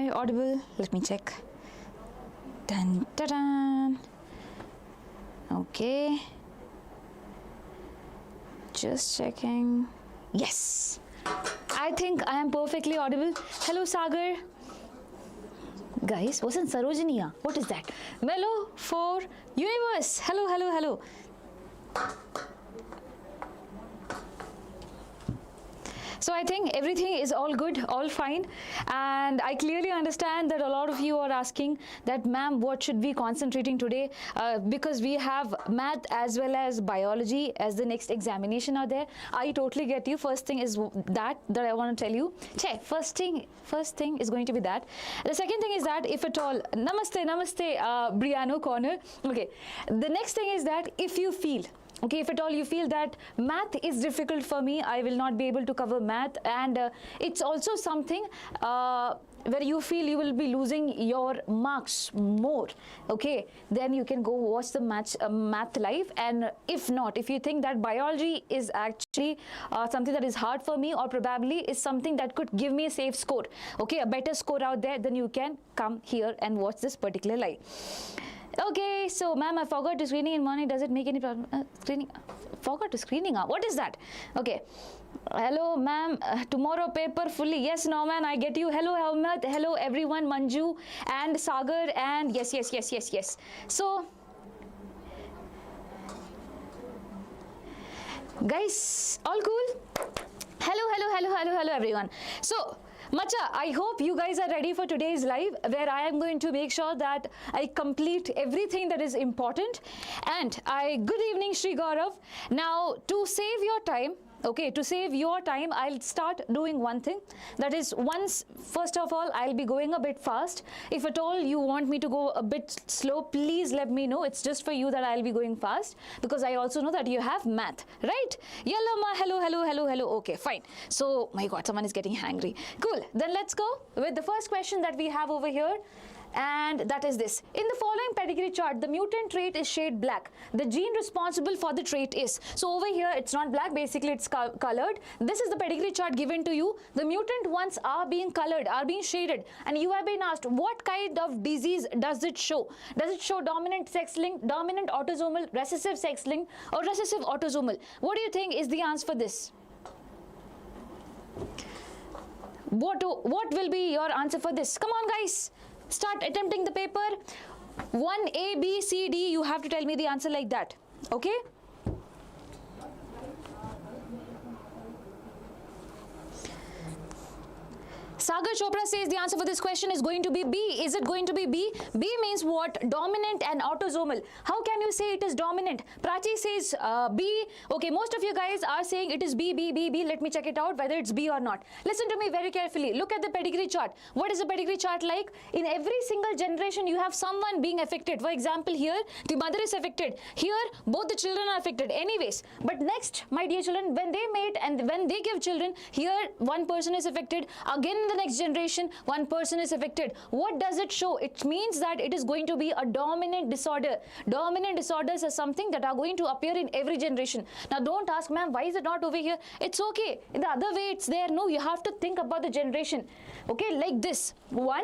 I audible? Let me check. Dun, dun, dun. Okay. Just checking. Yes. I think I am perfectly audible. Hello, Sagar. Guys, wasn't Sarojini? What is that? Mellow for universe. Hello, hello, hello. So I think everything is all good, all fine, and I clearly understand that a lot of you are asking that, ma'am, what should we concentrating today, because we have math as well as biology as the next examination are there. I totally get you. First thing is that I want to tell you. First thing is going to be that. The second thing is that if at all, namaste, Briano Corner. Okay. The next thing is that if you feel, okay, if at all you feel that math is difficult for me, I will not be able to cover math, and it's also something where you feel you will be losing your marks more, okay, then you can go watch the math live. And if not, if you think that biology is actually something that is hard for me, or probably is something that could give me a safe score, okay, a better score out there, then you can come here and watch this particular live. Okay, so ma'am, I forgot to screening in morning. Does it make any problem? Screening, forgot to screening. What is that? Okay. Hello, ma'am. Tomorrow paper fully. Yes, Norman, I get you. Hello, Ahmed. Hello, everyone. Manju and Sagar and yes. So, guys, all cool? Hello, everyone. So, Macha, I hope you guys are ready for today's live, where I am going to make sure that I complete everything that is important. And good evening, Shri Gaurav. Now, to save your time, okay, to save your time, I'll start doing one thing. That is, first of all, I'll be going a bit fast. If at all you want me to go a bit slow, please let me know. It's just for you that I'll be going fast, because I also know that you have math, right? Yellow ma, hello. Okay, fine. So, my God, someone is getting hangry. Cool. Then let's go with the first question that we have over here. And that is this. In the following pedigree chart, the mutant trait is shade black. The gene responsible for the trait is. So over here, it's not black. Basically, it's colored. This is the pedigree chart given to you. The mutant ones are being colored, are being shaded. And you have been asked, what kind of disease does it show? Does it show dominant sex-linked, dominant autosomal, recessive sex-linked, or recessive autosomal? What do you think is the answer for this? What will be your answer for this? Come on, guys. Start attempting the paper. 1 A, B, C, D. You have to tell me the answer like that. Okay? Sagar Chopra says the answer for this question is going to be B. Is it going to be B? B means what? Dominant and autosomal. How can you say it is dominant? Prachi says B. Okay, most of you guys are saying it is B. Let me check it out whether it's B or not. Listen to me very carefully. Look at the pedigree chart. What is the pedigree chart like? In every single generation, you have someone being affected. For example, here, the mother is affected. Here, both the children are affected. Anyways, but next, my dear children, when they mate and when they give children, here, one person is affected. Again, in the next generation, one person is affected. What does it show? It means that it is going to be a dominant disorder. Dominant disorders are something that are going to appear in every generation. Now, don't ask, ma'am, why is it not over here? It's okay. In the other way, it's there. No, you have to think about the generation. Okay, like this. One.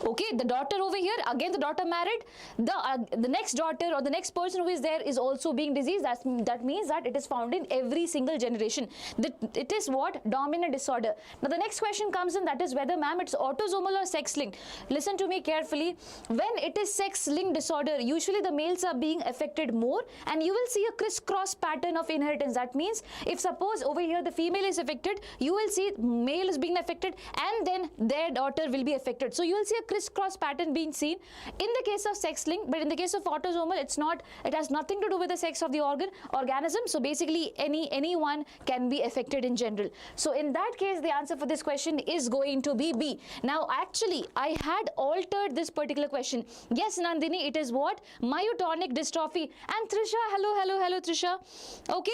Okay, the daughter over here, again the daughter married, the next daughter or the next person who is there is also being diseased. That means that it is found in every single generation. It is what? Dominant disorder. Now the next question comes in, that is whether, ma'am, it's autosomal or sex-linked. Listen to me carefully. When it is sex-linked disorder, usually the males are being affected more, and you will see a crisscross pattern of inheritance. That means if suppose over here the female is affected, you will see male is being affected and then their daughter will be affected. So you will see a crisscross pattern being seen in the case of sex link, but in the case of autosomal, it's not. It has nothing to do with the sex of the organism. So basically, anyone can be affected in general. So in that case, the answer for this question is going to be B. Now, actually, I had altered this particular question. Yes, Nandini, it is what? Myotonic dystrophy. And Trisha, hello, Trisha. Okay.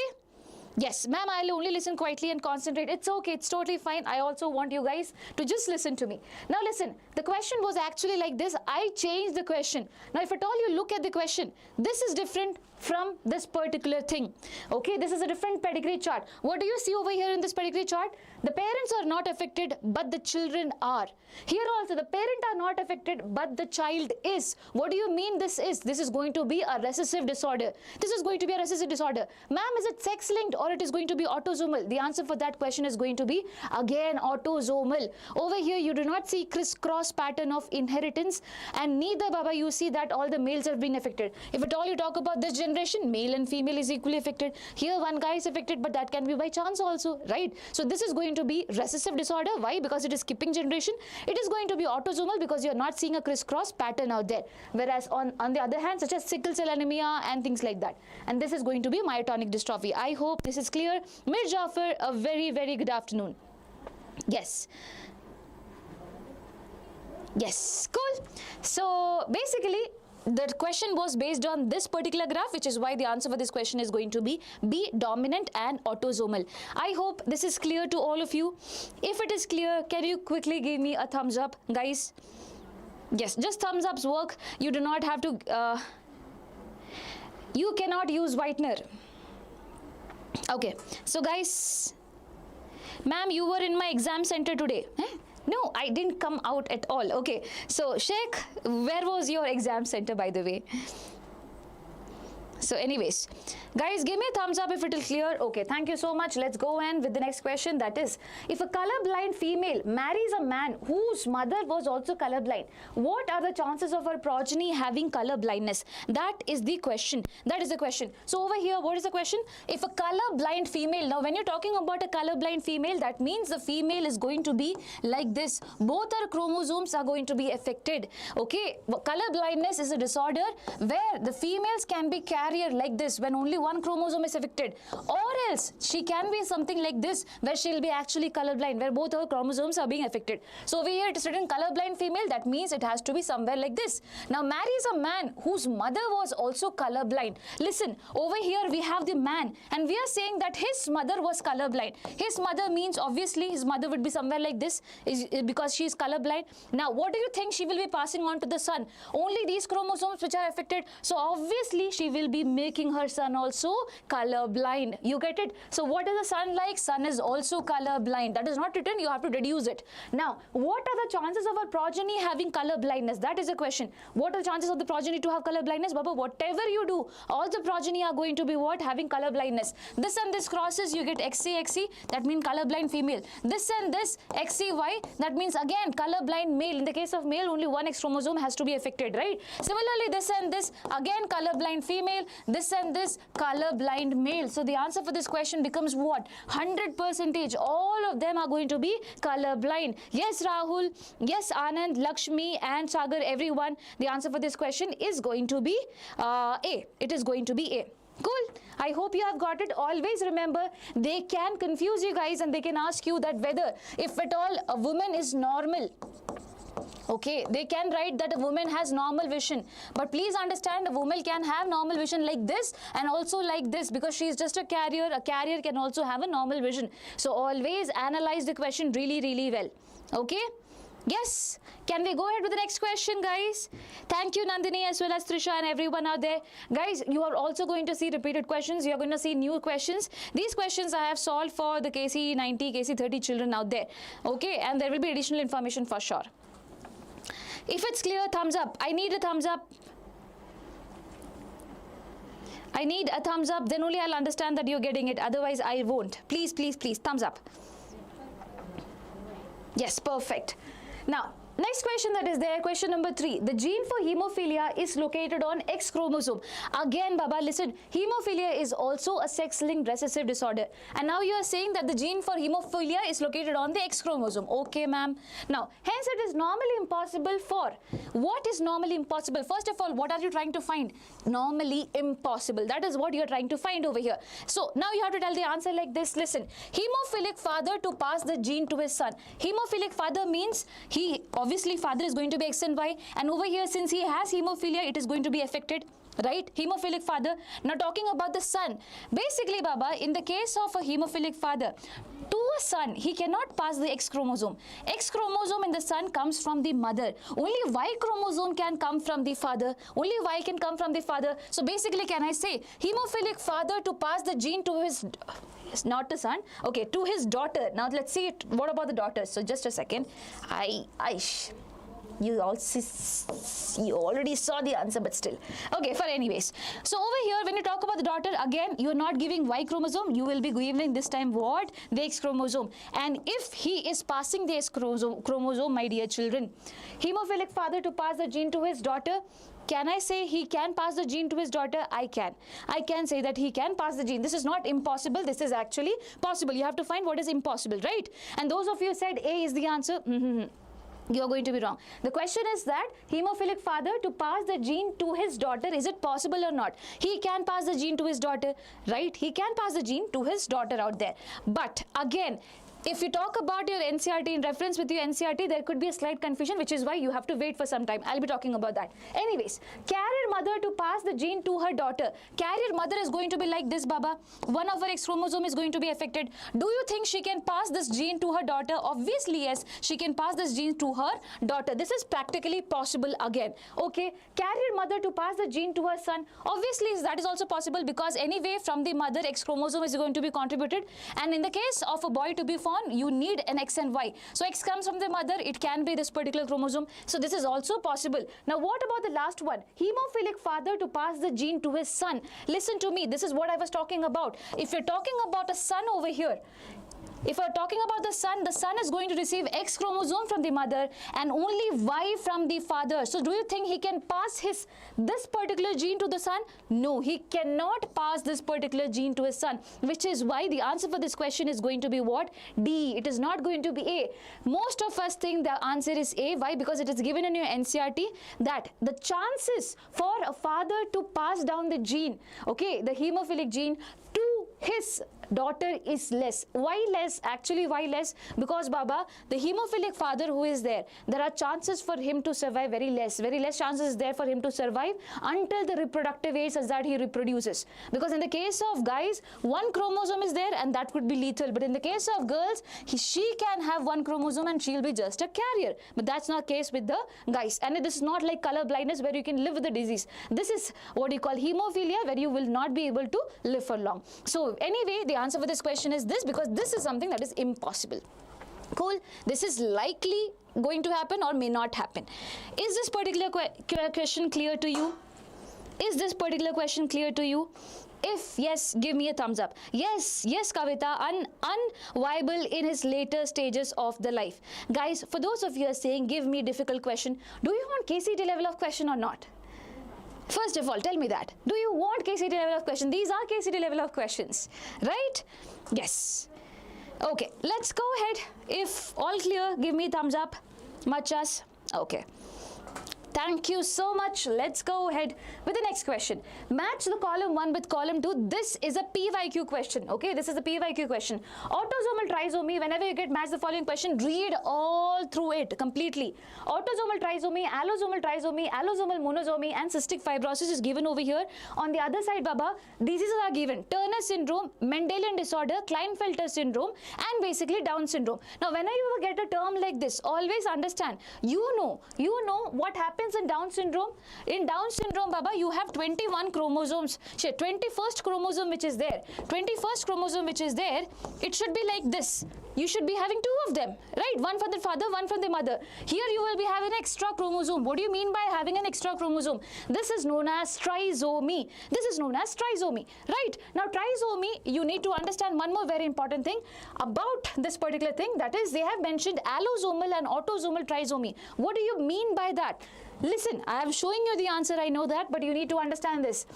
Yes, ma'am, I'll only listen quietly and concentrate. It's okay, it's totally fine. I also want you guys to just listen to me. Now listen, the question was actually like this. I changed the question. Now if at all you look at the question, this is different from this particular thing. Okay, this is a different pedigree chart. What do you see over here in this pedigree chart? The parents are not affected, but the children are. Here also, the parent are not affected, but the child is. What do you mean this is? This is going to be a recessive disorder. This is going to be a recessive disorder. Ma'am, is it sex-linked or it is going to be autosomal? The answer for that question is going to be, again, autosomal. Over here, you do not see crisscross pattern of inheritance, and neither, Baba, you see that all the males have been affected. If at all you talk about this generation, male and female is equally affected. Here, one guy is affected, but that can be by chance also, right? So this is going to be recessive disorder. Why? Because it is skipping generation. It is going to be autosomal because you are not seeing a crisscross pattern out there. Whereas on the other hand, such as sickle cell anemia and things like that. And this is going to be myotonic dystrophy. I hope this is clear. Mir Jafar, a very, very good afternoon. Yes. Yes, cool. So basically, the question was based on this particular graph, which is why the answer for this question is going to be B, dominant and autosomal. I hope this is clear to all of you. If it is clear, can you quickly give me a thumbs up, guys? Yes, just thumbs ups work. You do not have to, you cannot use whitener. Okay, so guys, ma'am, you were in my exam center today. No, I didn't come out at all. Okay, so Sheikh, where was your exam center, by the way? So anyways, guys, give me a thumbs up if it is clear. Okay, thank you so much. Let's go on with the next question. That is, if a colorblind female marries a man whose mother was also colorblind, what are the chances of her progeny having color blindness? That is the question. That is the question. So over here, what is the question? If a colorblind female, now when you're talking about a colorblind female, that means the female is going to be like this. Both her chromosomes are going to be affected. Okay, color blindness is a disorder where the females can be carried like this when only one chromosome is affected, or else she can be something like this where she'll be actually colorblind, where both her chromosomes are being affected. So over here it is written colorblind female, that means it has to be somewhere like this. Now marries a man whose mother was also colorblind. Listen, over here we have the man and we are saying that his mother was colorblind. His mother means obviously his mother would be somewhere like this because she is colorblind. Now what do you think she will be passing on to the son? Only these chromosomes which are affected. So obviously she will be making her son also colorblind. You get it? So what is the son like? Son is also colorblind. That is not written. You have to deduce it. Now, what are the chances of our progeny having color blindness? That is a question. What are the chances of the progeny to have color blindness? Baba, whatever you do, all the progeny are going to be what? Having color blindness. This and this crosses, you get XC, XC. That means colorblind female. This and this XCY. That means again colorblind male. In the case of male, only one X chromosome has to be affected, right? Similarly, this and this again colorblind female. This and this colorblind male. So the answer for this question becomes what? 100%. All of them are going to be colorblind. Yes, Rahul. Yes, Anand, Lakshmi and Sagar, everyone. The answer for this question is going to be A. It is going to be A. Cool. I hope you have got it. Always remember, they can confuse you guys and they can ask you that whether, if at all, a woman is normal. Okay, they can write that a woman has normal vision, but please understand, a woman can have normal vision like this and also like this because she is just a carrier. A carrier can also have a normal vision. So always analyze the question really, really well. Okay? Yes. Can we go ahead with the next question, guys? Thank you, Nandini, as well as Trisha and everyone out there. Guys, you are also going to see repeated questions. You are going to see new questions. These questions I have solved for the KC 90, KC 30 children out there. Okay, and there will be additional information for sure. If it's clear, thumbs up. I need a thumbs up. I need a thumbs up. Then only I'll understand that you're getting it. Otherwise, I won't. Please, please, please. Thumbs up. Yes, perfect. Now, next question that is there, question number 3. The gene for hemophilia is located on X chromosome. Again, Baba, listen, hemophilia is also a sex-linked recessive disorder. And now you are saying that the gene for hemophilia is located on the X chromosome. Okay, ma'am. Now, hence it is normally impossible for. What is normally impossible? First of all, what are you trying to find? Normally impossible. That is what you are trying to find over here. So, now you have to tell the answer like this. Listen, hemophilic father to pass the gene to his son. Hemophilic father means obviously father is going to be X and Y, and over here since he has hemophilia, it is going to be affected, right? Hemophilic father. Now talking about the son, basically, Baba, in the case of a hemophilic father, to a son, he cannot pass the X chromosome. X chromosome in the son comes from the mother. Only Y chromosome can come from the father. Only Y can come from the father. So basically, can I say hemophilic father to pass the gene to his, not the son, okay, to his daughter. Now let's see it. What about the daughters? So just a second. You already saw the answer, but still. Okay, for anyways. So over here, when you talk about the daughter, again, you're not giving Y chromosome. You will be giving this time what? The X chromosome. And if he is passing the X chromosome, my dear children, hemophilic father to pass the gene to his daughter, can I say he can pass the gene to his daughter? I can. I can say that he can pass the gene. This is not impossible. This is actually possible. You have to find what is impossible, right? And those of you said A is the answer. You're going to be wrong. The question is that hemophilic father to pass the gene to his daughter, is it possible or not? He can pass the gene to his daughter, right? He can pass the gene to his daughter out there. But again, if you talk about your NCERT, in reference with your NCERT, there could be a slight confusion, which is why you have to wait for some time. I'll be talking about that. Anyways, carrier mother to pass the gene to her daughter. Carrier mother is going to be like this, Baba. One of her X chromosome is going to be affected. Do you think she can pass this gene to her daughter? Obviously, yes. She can pass this gene to her daughter. This is practically possible again. Okay. Carrier mother to pass the gene to her son. Obviously, that is also possible because anyway, from the mother, X chromosome is going to be contributed. And in the case of a boy to be born, you need an X and Y. So X comes from the mother, it can be this particular chromosome. So this is also possible. Now what about the last one? Hemophilic father to pass the gene to his son. Listen to me, this is what I was talking about. If you're talking about a son over here, if we're talking about the son is going to receive X chromosome from the mother and only Y from the father. So do you think he can pass this particular gene to the son? No, he cannot pass this particular gene to his son, which is why the answer for this question is going to be what? D. It is not going to be A. Most of us think the answer is A. Why? Because it is given in your NCERT that the chances for a father to pass down the gene, okay, the hemophilic gene to his daughter is less. Why less? Actually, why less? Because Baba, the hemophilic father who is there are chances for him to survive very less chances is there for him to survive until the reproductive age such that he reproduces. Because in the case of guys, one chromosome is there and that would be lethal. But in the case of girls, she can have one chromosome and she'll be just a carrier. But that's not the case with the guys. And this is not like color blindness where you can live with the disease. This is what you call hemophilia, where you will not be able to live for long. So anyway, the answer for this question is this, because this is something that is impossible. Cool. This is likely going to happen or may not happen. Is this particular question clear to you? Is this particular question clear to you? If yes, give me a thumbs up. Yes, Kavita, unviable in his later stages of the life. Guys, for those of you who are saying, give me a difficult question, do you want KCET level of question or not? First of all, tell me that. Do you want KCET level of question? These are KCET level of questions, right? Yes. Okay, let's go ahead. If all clear, give me a thumbs up. Machas. Okay. Thank you so much. Let's go ahead with the next question. Match the column 1 with column 2. This is a PYQ question. Okay, this is a PYQ question. Autosomal trisomy, whenever you get match the following question, read all through it completely. Autosomal trisomy, allosomal monosomy, and cystic fibrosis is given over here. On the other side, Baba, diseases are given. Turner syndrome, Mendelian disorder, Klinefelter syndrome, and basically Down syndrome. Now, whenever you get a term like this, always understand, you know what happens in Down syndrome. In Down syndrome, Baba, you have 21 chromosomes. 21st chromosome which is there. 21st chromosome which is there, it should be like this. You should be having 2 of them, right? One from the father, one from the mother. Here you will be having an extra chromosome. What do you mean by having an extra chromosome? This is known as trisomy. This is known as trisomy, right? Now, trisomy, you need to understand one more very important thing about this particular thing. That is, they have mentioned allosomal and autosomal trisomy. What do you mean by that? Listen, I am showing you the answer, I know that, but you need to understand this.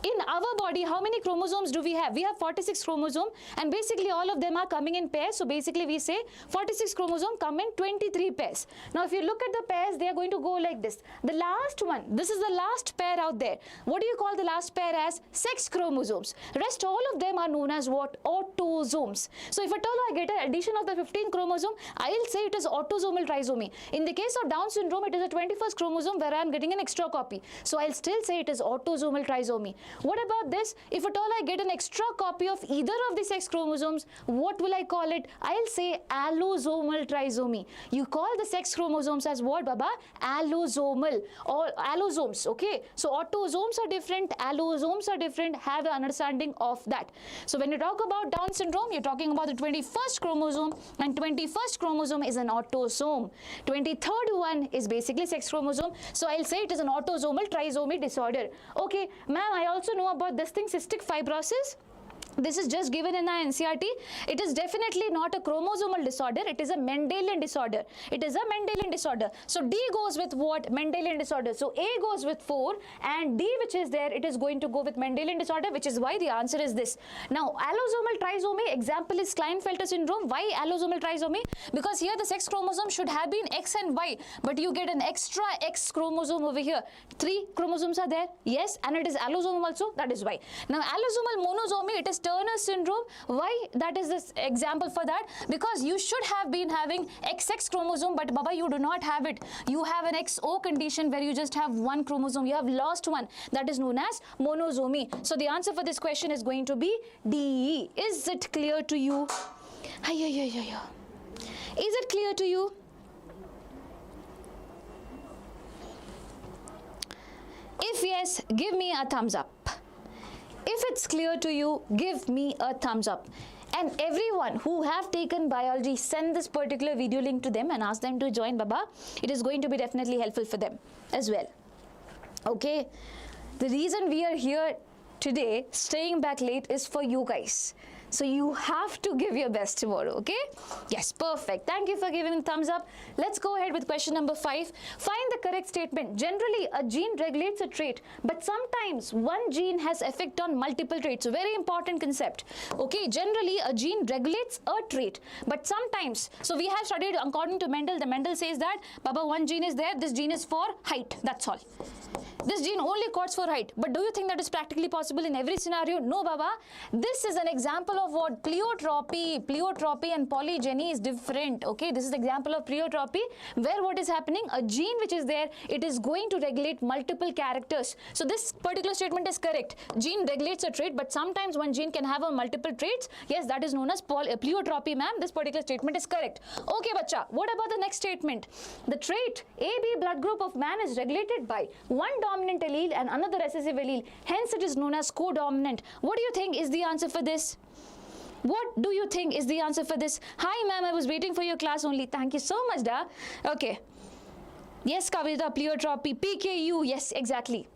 In our body, how many chromosomes do we have? We have 46 chromosomes, and basically all of them are coming in pairs. So basically we say 46 chromosomes come in 23 pairs. Now if you look at the pairs, they are going to go like this. The last one, this is the last pair out there. What do you call the last pair as? Sex chromosomes. Rest all of them are known as what? Autosomes. So if at all I get an addition of the 15th chromosome, I'll say it is autosomal trisomy. In the case of Down syndrome, it is a 21st chromosome where I am getting an extra copy. So I'll still say it is autosomal trisomy. What about this? If at all I get an extra copy of either of the sex chromosomes, what will I call it? I'll say allosomal trisomy. You call the sex chromosomes as what, Baba? Allosomal or allosomes, okay? So autosomes are different, allosomes are different. Have an understanding of that. So when you talk about Down syndrome, you're talking about the 21st chromosome, and 21st chromosome is an autosome. 23rd one is basically sex chromosome. So I'll say it is an autosomal trisomy disorder. Okay, ma'am, I also know about this thing, cystic fibrosis. This is just given in our NCERT. It is definitely not a chromosomal disorder. It is a Mendelian disorder. It is a Mendelian disorder. So D goes with what? Mendelian disorder. So A goes with 4 and D, which is there, it is going to go with Mendelian disorder, which is why the answer is this. Now, allosomal trisomy, example is Klinefelter syndrome. Why allosomal trisomy? Because here the sex chromosome should have been X and Y, but you get an extra X chromosome over here. 3 chromosomes are there. Yes, and it is allosome also. That is why. Now, allosomal monosomy, it is Turner syndrome. Why that is this example for that? Because you should have been having XX chromosome, but Baba, you do not have it. You have an XO condition where you just have 1 chromosome. You have lost one. That is known as monosomy. So the answer for this question is going to be D. Is it clear to you? Is it clear to you? If yes, give me a thumbs up. If it's clear to you, give me a thumbs up. And everyone who have taken biology, send this particular video link to them and ask them to join, Baba. It is going to be definitely helpful for them as well. Okay. The reason we are here today, staying back late, is for you guys. So you have to give your best tomorrow, okay? Yes, perfect. Thank you for giving a thumbs up. Let's go ahead with question number 5. Find the correct statement. Generally, a gene regulates a trait, but sometimes one gene has effect on multiple traits. So very important concept. Okay, generally a gene regulates a trait, but sometimes, so we have studied according to Mendel. The Mendel says that, Baba, one gene is there, this gene is for height, that's all. This gene only codes for height. But do you think that is practically possible in every scenario? No, Baba. This is an example of what? Pleiotropy. Pleiotropy and polygeny is different. Okay, this is the example of pleiotropy, where what is happening? A gene which is there, it is going to regulate multiple characters. So this particular statement is correct. Gene regulates a trait, but sometimes one gene can have a multiple traits. Yes, that is known as pleiotropy, ma'am. This particular statement is correct. Okay, bacha. What about the next statement? The trait AB blood group of man is regulated by one dominant allele and another recessive allele. Hence, it is known as codominant. What do you think is the answer for this? What do you think is the answer for this? Hi, ma'am. I was waiting for your class only. Thank you so much, da. Okay. Yes, Kavita, pleiotropy, PKU. Yes, exactly.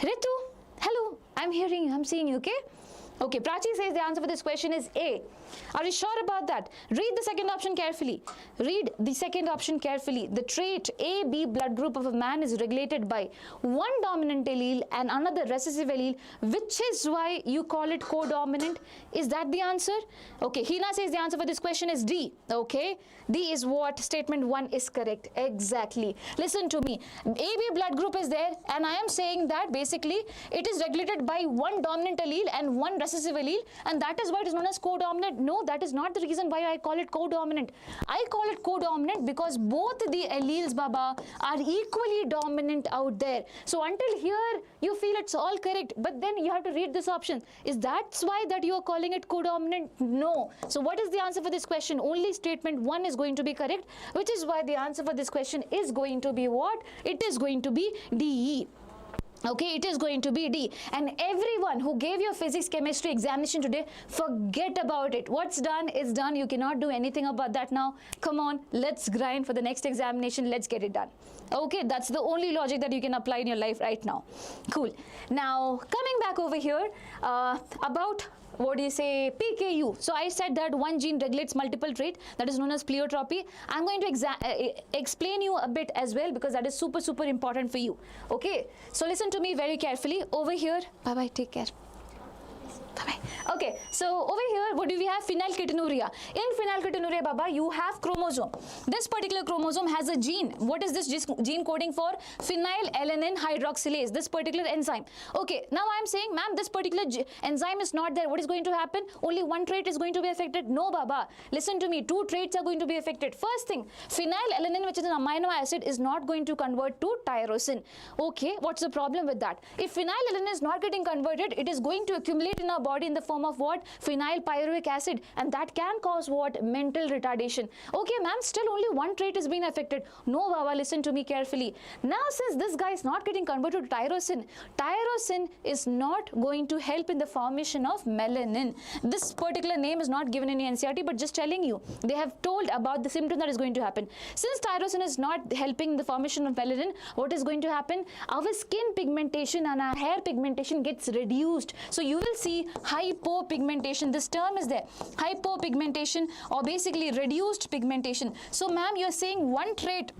Ritu, hello. I'm hearing you. I'm seeing you, okay? Okay, Prachi says the answer for this question is A. Are you sure about that? Read the second option carefully. Read the second option carefully. The trait AB blood group of a man is regulated by one dominant allele and another recessive allele, which is why you call it codominant. Is that the answer? Okay, Hina says the answer for this question is D. Okay, D is what? Statement 1 is correct. Exactly. Listen to me. AB blood group is there, and I am saying that basically it is regulated by one dominant allele and one recessive allele, and that is why it is known as codominant. No, that is not the reason why I call it codominant. I call it codominant because both the alleles, Baba, are equally dominant out there. So until here, you feel it's all correct, but then you have to read this option. Is that why that you are calling it codominant? No. So what is the answer for this question? Only statement 1 is going to be correct, which is why the answer for this question is going to be what? It is going to be D. Okay, it is going to be D. And everyone who gave your physics chemistry examination today, forget about it. What's done is done. You cannot do anything about that now. Come on, let's grind for the next examination. Let's get it done. Okay, that's the only logic that you can apply in your life right now. Cool. Now, coming back over here, about what do you say, PKU. So I said that one gene regulates multiple traits, that is known as pleiotropy. I'm going to explain you a bit as well, because that is super, super important for you. Okay, so listen to me very carefully. Over here, bye-bye, take care. Okay, so over here, what do we have? Phenylketonuria. In phenylketonuria, Baba, you have chromosome. This particular chromosome has a gene. What is this gene coding for? Phenylalanine hydroxylase, this particular enzyme. Okay, now I am saying, ma'am, this particular enzyme is not there. What is going to happen? Only one trait is going to be affected? No, Baba. Listen to me. Two traits are going to be affected. First thing, phenylalanine, which is an amino acid, is not going to convert to tyrosine. Okay, what's the problem with that? If phenylalanine is not getting converted, it is going to accumulate in our body in the form of what? Phenylpyruvic acid, and that can cause what? Mental retardation. Okay, ma'am, still only one trait is being affected. No, Baba, listen to me carefully. Now, since this guy is not getting converted to tyrosine is not going to help in the formation of melanin. This particular name is not given in the NCERT, but just telling you, they have told about the symptom that is going to happen. Since tyrosine is not helping the formation of melanin, what is going to happen? Our skin pigmentation and our hair pigmentation gets reduced. So you will see hypopigmentation. This term is there. Hypopigmentation, or basically reduced pigmentation. So ma'am, you're saying one trait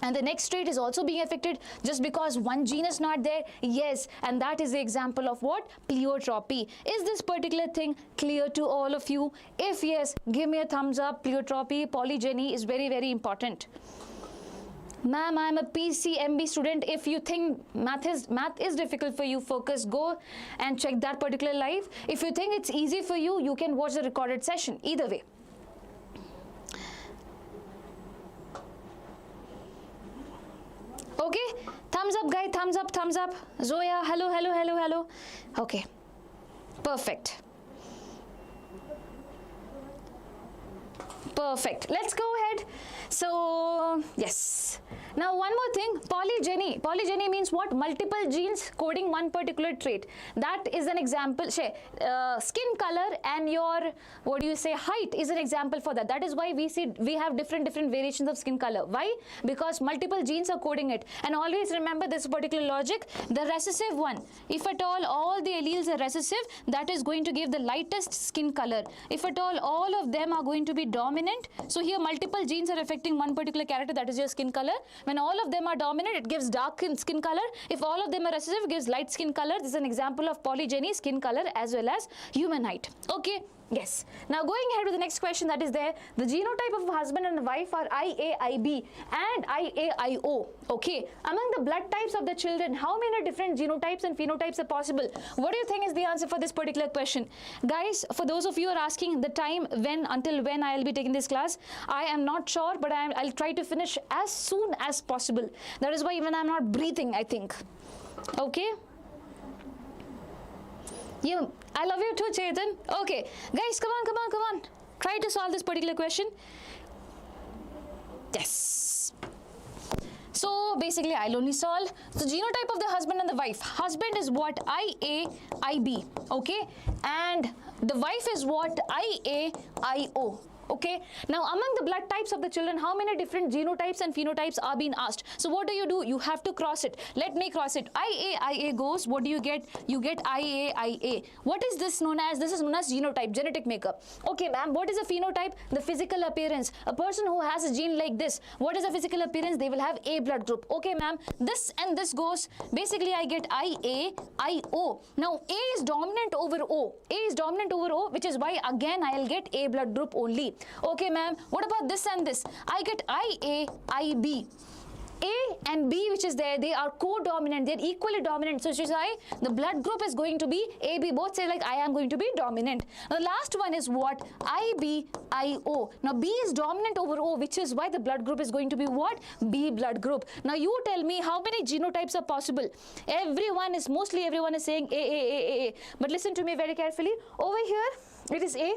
and the next trait is also being affected just because one gene is not there? Yes, and that is the example of what? Pleiotropy. Is this particular thing clear to all of you? If yes, give me a thumbs up. Pleiotropy, polygeny is very, very important. Ma'am, I'm a PCMB student. If you think math is difficult for you, focus, go and check that particular live. If you think it's easy for you, you can watch the recorded session. Either way. Okay, thumbs up, guys, thumbs up, thumbs up. Zoya, hello, hello, hello, hello. Okay, perfect. Perfect. Let's go ahead. So, yes. Now, one more thing, polygeny. Polygeny means what? Multiple genes coding one particular trait. That is an example. Skin color and your, what do you say, height is an example for that. That is why we have different variations of skin color. Why? Because multiple genes are coding it. And always remember this particular logic, the recessive one. If at all the alleles are recessive, that is going to give the lightest skin color. If at all of them are going to be dominant, so here multiple genes are affecting one particular character, that is your skin color. When all of them are dominant, it gives dark skin color. If all of them are recessive, it gives light skin color. This is an example of polygyny, skin color as well as human height. Okay. Yes. Now going ahead with the next question that is there. The genotype of husband and wife are IA-IB and IA-IO. Okay. Among the blood types of the children, how many different genotypes and phenotypes are possible? What do you think is the answer for this particular question? Guys, for those of you who are asking the time until when I will be taking this class, I am not sure, but I'll try to finish as soon as possible. That is why even I'm not breathing, I think. Okay. I love you too, Chetan. Okay, guys, come on. Try to solve this particular question. Yes. So basically, I'll only solve. So genotype of the husband and the wife. Husband is what? IA-IB. Okay, and the wife is what? IA-IO. Okay, now among the blood types of the children, how many different genotypes and phenotypes are being asked? So what do? You have to cross it. Let me cross it. IA goes, what do you get? You get IA. What is this known as? This is known as genotype, genetic makeup. Okay, ma'am, what is a phenotype? The physical appearance. A person who has a gene like this, what is the physical appearance? They will have A blood group. Okay, ma'am, this and this goes, basically I get IA-IO. Now A is dominant over O. A is dominant over O, which is why again I'll get A blood group only. Okay, ma'am. What about this and this? I get IA-IB. A and B, which is there, they are co-dominant. They're equally dominant. So, which is why the blood group is going to be AB. Both say like I am going to be dominant. Now, the last one is what? IB-IO. Now, B is dominant over O, which is why the blood group is going to be what? B blood group. Now, you tell me how many genotypes are possible? Mostly everyone is saying A. But listen to me very carefully. Over here, it is A,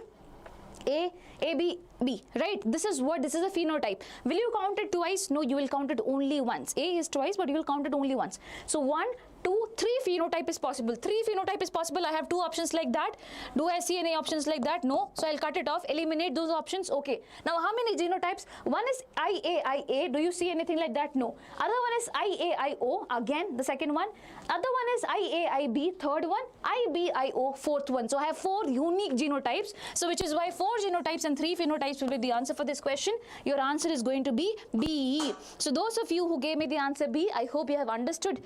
B, right? This is what? This is a phenotype. Will you count it twice? No, you will count it only once. A is twice, but you will count it only once. So 1, 2, 3 phenotype is possible. 3 phenotype is possible. I have 2 options like that. Do I see any options like that? No. So I'll cut it off. Eliminate those options. Okay. Now how many genotypes? One is IA-IA. Do you see anything like that? No. Other one is IA-IO. Again, the second one. Other one is IA-IB. Third one, IB-IO. Fourth one. So I have 4 unique genotypes. So which is why 4 genotypes and 3 phenotypes will be the answer for this question. Your answer is going to be B. So those of you who gave me the answer B, I hope you have understood.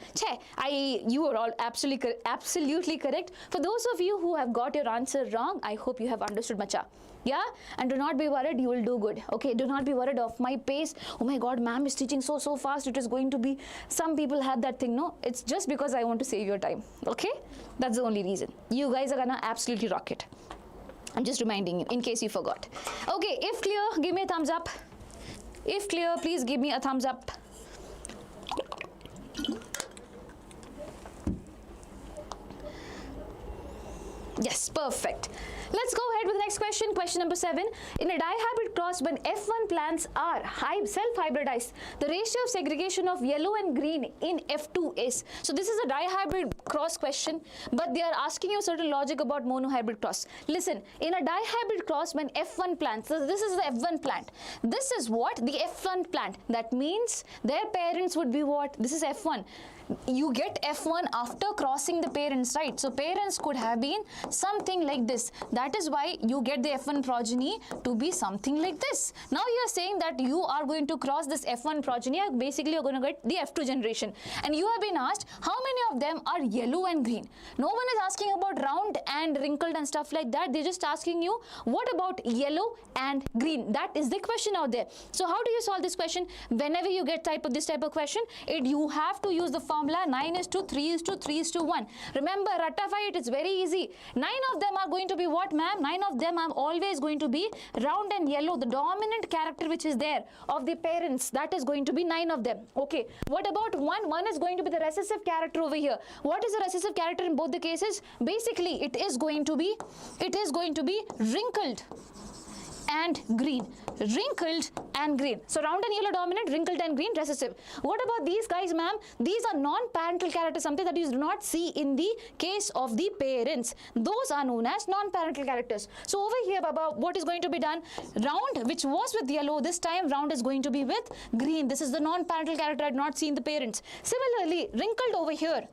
Actually, you are all absolutely correct. For those of you who have got your answer wrong, I hope you have understood, macha. Yeah, and do not be worried, you will do good. Okay, do not be worried of my pace. Oh my god, ma'am is teaching so fast, it is going to be, some people have that thing. No, it's just because I want to save your time. Okay, that's the only reason. You guys are gonna absolutely rock it. I'm just reminding you in case you forgot. Okay, if clear, give me a thumbs up. If clear, please give me a thumbs up. Yes, perfect. Let's go ahead with the next question. Question number 7. In a dihybrid cross, when F1 plants are self-hybridized, the ratio of segregation of yellow and green in F2 is. So this is a dihybrid cross question, but they are asking you certain logic about monohybrid cross. Listen, in a dihybrid cross, when F1 plants, so this is the F1 plant. This is what? The F1 plant. That means their parents would be what? This is F1. You get F1 after crossing the parents, right? So parents could have been something like this. That is why you get the F1 progeny to be something like this. Now you are saying that you are going to cross this F1 progeny. Basically, you're going to get the F2 generation. And you have been asked, how many of them are yellow and green? No one is asking about round and wrinkled and stuff like that. They're just asking you, what about yellow and green? That is the question out there. So how do you solve this question? Whenever you get this type of question, you have to use the formula 9:3:3:1. Remember, ratify it, it's very easy. 9 of them are going to be what, ma'am? 9 of them are always going to be round and yellow. The dominant character which is there of the parents, that is going to be 9 of them. Okay, what about 1? 1 is going to be the recessive character over here. What is the recessive character in both the cases? Basically, it is going to be wrinkled and green. Wrinkled and green. So round and yellow dominant, wrinkled and green recessive. What about these guys, ma'am? These are non-parental characters, something that you do not see in the case of the parents. Those are known as non-parental characters. So over here, Baba, what is going to be done? Round, which was with yellow, this time round is going to be with green. This is the non-parental character I did not see in the parents. Similarly, wrinkled over here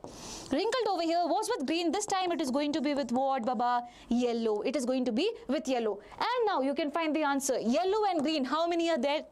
was with green. This time it is going to be with what, Baba? Yellow. It is going to be with yellow. And now you can find the answer. Yellow and green, how many are there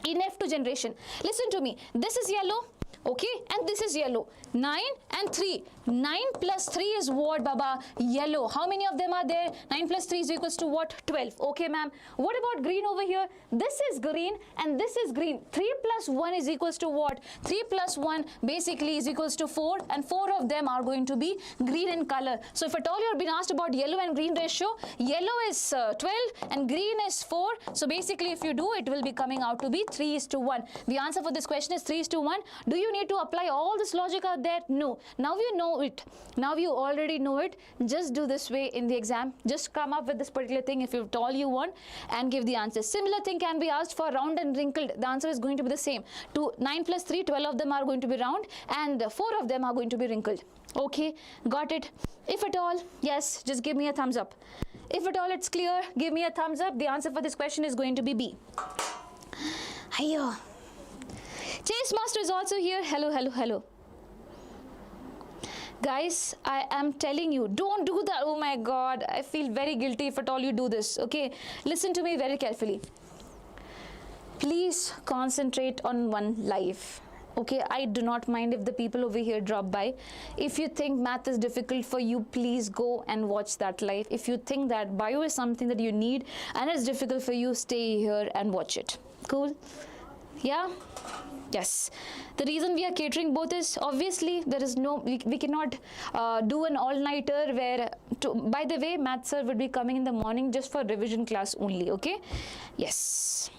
in F2 generation? Listen to me. This is yellow. Okay, and this is yellow. 9 and 3. 9 plus 3 is what, Baba? Yellow. How many of them are there? 9 plus 3 is equals to what? 12. Okay, ma'am. What about green over here? This is green and this is green. 3 plus 1 is equals to what? 3 plus 1 basically is equals to 4, and 4 of them are going to be green in color. So if at all you have been asked about yellow and green ratio, yellow is 12 and green is 4. So basically if you do, it will be coming out to be 3:1. The answer for this question is 3:1. Do you need to apply all this logic out there? No. Now you know it. Now you already know it. Just do this way in the exam. Just come up with this particular thing if it's all you want and give the answer. Similar thing can be asked for round and wrinkled. The answer is going to be the same. 9 plus 3, 12 of them are going to be round and 4 of them are going to be wrinkled. Okay, got it. If at all, yes, just give me a thumbs up. If at all it's clear, give me a thumbs up. The answer for this question is going to be B. Hiya. Chase Master is also here. Hello, hello, hello. Guys, I am telling you, don't do that. Oh my God, I feel very guilty if at all you do this. Okay, listen to me very carefully. Please concentrate on one life. Okay, I do not mind if the people over here drop by. If you think math is difficult for you, please go and watch that live. If you think that bio is something that you need and it's difficult for you, stay here and watch it. Cool? Yeah? Yes. The reason we are catering both is obviously there is no, we cannot do an all-nighter where, by the way, math sir would be coming in the morning just for revision class only, okay? Yes.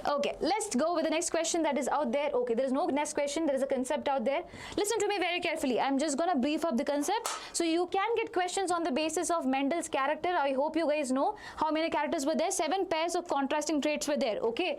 Okay, let's go with the next question that is out there. Okay, there is no next question. There is a concept out there. Listen to me very carefully. I'm just going to brief up the concept. So you can get questions on the basis of Mendel's character. I hope you guys know how many characters were there. 7 pairs of contrasting traits were there. Okay.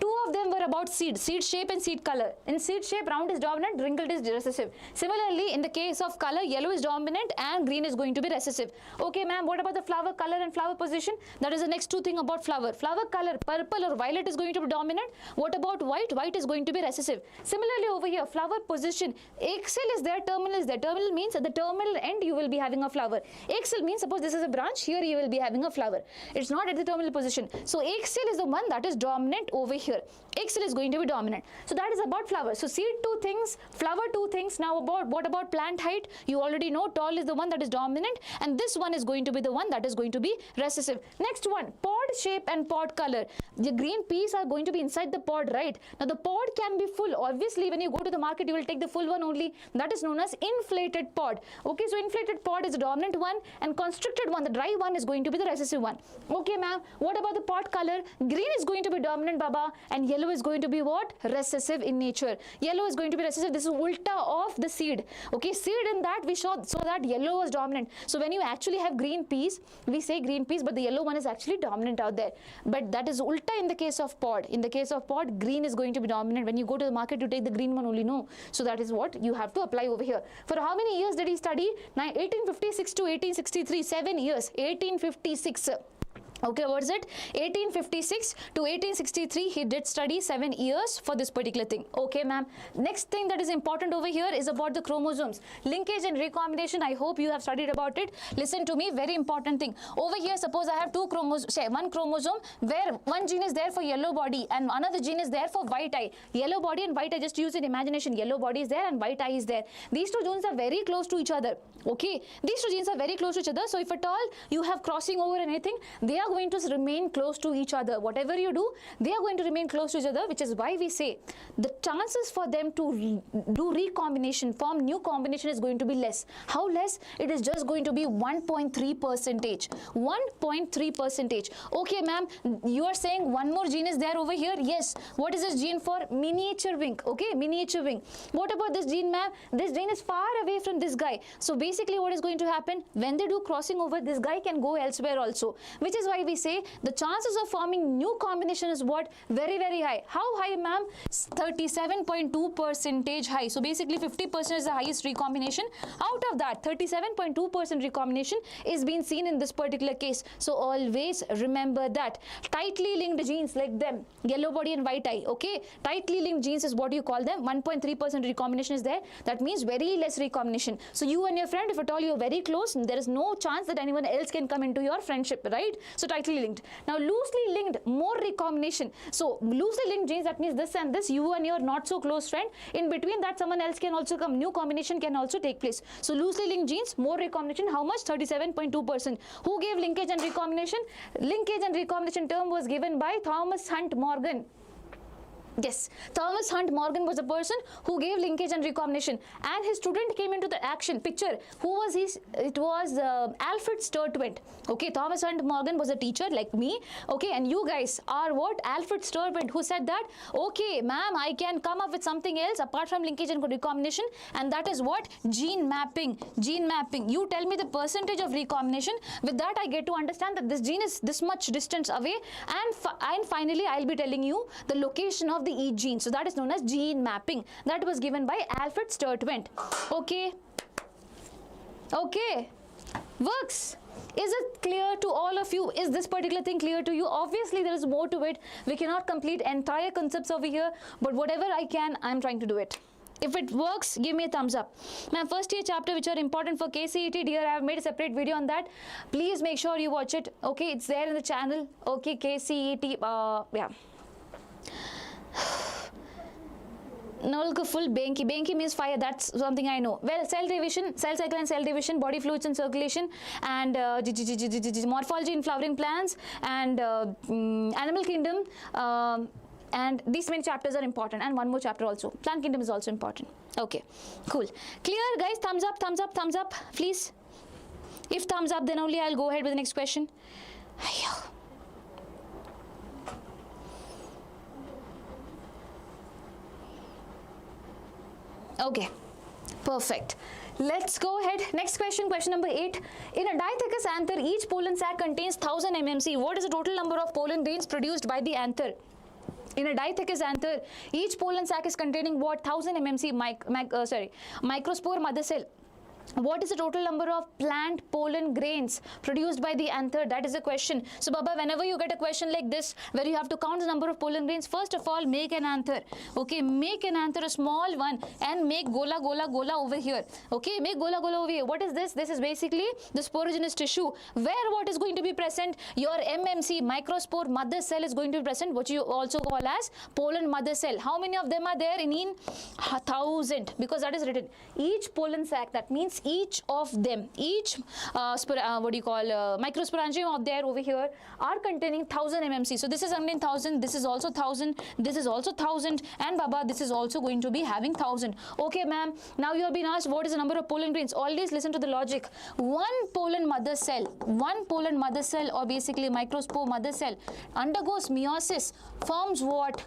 2 of them were about seed shape and seed color. In seed shape, round is dominant, wrinkled is recessive. Similarly, in the case of color, yellow is dominant and green is going to be recessive. Okay, ma'am, what about the flower color and flower position? That is the next 2 thing about flower. Flower color, purple or violet is going to be dominant. What about white? White is going to be recessive. Similarly, over here, flower position, axil is there, terminal is there. Terminal means at the terminal end you will be having a flower. Axil means suppose this is a branch, here you will be having a flower. It's not at the terminal position. So axil is the one that is dominant over over here. XL is going to be dominant. So that is about flower. So seed 2 things, flower 2 things. Now what about plant height? You already know tall is the one that is dominant, and this one is going to be the one that is going to be recessive. Next one, pod shape and pod color. The green peas are going to be inside the pod, right? Now the pod can be full. Obviously, when you go to the market, you will take the full one only. That is known as inflated pod. Okay, so inflated pod is the dominant one, and constricted one, the dry one, is going to be the recessive one. Okay, ma'am. What about the pod color? Green is going to be dominant, Baba, and yellow is going to be what? Recessive in nature. Yellow is going to be recessive. This is ulta of the seed. Okay, seed in that we saw that yellow was dominant. So when you actually have green peas, we say green peas, but the yellow one is actually dominant out there. But that is ulta in the case of pod. In the case of pod, green is going to be dominant. When you go to the market, you take the green one only. No. So that is what you have to apply over here. For how many years did he study? 1856 to 1863, 7 years. 1856. Okay, what is it? 1856 to 1863, he did study 7 years for this particular thing. Okay, ma'am. Next thing that is important over here is about the chromosomes. Linkage and recombination, I hope you have studied about it. Listen to me, very important thing. Over here, suppose I have two chromosomes, say one chromosome where one gene is there for yellow body and another gene is there for white eye. Yellow body and white eye, just use it imagination. Yellow body is there and white eye is there. These two genes are very close to each other. Okay, these two genes are very close to each other. So if at all you have crossing over anything, they are going to remain close to each other. Whatever you do, they are going to remain close to each other, which is why we say the chances for them to do recombination, form new combination, is going to be less. How less? It is just going to be 1.3%. 1.3%. Okay, ma'am, you are saying one more gene is there over here. Yes. What is this gene for? Miniature wing. Okay, miniature wing. What about this gene, ma'am? This gene is far away from this guy. So basically what is going to happen? When they do crossing over, this guy can go elsewhere also, which is why we say the chances of forming new combination is what? Very, very high. How high, ma'am? 37.2% high. So basically 50% is the highest recombination. Out of that, 37.2% recombination is being seen in this particular case. So always remember that. Tightly linked genes like them, yellow body and white eye, okay? Tightly linked genes is what you call them. 1.3% recombination is there. That means very less recombination. So you and your friend, if at all you are very close, there is no chance that anyone else can come into your friendship, right? So tightly linked. Now loosely linked, more recombination. So loosely linked genes, that means this and this, you and your not so close friend, in between that someone else can also come, new combination can also take place. So loosely linked genes, more recombination. How much? 37.2%. Who gave linkage and recombination? Linkage and recombination term was given by Thomas Hunt Morgan. Yes, Thomas Hunt Morgan was the person who gave linkage and recombination, and his student came into the action picture. Who was he? It was Alfred Sturtevant. Okay, Thomas Hunt Morgan was a teacher like me. Okay, and you guys are what? Alfred Sturtevant, who said that, okay, ma'am, I can come up with something else apart from linkage and recombination, and that is what? Gene mapping. Gene mapping. You tell me the percentage of recombination. With that, I get to understand that this gene is this much distance away, and finally, I'll be telling you the location of each gene. So that is known as gene mapping. That was given by Alfred Sturtevant. Okay. Okay. Works. Is it clear to all of you? Is this particular thing clear to you? Obviously, there is more to it. We cannot complete entire concepts over here, but whatever I can, I'm trying to do it. If it works, give me a thumbs up. My first year chapter, which are important for KCET, dear, I have made a separate video on that. Please make sure you watch it. Okay, it's there in the channel. Okay, KCET, yeah. Nolka full Benki. Benki means fire. That's something I know. Well, cell division, cell cycle and cell division, body fluids and circulation, and morphology in flowering plants, and animal kingdom. And these many chapters are important, and one more chapter also. Plant kingdom is also important. Okay, cool. Clear, guys? Thumbs up, thumbs up, thumbs up, please. If thumbs up, then only I'll go ahead with the next question. Okay, perfect. Let's go ahead. Next question, question number 8. In a dithecous anther, each pollen sac contains 1000 mmC. What is the total number of pollen grains produced by the anther? In a dithecous anther, each pollen sac is containing what? 1000 mmC microspore mother cell. What is the total number of plant pollen grains produced by the anther? That is the question. So Baba, whenever you get a question like this where you have to count the number of pollen grains, first of all make an anther. Okay, make an anther, a small one, and make gola gola gola over here. Okay, make gola gola over here. What is this? This is basically the sporogenous tissue where what is going to be present? Your MMC, microspore mother cell, is going to be present, which you also call as pollen mother cell. How many of them are there? In 1,000, because that is written. Each pollen sac, that means each of them, each microsporangium of there over here are containing 1,000 mmC. So this is only 1,000, this is also 1,000, this is also 1,000, and Baba, this is also going to be having 1,000. Okay, ma'am. Now you have been asked what is the number of pollen grains. Always listen to the logic. One pollen mother cell or basically microspore mother cell undergoes meiosis, forms what?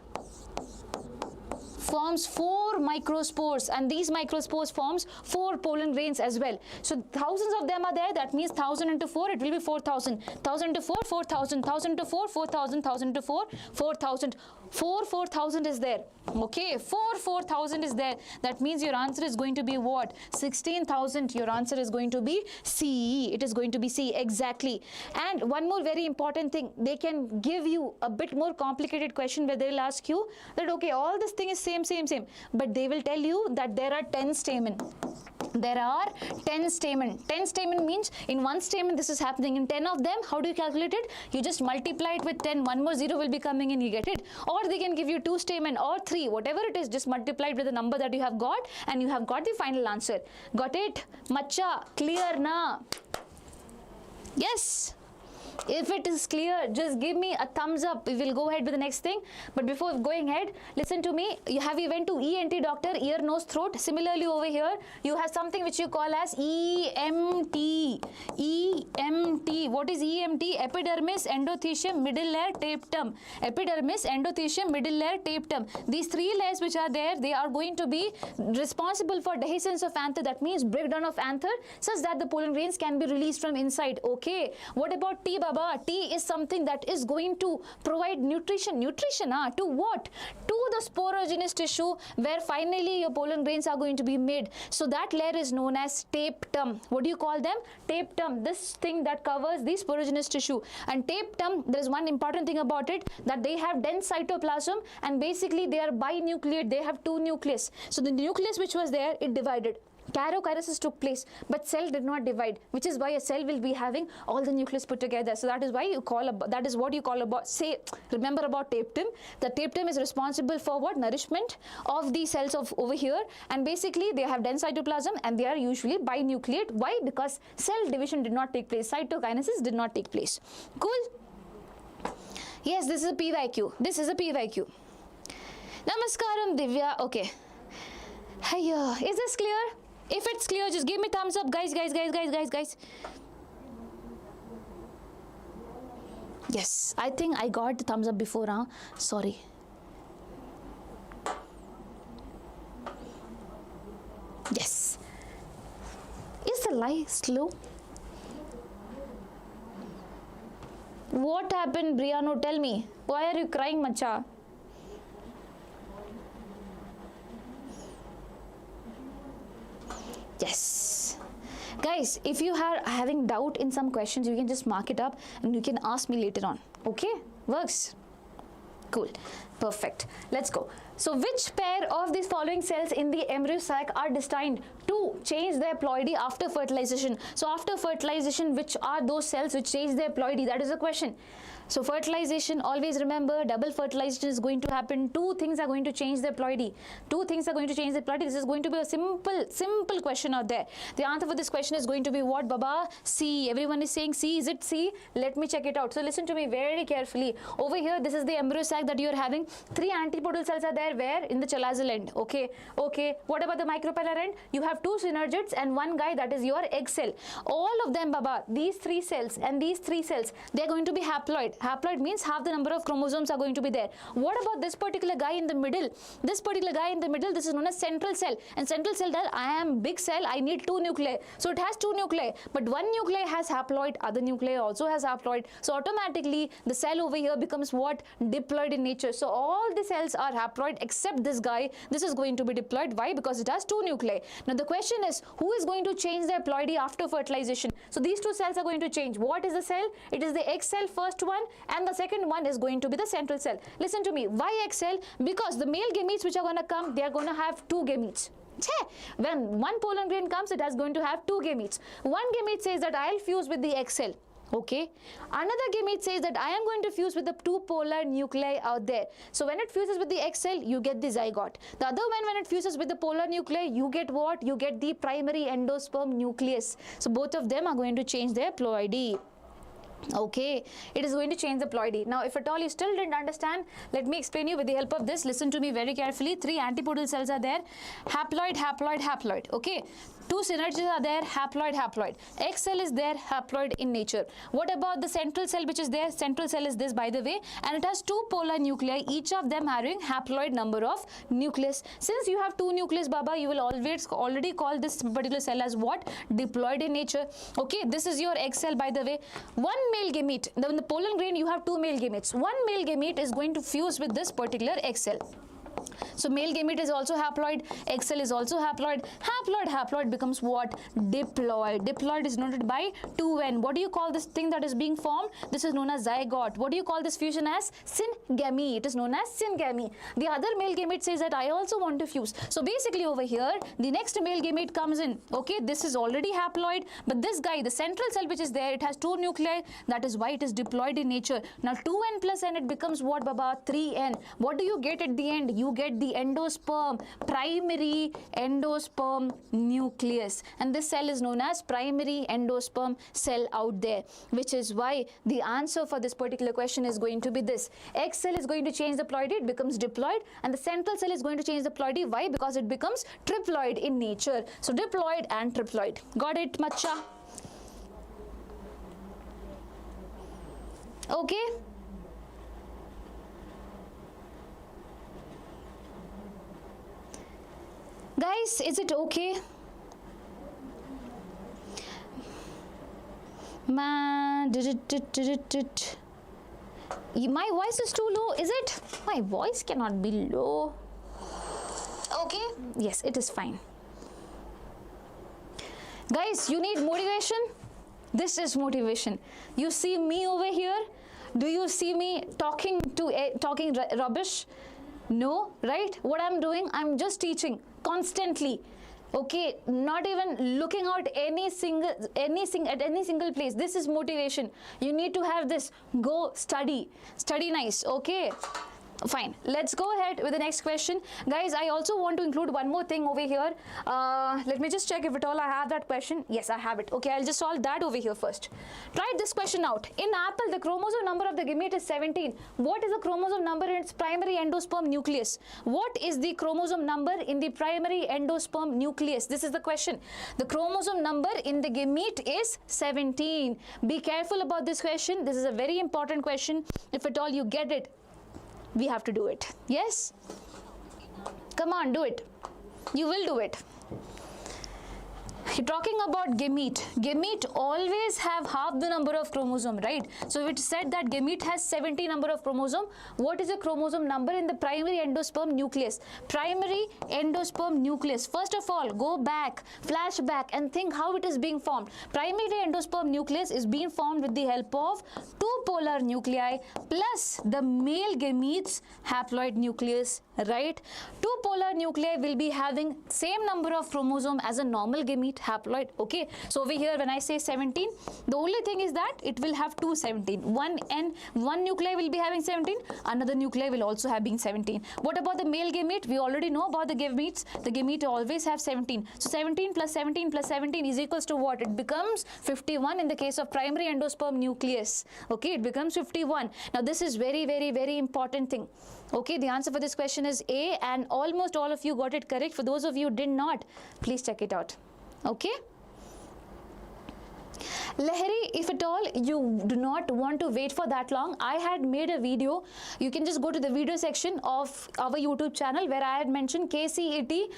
Forms 4 microspores, and these microspores forms 4 pollen grains as well. So thousands of them are there. That means 1,000 into 4, it will be 4,000. 1,000 into 4, 4,000. 1,000 into 4, 4,000. 1,000 into 4, 4,000. 4,000 is there. Okay, 4,000 is there. That means your answer is going to be what? 16,000. Your answer is going to be C. It is going to be C, exactly. And one more very important thing, they can give you a bit more complicated question where they will ask you that okay, all this thing is same, but they will tell you that there are 10 stamen. There are 10 stamen. 10 stamen means in one stamen this is happening. In 10 of them, how do you calculate it? You just multiply it with 10. One more 0 will be coming in, you get it? Or they can give you 2 stamen or 3, whatever it is, just multiply it with the number that you have got, and you have got the final answer. Got it? Macha, clear na? Yes. If it is clear, just give me a thumbs up. We will go ahead with the next thing. But before going ahead, listen to me. You went to ENT doctor, ear, nose, throat. Similarly over here, you have something which you call as EMT. EMT. What is EMT? Epidermis, endothelium, middle layer, tapetum. Epidermis, endothelium, middle layer, tapetum. These 3 layers which are there, they are going to be responsible for dehiscence of anther. That means breakdown of anther such that the pollen grains can be released from inside. Okay. What about T, Baba? T is something that is going to provide nutrition. To what? To the sporogenous tissue where finally your pollen grains are going to be made. So that layer is known as tapetum. What do you call them? Tapetum. This thing that covers the sporogenous tissue. And tapetum, there is one important thing about it, that they have dense cytoplasm and basically they are binucleate. They have 2 nucleus. So the nucleus which was there, it divided. Karyokinesis took place, but cell did not divide, which is why a cell will be having all the nucleus put together. So that is why you call that is what you call about, say, remember about tapetum. The tapetum is responsible for what? Nourishment of the cells of over here, and basically they have dense cytoplasm and they are usually binucleate. Why? Because cell division did not take place, cytokinesis did not take place. Cool? Yes, this is a PYQ. This is a PYQ. Namaskaram, Divya. Okay. Hiya. Is this clear? If it's clear, just give me thumbs up, guys. Yes, I think I got the thumbs up before, huh? Sorry. Yes. Is the lie slow? What happened, Briano? Tell me. Why are you crying, macha? Yes. Guys, if you are having doubt in some questions, you can just mark it up and you can ask me later on. Okay? Works? Cool. Perfect. Let's go. So which pair of these following cells in the embryo sac are destined to change their ploidy after fertilization? So after fertilization, which are those cells which change their ploidy? That is the question. So fertilization, always remember, double fertilization is going to happen. 2 things are going to change their ploidy. 2 things are going to change their ploidy. This is going to be a simple question out there. The answer for this question is going to be what, Baba? C. Everyone is saying C. Is it C? Let me check it out. So listen to me very carefully. Over here, this is the embryo sac that you are having. 3 antipodal cells are there. Where? In the chalazal end. Okay. Okay. What about the micropellar end? You have 2 synergids and 1 guy, that is your egg cell. All of them, Baba, these 3 cells and these 3 cells, they are going to be haploid. Haploid means half the number of chromosomes are going to be there. What about this particular guy in the middle? This particular guy in the middle, this is known as central cell. And central cell, that I am big cell, I need 2 nuclei. So it has 2 nuclei, but one nuclei has haploid, other nuclei also has haploid. So automatically the cell over here becomes what? Diploid in nature. So all the cells are haploid except this guy. This is going to be diploid. Why? Because it has 2 nuclei. Now the question is, who is going to change their ploidy after fertilization? So these 2 cells are going to change. What is the cell? It is the egg cell, first one, and the second one is going to be the central cell. Listen to me. Why egg cell? Because the male gametes which are going to come, they are going to have 2 gametes. When one pollen grain comes, it is going to have 2 gametes. One gamete says that I'll fuse with the egg cell. Okay, another gamete says that I am going to fuse with the 2 polar nuclei out there. So when it fuses with the egg cell, you get the zygote. The other one, when it fuses with the polar nuclei, you get what? You get the primary endosperm nucleus. So both of them are going to change their ploidy. Okay, it is going to change the ploidy. Now if at all you still didn't understand, let me explain you with the help of this. Listen to me very carefully. 3 antipodal cells are there. Haploid, haploid, haploid. Okay, 2 synergies are there. Haploid, haploid. X cell is there, haploid in nature. What about the central cell which is there? Central cell is this, by the way, and it has 2 polar nuclei, each of them having haploid number of nucleus. Since you have 2 nucleus, Baba, you will already call this particular cell as what? Diploid in nature. Okay, this is your egg cell, by the way. One male gamete. Now in the pollen grain, you have 2 male gametes. One male gamete is going to fuse with this particular egg cell. So male gamete is also haploid, egg cell is also haploid. Haploid, haploid becomes what? Diploid. Diploid is denoted by 2n. What do you call this thing that is being formed? This is known as zygote. What do you call this fusion as? Syngamy. It is known as syngamy. The other male gamete says that I also want to fuse. So basically over here, the next male gamete comes in. Okay, this is already haploid, but this guy, the central cell which is there, it has 2 nuclei. That is why it is diploid in nature. Now 2n plus n, it becomes what, Baba? 3n. What do you get at the end? You get the endosperm, primary endosperm nucleus, and this cell is known as primary endosperm cell out there, which is why the answer for this particular question is going to be this. Egg cell is going to change the ploidy, it becomes diploid, and the central cell is going to change the ploidy. Why? Because it becomes triploid in nature. So diploid and triploid. Got it, Macha? Okay. Guys, is it okay? Man, my voice is too low, is it? My voice cannot be low. Okay, yes, it is fine. Guys, you need motivation? This is motivation. You see me over here? Do you see me talking rubbish? No, right? What I'm doing, I'm just teaching constantly. Okay, not even looking out at any single place. This is motivation. You need to have this. Go study nice. Okay, fine. Let's go ahead with the next question. Guys, I also want to include one more thing over here. Let me just check if at all I have that question. Yes, I have it. Okay, I'll just solve that over here first. Try this question out. In apple, the chromosome number of the gamete is 17. What is the chromosome number in its primary endosperm nucleus? What is the chromosome number in the primary endosperm nucleus? This is the question. The chromosome number in the gamete is 17. Be careful about this question. This is a very important question. If at all you get it, we have to do it. Yes? Come on, do it. You will do it. You're talking about gamete. Gamete always have half the number of chromosome, right? So it said that gamete has 70 number of chromosome. What is the chromosome number in the primary endosperm nucleus? Primary endosperm nucleus. First of all, go back, flash back and think how it is being formed. Primary endosperm nucleus is being formed with the help of 2 polar nuclei plus the male gamete's haploid nucleus, right? 2 polar nuclei will be having same number of chromosome as a normal gamete, haploid. Okay, so over here when I say 17, the only thing is that it will have 217. One nuclei will be having 17, another nuclei will also have been 17. What about the male gamete? We already know about the gametes. The gamete always have 17. So 17 plus 17 plus 17 is equals to what? It becomes 51 in the case of primary endosperm nucleus. Okay, it becomes 51. Now this is very, very, very important thing. Okay, the answer for this question is A, and almost all of you got it correct. For those of you who did not, please check it out. Okay. Lahari, if at all you do not want to wait for that long, I had made a video. You can just go to the video section of our YouTube channel where I had mentioned KCET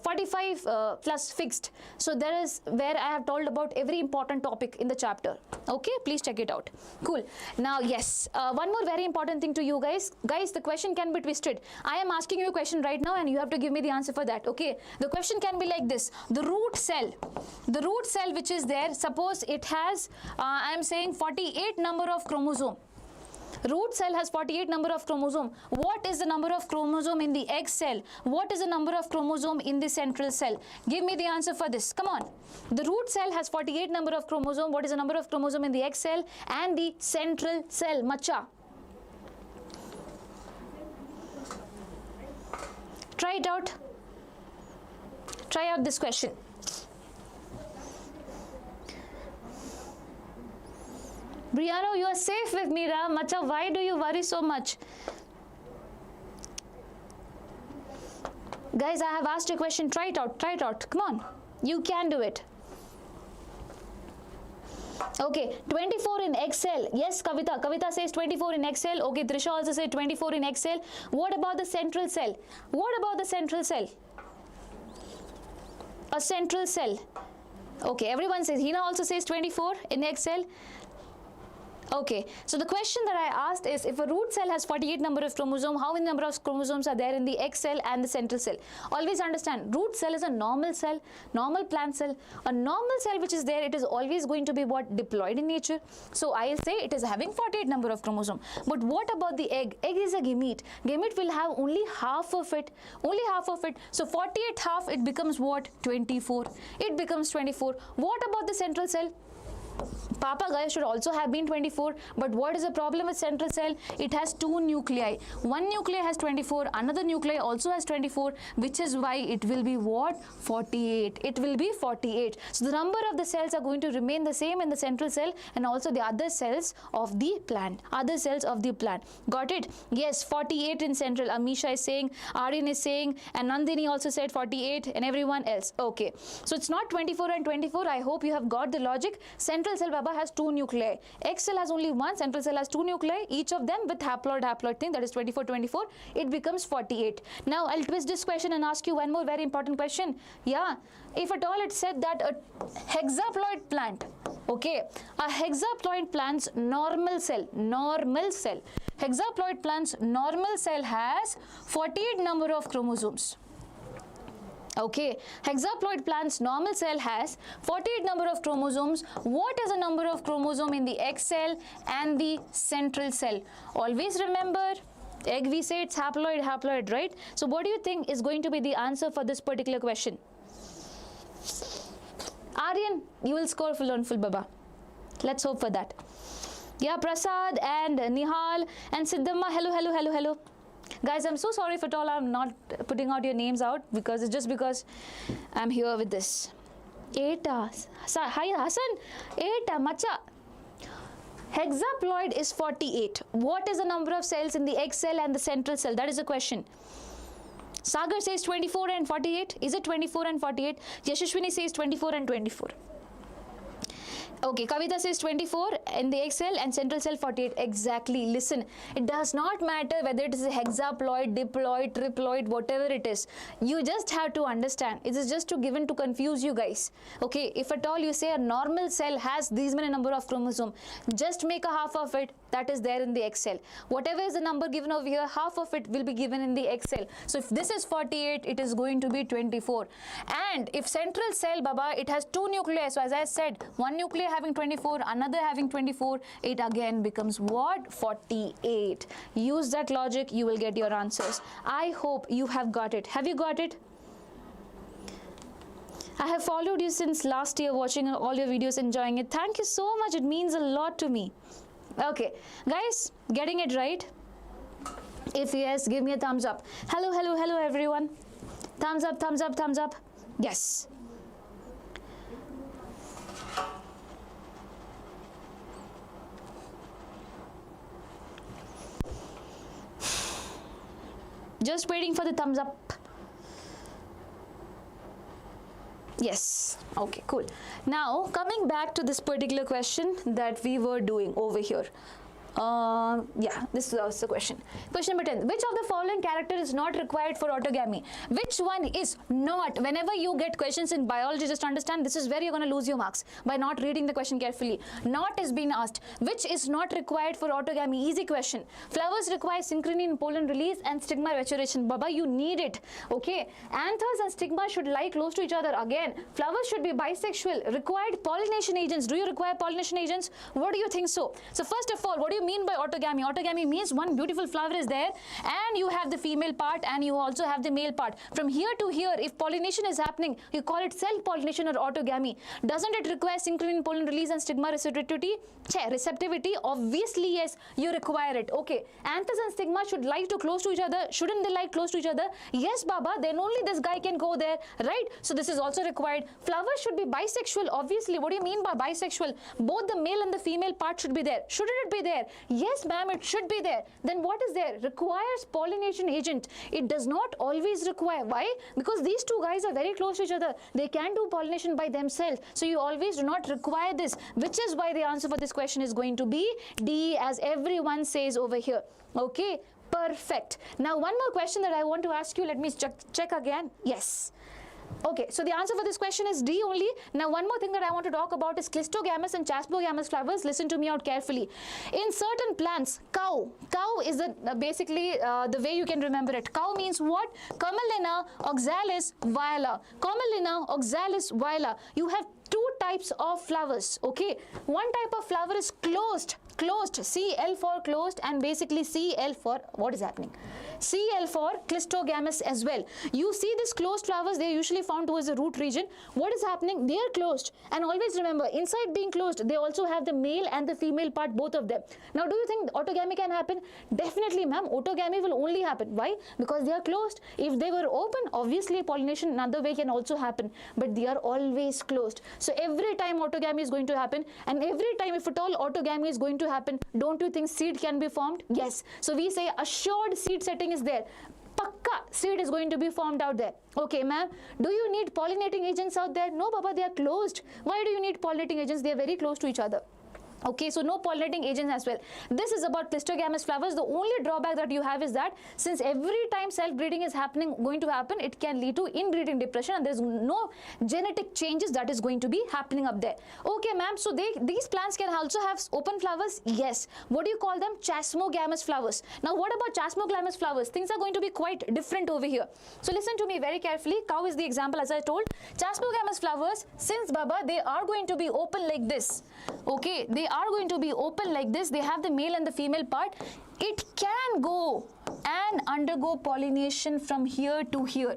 45 plus fixed. So there is where I have told about every important topic in the chapter. Okay, please check it out. Cool. Now, yes, one more very important thing to you guys. Guys, the question can be twisted. I am asking you a question right now and you have to give me the answer for that. Okay, the question can be like this. The root cell which is there, suppose it has, I am saying 48 number of chromosome. Root cell has 48 number of chromosome. What is the number of chromosome in the egg cell? What is the number of chromosome in the central cell? Give me the answer for this. Come on. The root cell has 48 number of chromosome. What is the number of chromosome in the egg cell and the central cell? Macha. Try it out. Try out this question. Brianna, you are safe with me, Ra. Macha, why do you worry so much? Guys, I have asked a question. Try it out. Try it out. Come on. You can do it. Okay, 24 in egg cell. Yes, Kavita. Kavita says 24 in egg cell. Okay, Trisha also said 24 in egg cell. What about the central cell? What about the central cell? A central cell. Okay, everyone says. Hina also says 24 in egg cell. Okay, so the question that I asked is, if a root cell has 48 number of chromosomes, how many number of chromosomes are there in the egg cell and the central cell? Always understand, root cell is a normal cell, normal plant cell. A normal cell which is there, it is always going to be what? Diploid in nature. So I'll say it is having 48 number of chromosomes. But what about the egg? Egg is a gamete. Gamete will have only half of it. Only half of it. So 48 half, it becomes what? 24. It becomes 24. What about the central cell? Papa, guys, should also have been 24, but what is the problem with central cell? It has two nuclei. One nuclei has 24, another nuclei also has 24, which is why it will be what? 48. It will be 48. So the number of the cells are going to remain the same in the central cell and also the other cells of the plant. Other cells of the plant. Got it? Yes, 48 in central. Amisha is saying, Aryan is saying, and Nandini also said 48, and everyone else. Okay. So it's not 24 and 24. I hope you have got the logic. Central cell, Baba, has two nuclei. X cell has only one, central cell has two nuclei, each of them with haploid thing, that is 24. It becomes 48. Now I'll twist this question and ask you one more very important question. Yeah, if at all it said that a hexaploid plant, okay, a hexaploid plant's normal cell, hexaploid plant's normal cell has 48 number of chromosomes. Okay, hexaploid plant's normal cell has 48 number of chromosomes. What is the number of chromosome in the egg cell and the central cell? Always remember, egg we say it's haploid, right? So what do you think is going to be the answer for this particular question? Aryan, you will score full on full, Baba. Let's hope for that. Yeah, Prasad and Nihal and Siddhamma, hello. Guys, I'm so sorry if at all I'm not putting out your names out, because it's just because I'm here with this. Eta. Hi, Hassan. Eta, Macha. Hexaploid is 48. What is the number of cells in the egg cell and the central cell? That is the question. Sagar says 24 and 48. Is it 24 and 48? Yashashwini says 24 and 24. Okay, Kavita says 24 in the egg cell and central cell 48. Exactly. Listen, it does not matter whether it is a hexaploid, diploid, triploid, whatever it is. You just have to understand. It is just given to confuse you guys. Okay, if at all you say a normal cell has these many number of chromosomes, just make a half of it that is there in the egg cell. Whatever is the number given over here, half of it will be given in the egg cell. So if this is 48, it is going to be 24. And if central cell, Baba, it has two nuclei. So as I said, one nuclei having 24, another having 24, it again becomes what? 48. Use that logic, you will get your answers. I hope you have got it. Have you got it? I have followed you since last year, watching all your videos, enjoying it. Thank you so much. It means a lot to me. Okay, guys, getting it right? If yes, give me a thumbs up. Hello everyone. Thumbs up. Yes. Just waiting for the thumbs up. Yes. Okay, cool. Now, coming back to this particular question that we were doing over here. Yeah, this was the question. Question number 10. Which of the following character is not required for autogamy? Which one is not? Whenever you get questions in biology, just understand this is where you're going to lose your marks by not reading the question carefully. Not is being asked. Which is not required for autogamy? Easy question. Flowers require synchrony in pollen release and stigma maturation. Baba, you need it. Okay. Anthers and stigma should lie close to each other. Again, flowers should be bisexual. Required pollination agents. Do you require pollination agents? What do you think so? So first of all, what do you mean by autogamy? Autogamy means one beautiful flower is there and you have the female part and you also have the male part. From here to here, if pollination is happening, you call it self-pollination or autogamy. Doesn't it require synchrony in pollen release and stigma receptivity? Receptivity, obviously yes, you require it. Okay, anthers and stigma should lie too close to each other. Shouldn't they lie close to each other? Yes, Baba, then only this guy can go there, right? So this is also required. Flowers should be bisexual, obviously. What do you mean by bisexual? Both the male and the female part should be there. Shouldn't it be there? Yes, ma'am, it should be there. Then what is there? Requires pollination agent. It does not always require. Why? Because these two guys are very close to each other. They can do pollination by themselves. So you always do not require this, which is why the answer for this question is going to be D, as everyone says over here. Okay, perfect. Now one more question that I want to ask you. Let me check again. Yes. Okay, so the answer for this question is D only. Now one more thing that I want to talk about is clistogamous and chasmogamous flowers. Listen to me out carefully. In certain plants, cow is basically the way you can remember it. Cow means what? Commelina oxalis viola. Commelina oxalis viola. You have two types of flowers. Okay, one type of flower is closed, CL for closed, and basically CL for what is happening? CL for clistogamous as well. You see these closed flowers, they are usually found towards the root region. What is happening? They are closed. And always remember, inside being closed, they also have the male and the female part, both of them. Now, do you think autogamy can happen? Definitely, ma'am. Autogamy will only happen. Why? Because they are closed. If they were open, obviously pollination another way can also happen. But they are always closed. So every time autogamy is going to happen, and every time if at all autogamy is going to happen, don't you think seed can be formed? Yes. So we say assured seed setting is there. Pakka seed is going to be formed out there. Okay, ma'am. Do you need pollinating agents out there? No, Baba, they are closed. Why do you need pollinating agents? They are very close to each other. Okay, so no pollinating agents as well. This is about clistogamous flowers. The only drawback that you have is that since every time self-breeding is going to happen, it can lead to inbreeding depression, and there's no genetic changes that is going to be happening up there. Okay, ma'am. So these plants can also have open flowers. Yes. What do you call them? Chasmogamous flowers. Now, what about chasmogamous flowers? Things are going to be quite different over here. So listen to me very carefully. Cow is the example, as I told. Chasmogamous flowers, since Baba, they are going to be open like this. Okay, they are going to be open like this. They have the male and the female part. It can go and undergo pollination from here to here.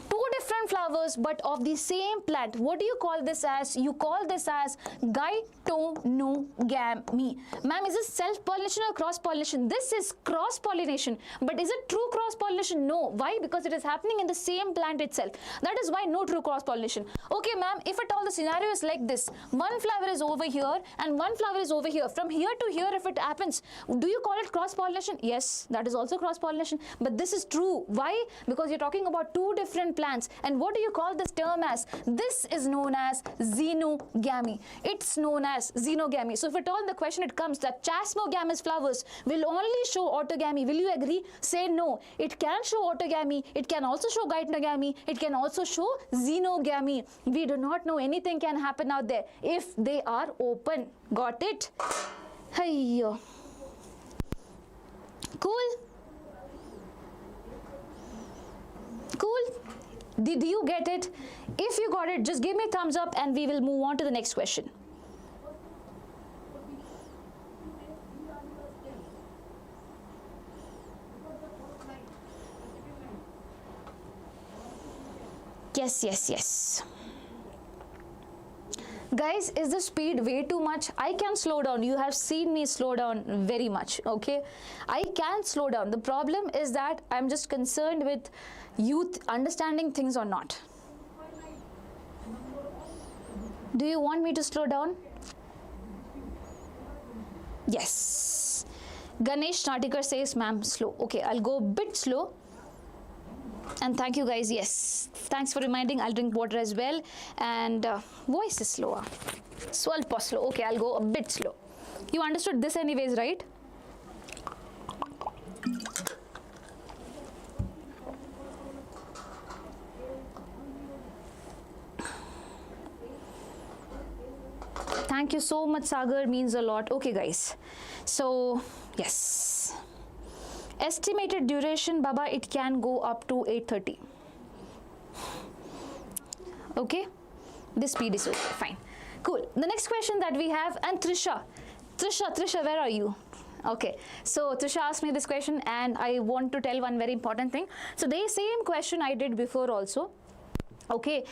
Two different flowers but of the same plant. What do you call this as? You call this as gytonogamy. Ma'am, is this self-pollination or cross-pollination? This is cross-pollination. But is it true cross-pollination? No. Why? Because it is happening in the same plant itself. That is why no true cross-pollination. Okay, ma'am, if at all the scenario is like this, one flower is over here and one flower is over here. From here to here, if it happens, do you call it cross-pollination? Yes, that is also cross-pollination. But this is true. Why? Because you're talking about two different plants. And what do you call this term as? This is known as xenogamy. It's known as xenogamy. So if at all the question it comes that chasmogamous flowers will only show autogamy, will you agree? Say no. It can show autogamy. It can also show gytonogamy. It can also show xenogamy. We do not know anything can happen out there if they are open. Got it? Hey. Cool? Cool? Did you get it? If you got it, just give me a thumbs up and we will move on to the next question. Yes. Guys, is the speed way too much? I can slow down. You have seen me slow down very much, okay? I can slow down. The problem is that I'm just concerned with youth understanding things or not. Do you want me to slow down? Yes. Ganesh Natikar says, ma'am, slow. Okay, I'll go a bit slow. And thank you guys. Yes, thanks for reminding. I'll drink water as well. And voice is slower. Swalpa slow. Okay, I'll go a bit slow. You understood this anyways, right? Thank you so much, Sagar, means a lot. Okay, guys. So, yes. Estimated duration, Baba, it can go up to 8:30. Okay? This speed is okay. Fine. Cool. The next question that we have, and Trisha, where are you? Okay, so Trisha asked me this question, and I want to tell one very important thing. So the same question I did before also, okay,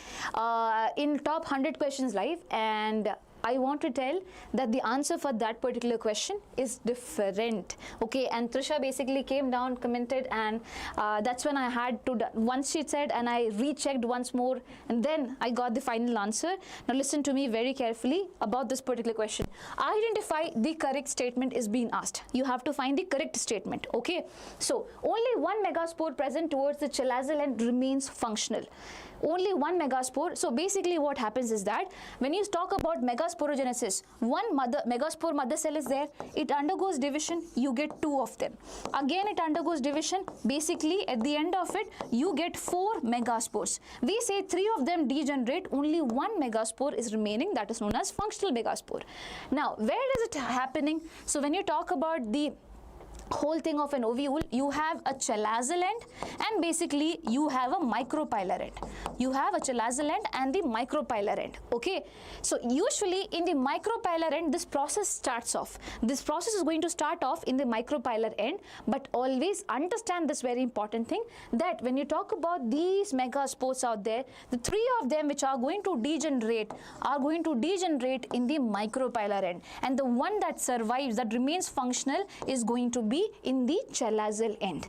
in top 100 questions live, and I want to tell that the answer for that particular question is different. Okay, and Trisha basically came down, commented, and that's when I had to, once she said, and I rechecked once more, and then I got the final answer. Now listen to me very carefully about this particular question. Identify the correct statement is being asked. You have to find the correct statement. Okay, so only one megaspore present towards the chelazal end remains functional. Only one megaspore. So basically what happens is that when you talk about megasporogenesis, one megaspore mother cell is there, it undergoes division, you get 2 of them. Again it undergoes division, basically at the end of it you get 4 megaspores. We say 3 of them degenerate, only 1 megaspore is remaining, that is known as functional megaspore. Now where is it happening? So when you talk about the whole thing of an ovule, you have a chelazal end and basically you have a micropylar end. You have a chelazal end and the micropylar end. Okay, so usually in the micropylar end this process starts off. This process is going to start off in the micropylar end, but always understand this very important thing, that when you talk about these megaspores out there, the 3 of them which are going to degenerate in the micropylar end, and the one that survives, that remains functional, is going to be in the chelazal end.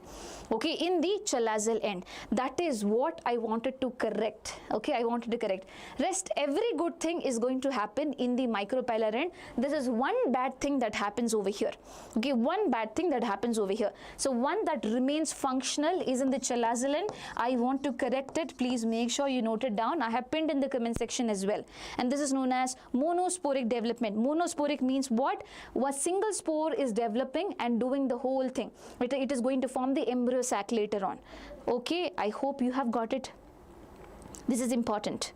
Okay, in the chelazal end. That is what I wanted to correct. Okay, I wanted to correct. Rest, every good thing is going to happen in the micropylar end. This is one bad thing that happens over here. Okay, one bad thing that happens over here. So one that remains functional is in the chelazal end. I want to correct it. Please make sure you note it down. I have pinned in the comment section as well. And this is known as monosporic development. Monosporic means what? A single spore is developing and doing the whole thing. It is going to form the embryo sac later on. Okay, I hope you have got it. This is important.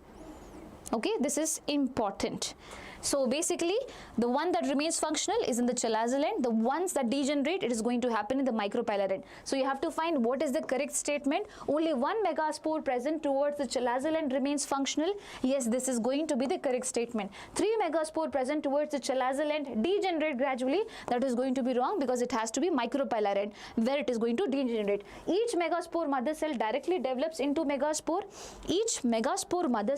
Okay, this is important. So basically, the one that remains functional is in the chelazal end. The ones that degenerate, it is going to happen in the micropylar end. So you have to find what is the correct statement. Only one megaspore present towards the chelazal end remains functional. Yes, this is going to be the correct statement. 3 megaspore present towards the chelazal end degenerate gradually. That is going to be wrong because it has to be micropylar end where it is going to degenerate. Each megaspore mother cell directly develops into megaspore. Each megaspore mother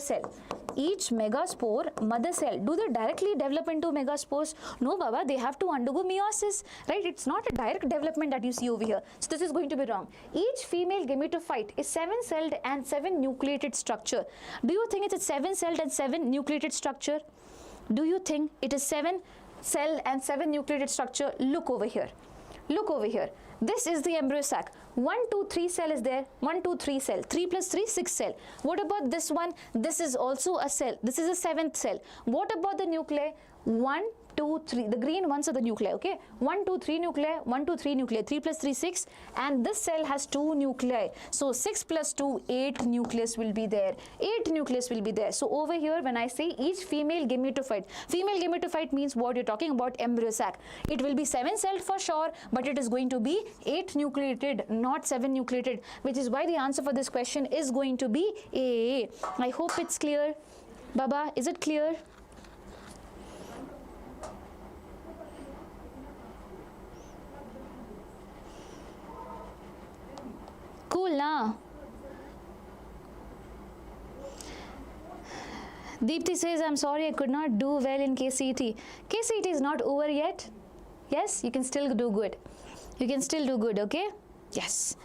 cell, do they directly develop into megaspores? No, Baba, they have to undergo meiosis, right? It's not a direct development that you see over here. So this is going to be wrong. Each female gametophyte is 7-celled and 7-nucleated structure. Do you think it's a 7-celled and 7-nucleated structure? Do you think it is 7-cell and 7-nucleated structure? Look over here. Look over here. This is the embryo sac. 1, 2, 3 cell is there. 1, 2, 3 cell. 3 plus 3, 6 cell. What about this one? This is also a cell. This is a 7th cell. What about the nuclei? 1, 2, 3. The green ones are the nuclei, okay? 1, 2, 3 nuclei, 1, 2, 3 nuclei. 3 plus 3, 6. And this cell has 2 nuclei. So 6 plus 2, 8 nucleus will be there. 8 nucleus will be there. So over here, when I say each female gametophyte means what you're talking about, embryo sac. It will be 7-celled for sure, but it is going to be 8 nucleated, not 7 nucleated, which is why the answer for this question is going to be A. I hope it's clear. Baba, is it clear? Cool, na? Deepthi says, I'm sorry I could not do well in KCET. KCET is not over yet. Yes, you can still do good. You can still do good, okay? Yes.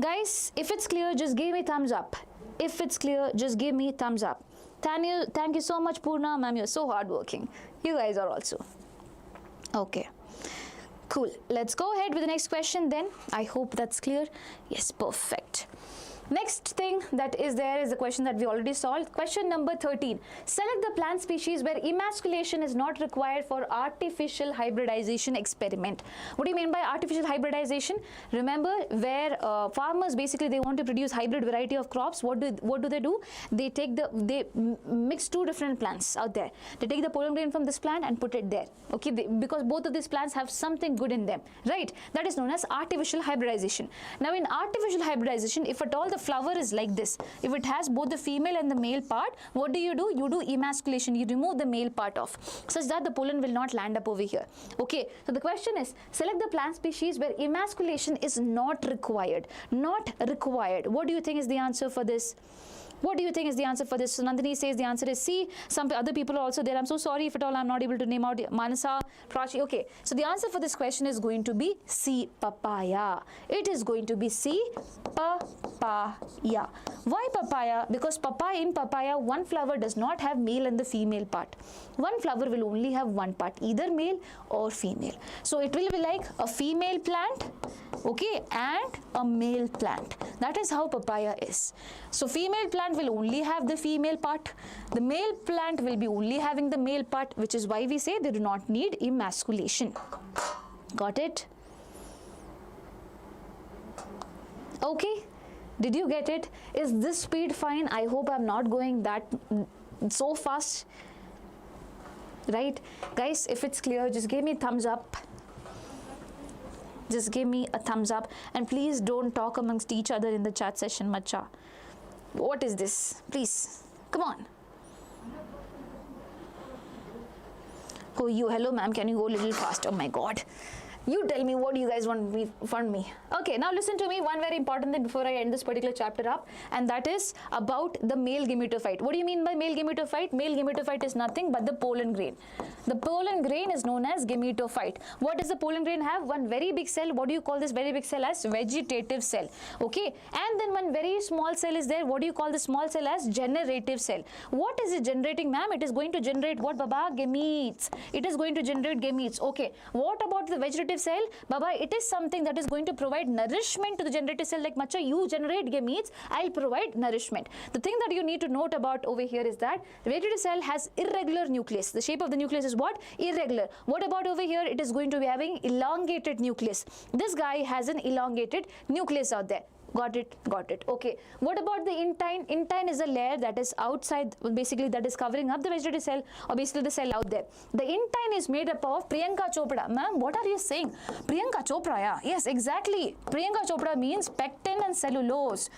Guys, if it's clear, just give me thumbs up. If it's clear, just give me thumbs up. Thank you so much, Purna. Ma'am, you're so hardworking. You guys are also. Okay. Cool. Let's go ahead with the next question then. I hope that's clear. Yes, perfect. Next thing that is there is the question that we already solved. Question number 13. Select the plant species where emasculation is not required for artificial hybridization experiment. What do you mean by artificial hybridization? Remember, where farmers basically they want to produce hybrid variety of crops, what do they do? They mix two different plants out there. They take the pollen grain from this plant and put it there. Okay, because both of these plants have something good in them, right? That is known as artificial hybridization. Now in artificial hybridization, if at all the flower is like this, if it has both the female and the male part, what do? You do emasculation. You remove the male part off, such that the pollen will not land up over here. Okay, so the question is, select the plant species where emasculation is not required. Not required. What do you think is the answer for this? What do you think is the answer for this? So Nandini says the answer is C. Some other people are also there. I'm so sorry if at all I'm not able to name out Manasa, Prachi. Okay, so the answer for this question is going to be C, papaya. It is going to be C, papaya. Why papaya? Because in papaya, one flower does not have male and the female part. One flower will only have one part, either male or female. So it will be like a female plant, okay, and a male plant. That is how papaya is. So female plant will only have the female part. The male plant will be only having the male part, which is why we say they do not need emasculation. Got it? Okay. Did you get it? Is this speed fine? I hope I'm not going that so fast. Right? Guys, if it's clear, just give me a thumbs up. Just give me a thumbs up. And please don't talk amongst each other in the chat session, macha. What is this? Please, come on. Oh, you, hello ma'am, can you go a little faster? Oh my God. You tell me what you guys want from me. Okay, now listen to me. One very important thing before I end this particular chapter up, and that is about the male gametophyte. What do you mean by male gametophyte? Male gametophyte is nothing but the pollen grain. The pollen grain is known as gametophyte. What does the pollen grain have? One very big cell. What do you call this very big cell as? Vegetative cell. Okay, and then one very small cell is there. What do you call the small cell as? Generative cell. What is it generating, ma'am? It is going to generate what, Baba? Gametes. It is going to generate gametes. Okay, what about the vegetative cell? Baba, it is something that is going to provide nourishment to the generative cell. Like, macha, you generate gametes, I'll provide nourishment. The thing that you need to note about over here is that the vegetative cell has irregular nucleus. The shape of the nucleus is what? Irregular. What about over here? It is going to be having elongated nucleus. This guy has an elongated nucleus out there. Got it, got it. Okay, what about the intine? Intine is a layer that is outside, basically that is covering up the vegetative cell, or basically the cell out there. The intine is made up of Priyanka Chopra. Ma'am, what are you saying? Priyanka Chopra, yeah. Yes, exactly. Priyanka Chopra means pectin and cellulose.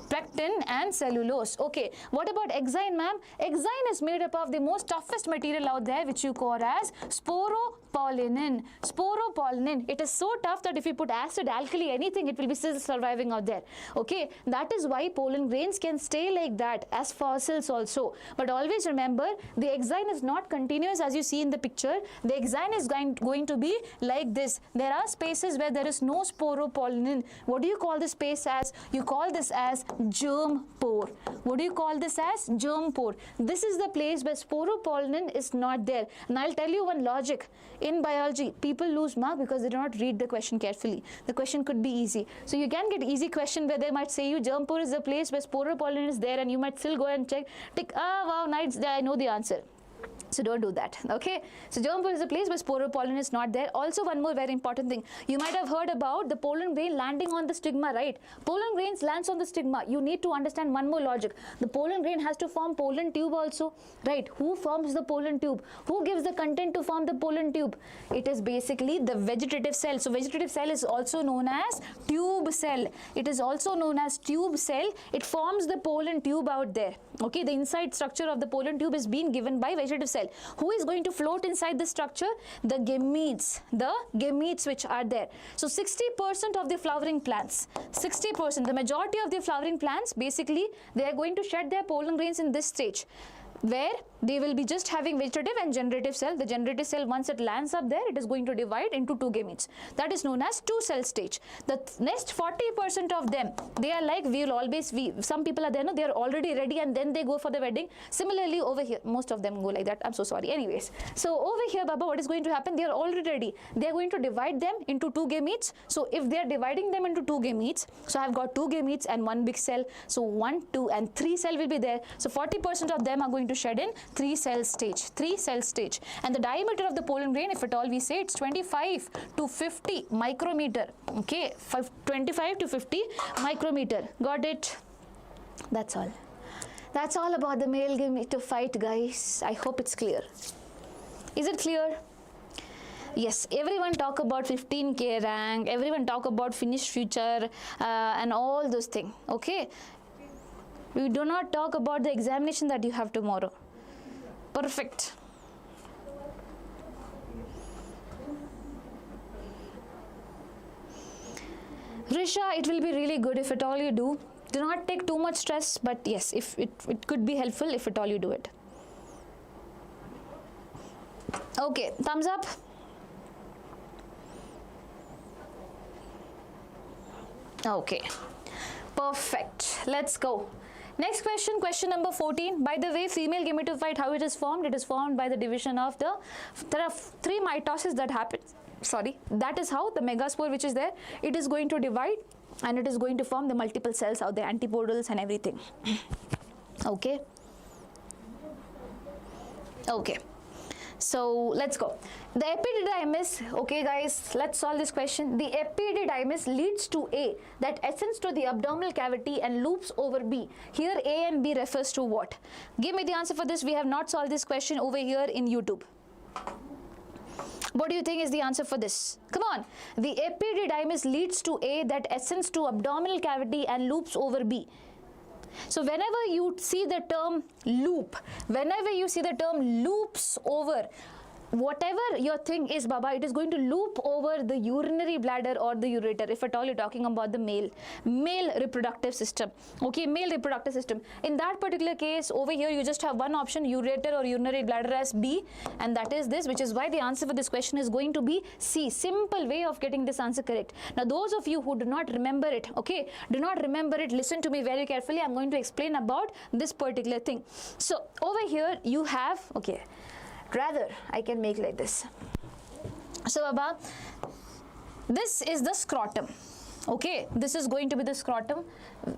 Pectin and cellulose. Okay, what about exine, ma'am? Exine is made up of the most toughest material out there, which you call as sporopollenin. Sporopollenin. It is so tough that if you put acid, alkali, anything, it will be still surviving out there. Okay, that is why pollen grains can stay like that as fossils also. But always remember, the exine is not continuous as you see in the picture. The exine is going to be like this. There are spaces where there is no sporopollenin. What do you call this space as? You call this as germ pore. What do you call this as? Germ pore. This is the place where sporopollenin is not there. And I'll tell you one logic. In biology, people lose mark because they do not read the question carefully. The question could be easy. So you can get easy question where they might say you germ pore is the place where sporopollen is there, and you might still go and check, tick, wow, nice, I know the answer. So don't do that, okay? So germ pore is a place where sporopollen is not there. Also, one more very important thing. You might have heard about the pollen grain landing on the stigma, right? Pollen grains lands on the stigma. You need to understand one more logic. The pollen grain has to form pollen tube also, right? Who forms the pollen tube? Who gives the content to form the pollen tube? It is basically the vegetative cell. So vegetative cell is also known as tube cell. It is also known as tube cell. It forms the pollen tube out there. Okay, the inside structure of the pollen tube is being given by vegetative cell. Who is going to float inside the structure? The gametes which are there. So 60% of the flowering plants, 60%, the majority of the flowering plants, basically they are going to shed their pollen grains in this stage. where they will be just having vegetative and generative cell. The generative cell, once it lands up there, it is going to divide into 2 gametes. That is known as 2-cell stage. The next 40% of them, they are like, some people are there, no, they are already ready and then they go for the wedding. Similarly over here, most of them go like that. I'm so sorry. Anyways, so over here, Baba, what is going to happen? They are already ready. They are going to divide them into 2 gametes. So if they are dividing them into 2 gametes, so I've got 2 gametes and 1 big cell. So 1, 2 and 3 cell will be there. So 40% of them are going to shed in 3-cell stage. And the diameter of the pollen grain, if at all we say, it's 25 to 50 micrometer. Okay, 25 to 50 micrometer. Got it? That's all. That's all about the male gametophyte, guys. I hope it's clear. Is it clear? Yes, everyone talk about 15K rank, everyone talk about finished future and all those things. Okay, we do not talk about the examination that you have tomorrow. Perfect. Risha, it will be really good if at all you do. Do not take too much stress, but yes, if it could be helpful if at all you do it. Okay, thumbs up. Okay, perfect. Let's go. Next question, question number 14. By the way, female gametophyte, how it is formed? It is formed by the division of the, there are 3 mitosis that happen. Sorry, that is how the megaspore which is there, it is going to divide and it is going to form the multiple cells out there, antipodals and everything. Okay. Okay. So let's go. The epididymis, okay guys, let's solve this question. The epididymis leads to A, that ascends to the abdominal cavity and loops over B. Here A and B refers to what? Give me the answer for this. We have not solved this question over here in YouTube. What do you think is the answer for this? Come on. The epididymis leads to A, that ascends to abdominal cavity and loops over B. So whenever you see the term loop, whenever you see the term loops over, whatever your thing is, Baba, it is going to loop over the urinary bladder or the ureter, if at all you're talking about the male reproductive system. Okay, male reproductive system. In that particular case, over here you just have one option, ureter or urinary bladder as B, and that is this, which is why the answer for this question is going to be C. Simple way of getting this answer correct. Now those of you who do not remember it, okay, do not remember it, listen to me very carefully. I'm going to explain about this particular thing. So over here you have, okay, rather I can make like this. So Baba, this is the scrotum. Okay, this is going to be the scrotum.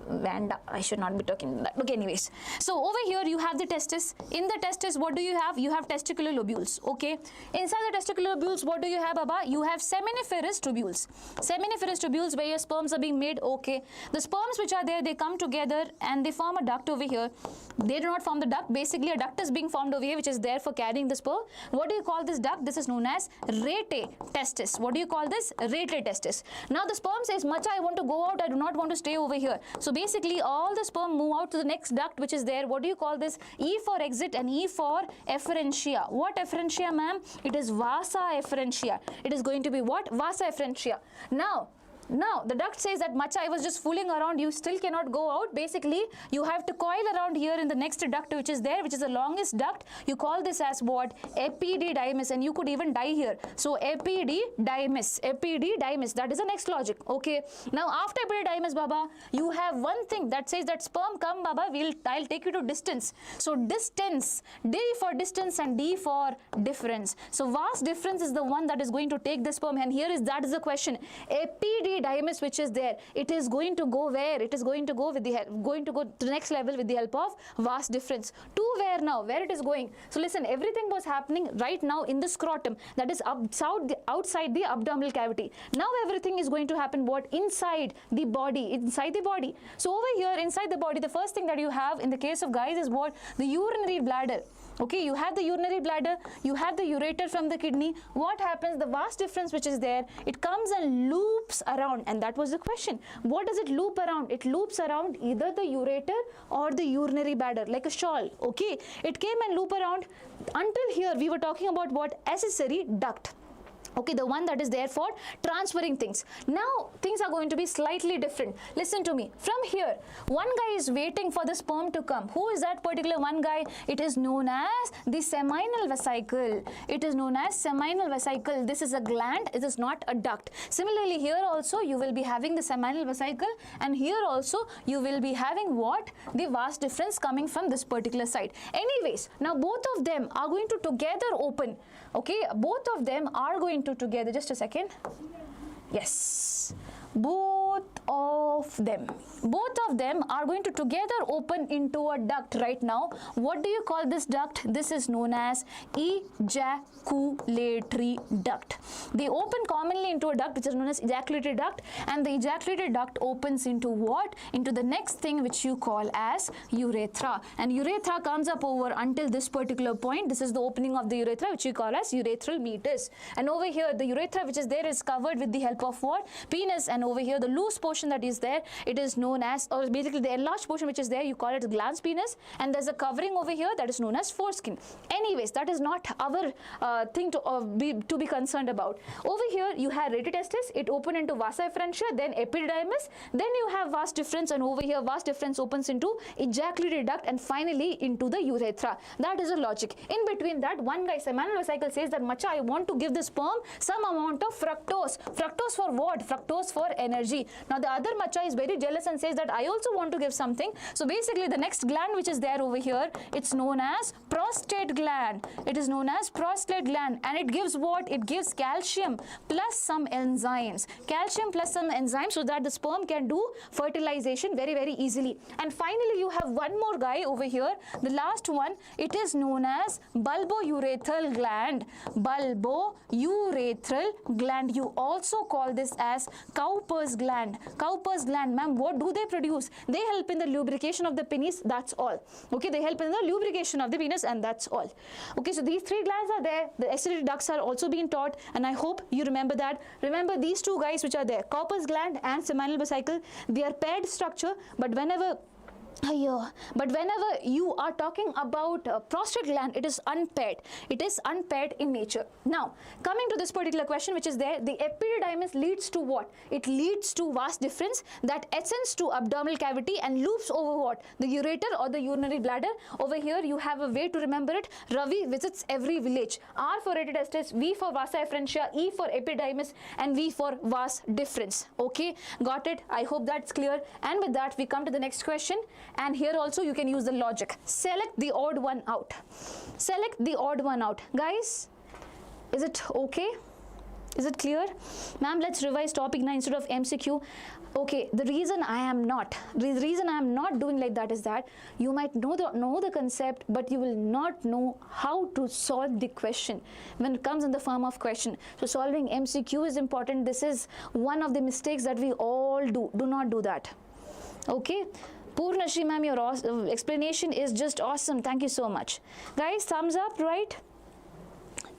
Vanda, I should not be talking that. Okay, anyways. So over here you have the testis. In the testis, what do you have? You have testicular lobules. Okay. Inside the testicular lobules, what do you have, Baba? You have seminiferous tubules. Seminiferous tubules where your sperms are being made. Okay. The sperms which are there, they come together and they form a duct over here. They do not form the duct. Basically, a duct is being formed over here, which is there for carrying the sperm. What do you call this duct? This is known as rete testis. What do you call this? Rete testis. Now the sperm says, Macha, I want to go out. I do not want to stay over here. So basically, all the sperm move out to the next duct, which is there. What do you call this? E for exit and E for efferentia. What efferentia, ma'am? It is vasa efferentia. It is going to be what? Vasa efferentia. Now, the duct says that, Macha, I was just fooling around, you still cannot go out. Basically, you have to coil around here in the next duct which is there, which is the longest duct. You call this as what? Epididymis, and you could even die here. So, epididymis, that is the next logic. Okay. Now, after epididymis, Baba, you have one thing that says that sperm come, Baba, I'll take you to distance. So, distance, D for distance and D for difference. So, vast difference is the one that is going to take the sperm, and that is the question. Epididymis which is there, it is going to go where? It is going to go with the help, going to go to the next level with the help of vast difference. To where now? Where it is going? So listen, everything was happening right now in the scrotum, that is outside the abdominal cavity. Now everything is going to happen what? Inside the body, So over here inside the body, the first thing that you have in the case of guys is what? The urinary bladder. Okay, you have the urinary bladder, you have the ureter from the kidney. What happens? The vast difference which is there, it comes and loops around, and that was the question. What does it loop around? It loops around either the ureter or the urinary bladder, like a shawl. Okay, it came and loop around until here we were talking about what? Accessory duct. Okay, the one that is there for transferring things. Now things are going to be slightly different. Listen to me. From here, one guy is waiting for the sperm to come. Who is that particular one guy? It is known as the seminal vesicle. It is known as seminal vesicle. This is a gland. It is not a duct. Similarly, here also you will be having the seminal vesicle, and here also you will be having what? The vas deferens coming from this particular side. Anyways, now both of them are going to together open. Okay, both of them are going to together. Just a second. Yes, both of them are going to together open into a duct right now. What do you call this duct? This is known as ejaculatory duct. They open commonly into a duct which is known as ejaculatory duct, and the ejaculatory duct opens into what? Into the next thing which you call as urethra, and urethra comes up over until this particular point. This is the opening of the urethra which we call as urethral meatus, and over here the urethra which is there is covered with the help of what? Penis, and over here the loose portion that is there, it is known as, or basically the enlarged portion which is there, you call it glans penis, and there's a covering over here that is known as foreskin. Anyways, that is not our thing to be concerned about. Over here you have rete testis, it opened into vasa efferentia, then epididymis, then you have vas deferens, and over here vas deferens opens into ejaculatory duct, and finally into the urethra. That is a logic. In between that, one guy, seminal vesicle, says that Macha, I want to give the sperm some amount of fructose. Fructose for what? Fructose for energy. Now the other Macha is very jealous and says that I also want to give something. So basically the next gland which is there over here, it's known as prostate gland. It is known as prostate gland, and it gives what? It gives calcium plus some enzymes. Calcium plus some enzymes so that the sperm can do fertilization very, very easily. And finally you have one more guy over here, the last one. It is known as bulbourethral gland. Bulbourethral gland. You also call this as Cowper's gland. Cowper's gland, ma'am, what do they produce? They help in the lubrication of the penis, that's all. Okay, they help in the lubrication of the penis, and that's all. Okay, so these three glands are there. The accessory ducts are also being taught, and I hope you remember that. Remember these two guys which are there, Cowper's gland and seminal vesicle, they are paired structure, but whenever you are talking about prostate gland, it is unpaired. It is unpaired in nature. Now, coming to this particular question which is there, the epididymis leads to what? It leads to vas deferens that ascends to abdominal cavity and loops over what? The ureter or the urinary bladder. Over here, you have a way to remember it. Ravi visits every village. R for rete testis, V for vasa efferentia, E for epididymis, and V for vas deferens. Okay, got it? I hope that's clear. And with that, we come to the next question. And here also you can use the logic. Select the odd one out. Select the odd one out. Guys, is it okay? Is it clear? Ma'am, let's revise topic 9 instead of MCQ. Okay, the reason I am not doing like that is that you might know the concept, but you will not know how to solve the question when it comes in the form of question. So solving MCQ is important. This is one of the mistakes that we all do. Do not do that. Okay. Purnashri ma'am, your explanation is just awesome. Thank you so much. Guys, thumbs up, right?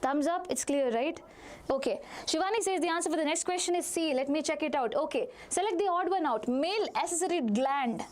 Thumbs up, it's clear, right? Okay, Shivani says the answer for the next question is C. Let me check it out. Okay, select the odd one out. Male accessory gland,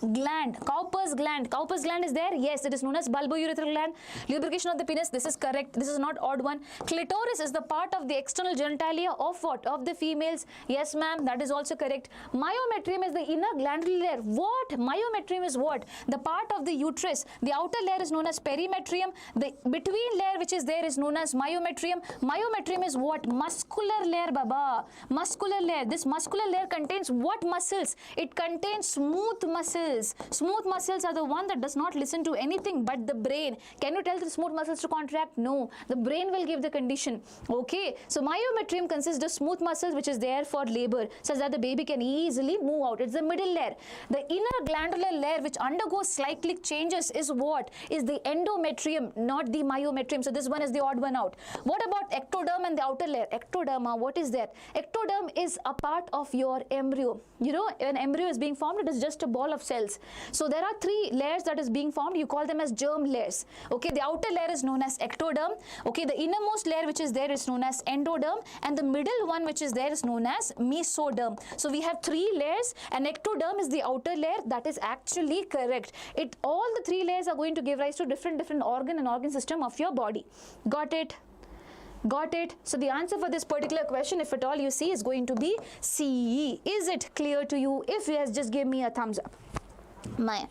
Cowper's gland. Cowper's gland is there? Yes, it is known as bulbourethral gland. Lubrication of the penis, this is correct. This is not odd one. Clitoris is the part of the external genitalia of what? Of the females. Yes, ma'am, that is also correct. Myometrium is the inner glandular layer. What? Myometrium is what? The part of the uterus. The outer layer is known as perimetrium. The between layer which is there is known as myometrium. Myometrium is what? Muscular layer, baba. Muscular layer. This muscular layer contains what muscles? It contains smooth muscles. Smooth muscles are the one that does not listen to anything but the brain. Can you tell the smooth muscles to contract? No. The brain will give the condition. Okay. So myometrium consists of smooth muscles which is there for labor, such that the baby can easily move out. It's the middle layer. The inner glandular layer which undergoes cyclic changes is what? Is the endometrium, not the myometrium. So this one is the odd one out. What about ectoderm and the outer layer? Ectoderma, what is that? Ectoderm is a part of your embryo. You know, when embryo is being formed, it is just a ball of cells. So there are three layers that is being formed. You call them as germ layers. Okay, the outer layer is known as ectoderm. Okay, the innermost layer which is there is known as endoderm, and the middle one which is there is known as mesoderm. So we have three layers, and ectoderm is the outer layer. That is actually correct. All the three layers are going to give rise to different organ and organ system of your body. Got it? Got it? So the answer for this particular question, if at all you see, is going to be CE. Is it clear to you? If yes, just give me a thumbs up. Ma'am.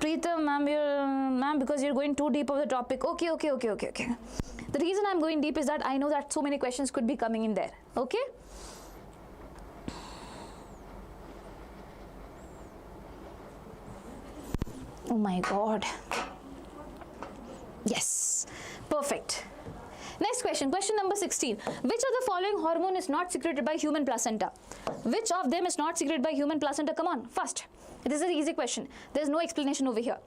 Preetham, ma'am, because you're going too deep of the topic. Okay. The reason I'm going deep is that I know that so many questions could be coming in there. Okay? Oh my God. Yes. Perfect. Next question, question number 16. Which of the following hormone is not secreted by human placenta? Which of them is not secreted by human placenta? Come on, first. This is an easy question. There's no explanation over here.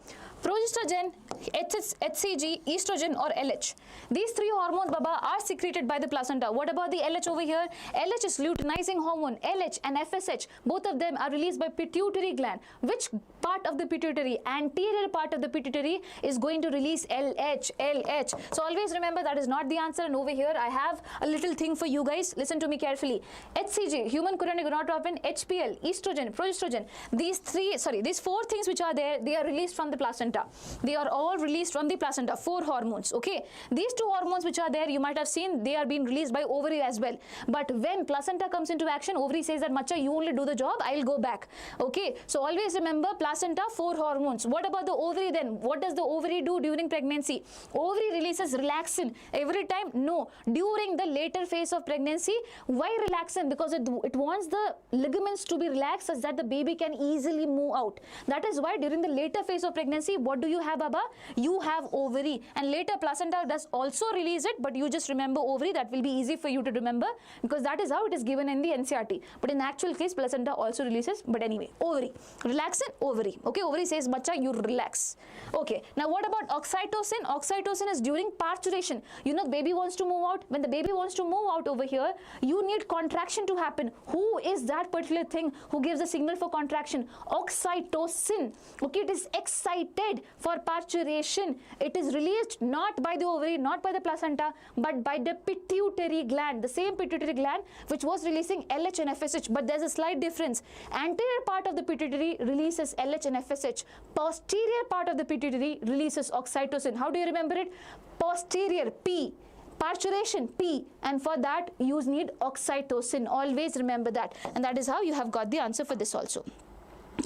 Progesterone, HCG, estrogen or LH. These three hormones, Baba, are secreted by the placenta. What about the LH over here? LH is luteinizing hormone. LH and FSH, both of them are released by pituitary gland. Which part of the pituitary, anterior part of the pituitary, is going to release LH? So always remember that is not the answer. And over here I have a little thing for you guys. Listen to me carefully. HCG, human chorionic gonadotropin, HPL, estrogen, progesterone. These four things which are there, they are released from the placenta. They are all released from the placenta. 4 hormones. Okay. These 2 hormones which are there, you might have seen, they are being released by ovary as well. But when placenta comes into action, ovary says that Macha, you only do the job, I'll go back. Okay. So always remember, placenta, 4 hormones. What about the ovary then? What does the ovary do during pregnancy? Ovary releases relaxin. Every time? No. During the later phase of pregnancy. Why relaxin? Because it wants the ligaments to be relaxed such that the baby can easily move out. That is why during the later phase of pregnancy, what do you have, Baba? You have ovary, and later placenta does also release it, but you just remember ovary. That will be easy for you to remember because that is how it is given in the NCERT. But in actual case, placenta also releases. But anyway, ovary, relaxin, ovary. Okay, ovary says, Bacha, you relax. Okay, now what about oxytocin? Oxytocin is during parturition. You know, the baby wants to move out. When the baby wants to move out over here, you need contraction to happen. Who is that particular thing who gives the signal for contraction? Oxytocin. Okay, it is excited for parturition. It is released not by the ovary, not by the placenta, but by the pituitary gland. The same pituitary gland which was releasing LH and FSH. But there's a slight difference. Anterior part of the pituitary releases LH and FSH. Posterior part of the pituitary releases oxytocin. How do you remember it? Posterior, P. Parturition, P, and for that you need oxytocin. Always remember that, and that is how you have got the answer for this also.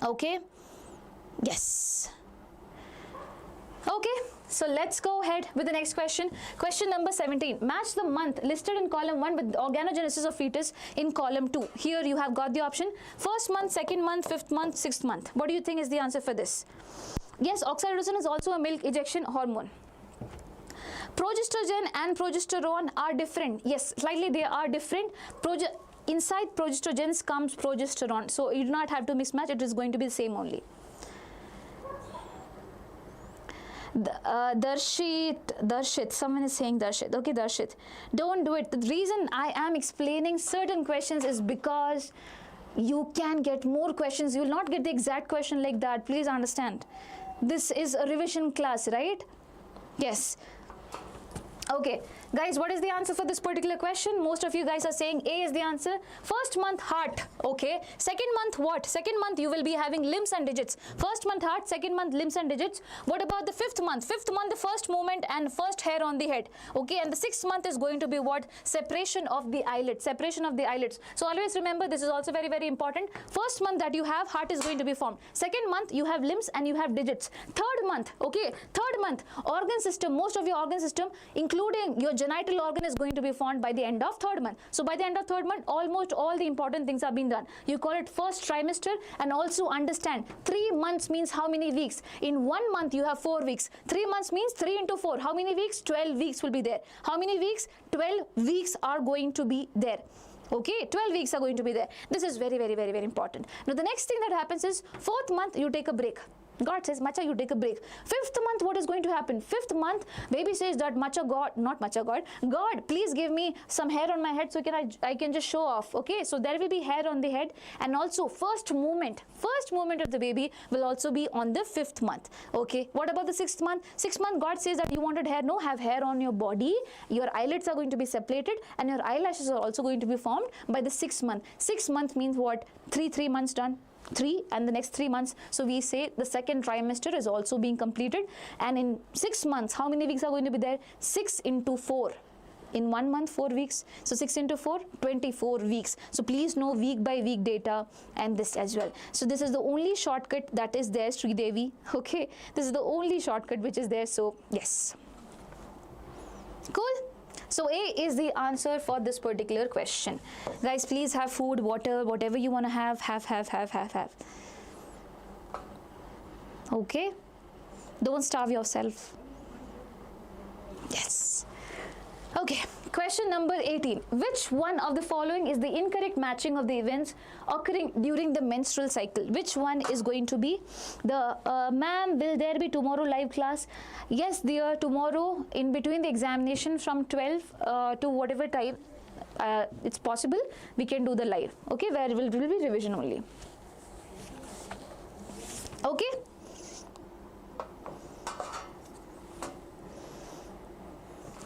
Okay, yes. Okay, so let's go ahead with the next question. Question number 17. Match the month listed in column 1 with organogenesis of fetus in column 2. Here you have got the option: first month, second month, fifth month, sixth month. What do you think is the answer for this? Yes, oxytocin is also a milk ejection hormone. Progesterone and progesterone are different. Yes, slightly they are different. Inside progesterogens comes progesterone. So you do not have to mismatch. It is going to be the same only. Darshit, someone is saying Darshit. Okay, Darshit, don't do it. The reason I am explaining certain questions is because you can get more questions. You will not get the exact question like that. Please understand. This is a revision class, right? Yes. Okay, guys, what is the answer for this particular question? Most of you guys are saying A is the answer. First month, heart. Okay. Second month, what? Second month, you will be having limbs and digits. First month, heart. Second month, limbs and digits. What about the fifth month? Fifth month, the first movement and first hair on the head. Okay, and the sixth month is going to be what? Separation of the eyelids. Separation of the eyelids. So always remember, this is also very, very important. First month that you have, heart is going to be formed. Second month, you have limbs and you have digits. Third month, okay. Third month, organ system. Most of your organ system, including your genital organ, is going to be formed by the end of third month. So by the end of third month, almost all the important things have been done. You call it first trimester, and also understand 3 months means how many weeks. In 1 month you have 4 weeks. 3 months means 3 into 4. How many weeks? 12 weeks will be there. How many weeks? 12 weeks are going to be there. Okay, 12 weeks are going to be there. This is very, very, very, very important. Now the next thing that happens is, fourth month you take a break. God says, Macha, you take a break. Fifth month, what is going to happen? Fifth month, baby says that, Macha, God, not Macha, God, please give me some hair on my head so I can just show off. Okay, so there will be hair on the head, and also first movement of the baby will also be on the fifth month. Okay, what about the sixth month? Sixth month, God says that you wanted hair. No, have hair on your body. Your eyelids are going to be separated, and your eyelashes are also going to be formed by the sixth month. 6 months means what? 3 months done. 3 and the next 3 months. So we say the second trimester is also being completed, and in 6 months, how many weeks are going to be there? 6 into 4. In 1 month, 4 weeks. So 6 into 4, 24 weeks. So please know week by week data and this as well. So this is the only shortcut that is there, Sri Devi. Okay, this is the only shortcut which is there. So yes. Cool. So A is the answer for this particular question. Guys, please have food, water, whatever you want to have. Okay. Don't starve yourself. Yes. Okay, question number 18. Which one of the following is the incorrect matching of the events occurring during the menstrual cycle? Which one is going to be the ma'am, will there be tomorrow live class? Yes, dear, tomorrow in between the examination from 12 to whatever time it's possible, we can do the live. Okay, where it will be revision only. Okay.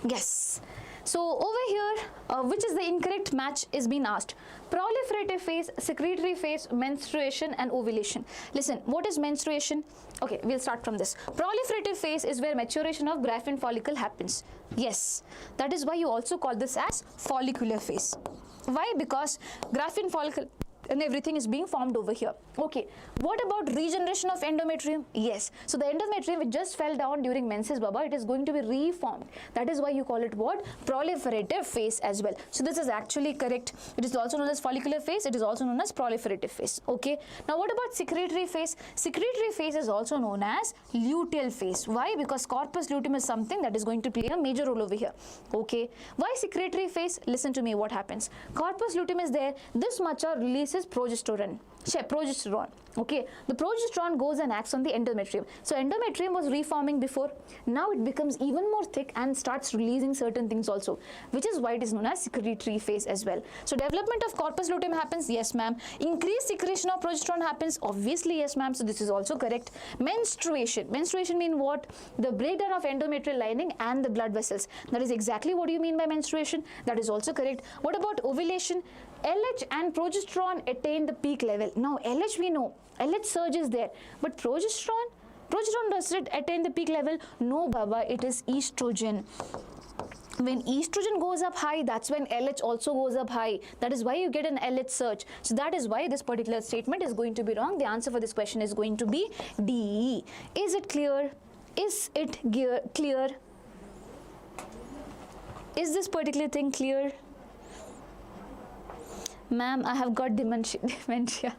Yes. So over here, which is the incorrect match is being asked? Proliferative phase, secretory phase, menstruation and ovulation. Listen, what is menstruation? Okay, we'll start from this. Proliferative phase is where maturation of Graafian follicle happens. Yes, that is why you also call this as follicular phase. Why? Because Graafian follicle and everything is being formed over here. Okay, what about regeneration of endometrium? Yes, so the endometrium which just fell down during menses, Baba, it is going to be reformed. That is why you call it what? Proliferative phase as well. So this is actually correct. It is also known as follicular phase. It is also known as proliferative phase. Okay, now what about secretory phase? Secretory phase is also known as luteal phase. Why? Because corpus luteum is something that is going to play a major role over here. Okay, why secretory phase? Listen to me, what happens? Corpus luteum is there. This much releases progesterone. Okay, the progesterone goes and acts on the endometrium. So endometrium was reforming before. Now it becomes even more thick and starts releasing certain things also, which is why it is known as secretory phase as well. So development of corpus luteum happens, yes ma'am. Increased secretion of progesterone happens, obviously yes ma'am. So this is also correct. Menstruation means what? The breakdown of endometrial lining and the blood vessels. That is exactly what you mean by menstruation. That is also correct. What about ovulation? LH and progesterone attain the peak level. Now LH we know, LH surge is there, but progesterone does it attain the peak level? No Baba, it is estrogen. When estrogen goes up high, that's when LH also goes up high. That is why you get an LH surge. So that is why this particular statement is going to be wrong. The answer for this question is going to be D. Is it clear? Is it clear? Is this particular thing clear? Ma'am, I have got dementia.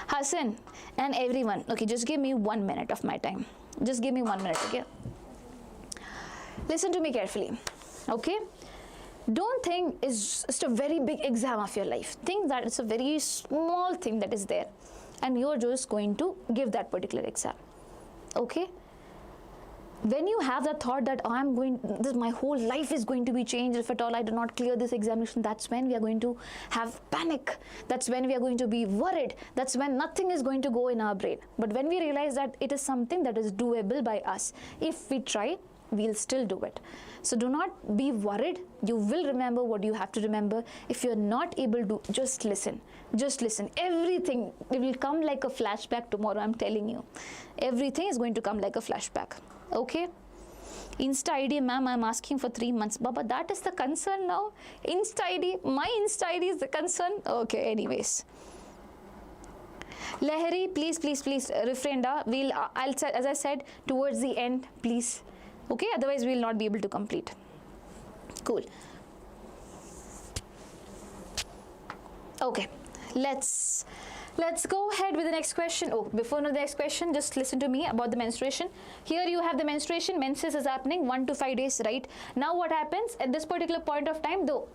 Hassan and everyone. Okay, just give me 1 minute of my time. Just give me 1 minute, okay? Listen to me carefully, okay? Don't think it's just a very big exam of your life. Think that it's a very small thing that is there, and you're just going to give that particular exam, okay? When you have the thought that my whole life is going to be changed if at all I do not clear this examination, that's when we are going to have panic. That's when we are going to be worried. That's when nothing is going to go in our brain. But when we realize that it is something that is doable by us, if we try, we'll still do it. So do not be worried. You will remember what you have to remember. If you're not able to, just listen. Just listen. Everything, it will come like a flashback tomorrow, I'm telling you. Everything is going to come like a flashback. Okay? Insta ID, ma'am, I'm asking for 3 months. Baba, that is the concern now? Insta ID, my Insta ID is the concern? Okay, anyways. Lahiri, please refrain. I'll say, as I said, towards the end, please. Okay, otherwise we will not be able to complete. Cool. Okay, let's go ahead with the next question. Oh, before the next question, just listen to me about the menstruation. Here you have the menstruation. Menses is happening 1 to 5 days, right? Now what happens at this particular point of time? The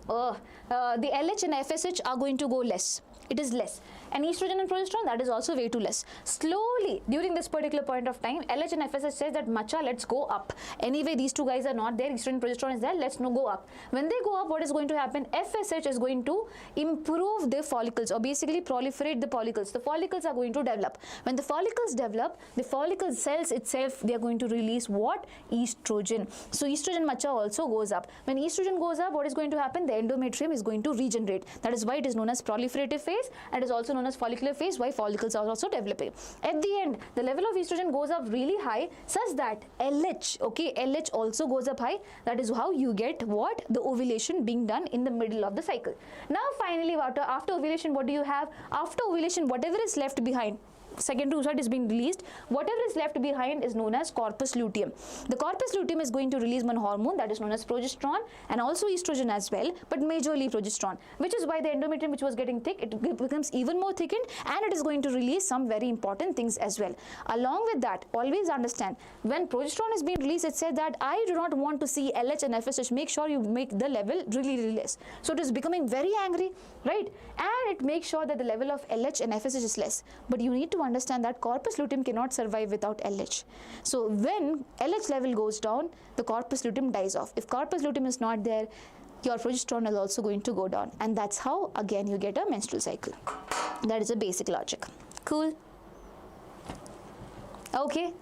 LH and FSH are going to go less. It is less. And estrogen and progesterone, that is also way too less. Slowly, during this particular point of time, LH and FSH says that Macha, let's go up. Anyway, these two guys are not there. Estrogen and progesterone is there. Let's no go up. When they go up, what is going to happen? FSH is going to improve the follicles, or basically proliferate the follicles. The follicles are going to develop. When the follicles develop, the follicle cells itself, they are going to release what? Estrogen. So estrogen Macha also goes up. When estrogen goes up, what is going to happen? The endometrium is going to regenerate. That is why it is known as proliferative phase, and it is also known known as follicular phase, why follicles are also developing. At the end, the level of estrogen goes up really high such that LH, okay, LH also goes up high. That is how you get what? The ovulation being done in the middle of the cycle. Now finally, after ovulation, what do you have? After ovulation, whatever is left behind, secondary oocyte is being released, whatever is left behind is known as corpus luteum. The corpus luteum is going to release one hormone that is known as progesterone and also estrogen as well, but majorly progesterone, which is why the endometrium, which was getting thick, it becomes even more thickened, and it is going to release some very important things as well. Along with that, always understand, when progesterone is being released, it said that I do not want to see LH and FSH, make sure you make the level really less. So it is becoming very angry, right? And it makes sure that the level of LH and FSH is less. But you need to understand that corpus luteum cannot survive without LH. So when LH level goes down, the corpus luteum dies off. If corpus luteum is not there, your progesterone is also going to go down, and that's how again you get a menstrual cycle. That is a basic logic. Cool? Okay.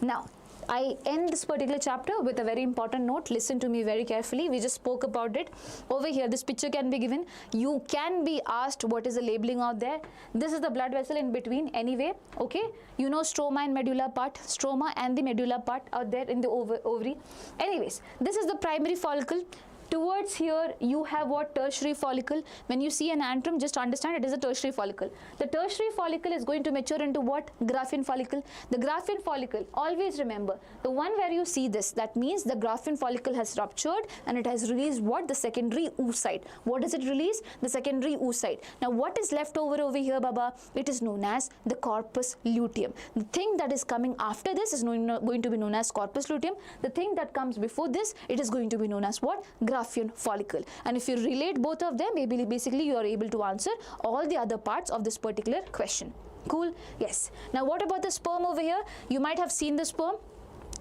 Now I end this particular chapter with a very important note. Listen to me very carefully. We just spoke about it. Over here, this picture can be given. You can be asked what is the labeling out there. This is the blood vessel in between anyway, okay? You know stroma and medulla part, stroma and the medulla part out there in the ovary. Anyways, this is the primary follicle. Towards here, you have what? Tertiary follicle. When you see an antrum, just understand it is a tertiary follicle. The tertiary follicle is going to mature into what? Graafian follicle. The Graafian follicle, always remember, the one where you see this, that means the Graafian follicle has ruptured and it has released what? The secondary oocyte. What does it release? The secondary oocyte. Now, what is left over here, Baba? It is known as the corpus luteum. The thing that is coming after this is going to be known as corpus luteum. The thing that comes before this, it is going to be known as what? Graafian follicle. And if you relate both of them, maybe basically you are able to answer all the other parts of this particular question. Cool? Yes. Now what about the sperm over here? You might have seen the sperm.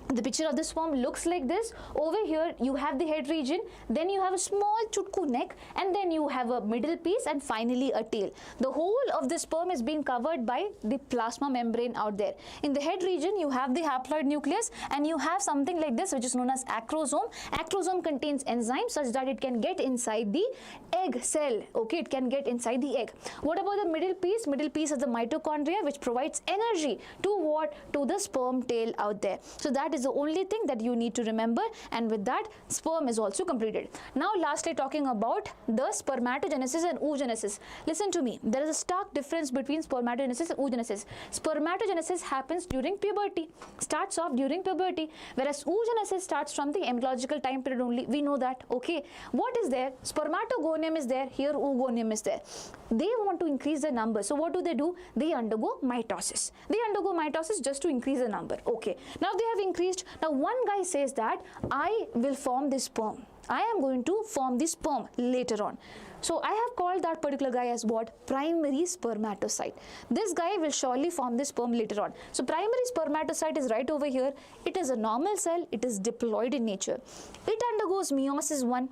The picture of the sperm looks like this. Over here you have the head region, then you have a small chutku neck, and then you have a middle piece, and finally a tail. The whole of the sperm is being covered by the plasma membrane out there. In the head region you have the haploid nucleus, and you have something like this which is known as acrosome. Acrosome contains enzymes such that it can get inside the egg cell. Okay, it can get inside the egg. What about the middle piece? Middle piece is the mitochondria, which provides energy to what? To the sperm tail out there. So that is the only thing that you need to remember, and with that sperm is also completed. Now lastly, talking about the spermatogenesis and oogenesis. Listen to me, there is a stark difference between spermatogenesis and oogenesis. Spermatogenesis happens during puberty, starts off during puberty, whereas oogenesis starts from the embryological time period only. We know that. Okay, what is there? Spermatogonium is there, here oogonium is there. They want to increase the number, so what do? They undergo mitosis. They undergo mitosis just to increase the number. Okay, now they have increased. Now one guy says that I will form this sperm. I am going to form this sperm later on. So I have called that particular guy as what? Primary spermatocyte. This guy will surely form this sperm later on. So primary spermatocyte is right over here. It is a normal cell. It is diploid in nature. It undergoes meiosis 1.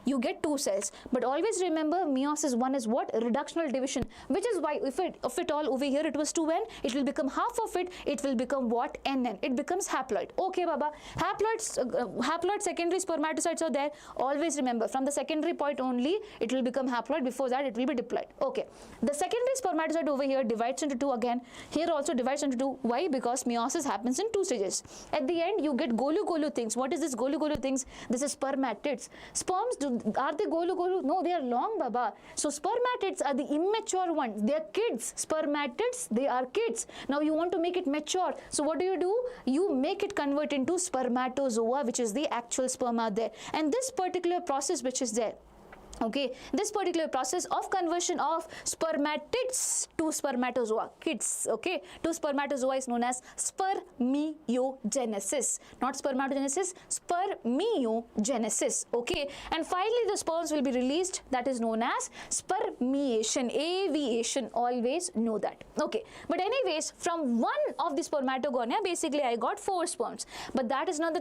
You get 2 cells, but always remember meiosis 1 is what? Reductional division, which is why if it all over here it was 2n, it will become half of it, it will become what? nn. It becomes haploid. Okay, Baba. Haploid secondary spermatocytes are there. Always remember, from the secondary point only it will become haploid. Before that it will be diploid. Okay, the secondary spermatocyte over here divides into 2 again. Here also divides into 2. Why? Because meiosis happens in 2 stages. At the end you get golu things. What is this golu things? This is spermatids. Sperms, are they golu? No, they are long, Baba. So spermatids are the immature ones. They are kids. Spermatids, they are kids. Now you want to make it mature. So what do? You make it convert into spermatozoa, which is the actual sperm out there. And this particular process which is there, okay, this particular process of conversion of spermatids to spermatozoa, kids, okay, to spermatozoa is known as spermiogenesis. Not spermatogenesis, spermiogenesis, okay. And finally the sperms will be released, that is known as spermiation, aviation, always know that, okay. But anyways, from one of the spermatogonia, basically I got 4 sperms, but that is not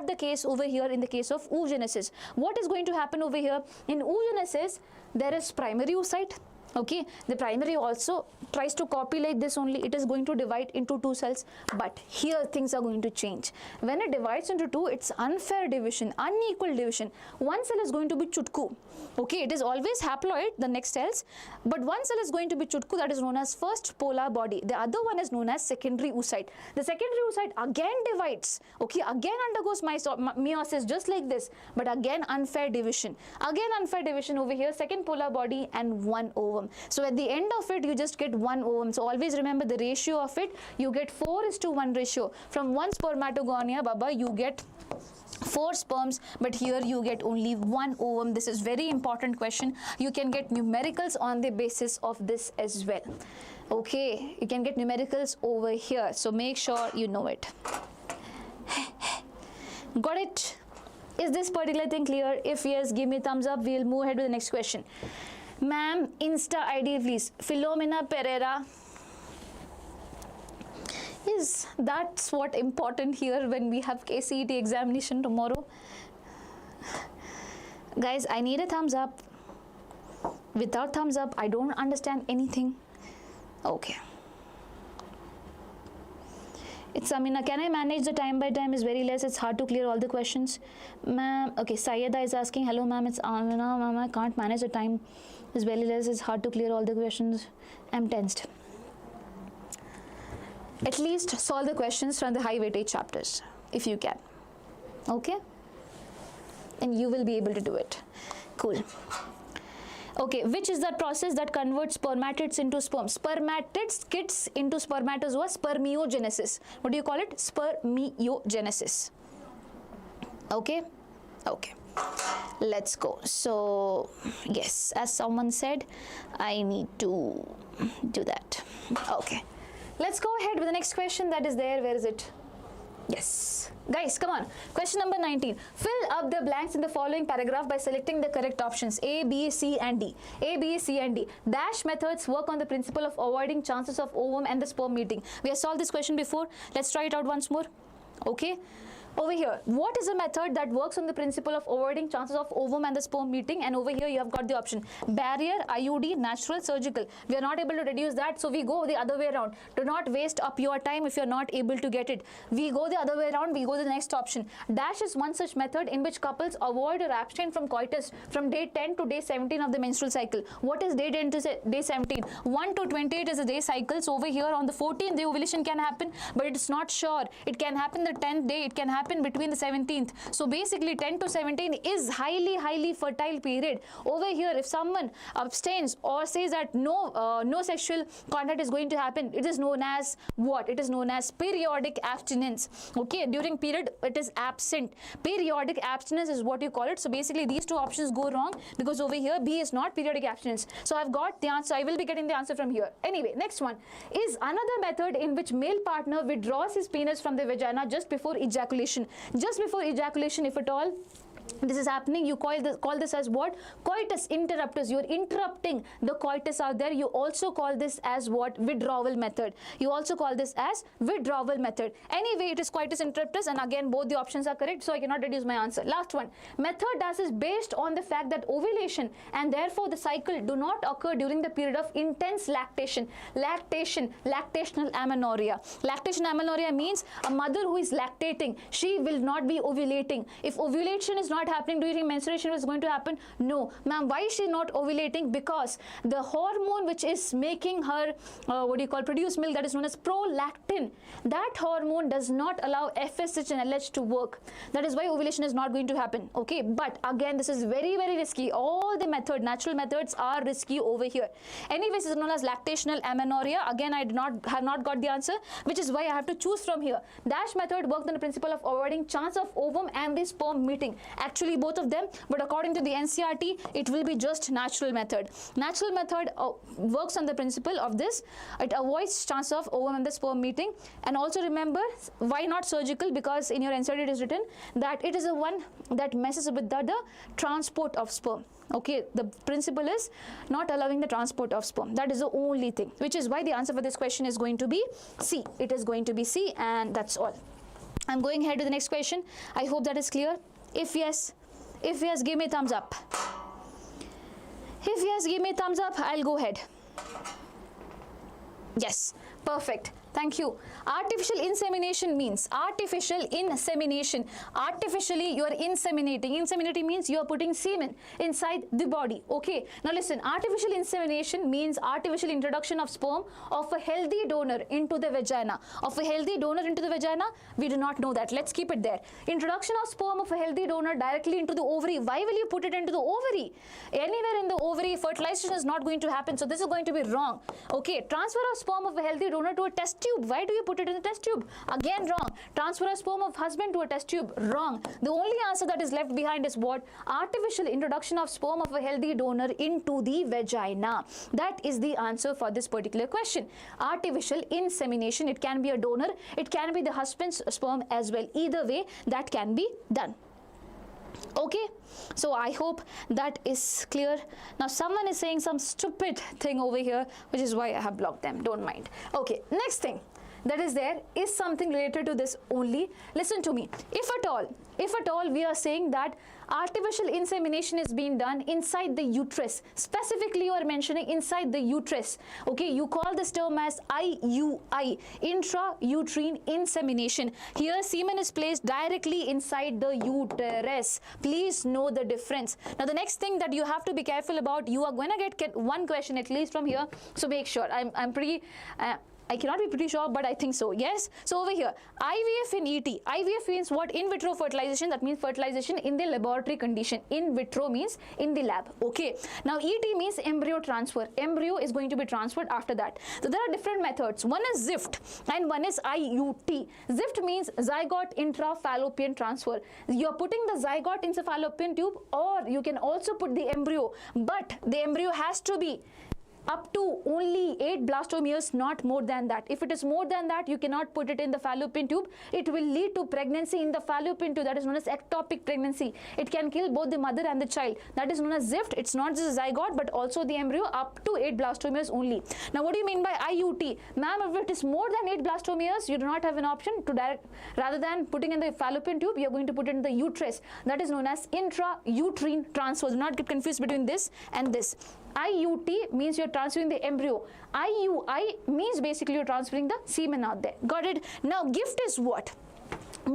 the case over here in the case of oogenesis. What is going to happen over here? In oogenesis, there is primary oocyte, Okay, the primary also tries to copy like this only. It is going to divide into 2 cells, but here things are going to change. When it divides into 2, it's unfair division, unequal division. One cell is going to be chutku. Okay, it is always haploid, the next cells, but one cell is going to be chutku, that is known as first polar body. The other one is known as secondary oocyte. The secondary oocyte again divides, okay, again undergoes meiosis just like this, but again unfair division. Again unfair division over here, second polar body and 1 ovum. So at the end of it, you just get 1 ovum. So always remember the ratio of it, you get 4:1 ratio. From 1 spermatogonia, Baba, you get 4 sperms, but here you get only 1 ovum. This is very important question. You can get numericals on the basis of this as well. Okay, you can get numericals over here, so make sure you know it. Got it? Is this particular thing clear? If yes, give me thumbs up. We'll move ahead with the next question. Ma'am, Insta ID please. Philomena Pereira. Is that's what important here when we have KCET examination tomorrow? Guys, I need a thumbs up. Without thumbs up, I don't understand anything. Okay. It's Samina. Can I manage the time by time is very less. It's hard to clear all the questions. Ma'am, okay, Sayeda is asking, hello ma'am, it's Amina. Ma'am, I can't manage the time. It's very less. It's hard to clear all the questions. I'm tensed. At least solve the questions from the high-weightage chapters, if you can. Okay? And you will be able to do it. Cool. Okay, which is that process that converts spermatids into sperm? Spermatids gets into spermatozoa, spermiogenesis. What do you call it? Spermiogenesis. Okay? Okay. Let's go. So, yes, as someone said, I need to do that. Okay. Let's go ahead with the next question that is there. Where is it? Yes. Guys, come on. Question number 19. Fill up the blanks in the following paragraph by selecting the correct options A, B, C and D. A, B, C and D. Dash methods work on the principle of avoiding chances of ovum and the sperm meeting. We have solved this question before. Let's try it out once more. Okay. Over here, what is a method that works on the principle of avoiding chances of ovum and the sperm meeting? And over here, you have got the option barrier, IUD, natural, surgical. We are not able to reduce that, so we go the other way around. Do not waste up your time if you are not able to get it. We go the other way around, we go to the next option. Dash is one such method in which couples avoid or abstain from coitus from day 10 to day 17 of the menstrual cycle. What is day 10 to day 17? 1 to 28 is a day cycle. So over here on the 14th, the ovulation can happen, but it's not sure. It can happen the 10th day, it can happen between the 17th. So basically 10 to 17 is highly fertile period. Over here, if someone abstains or says that no sexual contact is going to happen, it is known as what? It is known as periodic abstinence. Okay, during period it is absent. Periodic abstinence is what you call it. So basically these two options go wrong because over here B is not periodic abstinence. So I've got the answer. I will be getting the answer from here. Anyway, next one is another method in which male partner withdraws his penis from the vagina just before ejaculation. Just before ejaculation, if at all this is happening, you call this as what? Coitus interruptus. You're interrupting the coitus out there. You also call this as what? Withdrawal method. You also call this as withdrawal method. Anyway, it is coitus interruptus, and again both the options are correct, so I cannot reduce my answer. Last one. Method dash is based on the fact that ovulation and therefore the cycle do not occur during the period of intense lactation. Lactational amenorrhea. Lactation amenorrhea means a mother who is lactating, she will not be ovulating. If ovulation is not happening, do you think menstruation is going to happen? No. Ma'am, why is she not ovulating? Because the hormone which is making her produce milk, that is known as prolactin, that hormone does not allow FSH and LH to work. That is why ovulation is not going to happen. Okay, but again this is very risky. All the natural methods are risky over here. Anyways, it's known as lactational amenorrhea. Again, I have not got the answer, which is why I have to choose from here. Dash method worked on the principle of avoiding chance of ovum and the sperm meeting. Actually both of them, but according to the NCERT, it will be just natural method. Natural method works on the principle of this. It avoids chance of ovum and the sperm meeting. And also remember, why not surgical? Because in your NCERT it is written that it is the one that messes with the transport of sperm. Okay, the principle is not allowing the transport of sperm. That is the only thing, which is why the answer for this question is going to be C. It is going to be C, and that's all. I'm going ahead to the next question. I hope that is clear. If yes, give me a thumbs up. If yes, give me a thumbs up. I'll go ahead. Yes, perfect. Thank you. Artificial insemination means artificially you are inseminating. Inseminating means you are putting semen inside the body. Okay. Now listen, artificial insemination means artificial introduction of sperm of a healthy donor into the vagina. Of a healthy donor into the vagina, we do not know that. Let's keep it there. Introduction of sperm of a healthy donor directly into the ovary. Why will you put it into the ovary? Anywhere in the ovary, fertilization is not going to happen. So this is going to be wrong. Okay. Transfer of sperm of a healthy donor to a test tube. Why do you put it in the test tube? Again wrong. Transfer of sperm of husband to a test tube. Wrong. The only answer that is left behind is what? Artificial introduction of sperm of a healthy donor into the vagina. That is the answer for this particular question. Artificial insemination. It can be a donor. It can be the husband's sperm as well. Either way, that can be done. Okay, so I hope that is clear. Now someone is saying some stupid thing over here, which is why I have blocked them. Don't mind. Okay, next thing that is there is something related to this only. Listen to me. If at all we are saying that artificial insemination is being done inside the uterus, specifically you are mentioning inside the uterus. Okay, you call this term as IUI, intrauterine insemination. Here semen is placed directly inside the uterus. Please know the difference. Now the next thing that you have to be careful about, you are going to get one question at least from here, so make sure. I cannot be pretty sure, but I think so. Yes. So over here, IVF in ET. IVF means what? In vitro fertilization. That means fertilization in the laboratory condition. In vitro means in the lab. Okay. Now ET means embryo transfer. Embryo is going to be transferred after that. So there are different methods. One is ZIFT and one is IUT. ZIFT means zygote intrafallopian transfer. You are putting the zygote into fallopian tube, or you can also put the embryo, but the embryo has to be up to only 8 blastomeres, not more than that. If it is more than that, you cannot put it in the fallopian tube. It will lead to pregnancy in the fallopian tube. That is known as ectopic pregnancy. It can kill both the mother and the child. That is known as ZIFT. It's not just a zygote, but also the embryo up to 8 blastomeres only. Now, what do you mean by IUT? Ma'am, if it is more than 8 blastomeres, you do not have an option to direct, rather than putting in the fallopian tube, you are going to put it in the uterus. That is known as intrauterine transfer. Do not get confused between this and this. IUT means you're transferring the embryo. IUI means basically you're transferring the semen out there. Got it? Now, gift is what?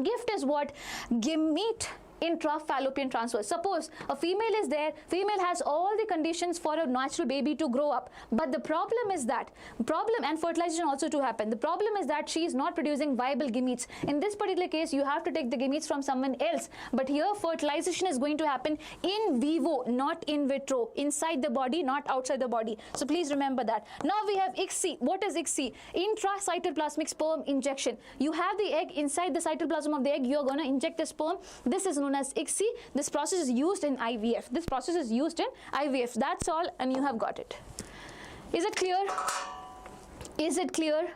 Gift is what? Gamete intrafallopian transfer. Suppose a female is there, female has all the conditions for a natural baby to grow up, but the problem is that, and fertilization also to happen, the problem is that she is not producing viable gametes. In this particular case, you have to take the gametes from someone else, but here fertilization is going to happen in vivo, not in vitro, inside the body, not outside the body. So please remember that. Now we have ICSI. What is ICSI? Intracytoplasmic sperm injection. You have the egg inside the cytoplasm of the egg, you are going to inject the sperm. This is known as ICSI. This process is used in IVF. This process is used in IVF. That's all, and you have got it. Is it clear? Is it clear?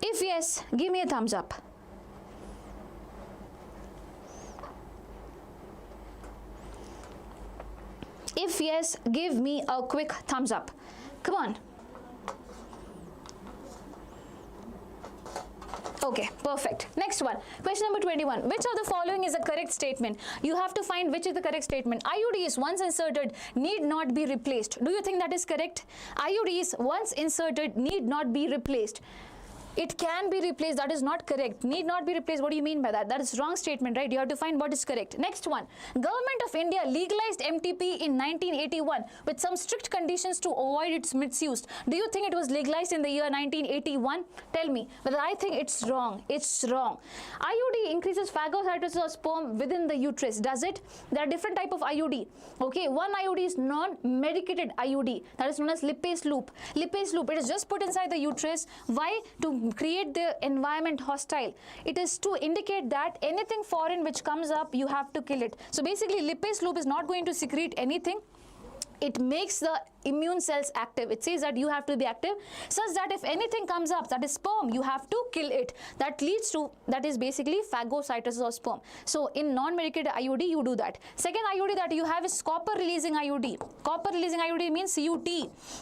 If yes, give me a thumbs up. If yes, give me a quick thumbs up. Come on. Okay, perfect. Next one. Question number 21. Which of the following is a correct statement? You have to find which is the correct statement. IUDs once inserted need not be replaced. Do you think that is correct? IUDs once inserted need not be replaced. It can be replaced. That is not correct. Need not be replaced. What do you mean by that? That is wrong statement, right? You have to find what is correct. Next one. Government of India legalized MTP in 1981 with some strict conditions to avoid its misuse. Do you think it was legalized in the year 1981? Tell me. Whether I think it's wrong. It's wrong. IUD increases phagocytosis of sperm within the uterus. Does it? There are different type of IUD. Okay. One IUD is non-medicated IUD. That is known as lipase loop. Lipase loop. It is just put inside the uterus. Why? To create the environment hostile. It is to indicate that anything foreign which comes up, you have to kill it. So basically, lipase loop is not going to secrete anything. It makes the immune cells active. It says that you have to be active such that if anything comes up that is sperm, you have to kill it. That leads to, that is basically phagocytosis of sperm. So in non-medicated IUD, you do that. Second IUD that you have is copper releasing IUD. Copper releasing IUD means CUT,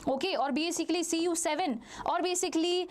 okay, or basically CU7, or basically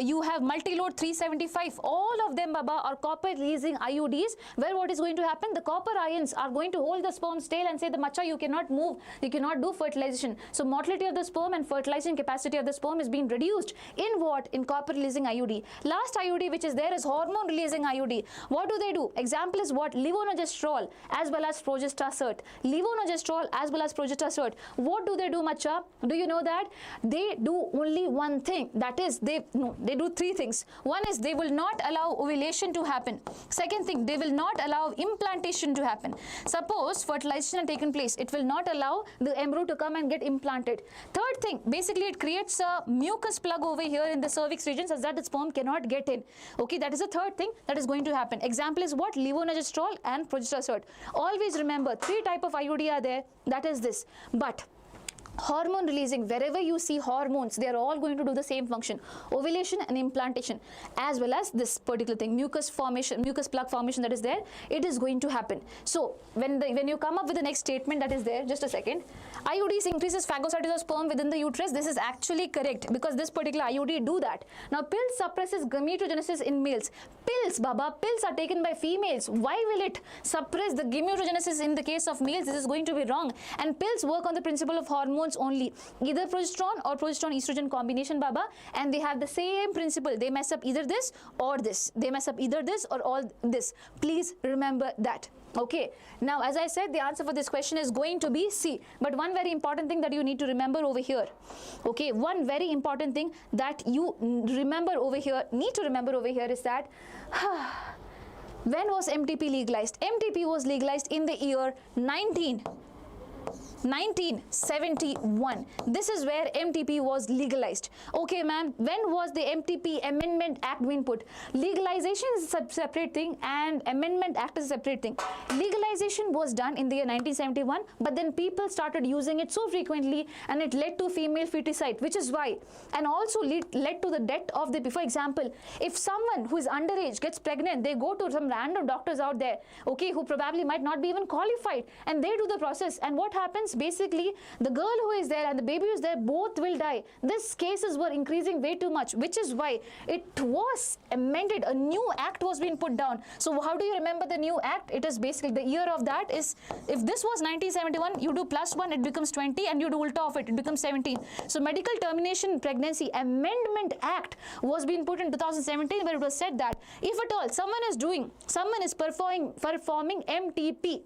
you have multi-load 375. All of them, Baba, are copper releasing IUDs, where what is going to happen? The copper ions are going to hold the sperm's tail and say, the macha, you cannot move, you cannot do fertilization. So motility of the sperm and fertilizing capacity of the sperm is being reduced in what? In copper releasing IUD. Last IUD which is there is hormone releasing IUD. What do they do? Example is what? Levonorgestrel as well as progesterone. Levonorgestrel as well as progesterone. What do they do, macha? Do you know that? They do only one thing. That is, they do three things. One is they will not allow ovulation to happen. Second thing, they will not allow implantation to happen. Suppose fertilization has taken place, it will not allow the embryo to come and get implanted. Third thing, basically it creates a mucus plug over here in the cervix region such that the sperm cannot get in. Okay, that is the third thing that is going to happen. Example is what? Levonorgestrel and progesterone. Always remember, three type of IUD are there. That is this. But hormone releasing, wherever you see hormones, they are all going to do the same function: ovulation and implantation, as well as this particular thing, mucus formation, mucus plug formation that is there, it is going to happen. So when you come up with the next statement that is there, just a second, IUDs increases phagocytosis of sperm within the uterus. This is actually correct because this particular IUD do that. Now pills suppresses gametogenesis in males. Pills, Baba, pills are taken by females. Why will it suppress the gametogenesis in the case of males? This is going to be wrong. And pills work on the principle of hormones only, either progesterone or progesterone estrogen combination, Baba, and they have the same principle. They mess up either this or this. They mess up either this or all this. Please remember that. Okay, now as I said, the answer for this question is going to be C. But one very important thing that you need to remember over here, okay, one very important thing that you remember over here, is that when was MTP legalized? MTP was legalized in the year 1971. This is where MTP was legalized. Okay, ma'am, when was the MTP Amendment Act being put? Legalization is a separate thing and Amendment Act is a separate thing. Legalization was done in the year 1971, but then people started using it so frequently and it led to female feticide, which is why, and also led to the death of the, for example, if someone who is underage gets pregnant, they go to some random doctors out there, okay, who probably might not be even qualified, and they do the process, and what happens? Basically, the girl who is there and the baby who is there, both will die. These cases were increasing way too much, which is why it was amended. A new act was being put down. So how do you remember the new act? It is basically, the year of that is, if this was 1971, you do +1, it becomes 20, and you do ulta of it, it becomes 17. So Medical Termination Pregnancy Amendment Act was being put in 2017, where it was said that if at all someone is performing MTP,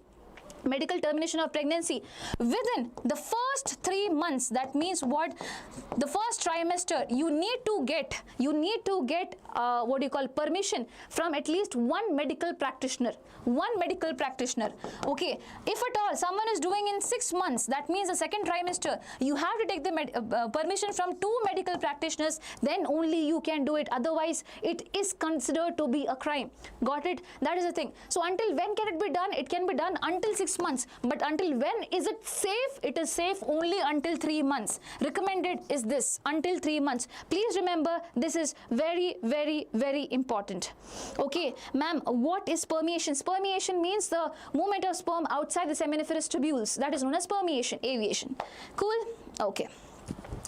medical termination of pregnancy, within the first 3 months, that means what? The first trimester, you need to get what you call permission from at least one medical practitioner. Okay, if at all someone is doing in 6 months, that means the second trimester, you have to take the permission from 2 medical practitioners, then only you can do it. Otherwise it is considered to be a crime. Got it? That is the thing. So until when can it be done? It can be done until 6 months, but until when is it safe? It is safe only until 3 months. Recommended is this, until 3 months. Please remember, this is very, very, very important. Okay, ma'am, what is permeation? Permeation means the movement of sperm outside the seminiferous tubules. That is known as permeation, aviation. Cool? Okay.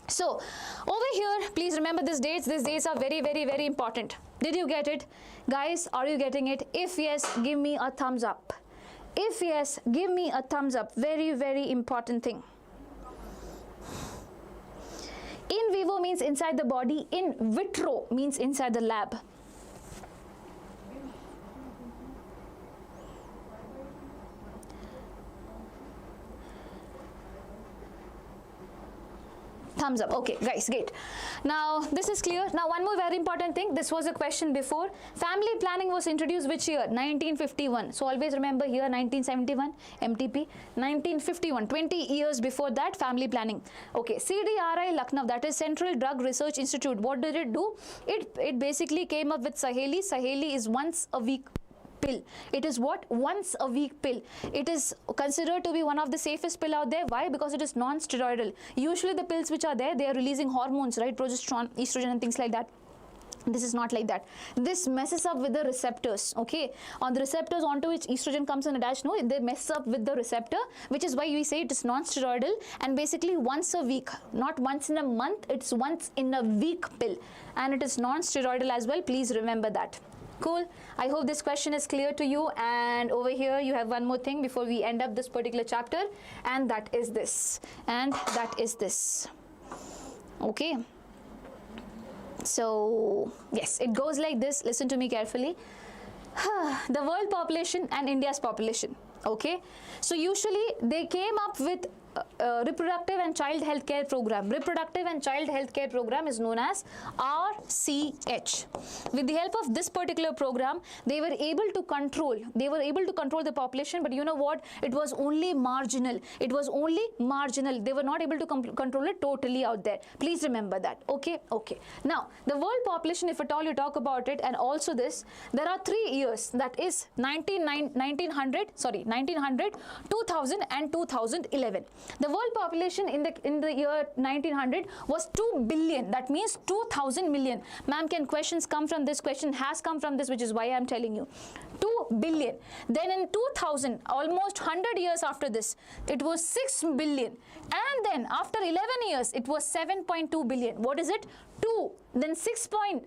So over here, please remember these dates. These dates are very, very, very important. Did you get it? Guys, are you getting it? If yes, give me a thumbs up. If yes, give me a thumbs up. Very, very important thing. In vivo means inside the body. In vitro means inside the lab. Thumbs up. Okay, guys, great. Now, this is clear. Now, one more very important thing. This was a question before. Family planning was introduced which year? 1951. So, always remember here 1971, MTP. 1951, 20 years before that, family planning. Okay, CDRI Lucknow, that is Central Drug Research Institute. What did it do? It basically came up with Saheli. Saheli is once a week pill. It is what? Once a week pill. It is considered to be one of the safest pill out there. Why? Because it is non-steroidal. Usually the pills which are there, they are releasing hormones, right? Progesterone, estrogen and things like that. This is not like that. This messes up with the receptors, okay? On the receptors onto which estrogen comes and attached, no, they mess up with the receptor, which is why we say it is non-steroidal and basically once a week, not once in a month, it's once in a week pill, and it is non-steroidal as well. Please remember that. Cool. I hope this question is clear to you. And over here you have one more thing before we end up this particular chapter, and that is this, and that is this. Okay. So yes, it goes like this. Listen to me carefully. The world population and India's population. Okay, so usually they came up with reproductive and child health care program. Reproductive and child health care program is known as RCH. With the help of this particular program, they were able to control the population, but you know what? It was only marginal. It was only marginal. They were not able to control it totally out there. Please remember that. Okay. Now, the world population, if at all you talk about it, and also this, there are 3 years, that is 1900, 2000 and 2011. The world population in the year 1900 was 2 billion. That means 2000 million. Ma'am, can questions come from this? Question has come from this, which is why I am telling you. 2 billion. Then in 2000, almost 100 years after this, it was 6 billion. And then after 11 years, it was 7.2 billion. What is it? 2, then 6 billion,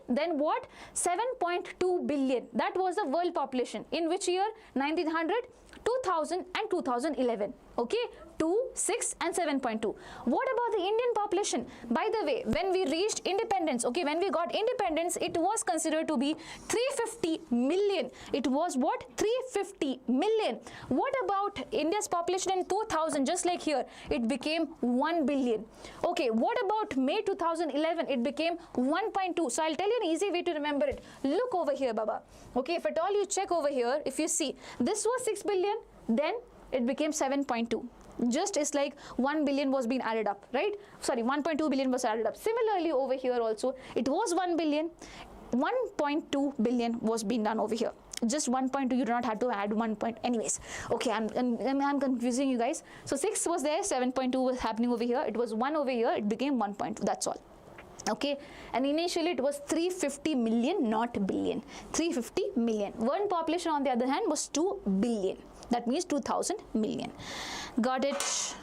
then what? 7.2 billion. That was the world population. In which year? 1900, 2000 and 2011. Okay, 2, 6 and 7.2. What about the Indian population? By the way, when we reached independence, okay, when we got independence, it was considered to be 350 million. It was what? 350 million. What about India's population in 2000? Just like here, it became 1 billion. Okay, what about May 2011? It became 1.2. So I'll tell you an easy way to remember it. Look over here, Baba. Okay, if at all you check over here, if you see, this was 6 billion, then it became 7.2. Just is like 1 billion was being added up, right? Sorry, 1.2 billion was added up. Similarly, over here also, it was 1 billion. 1.2 billion was being done over here. Just 1.2, you do not have to add 1 point. Anyways, okay, I'm confusing you guys. So 6 was there, 7.2 was happening over here. It was 1 over here, it became 1.2. That's all. Okay, and initially it was 350 million, not billion. 350 million. World population, on the other hand, was 2 billion. That means 2000 million. Got it?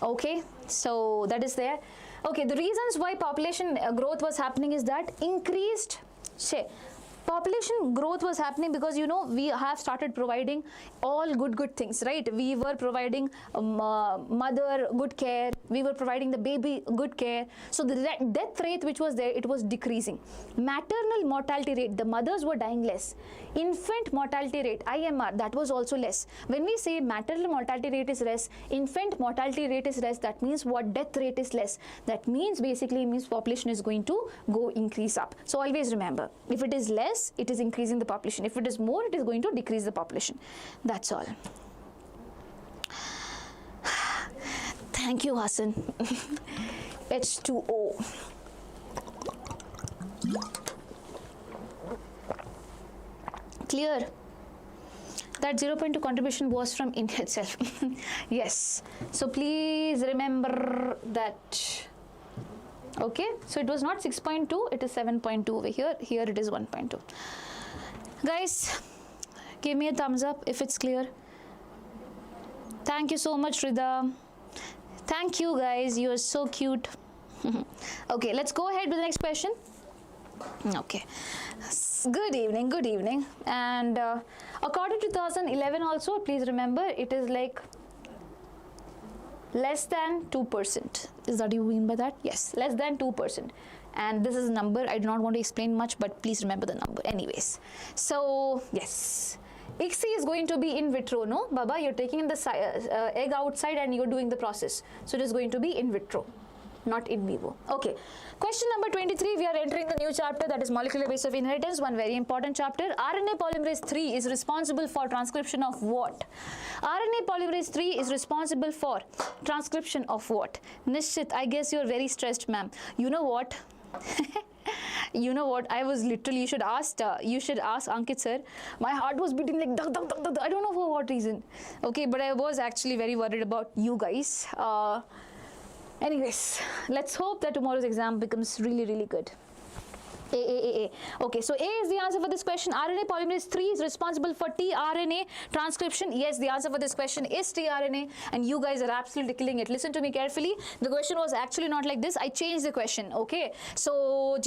Okay, so that is there. Okay, the reasons why population growth was happening is that increased, population growth was happening because, you know, we have started providing all good things, right? We were providing mother good care, we were providing the baby good care. So the death rate which was there, it was decreasing. Maternal mortality rate, the mothers were dying less. Infant mortality rate, IMR, that was also less. When we say maternal mortality rate is less, infant mortality rate is less, that means what? Death rate is less. That means basically means population is going to go increase up. So always remember, if it is less, it is increasing the population. If it is more, it is going to decrease the population. That's all. Thank you, Hassan. H2O. Clear? That 0.2 contribution was from India itself. Yes. So please remember that. Okay, so it was not 6.2, it is 7.2 over here. Here it is 1.2. Guys, give me a thumbs up if it's clear. Thank you so much, Rida. Thank you, guys. You are so cute. Okay, let's go ahead with the next question. Okay. Good evening, good evening. And according to 2011 also, please remember, it is like less than 2%. Is that what you mean by that? Yes, less than 2%. And this is a number. I do not want to explain much, but please remember the number. Anyways, so yes, ICSI is going to be in vitro, no? Baba, you're taking the egg outside and you're doing the process. So it is going to be in vitro, not in vivo. Okay. Question number 23, we are entering the new chapter, that is molecular base of inheritance, one very important chapter. RNA polymerase 3 is responsible for transcription of what? RNA polymerase 3 is responsible for transcription of what? Nishit, I guess you're very stressed, ma'am. You know what? You know what? I was literally, you should ask Ankit sir. My heart was beating like dug, dug, dug, dug. I don't know for what reason. Okay, but I was actually very worried about you guys. Anyways, let's hope that tomorrow's exam becomes really, really good. A. Okay, so A is the answer for this question. RNA polymerase 3 is responsible for tRNA transcription. Yes, the answer for this question is tRNA, and you guys are absolutely killing it. Listen to me carefully. The question was actually not like this. I changed the question. Okay, so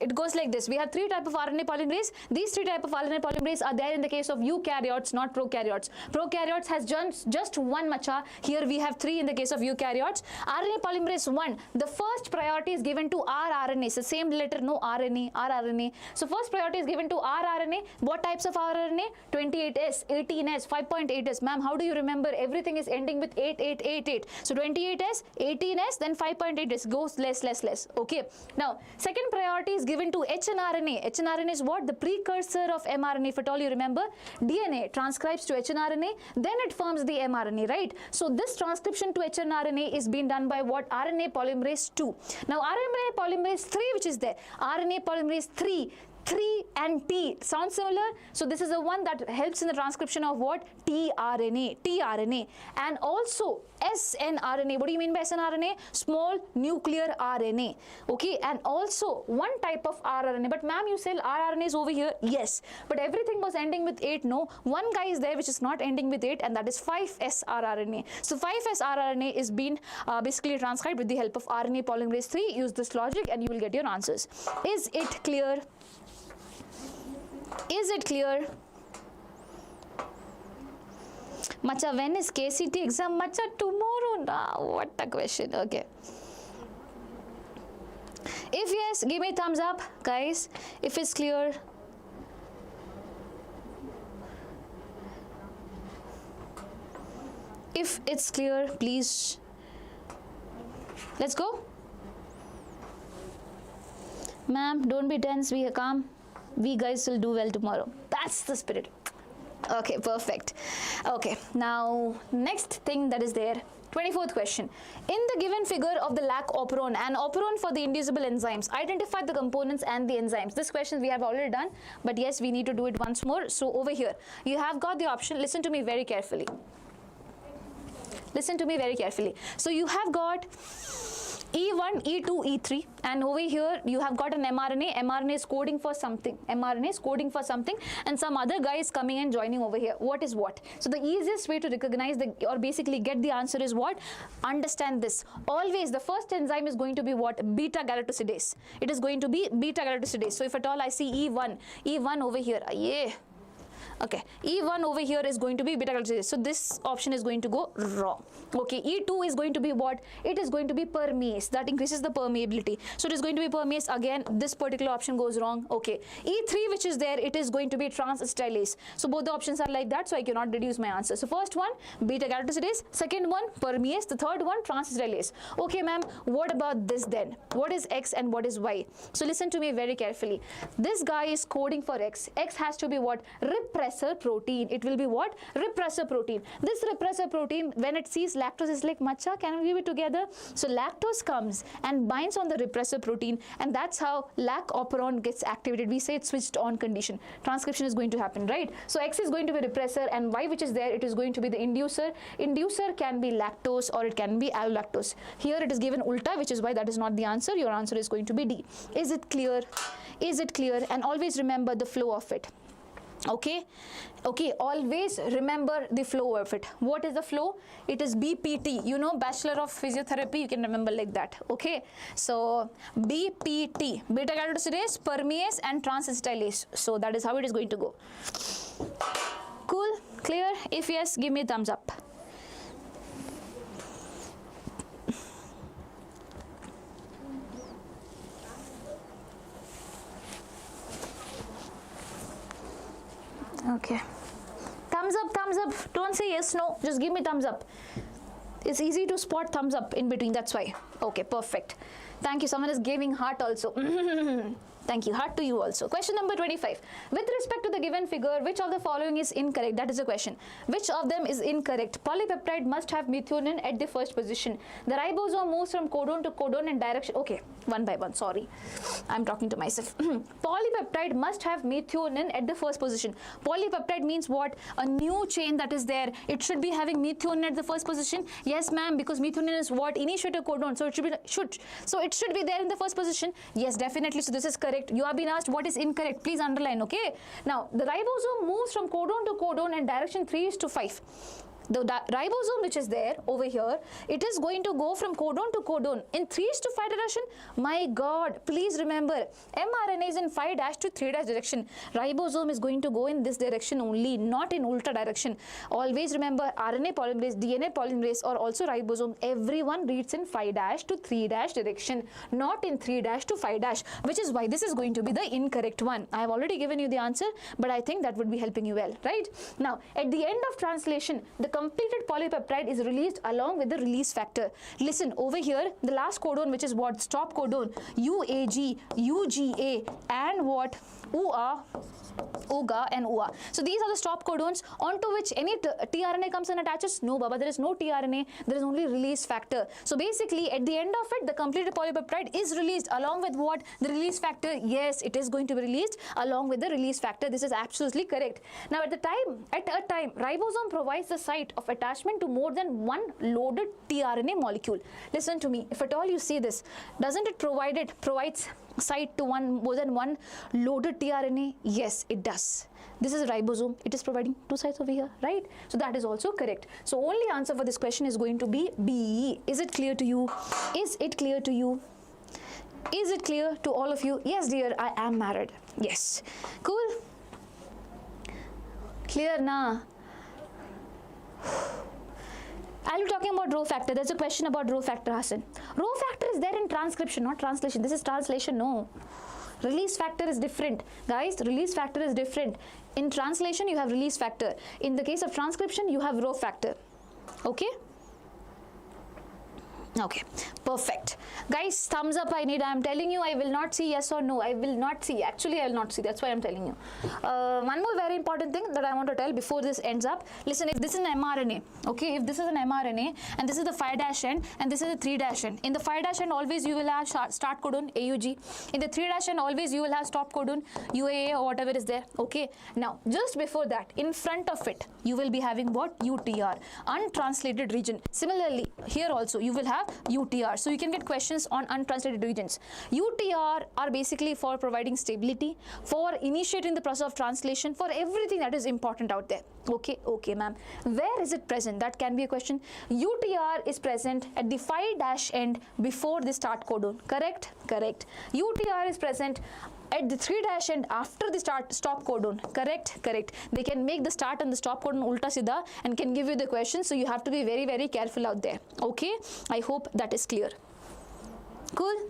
it goes like this. We have 3 types of RNA polymerase. These 3 types of RNA polymerase are there in the case of eukaryotes, not prokaryotes. Prokaryotes has just one macha. Here we have 3 in the case of eukaryotes. RNA polymerase 1, the first priority is given to rRNA. So same letter, no RNA. rRNA. So first priority is given to rRNA. What types of rRNA? 28S, 18S, 5.8S. Ma'am, how do you remember? Everything is ending with 8888. So 28S, 18S, then 5.8S. Goes less. Okay. Now, second priority is given to hnRNA. hnRNA is what? The precursor of mRNA. If at all you remember, DNA transcribes to hnRNA, then it forms the mRNA, right? So this transcription to hnRNA is being done by what? RNA polymerase 2. Now, RNA polymerase 3, which is there. RNA polymerase 3 and T sound similar? So this is the one that helps in the transcription of what? tRNA, and also snRNA. What do you mean by snRNA? Small nuclear RNA. Okay, and also one type of rRNA. But ma'am, you said rRNA is over here. Yes, but everything was ending with 8. No, one guy is there which is not ending with 8, and that is 5S rRNA. So 5S rRNA is being basically transcribed with the help of RNA polymerase 3. Use this logic and you will get your answers. Is it clear? Is it clear? Macha, when is KCET exam? Macha, tomorrow. Nah, what a question. Okay. If yes, give me thumbs up, guys. If it's clear. If it's clear, please. Let's go. Ma'am, don't be tense. Be calm. We guys will do well tomorrow. That's the spirit. Okay, perfect. Okay, now next thing that is there, 24th question. In the given figure of the lac operon and operon for the inducible enzymes, identify the components and the enzymes. This question we have already done, but yes, we need to do it once more. So over here, you have got the option. Listen to me very carefully. Listen to me very carefully. So you have got E1, E2, E3, and over here you have got an mRNA. mRNA is coding for something. mRNA is coding for something, and some other guy is coming and joining over here. What is what? So the easiest way to recognize or basically get the answer is what? Understand this. Always the first enzyme is going to be what? Beta galactosidase. It is going to be beta galactosidase. So if at all I see E1 over here, yeah. Okay, E1 over here is going to be beta galactosidase. So this option is going to go wrong. Okay, E2 is going to be what? It is going to be permease. That increases the permeability. So it is going to be permease. Again, this particular option goes wrong. Okay, E3 which is there, it is going to be transacetylase. So both the options are like that. So I cannot deduce my answer. So first one, beta galactosidase. Second one, permease. The third one, transacetylase. Okay, ma'am, what about this then? What is X and what is Y? So listen to me very carefully. This guy is coding for X. X has to be what? Repressor protein. It will be what? Repressor protein. This repressor protein, when it sees lactose, is like, macha, can we give it together? So lactose comes and binds on the repressor protein, and that's how lac operon gets activated. We say it's switched on condition. Transcription is going to happen, right? So X is going to be repressor, and Y which is there, it is going to be the inducer. Inducer can be lactose or it can be allolactose. Here it is given ulta, which is why that is not the answer. Your answer is going to be D. Is it clear? Is it clear? And always remember the flow of it. Okay, always remember the flow of it. What is the flow? It is BPT. You know, Bachelor of Physiotherapy, you can remember like that. Okay, so BPT, beta galactosidase, permease and transacetylase. So that is how it is going to go. Cool, clear? If yes, give me a thumbs up. Okay, thumbs up. Don't say yes, no, just give me thumbs up. It's easy to spot thumbs up in between, that's why. Okay, perfect. Thank you. Someone is giving heart also. Thank you. Heart to you also. Question number 25. With respect to the the given figure, which of the following is incorrect? That is the question. Which of them is incorrect? Polypeptide must have methionine at the first position. The ribosome moves from codon to codon in direction. Okay, one by one, sorry. I'm talking to myself. Polypeptide must have methionine at the first position. Polypeptide means what? A new chain that is there. It should be having methionine at the first position. Yes, ma'am, because methionine is what? Initiator codon. So it should be there in the first position. Yes, definitely. So this is correct. You have been asked what is incorrect. Please underline, okay? Now, the ribosome moves from codon to codon in direction 3:5. The ribosome which is there over here, it is going to go from codon to codon in 3:5 direction. My God, please remember, mRNA is in 5' to 3' direction. Ribosome is going to go in this direction only, not in ultra direction. Always remember, RNA polymerase, DNA polymerase, or also ribosome, everyone reads in 5' to 3' direction, not in 3' to 5', which is why this is going to be the incorrect one. I have already given you the answer, but I think that would be helping you well, right? Now, at the end of translation, the completed polypeptide is released along with the release factor. Listen, over here, the last codon, which is what? Stop codon, UAG, UGA, and what? UA, UGA, and UA. So these are the stop codons onto which any tRNA comes and attaches. No, Baba, there is no tRNA, there is only release factor. So basically, at the end of it, the completed polypeptide is released along with what? The release factor. Yes, it is going to be released along with the release factor. This is absolutely correct. Now, at a time, ribosome provides the site of attachment to more than one loaded tRNA molecule. Listen to me. If at all you see this, doesn't it provides site to more than one loaded tRNA? Yes, it does. This is a ribosome. It is providing two sites over here, right? So that is also correct. So only answer for this question is going to be B. Is it clear to you? Is it clear to you? Is it clear to all of you? Yes, dear, I am married. Yes. Cool? Clear na? I'll be talking about row factor. There's a question about row factor, Hassan. Row factor is there in transcription, not translation. This is translation, no. Release factor is different. Guys, release factor is different. In translation, you have release factor. In the case of transcription, you have row factor. Okay? Okay, perfect. Guys, thumbs up I need. I'm telling you, I will not see yes or no. I will not see. Actually, I will not see. That's why I'm telling you. One more very important thing that I want to tell before this ends up. Listen, if this is an mRNA, okay, if this is an mRNA and this is the 5' end and this is the 3' end. In the 5' end, always you will have start codon, AUG. In the 3' end, always you will have stop codon, UAA, or whatever is there. Okay, now, just before that, in front of it, you will be having what? UTR, untranslated region. Similarly, here also, you will have UTR. So you can get questions on untranslated regions. UTR are basically for providing stability, for initiating the process of translation, for everything that is important out there. Okay, ma'am. Where is it present? That can be a question. UTR is present at the 5' end before the start codon. Correct? Correct. UTR is present at the 3' end after the stop codon. Correct? Correct. They can make the start and the stop codon ulta sida and can give you the question. So you have to be very, very careful out there. Okay? I hope that is clear. Cool?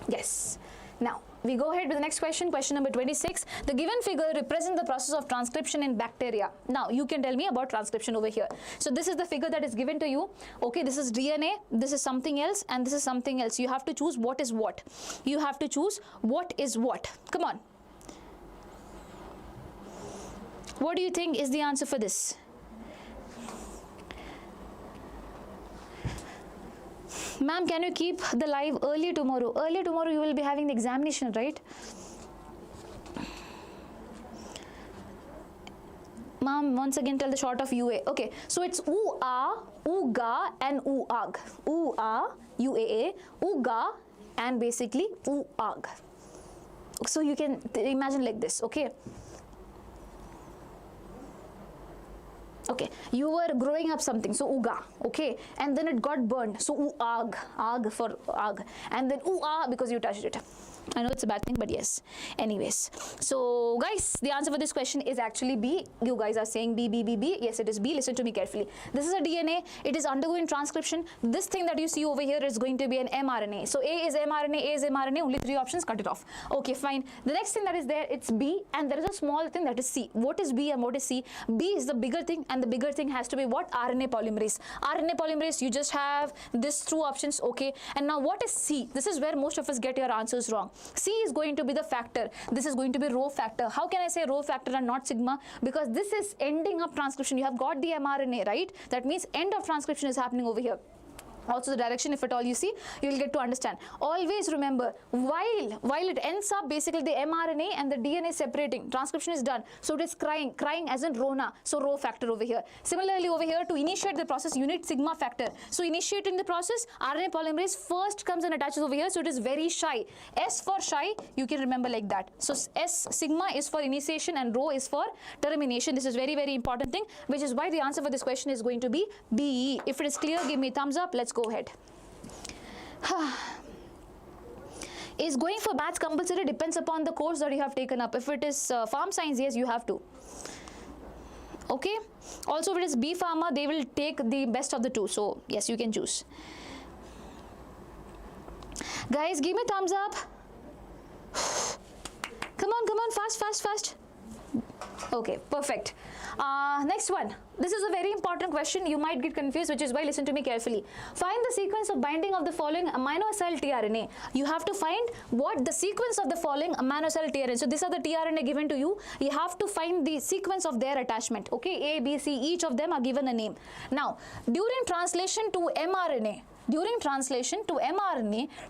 Yes. Now, we go ahead with the next question, question number 26. The given figure represents the process of transcription in bacteria. Now, you can tell me about transcription over here. So, this is the figure that is given to you. Okay, this is DNA, this is something else, and this is something else. You have to choose what is what. You have to choose what is what. Come on. What do you think is the answer for this? Ma'am, can you keep the live early tomorrow? Early tomorrow you will be having the examination, right? Ma'am, once again tell the short of UA. Okay, so it's UA, UGA, and UAG. UA, UAA, UGA, and basically UAG. So you can imagine like this, okay? Okay, you were growing up something, so UGA, okay, and then it got burned, so UAG, AG for AG, and then UA because you touched it. I know it's a bad thing, but yes. Anyways, so guys, the answer for this question is actually B. You guys are saying B, B, B, B. Yes, it is B. Listen to me carefully. This is a DNA. It is undergoing transcription. This thing that you see over here is going to be an mRNA. So A is mRNA, A is mRNA. Only three options. Cut it off. Okay, fine. The next thing that is there, it's B, and there is a small thing that is C. What is B and what is C? B is the bigger thing, and the bigger thing has to be what? RNA polymerase. RNA polymerase, you just have this two options, okay? And now what is C? This is where most of us get your answers wrong. C is going to be the factor. This is going to be rho factor. How can I say rho factor and not sigma? Because this is ending of transcription. You have got the mRNA, right? That means end of transcription is happening over here. Also the direction, if at all you see, you will get to understand. Always remember, while it ends up basically the mRNA and the DNA separating, transcription is done. So it is crying as in Rona, so rho factor over here. Similarly over here, to initiate the process, you need sigma factor. So initiating the process, RNA polymerase first comes and attaches over here, so it is very shy. S for shy, you can remember like that. So S sigma is for initiation and rho is for termination. This is very, very important thing, which is why the answer for this question is going to be B. If it is clear, give me thumbs up. Let's go ahead. Is going for maths compulsory? Depends upon the course that you have taken up. If it is farm science, yes, you have to. Okay. Also, if it is B Pharma, they will take the best of the two. So yes, you can choose. Guys, give me thumbs up. Come on, fast. Okay, perfect. Next one. This is a very important question. You might get confused, which is why listen to me carefully. Find the sequence of binding of the following amino acyl tRNA. You have to find what the sequence of the following amino acyl tRNA. So these are the tRNA given to you. You have to find the sequence of their attachment. Okay, A, B, C, each of them are given a name. Now, during translation to mRNA,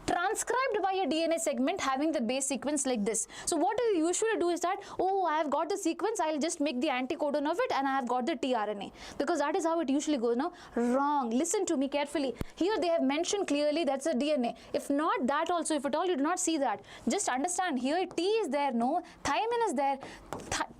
transcribed by a DNA segment having the base sequence like this. So what you usually do is that, oh, I have got the sequence, I'll just make the anticodon of it and I have got the tRNA. Because that is how it usually goes. No, wrong. Listen to me carefully. Here they have mentioned clearly that's a DNA. If not that also, if at all you do not see that, just understand here T is there, no, thymine is there.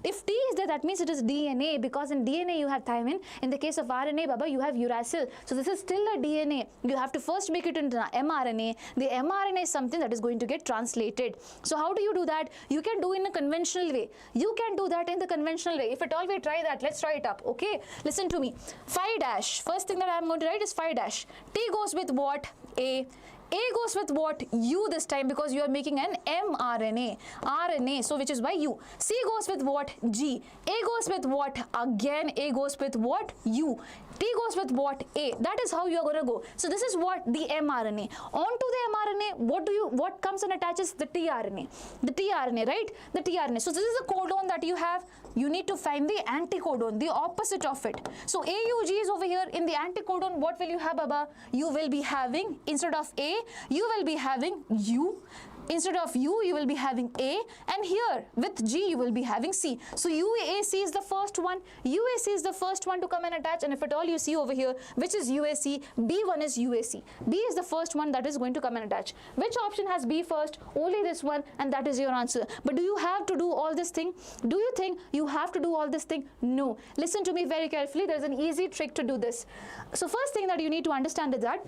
If T is there, that means it is DNA, because in DNA you have thymine. In the case of RNA, Baba, you have uracil. So this is still a DNA. You have to first make it into mRNA. The mRNA is something that is going to get translated. So how do you do that? You can do in a conventional way. You can do that in the conventional way. If at all we try that, let's try it up. Okay, listen to me. Phi dash. First thing that I am going to write is phi dash. T goes with what? A. A goes with what? U this time, because you are making an mRNA. RNA, so which is by U. C goes with what? G. A goes with what? Again, A goes with what? U. T goes with what? A. That is how you are going to go. So this is what? The mRNA. Onto the mRNA, what comes and attaches? The tRNA. The tRNA, right? The tRNA. So this is a codon that you have. You need to find the anticodon, the opposite of it. So AUG is over here. In the anticodon, what will you have, Baba? You will be having, instead of A, you will be having U. Instead of U, you will be having A, and here with G, you will be having C. So UAC is the first one. UAC is the first one to come and attach, and if at all you see over here, which is UAC, B1 is UAC. B is the first one that is going to come and attach. Which option has B first? Only this one, and that is your answer. But do you have to do all this thing? Do you think you have to do all this thing? No. Listen to me very carefully. There is an easy trick to do this. So first thing that you need to understand is that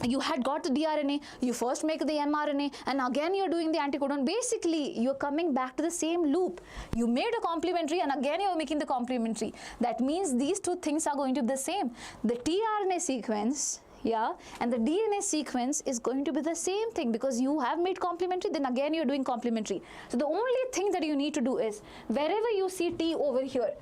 you had got the dRNA, you first make the mRNA, and again you're doing the anticodon. Basically, you're coming back to the same loop. You made a complementary and again you're making the complementary. That means these two things are going to be the same. The tRNA sequence, yeah, and the DNA sequence is going to be the same thing, because you have made complementary, then again you're doing complementary. So the only thing that you need to do is, wherever you see T over here,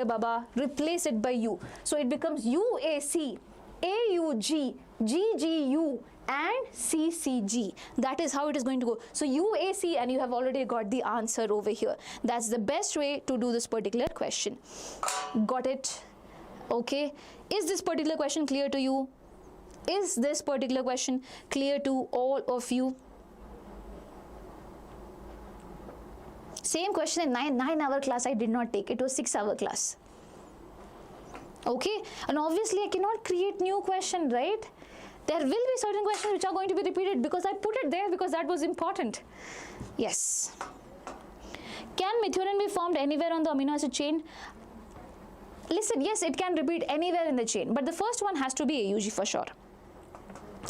Baba, replace it by U. So it becomes UAC, AUG, GGU, and CCG. That is how it is going to go. So UAC, and you have already got the answer over here. That's the best way to do this particular question. Got it? Okay. Is this particular question clear to you? Is this particular question clear to all of you? Same question in 9-hour class I did not take. It was 6-hour class. Okay, and obviously I cannot create new question, right? There will be certain questions which are going to be repeated because I put it there because that was important. Yes. Can methionine be formed anywhere on the amino acid chain? Listen, yes, it can repeat anywhere in the chain, but the first one has to be AUG for sure.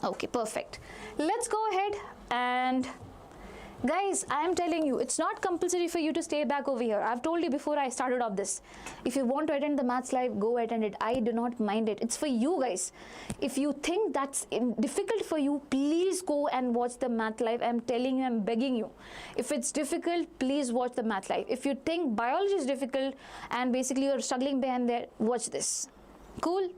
Okay, perfect. Let's go ahead and guys, I am telling you, it's not compulsory for you to stay back over here. I've told you before I started off this. If you want to attend the maths live, go attend it. I do not mind it. It's for you guys. If you think that's difficult for you, please go and watch the math live. I'm telling you, I'm begging you. If it's difficult, please watch the math live. If you think biology is difficult and basically you're struggling behind there, watch this. Cool?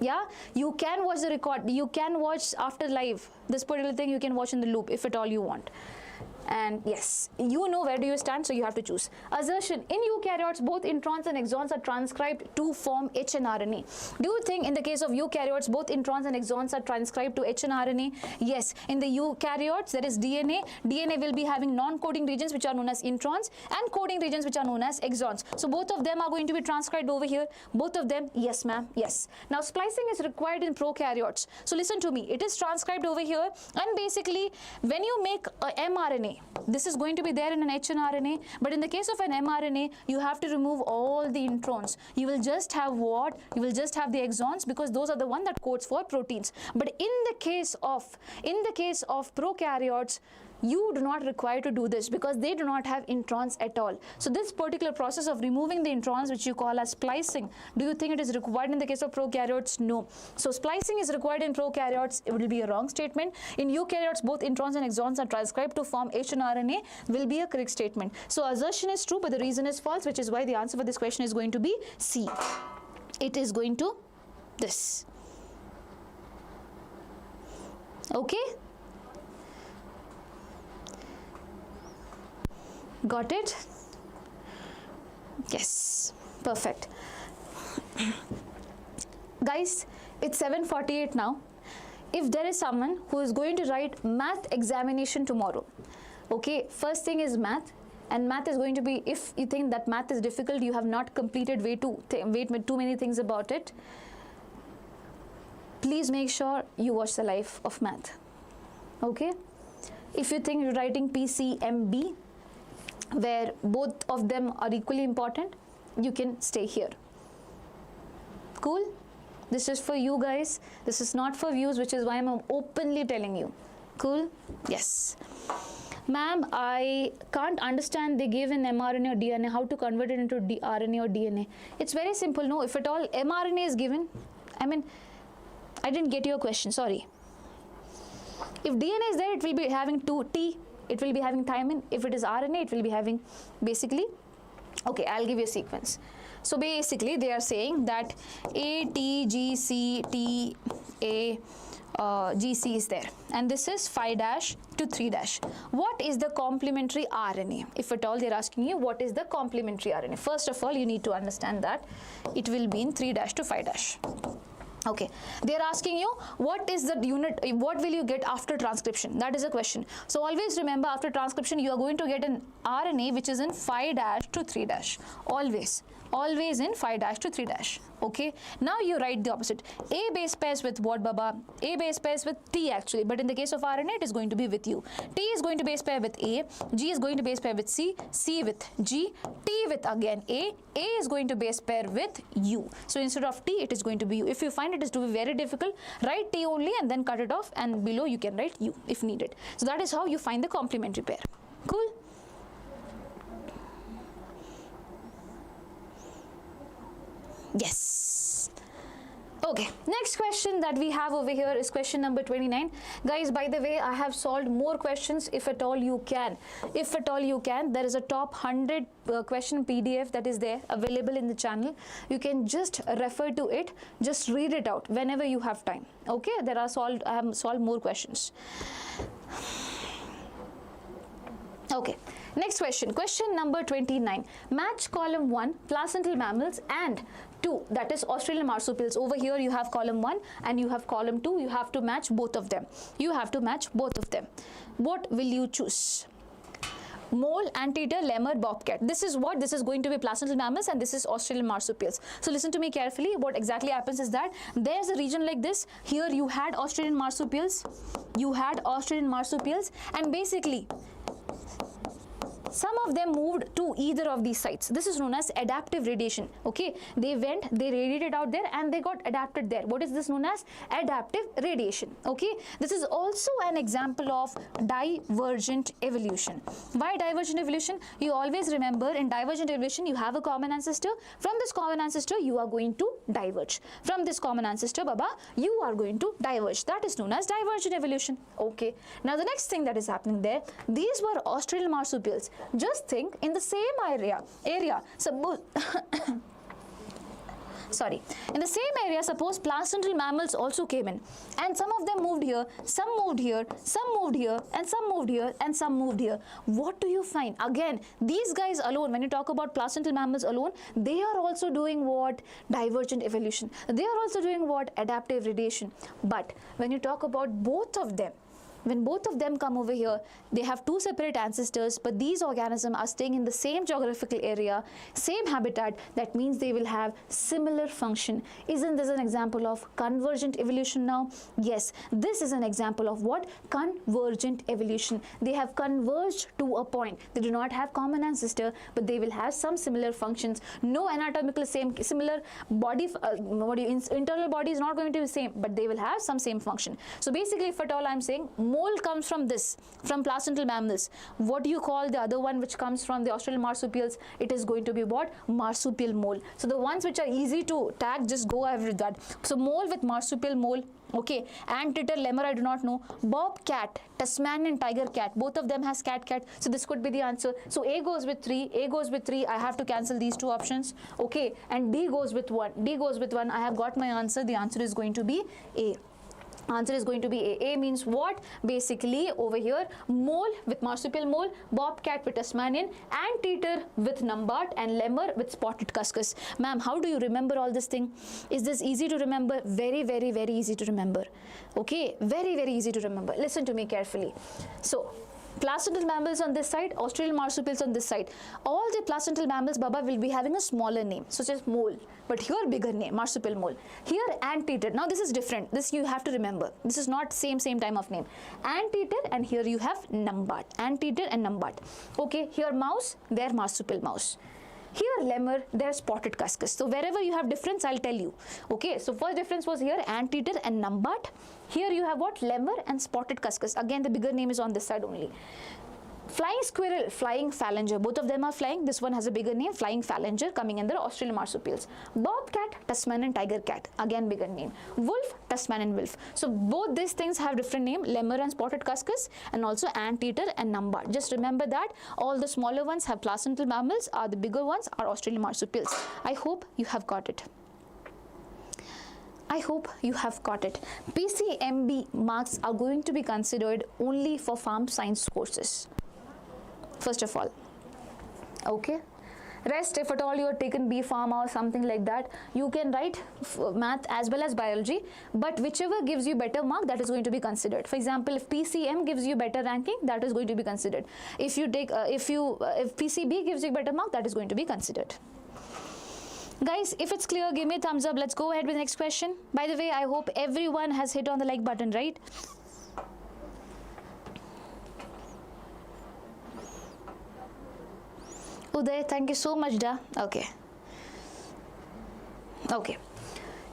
Yeah, you can watch the record, you can watch after live, this particular thing you can watch in the loop if at all you want. And yes, you know where do you stand, so you have to choose. Assertion: in eukaryotes, both introns and exons are transcribed to form hnRNA. Do you think in the case of eukaryotes, both introns and exons are transcribed to hnRNA? Yes, in the eukaryotes there is DNA. DNA will be having non-coding regions which are known as introns and coding regions which are known as exons. So both of them are going to be transcribed over here. Both of them, yes ma'am, yes. Now splicing is required in prokaryotes. So listen to me, it is transcribed over here, and basically when you make a mRNA, this is going to be there in an hnRNA, but in the case of an mRNA, you have to remove all the introns. You will just have what? You will just have the exons, because those are the one that codes for proteins. But in the case of prokaryotes, you do not require to do this because they do not have introns at all. So this particular process of removing the introns, which you call as splicing, do you think it is required in the case of prokaryotes? No. So splicing is required in prokaryotes, it will be a wrong statement. In eukaryotes, both introns and exons are transcribed to form hnRNA, will be a correct statement. So assertion is true, but the reason is false, which is why the answer for this question is going to be C. It is going to this. Okay? Got it? Yes, perfect. Guys, it's 7:48 now. If there is someone who is going to write math examination tomorrow, okay, first thing is math, and math is going to be, if you think that math is difficult, you have not completed way too many things about it, please make sure you watch the live of math. Okay? If you think you're writing PCMB, where both of them are equally important, you can stay here. Cool? This is for you guys. This is not for views, which is why I'm openly telling you. Cool? Yes. Ma'am, I can't understand, they gave an mRNA or DNA, how to convert it into RNA or DNA. It's very simple. No, if at all mRNA is given, I mean, I didn't get your question, sorry. If DNA is there, it will be having 2T. It will be having thymine. If it is RNA, it will be having basically, okay, I'll give you a sequence. So basically they are saying that A, T, G, C, T, A, G, C is there, and this is 5' to 3'. What is the complementary RNA? If at all they're asking you what is the complementary RNA, first of all you need to understand that it will be in 3' to 5'. Okay, they are asking you what is the unit, what will you get after transcription? That is a question. So always remember, after transcription you are going to get an RNA which is in 5' to 3'. Always in 5' to 3'. Okay, now you write the opposite. A base pairs with what, Baba? A base pairs with T actually, but in the case of RNA it is going to be with U. T is going to base pair with A, G is going to base pair with C, C with G, T with again A is going to base pair with U. So instead of T it is going to be U. If you find it is to be very difficult, write T only and then cut it off, and below you can write U if needed. So that is how you find the complementary pair. Cool? Yes. Okay, next question that we have over here is question number 29. Guys, by the way, I have solved more questions if at all you can. If at all you can, there is a top 100 question PDF that is there available in the channel. You can just refer to it, just read it out whenever you have time. Okay, I have solved more questions. Okay, next question, question number 29. Match column 1 placental mammals and 2, that is Australian marsupials. Over here you have column 1 and you have column 2. You have to match both of them. You have to match both of them. What will you choose? Mole, anteater, lemur, bobcat. This is what? This is going to be placental mammals and this is Australian marsupials. So listen to me carefully. What exactly happens is that there's a region like this. Here you had Australian marsupials. You had Australian marsupials, and basically some of them moved to either of these sites. This is known as adaptive radiation. Okay, they went, they radiated out there and they got adapted there. What is this known as? Adaptive radiation. Okay, this is also an example of divergent evolution. Why divergent evolution? You always remember, in divergent evolution you have a common ancestor. From this common ancestor you are going to diverge. From this common ancestor, Baba, you are going to diverge. That is known as divergent evolution. Okay, now the next thing that is happening there, these were Australian marsupials. Just think, in the same area suppose Sorry. In the same area, suppose placental mammals also came in, and some of them moved here, some moved here, some moved here, and some moved here, and some moved here. What do you find? Again, these guys alone, when you talk about placental mammals alone, they are also doing what? Divergent evolution. They are also doing what? Adaptive radiation. But when you talk about both of them, when both of them come over here, they have two separate ancestors, but these organisms are staying in the same geographical area, same habitat. That means they will have similar function. Isn't this an example of convergent evolution now? Yes, this is an example of what? Convergent evolution. They have converged to a point. They do not have common ancestor, but they will have some similar functions. No anatomical similar body, internal body is not going to be same, but they will have some same function. So basically, if at all I'm saying mole comes from this, from placental mammals. What do you call the other one which comes from the Australian marsupials? It is going to be what? Marsupial mole. So the ones which are easy to tag, just go ahead with that. So mole with marsupial mole. Okay, anteater, lemur, I do not know. Bobcat, Tasmanian tiger cat, both of them has cat. So this could be the answer. So A goes with 3, A goes with 3. I have to cancel these two options. Okay, and D goes with 1. D goes with 1. I have got my answer. The answer is going to be A. Answer is going to be A. A means what? Basically over here, mole with marsupial mole, bobcat with Tasmanian, anteater with numbat, and lemur with spotted cuscus. Ma'am, how do you remember all this thing? Is this easy to remember? Very, very, very easy to remember. Okay, very, very easy to remember. Listen to me carefully. So, placental mammals on this side, Australian marsupials on this side. All the placental mammals, Baba, will be having a smaller name, such as mole. But here bigger name, marsupial mole. Here anteater. Now this is different. This you have to remember. This is not same time of name. Anteater, and here you have numbat. Anteater and numbat. Okay, here mouse, there marsupial mouse. Here lemur, there spotted cuscus. So wherever you have difference, I'll tell you. Okay, so first difference was here anteater and numbat. Here you have what? Lemur and spotted cuscus. Again, the bigger name is on this side only. Flying squirrel, flying phalanger. Both of them are flying. This one has a bigger name, flying phalanger, coming in the Australian marsupials. Bobcat, Tasmanian tiger cat. Again, bigger name. Wolf, Tasmanian wolf. So both these things have different name, lemur and spotted cuscus, and also anteater and numbat. Just remember that all the smaller ones have placental mammals, the bigger ones are Australian marsupials. I hope you have got it. I hope you have got it. PCMB marks are going to be considered only for farm science courses. First of all, okay. Rest, if at all you are taken B Pharma or something like that, you can write math as well as biology, but whichever gives you better mark, that is going to be considered. For example, if PCM gives you better ranking, that is going to be considered. If you take, if PCB gives you better mark, that is going to be considered. Guys, if it's clear, give me a thumbs up. Let's go ahead with the next question. By the way, I hope everyone has hit on the like button, right? Uday, thank you so much, Da. Okay. Okay.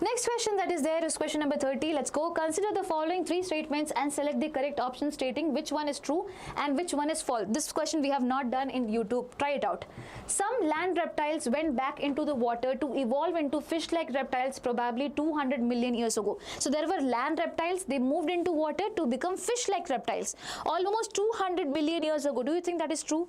Next question that is there is question number 30. Let's go. Consider the following 3 statements and select the correct option stating which one is true and which one is false. This question we have not done in YouTube. Try it out. Some land reptiles went back into the water to evolve into fish-like reptiles probably 200 million years ago. So there were land reptiles. They moved into water to become fish-like reptiles almost 200 million years ago. Do you think that is true?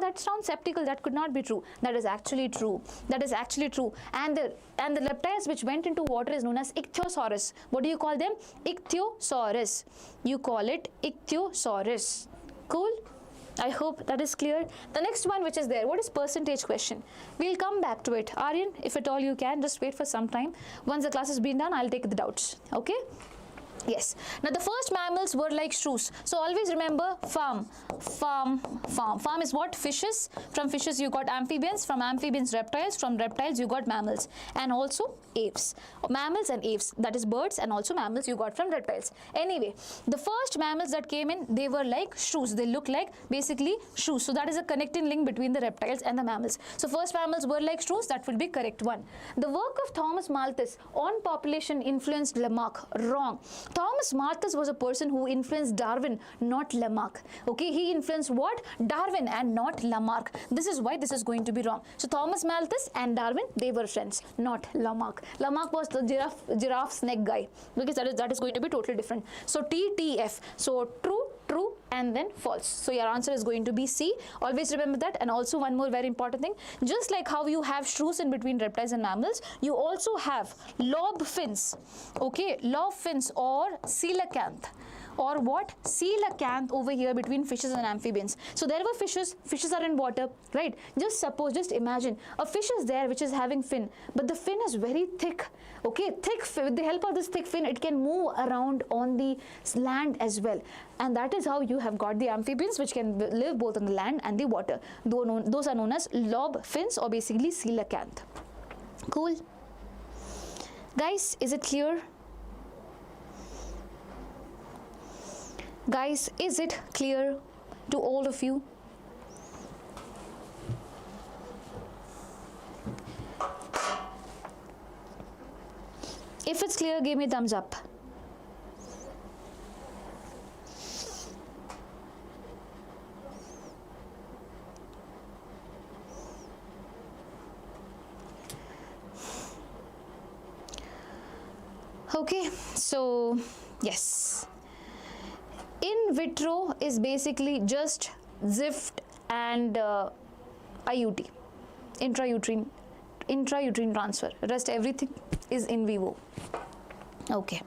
That sounds skeptical. That could not be true. That is actually true. That is actually true. And the reptiles which went into water is known as ichthyosaurus. What do you call them? Ichthyosaurus. You call it ichthyosaurus. Cool? I hope that is clear. The next one which is there, what is percentage question? We'll come back to it. Aryan, if at all you can, just wait for some time. Once the class has been done, I'll take the doubts. Okay? Yes. Now the first mammals were like shrews. So always remember farm. Farm is what? Fishes. From fishes you got amphibians. From amphibians reptiles. From reptiles you got mammals. And also aves. Mammals and aves. That is birds and also mammals you got from reptiles. Anyway, the first mammals that came in, they were like shrews. They look like basically shrews. So that is a connecting link between the reptiles and the mammals. So first mammals were like shrews. That will be correct one. The work of Thomas Malthus on population influenced Lamarck. Wrong. Thomas Malthus was a person who influenced Darwin, not Lamarck. Okay, he influenced what? Darwin and not Lamarck. This is why this is going to be wrong. So Thomas Malthus and Darwin, they were friends, not Lamarck. Lamarck was the giraffe snake guy. Because that is going to be totally different. So TTF. So true, true, and then false. So your answer is going to be C. Always remember that. And also one more very important thing, just like how you have shrews in between reptiles and mammals, you also have lobe fins, okay, lobe fins or coelacanth, or what, coelacanth over here between fishes and amphibians. So there were fishes are in water, right? Just suppose, just imagine a fish is there which is having fin, but the fin is very thick, okay, thick. With the help of this thick fin, it can move around on the land as well. And that is how you have got the amphibians, which can live both on the land and the water. Those are known as lobe fins, or basically coelacanth. Cool. Guys, is it clear? Guys, is it clear to all of you? If it's clear, give me a thumbs up. Okay, so yes. In vitro is basically just ZIFT and IUT, intrauterine transfer. Rest everything is in vivo. Okay.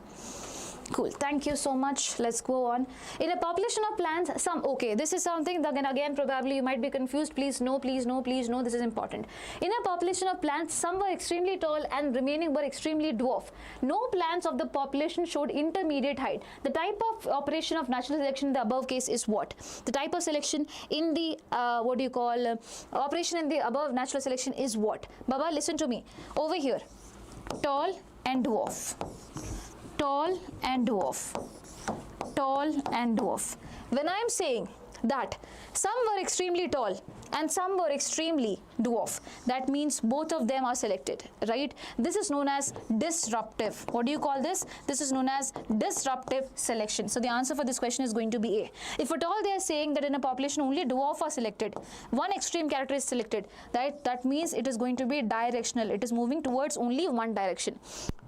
Cool. Thank you so much. Let's go on. In a population of plants, okay, this is something that again probably you might be confused. Please no, please no, please no. This is important. In a population of plants, some were extremely tall and remaining were extremely dwarf. No plants of the population showed intermediate height. The type of operation of natural selection in the above case is what? The type of selection in the operation in the above natural selection is what? Baba, listen to me. Over here, tall and dwarf. Tall and dwarf, tall and dwarf. When I am saying that some were extremely tall and some were extremely dwarf, that means both of them are selected, right? This is known as disruptive. What do you call this? This is known as disruptive selection. So the answer for this question is going to be A. If at all they are saying that in a population only dwarf are selected, one extreme character is selected, that means it is going to be directional. It is moving towards only one direction.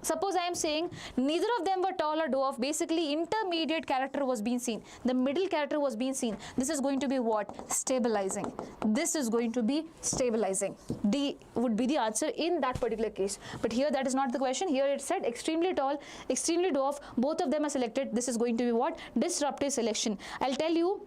Suppose I am saying neither of them were tall or dwarf, basically intermediate character was being seen, the middle character was being seen. This is going to be what? Stabilizing. This is going to be stabilizing. D would be the answer in that particular case. But here that is not the question. Here it said extremely tall, extremely dwarf, both of them are selected. This is going to be what? Disruptive selection. I'll tell you.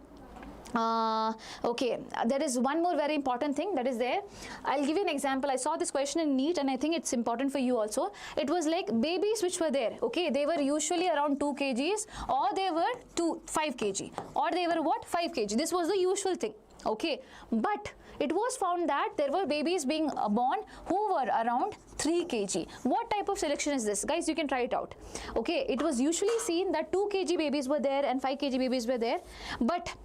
Okay, there is one more very important thing that is there. I'll give you an example. I saw this question in NEET and I think it's important for you also. It was like babies which were there, okay, they were usually around 2 kgs or they were 5 kg or they were what? 5 kg. This was the usual thing, okay. But it was found that there were babies being born who were around 3 kg. What type of selection is this? Guys, you can try it out. Okay, it was usually seen that 2 kg babies were there and 5 kg babies were there. But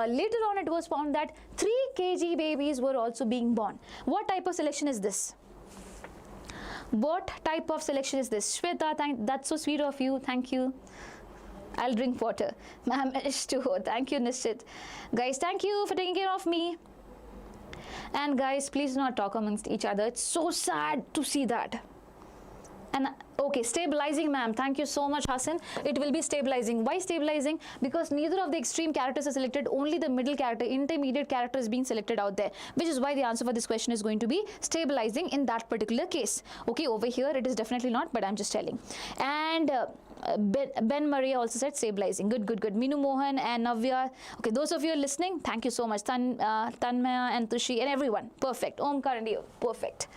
later on it was found that 3 kg babies were also being born. What type of selection is this? What type of selection is this? Shweta, that's so sweet of you. Thank you. I'll drink water. Ma'am, thank you, Nishit. Guys, thank you for taking care of me. And guys, please do not talk amongst each other. It's so sad to see that. And okay, stabilizing, ma'am. Thank you so much, Hassan. It will be stabilizing. Why stabilizing? Because neither of the extreme characters are selected. Only the middle character, intermediate character is being selected out there, which is why the answer for this question is going to be stabilizing in that particular case. Okay, over here it is definitely not, but I'm just telling. And Ben Maria also said stabilizing. Good, good, good. Minu Mohan and Navya. Okay, those of you listening, thank you so much. Tanmaya and Tushi and everyone. Perfect. Omkar and you. Perfect.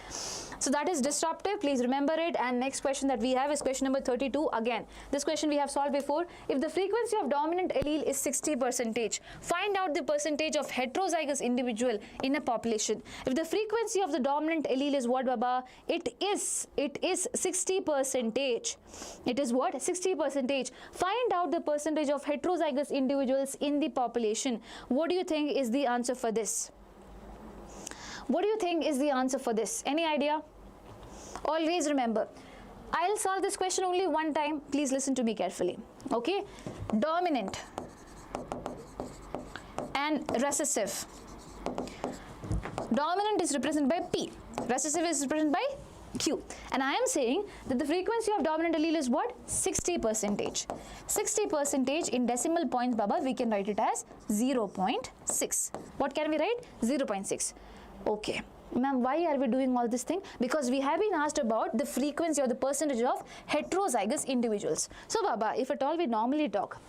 So that is disruptive. Please remember it. And next question that we have is question number 32. Again, this question we have solved before. If the frequency of dominant allele is 60%, find out the percentage of heterozygous individual in a population. If the frequency of the dominant allele is what, Baba? It is 60%. It is what? 60%. Find out the percentage of heterozygous individuals in the population. What do you think is the answer for this? What do you think is the answer for this? Any idea? Always remember, I'll solve this question only one time. Please listen to me carefully. Okay? Dominant and recessive. Dominant is represented by P. Recessive is represented by Q. And I am saying that the frequency of dominant allele is what? 60%. 60% in decimal points, Baba, we can write it as 0.6. What can we write? 0.6. Okay. Ma'am, why are we doing all this thing? Because we have been asked about the frequency or the percentage of heterozygous individuals. So, Baba, if at all we normally talk,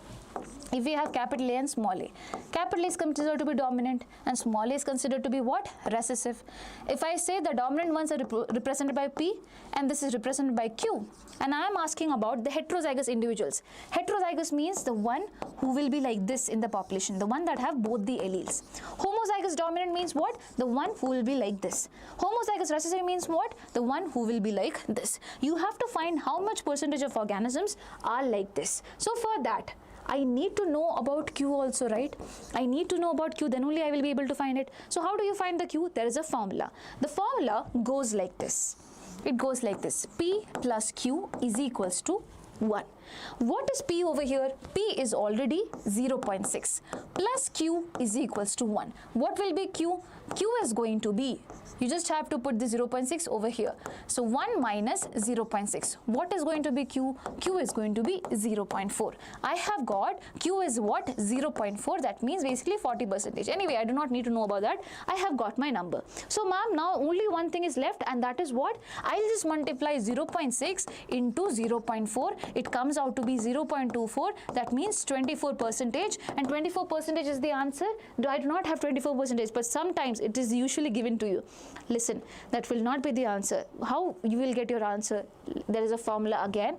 if we have capital A and small a, capital A is considered to be dominant and small a is considered to be what? Recessive. If I say the dominant ones are represented by P and this is represented by Q, and I am asking about the heterozygous individuals. Heterozygous means the one who will be like this in the population, the one that have both the alleles. Homozygous dominant means what? The one who will be like this. Homozygous recessive means what? The one who will be like this. You have to find how much percentage of organisms are like this. So for that, I need to know about Q also, right? I need to know about Q, then only I will be able to find it. So how do you find the Q? There is a formula. The formula goes like this. It goes like this. P plus Q is equals to 1. What is P over here? P is already 0.6 plus Q is equals to 1. What will be Q? Q is going to be, you just have to put the 0.6 over here. So 1 minus 0.6. What is going to be Q? Q is going to be 0.4. I have got Q is what? 0.4. That means basically 40%. Anyway, I do not need to know about that. I have got my number. So ma'am, now only one thing is left, and that is what? I'll just multiply 0.6 into 0.4. It comes out to be 0.24. That means 24%, and 24% is the answer. I do not have 24%, but sometimes it is usually given to you. Listen, that will not be the answer. How you will get your answer? There is a formula again.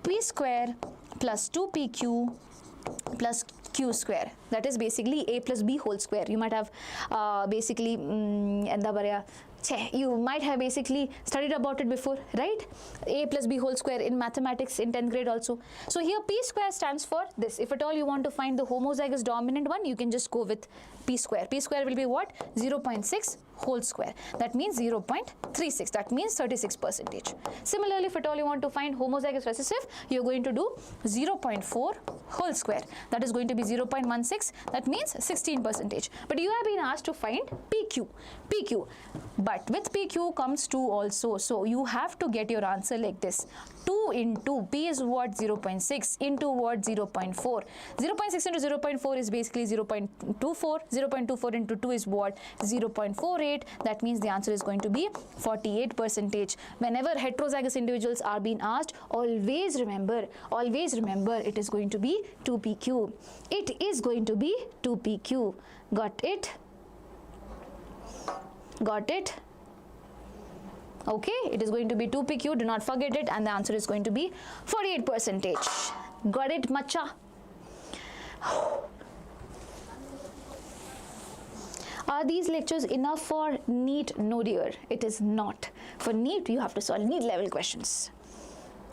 P square plus 2PQ plus Q square. That is basically A plus B whole square. You might have basically you might have basically studied about it before, right? A plus B whole square in mathematics in 10th grade also. So here P square stands for this. If at all you want to find the homozygous dominant one, you can just go with P square. P square will be what? 0.6 whole square. That means 0.36. That means 36%. Similarly, if at all you want to find homozygous recessive, you're going to do 0.4 whole square. That is going to be 0.16. That means 16%. But you have been asked to find PQ. PQ. But with PQ comes 2 also. So you have to get your answer like this. 2 into P is what? 0.6 into what? 0.4. 0.6 into 0.4 is basically 0.24. 0.24 into 2 is what? 0.48. That means the answer is going to be 48%. Whenever heterozygous individuals are being asked, always remember it is going to be 2PQ. It is going to be 2PQ. Got it? Got it? Okay, it is going to be 2PQ. Do not forget it, and the answer is going to be 48%. Got it, macha? Are these lectures enough for NEET? No, dear, it is not. For NEET, you have to solve NEET level questions.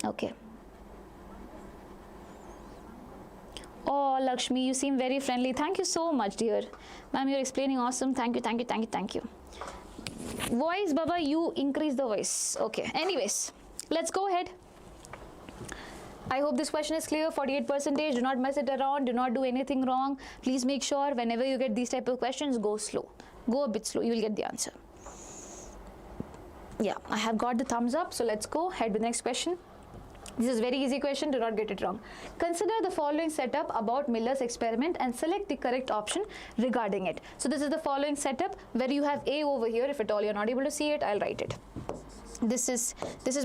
Okay. Oh, Lakshmi, you seem very friendly. Thank you so much, dear. Ma'am, you're explaining awesome. Thank you, thank you, thank you, thank you. Voice, Baba, you increase the voice. Okay. Anyways, let's go ahead. I hope this question is clear. 48%. Do not mess it around. Do not do anything wrong. Please make sure whenever you get these type of questions, go slow. Go a bit slow. You will get the answer. Yeah, I have got the thumbs up. So let's go ahead with the next question. This is a very easy question. Do not get it wrong. Consider the following setup about Miller's experiment and select the correct option regarding it. So this is the following setup where you have A over here. If at all you're not able to see it, I'll write it. This is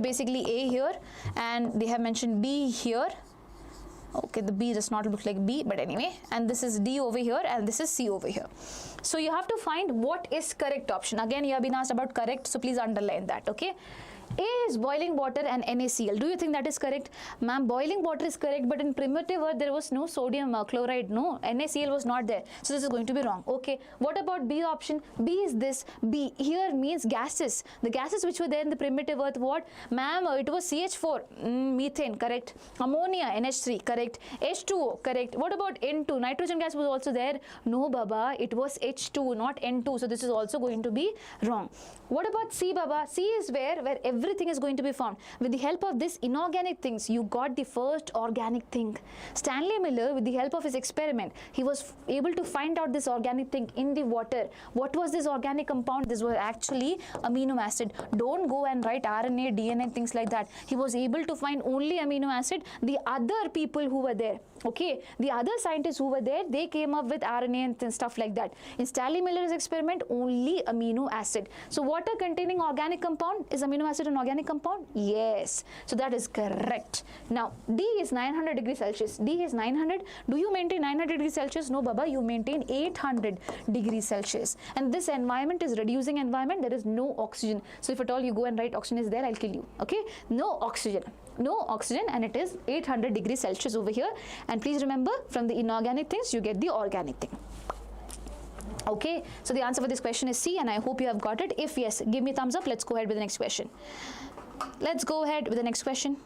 basically A here, and they have mentioned B here. Okay, the B does not look like B, but anyway, and this is D over here, and this is C over here. So you have to find what is correct option. Again, you have been asked about correct, so please underline that. Okay. A is boiling water and NaCl. Do you think that is correct? Ma'am, boiling water is correct, but in primitive earth there was no sodium chloride, no, NaCl was not there. So this is going to be wrong. Okay, what about B option? B is this. B here means gases. The gases which were there in the primitive earth, what? Ma'am, it was CH4, methane, correct. Ammonia, NH3, correct. H2O, correct. What about N2? Nitrogen gas was also there. No, Baba, it was H2, not N2. So this is also going to be wrong. What about C, Baba? C is where everything is going to be found. With the help of this inorganic things, you got the first organic thing. Stanley Miller, with the help of his experiment, he was able to find out this organic thing in the water. What was this organic compound? This was actually amino acid. Don't go and write RNA, DNA, things like that. He was able to find only amino acid. The other people who were there, okay, the other scientists who were there, they came up with RNA and stuff like that. In Stanley Miller's experiment, only amino acid. So water containing organic compound, is amino acid an organic compound? Yes. So that is correct. Now D is 900 degrees Celsius. D is 900. Do you maintain 900 degrees Celsius? No, Baba, you maintain 800 degrees Celsius. And this environment is reducing environment. There is no oxygen. So if at all you go and write oxygen is there, I'll kill you. Okay, no oxygen. No oxygen, and it is 800 degrees Celsius over here. And please remember, from the inorganic things you get the organic thing. Okay, so the answer for this question is C, and I hope you have got it. If yes, give me thumbs up. Let's go ahead with the next question. Let's go ahead with the next question.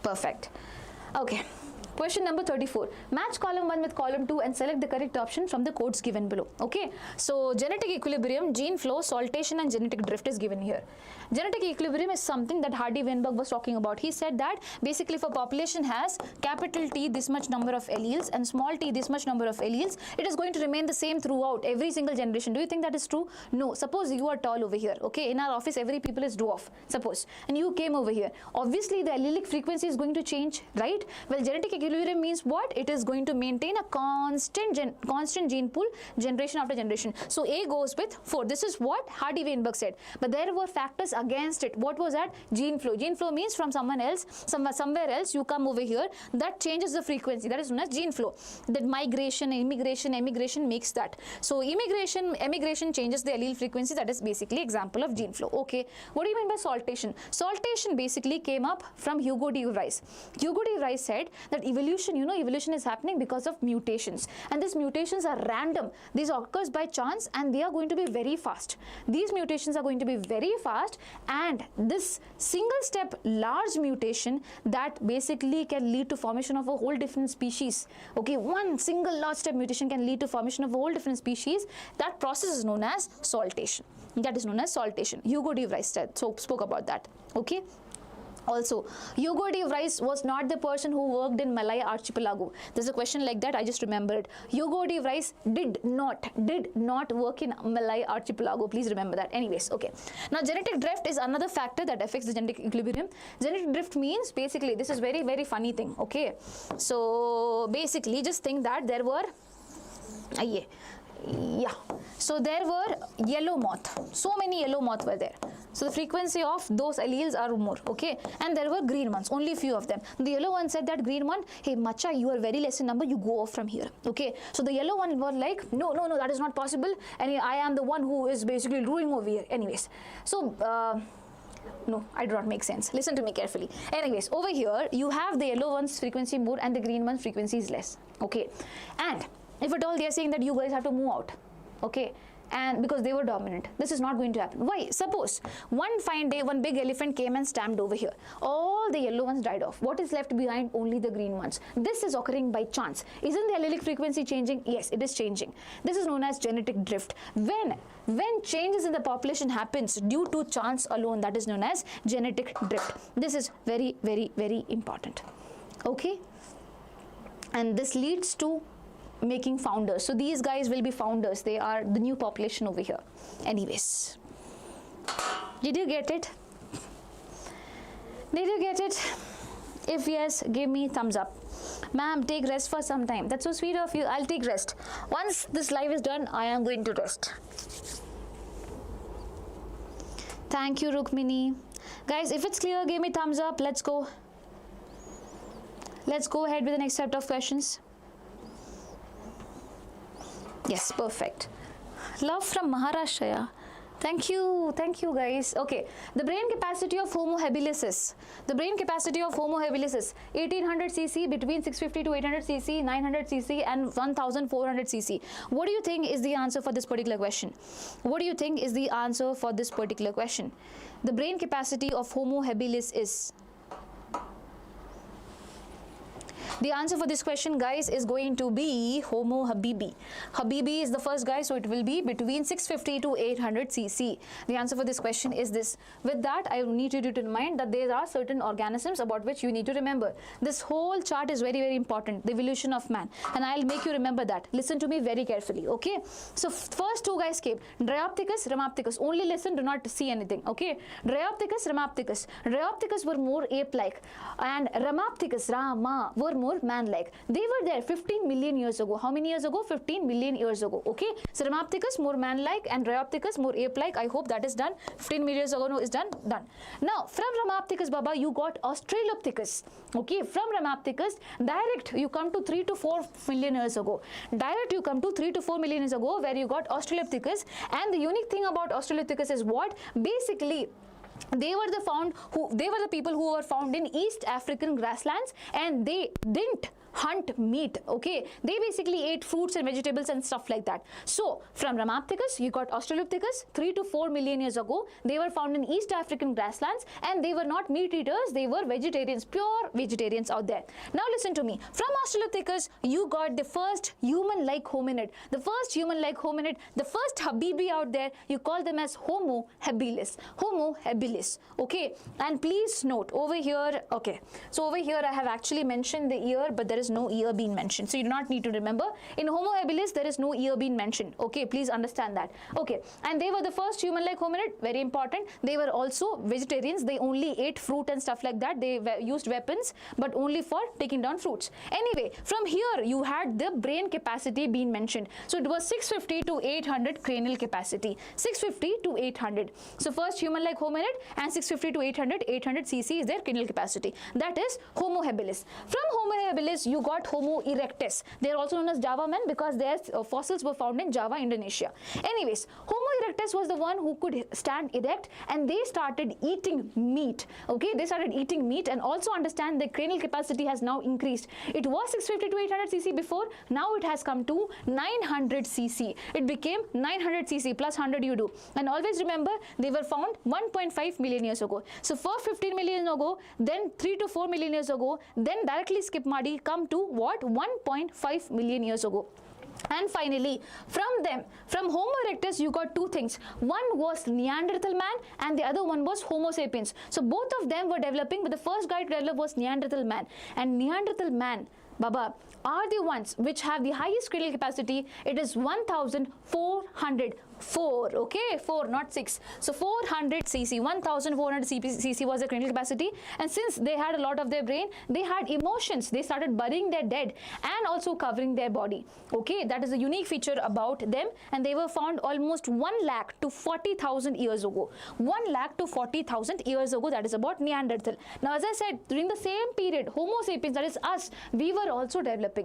Perfect. Okay. Question number 34. Match column 1 with column 2 and select the correct option from the codes given below. Okay. So genetic equilibrium, gene flow, saltation and genetic drift is given here. Genetic equilibrium is something that Hardy-Weinberg was talking about. He said that basically if a population has capital T this much number of alleles and small t this much number of alleles, it is going to remain the same throughout every single generation. Do you think that is true? No. Suppose you are tall over here. Okay. In our office every people is dwarf. Suppose. And you came over here. Obviously the allelic frequency is going to change, right? Well, genetic equilibrium means what? It is going to maintain a constant gene pool generation after generation. So A goes with 4. This is what Hardy-Weinberg said. But there were factors against it. What was that? Gene flow. Gene flow means from someone else, somewhere else you come over here, that changes the frequency. That is known as gene flow. That migration, immigration, emigration makes that. So emigration changes the allele frequency. That is basically example of gene flow. Okay. What do you mean by saltation? Saltation basically came up from Hugo de Vries. Hugo de Vries said that evolution, you know, evolution is happening because of mutations, and these mutations are random. These occurs by chance, and they are going to be very fast. These mutations are going to be very fast, and this single step large mutation that basically can lead to formation of a whole different species. Okay, one single large step mutation can lead to formation of a whole different species. That process is known as saltation. That is known as saltation. Hugo de Vries spoke about that. Okay. Also, Hugo de Vries was not the person who worked in Malay archipelago. There's a question like that, I just remembered. Hugo de Vries did not work in Malay archipelago. Please remember that. Anyways, okay. Now, genetic drift is another factor that affects the genetic equilibrium. Genetic drift means basically, this is very, very funny thing. Okay. So, basically, just think that there were, so there were yellow moth. So many yellow moth were there. So the frequency of those alleles are more, okay? And there were green ones, only a few of them. The yellow one said that green one, hey Macha, you are very less in number, you go off from here, okay? So the yellow one were like, no, that is not possible, and I am the one who is basically ruling over here. Anyways, so no, I do not make sense. Listen to me carefully. Anyways, over here you have the yellow one's frequency more and the green one's frequency is less, okay? And if at all they are saying that you guys have to move out, okay? And because they were dominant, this is not going to happen. Why? Suppose one fine day one big elephant came and stamped over here. All the yellow ones died off. What is left behind? Only the green ones. This is occurring by chance. Isn't the allelic frequency changing? Yes, it is changing. This is known as genetic drift. When changes in the population happens due to chance alone, that is known as genetic drift. This is very, very, very important. Okay? And this leads to making founders. So these guys will be founders. They are the new population over here. Anyways, did you get it? Did you get it? If yes, give me thumbs up. Ma'am, take rest for some time. That's so sweet of you. I'll take rest. Once this live is done, I am going to rest. Thank you, Rukmini. Guys, if it's clear, give me thumbs up. Let's go. Let's go ahead with the next set of questions. Yes, perfect. Love from Maharashtra. Thank you guys. Okay, the brain capacity of Homo habilis is, the brain capacity of Homo habilis is 1800 cc, between 650 to 800 cc, 900 cc and 1400 cc. What do you think is the answer for this particular question? What do you think is the answer for this particular question? The brain capacity of Homo habilis is, The answer for this question, guys, is going to be Homo habibi. Habibi is the first guy, so it will be between 650 to 800 cc. The answer for this question is this. With that, I need you to remind that there are certain organisms about which you need to remember. This whole chart is very, very important, the evolution of man, and I'll make you remember that. Listen to me very carefully, okay? So first two guys came, Dryopithecus, Ramapithecus. Only listen, do not see anything, okay? Dryopithecus, Ramapithecus. Dryopithecus were more ape-like, and Ramapithecus, Rama, were more man-like. They were there 15 million years ago. How many years ago? 15 million years ago, okay? So Ramapithecus more man-like and Dryopithecus more ape-like. I hope that is done. 15 million years ago, no, is done. Now, from Ramapithecus, Baba, you got Australopithecus, okay? From Ramapithecus, direct, you come to 3 to 4 million years ago. Direct, you come to 3 to 4 million years ago, where you got Australopithecus. And the unique thing about Australopithecus is what? Basically, they were the people who were found in East African grasslands, and they didn't hunt meat, okay? They basically ate fruits and vegetables and stuff like that. So from Ramapithecus, you got Australopithecus 3 to 4 million years ago. They were found in East African grasslands, and they were not meat eaters, they were vegetarians, pure vegetarians out there. Now listen to me. From Australopithecus, you got the first human-like hominid. The first human-like hominid, the first habibi out there, you call them as Homo habilis. Homo habilis, okay? And please note over here, okay, so over here I have actually mentioned the ear, but there is no ear being mentioned, so you do not need to remember. In Homo habilis, there is no ear being mentioned, okay? Please understand that, okay? And they were the first human-like hominid, very important. They were also vegetarians. They only ate fruit and stuff like that. They used weapons, but only for taking down fruits. Anyway, from here you had the brain capacity being mentioned. So it was 650 to 800 cranial capacity, 650 to 800. So first human-like hominid, and 650 to 800 cc is their cranial capacity. That is Homo habilis. From Homo habilis, you got Homo erectus. They are also known as Java men because their fossils were found in Java, Indonesia. Anyways, Homo erectus was the one who could stand erect, and they started eating meat, okay? They started eating meat, and also understand the cranial capacity has now increased. It was 650 to 800 cc before, now it has come to 900 cc. It became 900 cc plus 100 you do. And always remember, they were found 1.5 million years ago. So for 15 million years ago, then 3 to 4 million years ago, then directly skip Madi, come to what? 1.5 million years ago. And finally, from them, from Homo erectus, you got two things. One was Neanderthal man, and the other one was Homo sapiens. So both of them were developing, but the first guy to develop was Neanderthal man. And Neanderthal man, Baba, are the ones which have the highest cranial capacity. It is 1,404, okay? 4, not 6. So 400 cc, 1,400 cc was the cranial capacity. And since they had a lot of their brain, they had emotions. They started burying their dead and also covering their body, okay? That is a unique feature about them. And they were found almost 1 lakh to 40,000 years ago. 1 lakh to 40,000 years ago, that is about Neanderthal. Now, as I said, during the same period, Homo sapiens, that is us, we were also developing.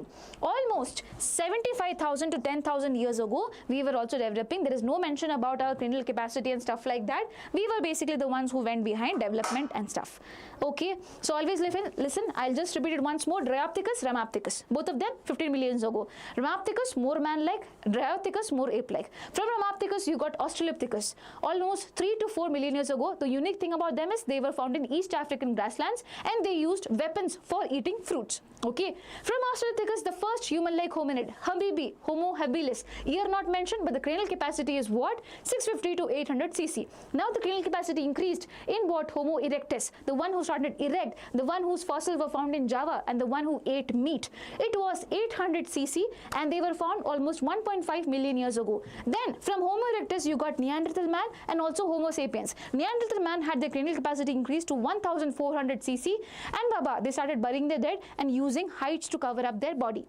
Almost 75,000 to 10,000 years ago, we were also developing. There is no mention about our cranial capacity and stuff like that. We were basically the ones who went behind development and stuff, okay? So always listen, I'll just repeat it once more. Dryopithecus, Ramapithecus, both of them 15 million years ago. Ramapithecus more man-like, Dryopithecus more ape-like. From Ramapithecus, you got Australopithecus, almost 3 to 4 million years ago. The unique thing about them is they were found in East African grasslands, and they used weapons for eating fruits, okay? From Australopithecus, the first human-like hominid, habibi, Homo habilis. Ear not mentioned, but the cranial capacity is what? 650 to 800 cc. Now the cranial capacity increased in what? Homo erectus, the one who started erect, the one whose fossils were found in Java, and the one who ate meat. It was 800 cc, and they were found almost 1.5 million years ago. Then from Homo erectus, you got Neanderthal man and also Homo sapiens. Neanderthal man had their cranial capacity increased to 1,400 cc, and Baba, they started burying their dead and using hides to cover up their body,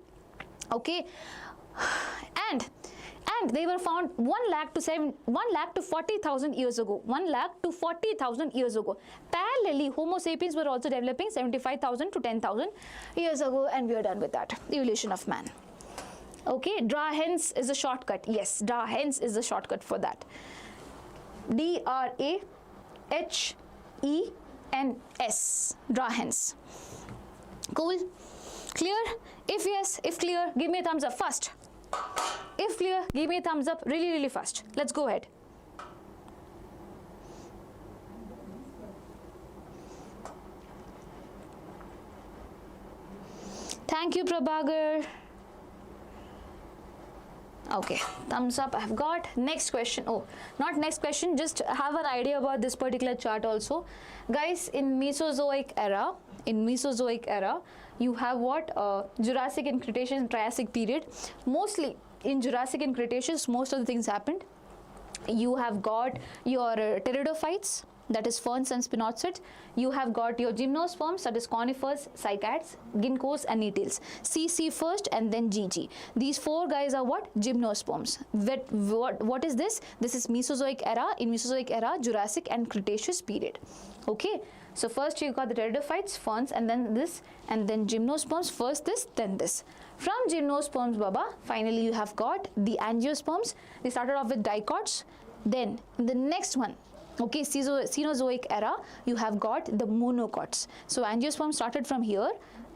okay? And they were found 1 lakh to 40,000 years ago. 1 lakh to 40,000 years ago. Parallelly, Homo sapiens were also developing 75,000 to 10,000 years ago, and we are done with that. Evolution of man. Okay, Drahens is a shortcut. Yes, Drahens is a shortcut for that. D-R-A-H-E-N-S. Drahens. Cool? Clear? If yes, if clear, give me a thumbs up fast. If clear, give me a thumbs up really, really fast. Let's go ahead. Thank you, Prabhagar. Okay, thumbs up I've got. Next question. Oh, not next question, just have an idea about this particular chart also. Guys, in Mesozoic era, you have what? Jurassic and Cretaceous and Triassic period. Mostly in Jurassic and Cretaceous, most of the things happened. You have got your pteridophytes, that is ferns and spinocereds. You have got your gymnosperms, that is conifers, cycads, ginkgos and nettles. CC first and then GG. These four guys are what? Gymnosperms. What is this? This is Mesozoic era. In Mesozoic era, Jurassic and Cretaceous period. Okay. So first you got the pteridophytes, ferns, and then this, and then gymnosperms. First this, then this. From gymnosperms, Baba, finally you have got the angiosperms. They started off with dicots. Then the next one, okay, Cenozoic era, you have got the monocots. So angiosperms started from here.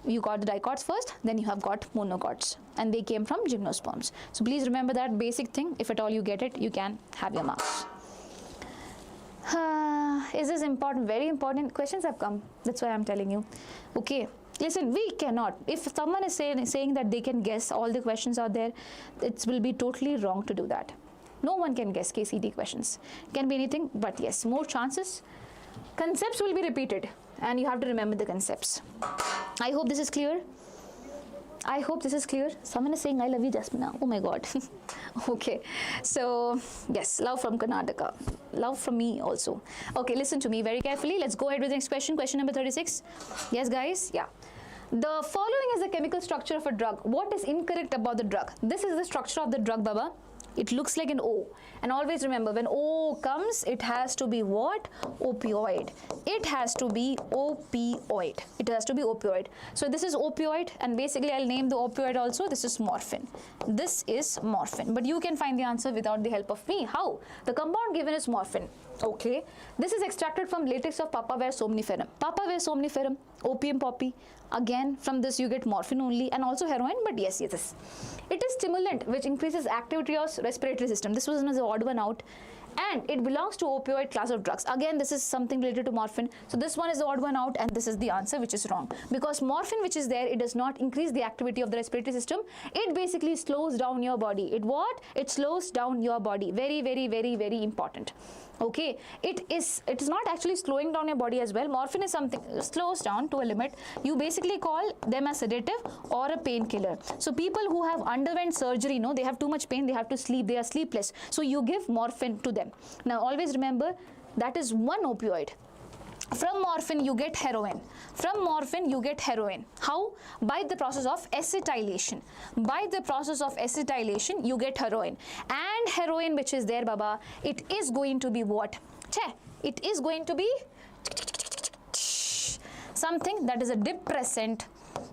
You got the dicots first, then you have got monocots, and they came from gymnosperms. So please remember that basic thing. If at all you get it, you can have your marks. Is this important? Very important. Questions have come. That's why I'm telling you. Okay. Listen, we cannot. If someone is saying that they can guess all the questions out there, it will be totally wrong to do that. No one can guess KCET questions. Can be anything, but yes, more chances. Concepts will be repeated, and you have to remember the concepts. I hope this is clear. I hope this is clear. Someone is saying, I love you, Jasmine. Oh my God. Okay. So, yes, love from Karnataka. Love from me also. Okay, listen to me very carefully. Let's go ahead with the next question. Question number 36. Yes, guys? Yeah. The following is the chemical structure of a drug. What is incorrect about the drug? This is the structure of the drug, Baba. It looks like an O. And always remember, when O comes, it has to be what? Opioid. It has to be opioid. It has to be opioid. So this is opioid, and basically I'll name the opioid also. This is morphine. This is morphine. But you can find the answer without the help of me. How? The compound given is morphine. Okay. This is extracted from latex of Papaver somniferum. Papaver somniferum, opium poppy. Again, from this you get morphine only, and also heroin, but yes. It is stimulant which increases activity of respiratory system. This was the odd one out, and it belongs to opioid class of drugs. Again, this is something related to morphine. So this one is the odd one out, and this is the answer, which is wrong, because morphine, which is there, it does not increase the activity of the respiratory system. It basically slows down your body. It slows down your body. Very, very, very, very important. Okay, it is not actually slowing down your body as well. Morphine is something slows down to a limit. You basically call them a sedative or a painkiller. So people who have underwent surgery, they have too much pain, they have to sleep, they are sleepless. So you give morphine to them. Now always remember, that is one opioid. From morphine you get heroin. From morphine you get heroin. How? By the process of acetylation. By the process of acetylation you get heroin. And heroin, which is there, Baba, it is going to be what? It is going to be something that is a depressant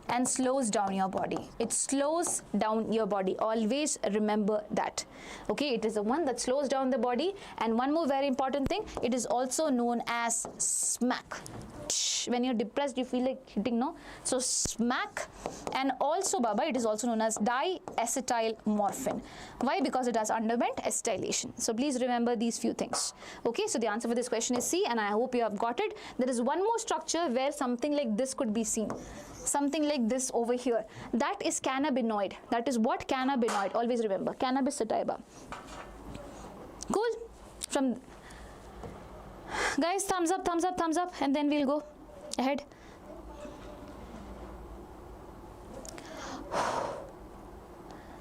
and slows down your body. It slows down your body. Always remember that. Okay, it is the one that slows down the body. And one more very important thing, it is also known as smack. When you're depressed, you feel like hitting, no? So smack. And also, Baba, it is also known as diacetylmorphine. Why? Because it has underwent acetylation. So please remember these few things. Okay, so the answer for this question is C, and I hope you have got it. There is one more structure where something like this could be seen. Something like this over here. That is cannabinoid. That is what? Cannabinoid. Always remember. Cannabis sativa. Cool? From guys, thumbs up, thumbs up, thumbs up, and then we'll go ahead.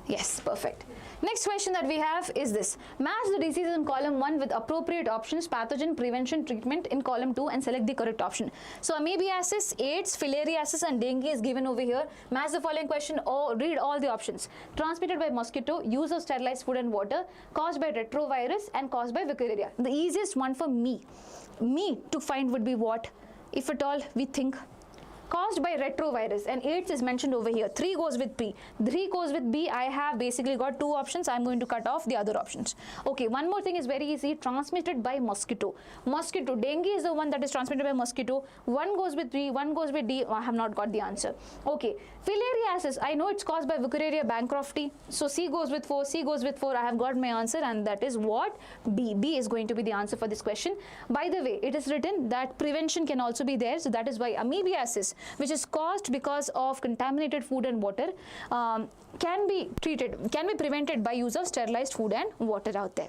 Yes, perfect. Next question that we have is this. Match the diseases in column 1 with appropriate options, pathogen, prevention, treatment in column 2, and select the correct option. So amoebiasis, AIDS, filariasis, and dengue is given over here. Match the following question or read all the options. Transmitted by mosquito, use of sterilized food and water, caused by retrovirus, and caused by Wuchereria. The easiest one for me to find would be what? If at all we think caused by retrovirus, and AIDS is mentioned over here. 3 goes with B. 3 goes with B. I have basically got 2 options. I'm going to cut off the other options. Okay, one more thing is very easy. Transmitted by mosquito. Mosquito. Dengue is the one that is transmitted by mosquito. 1 goes with B, 1 goes with D. I have not got the answer. Okay, filariasis. I know it's caused by Wuchereria bancrofti. So C goes with 4. C goes with 4. I have got my answer, and that is what? B. B is going to be the answer for this question. By the way, it is written that prevention can also be there. So that is why amoebiasis which is caused because of contaminated food and water, can be prevented by use of sterilized food and water out there.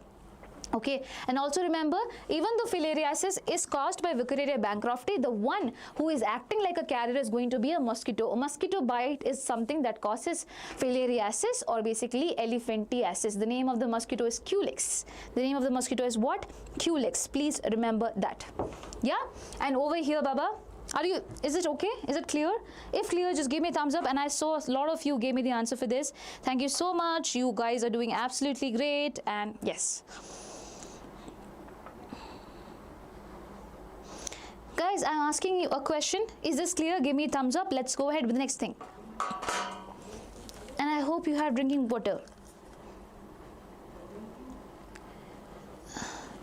Okay, and also remember, even though filariasis is caused by Wuchereria bancrofti, the one who is acting like a carrier is going to be a mosquito. A mosquito bite is something that causes filariasis or basically elephantiasis. The name of the mosquito is Culex. The name of the mosquito is what? Culex. Please remember that. Yeah, and over here, Baba, is it okay? Is it clear? If clear, just give me a thumbs up. And I saw a lot of you gave me the answer for this. Thank you so much. You guys are doing absolutely great. And yes. Guys, I'm asking you a question. Is this clear? Give me a thumbs up. Let's go ahead with the next thing. And I hope you are drinking water.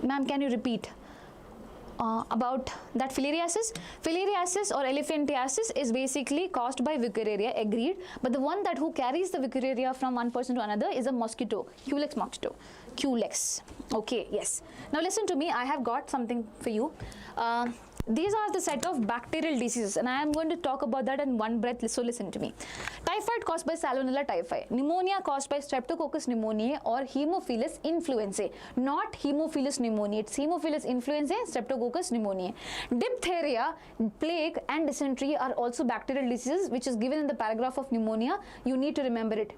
Ma'am, can you repeat about that filariasis? Filariasis or elephantiasis is basically caused by Wuchereria, agreed. But the one who carries the Wuchereria from one person to another is a mosquito, Culex mosquito. Culex. Okay, yes. Now listen to me. I have got something for you. These are the set of bacterial diseases, and I am going to talk about that in one breath, so listen to me. Typhoid caused by Salmonella typhi, pneumonia caused by Streptococcus pneumoniae or Haemophilus influenzae, not Haemophilus pneumoniae, it's Haemophilus influenzae, Streptococcus pneumoniae. Diphtheria, plague and dysentery are also bacterial diseases, which is given in the paragraph of pneumonia. You need to remember it.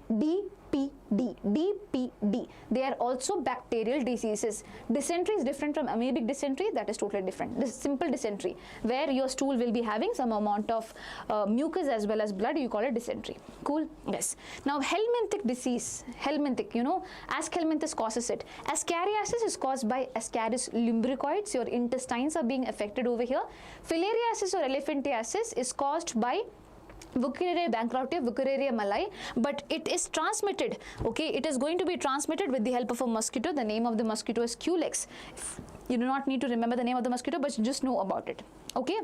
DPD. They are also bacterial diseases. Dysentery is different from amoebic dysentery. That is totally different. This is simple dysentery, where your stool will be having some amount of mucus as well as blood. You call it dysentery. Cool? Yes. Now, helminthic disease. Helminthic, you know, Aschelminthus causes it. Ascariasis is caused by Ascaris lumbricoides. Your intestines are being affected over here. Filariasis or elephantiasis is caused by Wuchereria bancrofti, Wuchereria malai, but it is transmitted. Okay, it is going to be transmitted with the help of a mosquito. The name of the mosquito is Culex. You do not need to remember the name of the mosquito, but just know about it. Okay.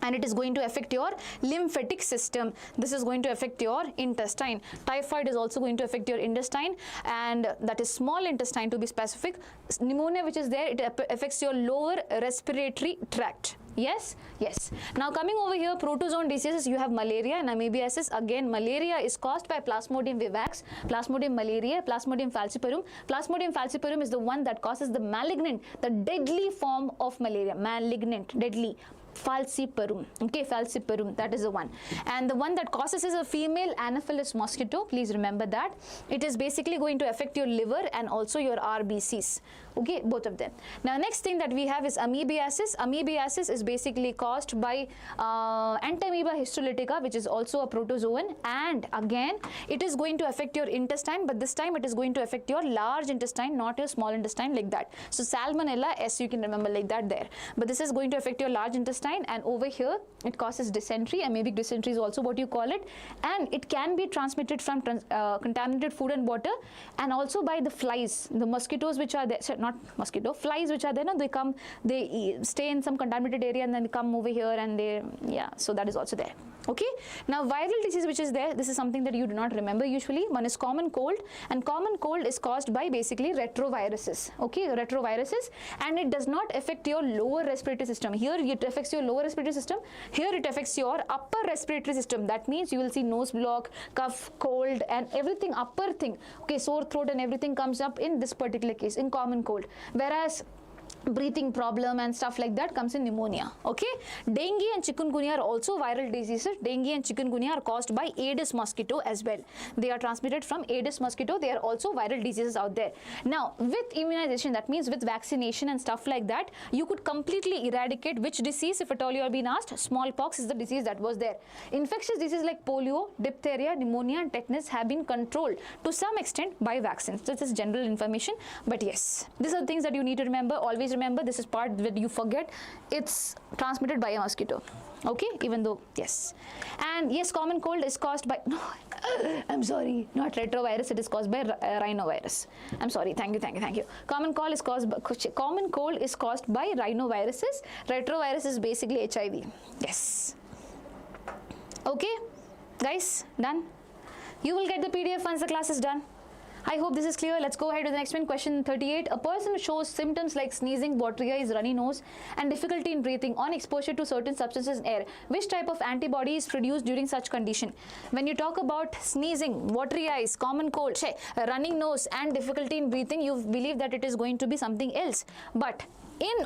And it is going to affect your lymphatic system. This is going to affect your intestine. Typhoid is also going to affect your intestine, and that is small intestine to be specific. Pneumonia, which is there, it affects your lower respiratory tract. Yes, yes. Now coming over here, protozoan diseases, you have malaria and amoebiasis. Again, malaria is caused by Plasmodium vivax, Plasmodium malariae, Plasmodium falciparum. Plasmodium falciparum is the one that causes the malignant, the deadly form of malaria. Malignant, deadly. Falciparum. Okay, falciparum, that is the one. And the one that causes is a female Anopheles mosquito. Please remember that. It is basically going to affect your liver and also your RBCs. Okay, both of them. Now, next thing that we have is amoebiasis. Amoebiasis is basically caused by Entamoeba histolytica, which is also a protozoan. And again, it is going to affect your intestine, but this time it is going to affect your large intestine, not your small intestine, like that. So, Salmonella, S, you can remember like that there. But this is going to affect your large intestine, and over here, it causes dysentery. Amoebic dysentery is also what you call it. And it can be transmitted from contaminated food and water, and also by the flies, the mosquitoes which are there. Not mosquito, flies which are there, no, they stay in some contaminated area and then come over here and they, yeah, so that is also there. Okay, now viral disease which is there, this is something that you do not remember usually. One is common cold, and common cold is caused by basically retroviruses. Okay, retroviruses, and it does not affect your lower respiratory system. Here it affects your lower respiratory system, here it affects your upper respiratory system. That means you will see nose block, cough, cold, and everything upper thing. Okay, sore throat and everything comes up in this particular case in common cold, whereas breathing problem and stuff like that comes in pneumonia. Okay, dengue and chikungunya are also viral diseases. Dengue and chikungunya are caused by Aedes mosquito as well. They are transmitted from Aedes mosquito. They are also viral diseases out there. Now, with immunization, that means with vaccination and stuff like that, you could completely eradicate which disease, if at all you are being asked. Smallpox is the disease that was there. Infectious diseases like polio, diphtheria, pneumonia, and tetanus have been controlled to some extent by vaccines. This is general information, but yes, these are things that you need to remember. Always remember, this is part that you forget. It's transmitted by a mosquito. Okay, even though, yes. And yes, common cold is caused by, no, I'm sorry, not retrovirus, it is caused by rhinovirus. I'm sorry, thank you. Common cold is caused by rhinoviruses. Retrovirus is basically HIV. Yes. Okay, guys, done. You will get the PDF once the class is done. I hope this is clear. Let's go ahead with the next one. Question 38. A person shows symptoms like sneezing, watery eyes, runny nose, and difficulty in breathing on exposure to certain substances in air. Which type of antibody is produced during such condition? When you talk about sneezing, watery eyes, common cold, running nose, and difficulty in breathing, you believe that it is going to be something else. But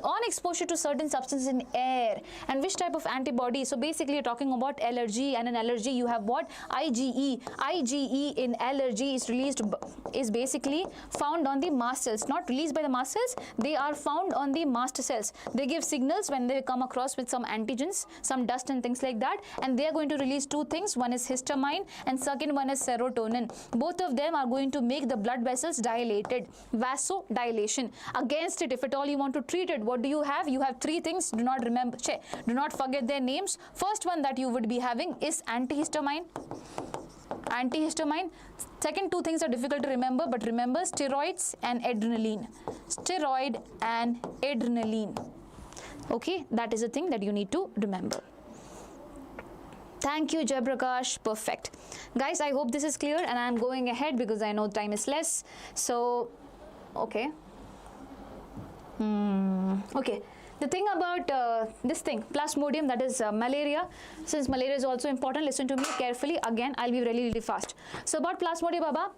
on exposure to certain substances in air, and which type of antibody? So basically you're talking about allergy, and in allergy you have what? IgE. IgE in allergy is basically found on the mast cells, not released by the mast cells, they are found on the mast cells. They give signals when they come across with some antigens, some dust and things like that, and they are going to release two things. One is histamine and second one is serotonin. Both of them are going to make the blood vessels dilated, vasodilation. Against it, if at all you want to treat it, what do you have? You have three things. Do not remember, do not forget their names. First one that you would be having is antihistamine. Second two things are difficult to remember, but remember steroids and adrenaline. Steroid and adrenaline. Okay, that is a thing that you need to remember. Thank you, Jayaprakash. Perfect. Guys, I hope this is clear, and I am going ahead because I know time is less. So, okay. Okay. The thing about this thing, Plasmodium, that is malaria. Since malaria is also important, listen to me carefully. Again, I'll be really fast. So about Plasmodium, Baba,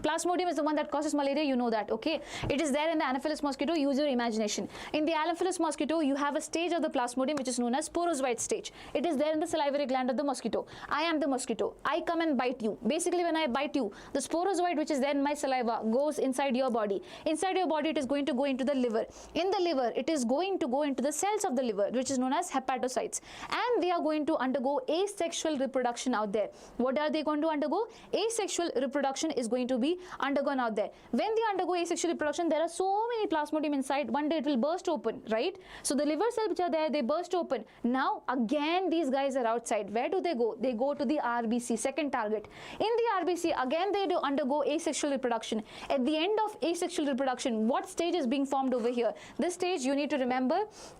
Plasmodium is the one that causes malaria. You know that, okay? It is there in the Anopheles mosquito. Use your imagination. In the Anopheles mosquito, you have a stage of the Plasmodium which is known as sporozoite stage. It is there in the salivary gland of the mosquito. I am the mosquito. I come and bite you. Basically, when I bite you, the sporozoite which is there in my saliva goes inside your body. Inside your body, it is going to go into the liver. In the liver, it is going to go into the cells of the liver, which is known as hepatocytes, and they are going to undergo asexual reproduction out there. What are they going to undergo? Asexual reproduction is going to be undergone out there. When they undergo asexual reproduction, there are so many Plasmodium inside. One day it will burst open, right? So the liver cells which are there, they burst open. Now again these guys are outside. Where do they go? They go to the RBC, second target. In the RBC, again they do undergo asexual reproduction. At the end of asexual reproduction, what stage is being formed over here? This stage you need to remember.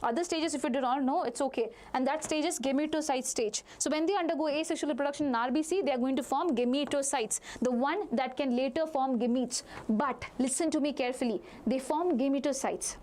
Other stages, if you do not know, it's okay. And that stage is gametocyte stage. So when they undergo asexual reproduction in RBC, they are going to form gametocytes, the one that can later form gametes. But listen to me carefully. They form gametocytes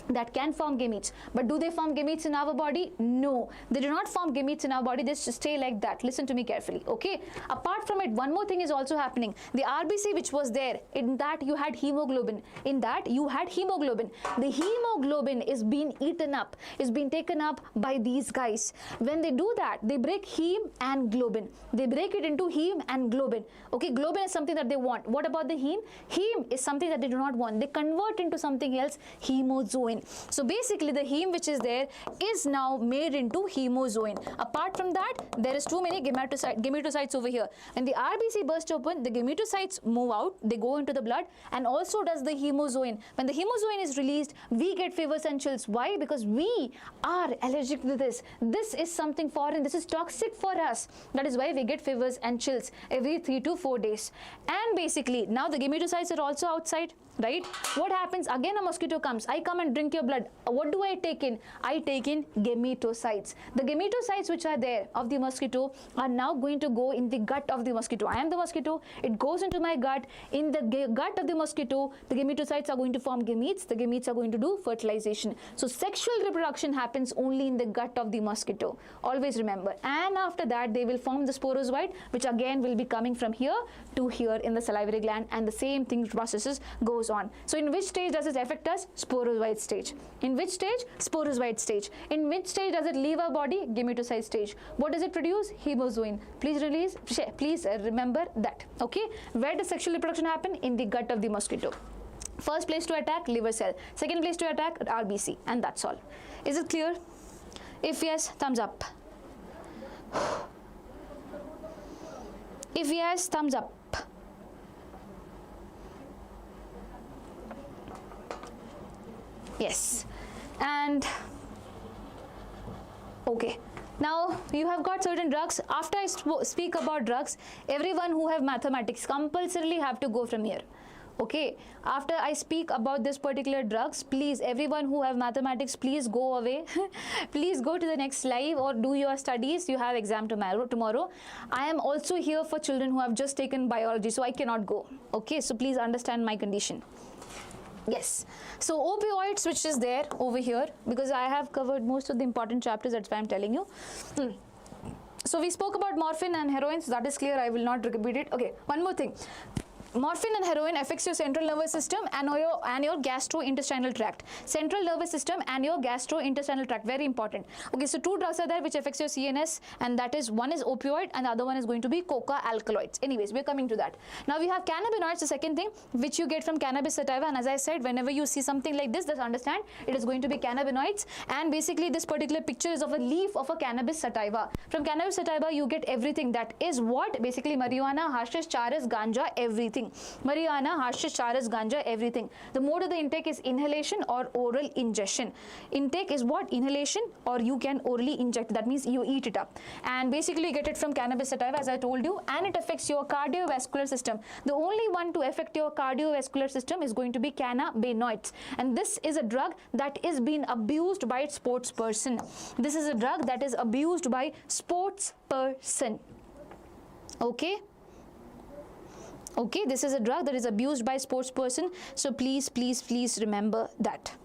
that can form gametes, but do they form gametes in our body? No, they do not form gametes in our body. They just stay like that. Listen to me carefully, okay? Apart from it, one more thing is also happening. The RBC which was there, in that you had hemoglobin. In that you had hemoglobin. The hemoglobin is being eaten up, is being taken up by these guys. When they do that, they break heme and globin. They break it into heme and globin. Okay, globin is something that they want. What about the heme? Heme is something that they do not want. They convert into something else, hemozoin. So basically the heme which is there is now made into hemozoin. Apart from that, there is too many gametocytes over here. When the RBC bursts open, the gametocytes move out, they go into the blood, and also does the hemozoin. When the hemozoin is released, we get fevers and chills. Why? Because we are allergic to this. This is something foreign. This is toxic for us. That is why we get fevers and chills every 3 to 4 days. And basically now the gametocytes are also outside, right? What happens? Again a mosquito comes. I come and drink your blood. What do I take in? I take in gametocytes. The gametocytes which are there of the mosquito are now going to go in the gut of the mosquito. I am the mosquito. It goes into my gut. In the gut of the mosquito, the gametocytes are going to form gametes. The gametes are going to do fertilization. So sexual reproduction happens only in the gut of the mosquito. Always remember. And after that, they will form the sporozoite, which again will be coming from here to here in the salivary gland, and the same thing processes goes on. So in which stage does it affect us? Sporozoite stage. In which stage? Sporozoite stage. In which stage does it leave our body? Gametocyte stage. What does it produce? Hemozoin. Please remember that. Okay. Where does sexual reproduction happen? In the gut of the mosquito. First place to attack, liver cell. Second place to attack, RBC. And that's all. Is it clear? If yes, thumbs up. If yes, thumbs up. Yes. And okay, now you have got certain drugs. After I speak about drugs, everyone who have mathematics compulsorily have to go from here. Okay, after I speak about this particular drugs, please, everyone who have mathematics, please go away. Please go to the next live or do your studies. You have exam tomorrow. I am also here for children who have just taken biology, so I cannot go. Okay, so please understand my condition. Yes, so opioids, which is there over here, because I have covered most of the important chapters, that's why I'm telling you. So we spoke about morphine and heroin, so that is clear, I will not repeat it. Okay, one more thing. Morphine and heroin affects your central nervous system and your gastrointestinal tract. Central nervous system and your gastrointestinal tract, very important. Okay, so two drugs are there which affects your CNS, and that is, one is opioid and the other one is going to be coca alkaloids. Anyways, we're coming to that. Now we have cannabinoids, the second thing, which you get from cannabis sativa, and as I said, whenever you see something like this, just understand it is going to be cannabinoids, and basically this particular picture is of a leaf of a cannabis sativa. From cannabis sativa you get everything, that is what? Basically marijuana, hashish, charas, ganja, everything. Marijuana, hashish, charas, ganja, everything. The mode of the intake is inhalation or oral ingestion. Intake is what? Inhalation, or you can orally inject. That means you eat it up. And basically you get it from cannabis sativa, as I told you, and it affects your cardiovascular system. The only one to affect your cardiovascular system is going to be cannabinoids. And this is a drug that is being abused by sports person. This is a drug that is abused by sports person. Okay? Okay, this is a drug that is abused by sports person, so please, please, please remember that.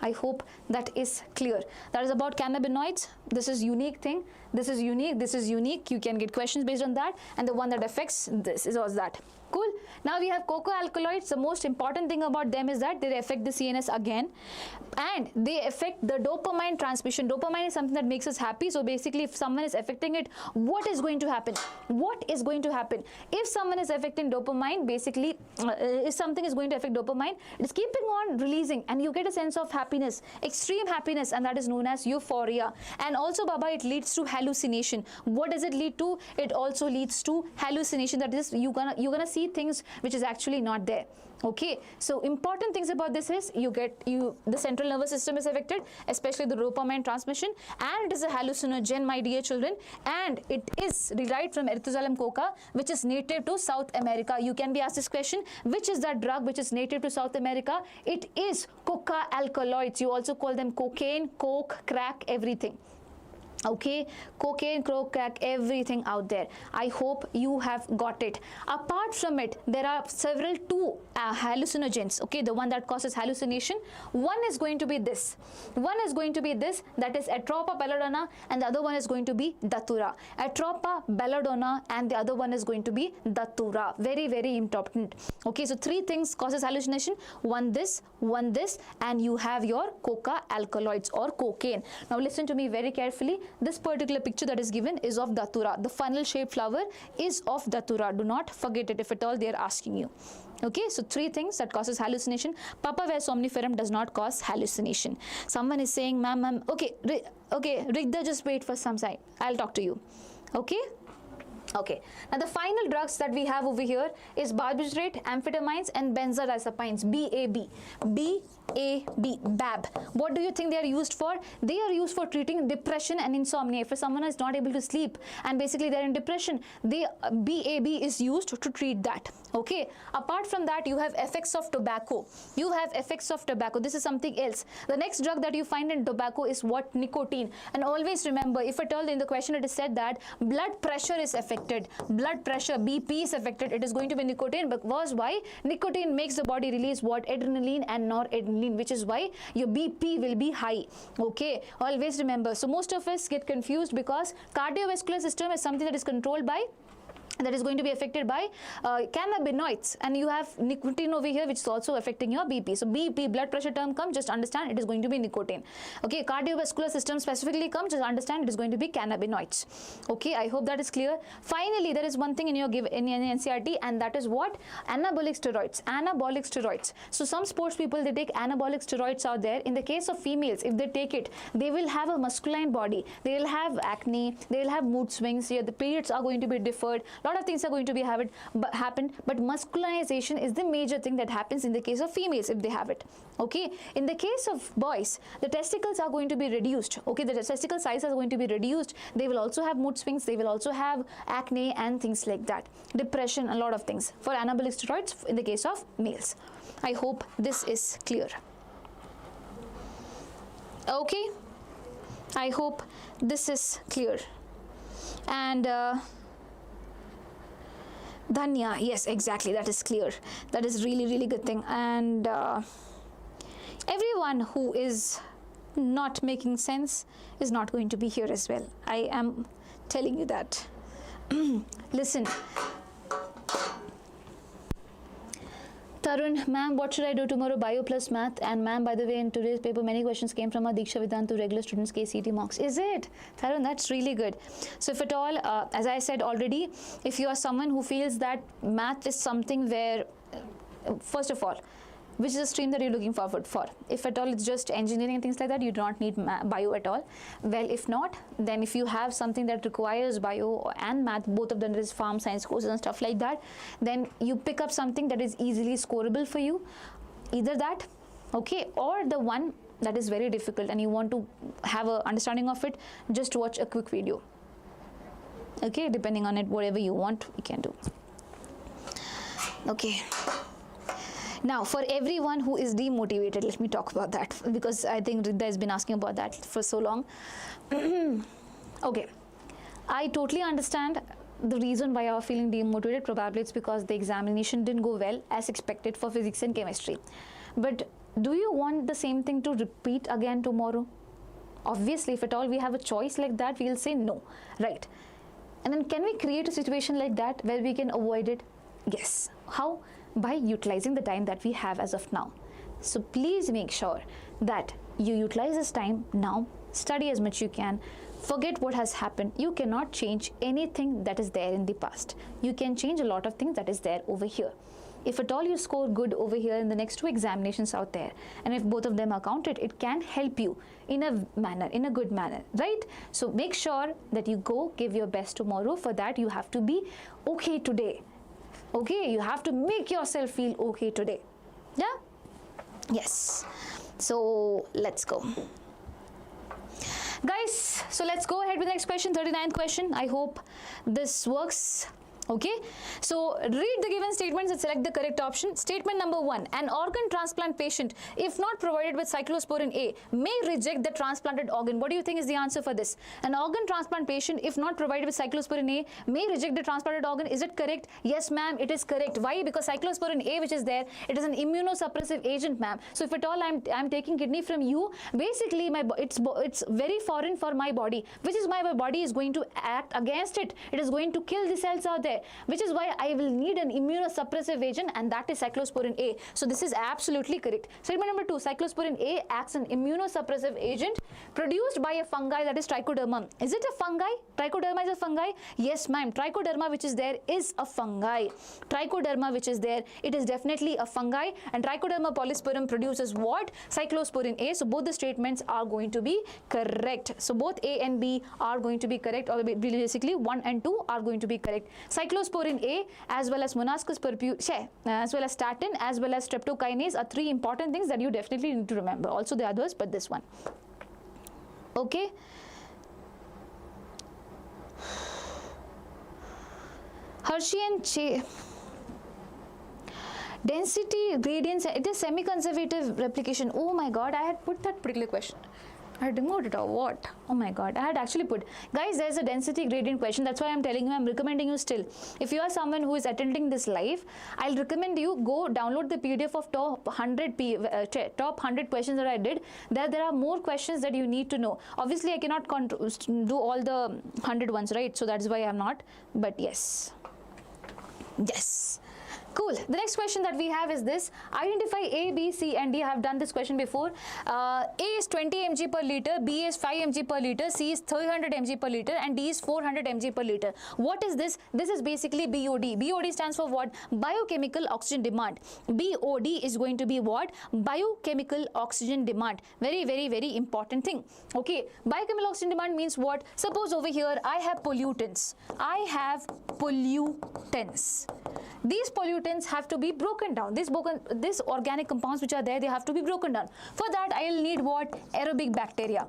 I hope that is clear. That is about cannabinoids. This is unique thing. This is unique. This is unique. You can get questions based on that, and the one that affects this is also that. Cool. Now we have coca alkaloids. The most important thing about them is that they affect the CNS again, and they affect the dopamine transmission. Dopamine is something that makes us happy. So basically, if someone is affecting it, what is going to happen? What is going to happen? If someone is affecting dopamine, basically, if something is going to affect dopamine, it is keeping on releasing, and you get a sense of happiness, extreme happiness, and that is known as euphoria. And also, Baba, it leads to hallucination. What does it lead to? It also leads to hallucination. That is, you're gonna see things which is actually not there. Okay, so important things about this is the central nervous system is affected, especially the dopamine transmission, and it is a hallucinogen, my dear children, and it is derived from Erythrocalum coca, which is native to South America. You can be asked this question, which is that drug which is native to South America? It is coca alkaloids. You also call them cocaine, coke, crack, everything. Okay, cocaine, coke, crack, everything out there. I hope you have got it. Apart from it, there are several hallucinogens. Okay, the one that causes hallucination, one is going to be this. One is going to be this, that is Atropa belladonna, and the other one is going to be datura. Atropa belladonna, and the other one is going to be datura. Very, very important. Okay, so three things causes hallucination. One this, and you have your coca alkaloids or cocaine. Now listen to me very carefully. This particular picture that is given is of datura. The funnel shaped flower is of datura. Do not forget it if at all they are asking you. Okay, so three things that causes hallucination. Papaver somniferum does not cause hallucination. Someone is saying, ma'am, okay, Rigda, just wait for some time. I'll talk to you. Okay. Okay, now the final drugs that we have over here is barbiturate, amphetamines, and benzodiazepines, BAB. What do you think they are used for? They are used for treating depression and insomnia. If someone is not able to sleep and basically they're in depression, BAB is used to treat that. Okay, apart from that, you have effects of tobacco. You have effects of tobacco. This is something else. The next drug that you find in tobacco is what? Nicotine. And always remember, if at all in the question it is said that blood pressure is affected, blood pressure, BP is affected, it is going to be nicotine. Because why? Nicotine makes the body release what? Adrenaline and noradrenaline, which is why your BP will be high. Okay, always remember. So most of us get confused because cardiovascular system is something that is controlled by, that is going to be affected by cannabinoids, and you have nicotine over here which is also affecting your BP. So BP, blood pressure term come, just understand it is going to be nicotine. Okay, cardiovascular system specifically come, just understand it is going to be cannabinoids. Okay, I hope that is clear. Finally, there is one thing in your NCERT, and that is what? Anabolic steroids. Anabolic steroids. So some sports people, they take anabolic steroids out there. In the case of females, if they take it, they will have a masculine body, they will have acne, they will have mood swings, yeah, the periods are going to be deferred. lot of things are going to be happened, but masculinization is the major thing that happens in the case of females if they have it. Okay, in the case of boys, the testicles are going to be reduced. Okay, the testicle size is going to be reduced. They will also have mood swings, they will also have acne and things like that, depression, a lot of things for anabolic steroids in the case of males. I hope this is clear. Okay, I hope this is clear. And Dhanya, yes, exactly, that is clear. That is really good thing. And everyone who is not making sense is not going to be here as well. I am telling you that. Listen. Tarun, ma'am, what should I do tomorrow? Bio plus math. And ma'am, by the way, in today's paper, many questions came from our Diksha Vedantu regular students KCET mocks. Is it? Tarun, that's really good. So if at all, as I said already, if you are someone who feels that math is something where, first of all, which is a stream that you're looking forward for. If at all it's just engineering and things like that, you do not need bio at all. Well, if not, then if you have something that requires bio and math, both of them, there is farm science courses and stuff like that, then you pick up something that is easily scoreable for you. Either that, okay, or the one that is very difficult and you want to have an understanding of it, just watch a quick video. Okay, depending on it, whatever you want, you can do. Okay. Now, for everyone who is demotivated, let me talk about that, because I think Riddha has been asking about that for so long. Okay, I totally understand the reason why you are feeling demotivated. Probably it's because the examination didn't go well as expected for physics and chemistry. But do you want the same thing to repeat again tomorrow? Obviously, if at all we have a choice like that, we'll say no, right? And then can we create a situation like that where we can avoid it? Yes. How? By utilizing the time that we have as of now. So please make sure that you utilize this time now, study as much you can, forget what has happened. You cannot change anything that is there in the past. You can change a lot of things that is there over here. If at all you score good over here in the next 2 examinations out there, and if both of them are counted, it can help you in a manner, in a good manner, right? So make sure that you go give your best tomorrow. For that, you have to be okay today. Okay, you have to make yourself feel okay today. Yeah? Yes. So let's go. Guys, so let's go ahead with the next question, 39th question. I hope this works. Okay, so read the given statements and select the correct option. Statement number 1, an organ transplant patient, if not provided with cyclosporin A, may reject the transplanted organ. What do you think is the answer for this? An organ transplant patient, if not provided with cyclosporin A, may reject the transplanted organ. Is it correct? Yes, ma'am, it is correct. Why? Because cyclosporin A, which is there, it is an immunosuppressive agent, ma'am. So if at all I'm taking kidney from you, basically it's very foreign for my body, which is why my body is going to act against it. It is going to kill the cells out there, which is why I will need an immunosuppressive agent, and that is cyclosporin A. So this is absolutely correct. Statement number 2, cyclosporin A acts an immunosuppressive agent produced by a fungi, that is Trichoderma. Is it a fungi? Trichoderma is a fungi? Yes, ma'am. Trichoderma which is there is a fungi. Trichoderma which is there, it is definitely a fungi, and Trichoderma polysporum produces what? Cyclosporin A. So both the statements are going to be correct. So both A and B are going to be correct, or basically 1 and 2 are going to be correct. Cyclosporin A as well as Monascus purpurea, as well as statin, as well as streptokinase are 3 important things that you definitely need to remember. Also the others, but this one. Okay. Hershey and Chase. Density gradients, it is semi-conservative replication. Oh my god, I had put that particular question. I had removed it or what? Oh my god, I had actually put. Guys, there's a density gradient question. That's why I'm telling you, I'm recommending you still. If you are someone who is attending this live, I'll recommend you go download the PDF of top 100 questions that I did. There are more questions that you need to know. Obviously, I cannot do all the 100 ones, right? So that's why I'm not. But yes. Yes. Cool. The next question that we have is this. Identify A, B, C and D. I have done this question before. A is 20 mg per liter, B is 5 mg per liter, C is 300 mg per liter and D is 400 mg per liter. What is this? This is basically BOD. BOD stands for what? Biochemical oxygen demand. BOD is going to be what? Biochemical oxygen demand. Very, very, very important thing. Okay. Biochemical oxygen demand means what? Suppose over here I have pollutants. These pollutants have to be broken down. These organic compounds which are there, they have to be broken down. For that, I will need what? Aerobic bacteria.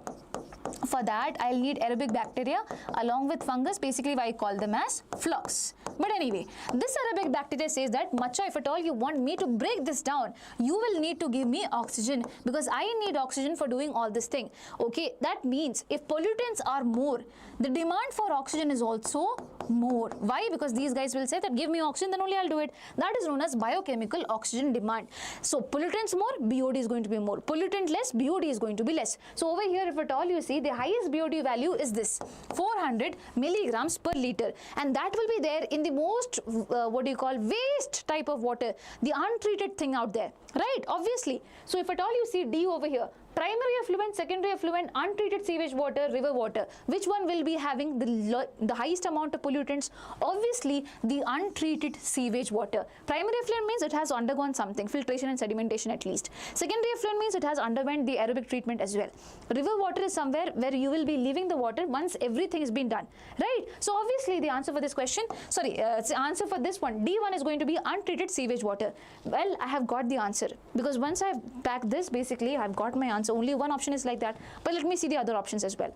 For that, I'll need aerobic bacteria along with fungus. Basically, I call them as flux. But anyway, this aerobic bacteria says that, Macha, if at all you want me to break this down, you will need to give me oxygen because I need oxygen for doing all this thing. Okay, that means if pollutants are more, the demand for oxygen is also more. Why? Because these guys will say that give me oxygen, then only I'll do it. That is known as biochemical oxygen demand. So pollutants more, BOD is going to be more. Pollutant less, BOD is going to be less. So over here, if at all you see, the highest BOD value is this 400 milligrams per liter, and that will be there in the most waste type of water, the untreated thing out there, right? Obviously. So if at all you see D over here, primary effluent, secondary effluent, untreated sewage water, river water, which one will be having the highest amount of pollutants? Obviously the untreated sewage water. Primary effluent means it has undergone something, filtration and sedimentation at least. Secondary effluent means it has underwent the aerobic treatment as well. River water is somewhere where you will be leaving the water once everything has been done, right? So obviously the answer for this question, the answer for this one, D1 is going to be untreated sewage water. Well, I have got the answer because once I've packed this, basically I've got my answer. Only one option is like that, but let me see the other options as well.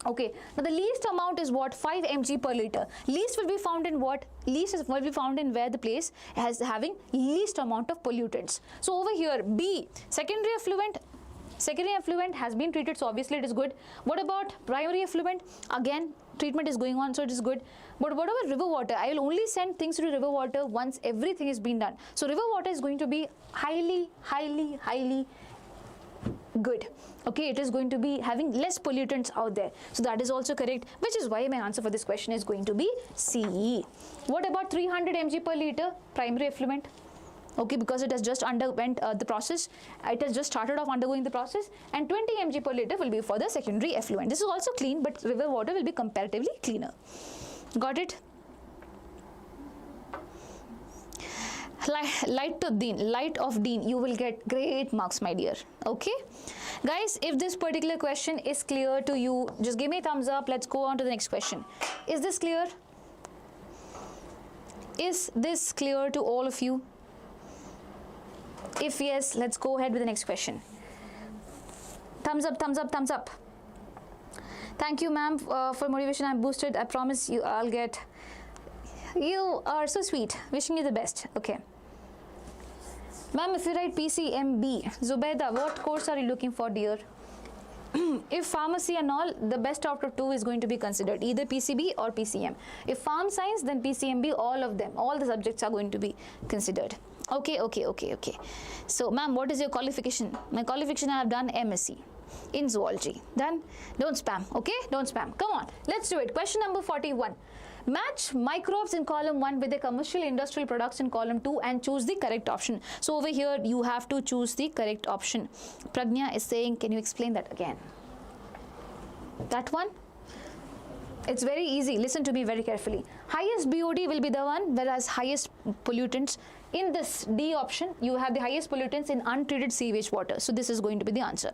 Okay, now the least amount is what? 5 mg per liter. Least will be found in what? Least will be found in where the place has having least amount of pollutants. So over here, B, secondary effluent. Secondary effluent has been treated, so obviously it is good. What about primary effluent? Again, treatment is going on, so it is good. But what about river water? I will only send things to river water once everything is been done. So river water is going to be highly good. Okay, it is going to be having less pollutants out there. So that is also correct, which is why my answer for this question is going to be C. What about 300 mg per liter? Primary effluent. Okay, because it has just underwent the process. It has just started off undergoing the process, and 20 mg per liter will be for the secondary effluent. This is also clean, but river water will be comparatively cleaner. Got it? Light of Dean, you will get great marks, my dear. Okay, guys, if this particular question is clear to you, just give me a thumbs up. Let's go on to the next question. Is this clear? Is this clear to all of you? If yes, let's go ahead with the next question. Thumbs up, thumbs up, thumbs up. Thank you, ma'am, for motivation. I'm boosted. I promise you I'll get. You are so sweet. Wishing you the best. Okay. Ma'am, if you write PCMB, Zubaida, what course are you looking for, dear? If pharmacy and all, the best out of two is going to be considered, either PCB or PCM. If farm science, then PCMB, all of them, all the subjects are going to be considered. Okay. So, ma'am, what is your qualification? My qualification, I have done MSc in zoology. Done? Don't spam, okay? Don't spam. Come on, let's do it. Question number 41. Match microbes in column 1 with the commercial industrial products in column 2 and choose the correct option. So over here, you have to choose the correct option. Pragnya is saying, can you explain that again? That one? It's very easy. Listen to me very carefully. Highest BOD will be the one, whereas highest pollutants in this D option, you have the highest pollutants in untreated sewage water. So this is going to be the answer.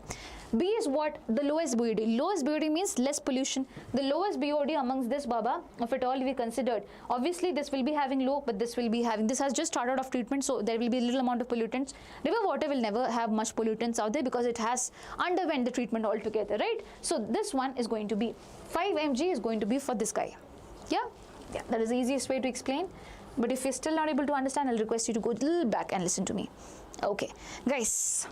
B is what? The lowest BOD. Lowest BOD means less pollution. The lowest BOD amongst this, Baba, if at all we considered, obviously this will be having low, but this will be having, this has just started off treatment, so there will be little amount of pollutants. River water will never have much pollutants out there because it has underwent the treatment altogether, right? So this one is going to be 5 mg is going to be for this guy. Yeah, that is the easiest way to explain. But if you're still not able to understand, I'll request you to go a little back and listen to me. Okay, guys.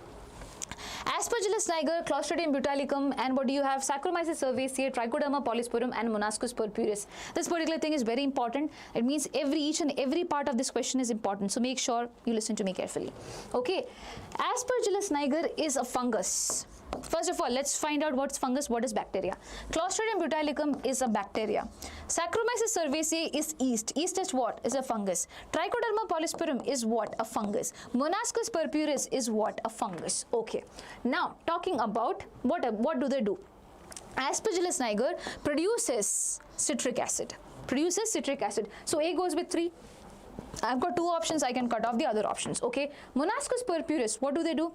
Aspergillus niger, Clostridium botulicum, and what do you have? Saccharomyces cerevisiae, Trichoderma polysporum, and Monascus purpureus. This particular thing is very important. It means each and every part of this question is important. So make sure you listen to me carefully. Okay, Aspergillus niger is a fungus. First of all, let's find out what's fungus, what is bacteria. Clostridium botulicum is a bacteria. Saccharomyces cerevisiae is yeast. Yeast is what? Is a fungus. Trichoderma polysporum is what? A fungus. Monascus purpuris is what? A fungus. Okay. Now, talking about what do they do? Aspergillus niger produces citric acid. So A goes with 3. I've got 2 options. I can cut off the other options. Okay. Monascus purpuris, what do?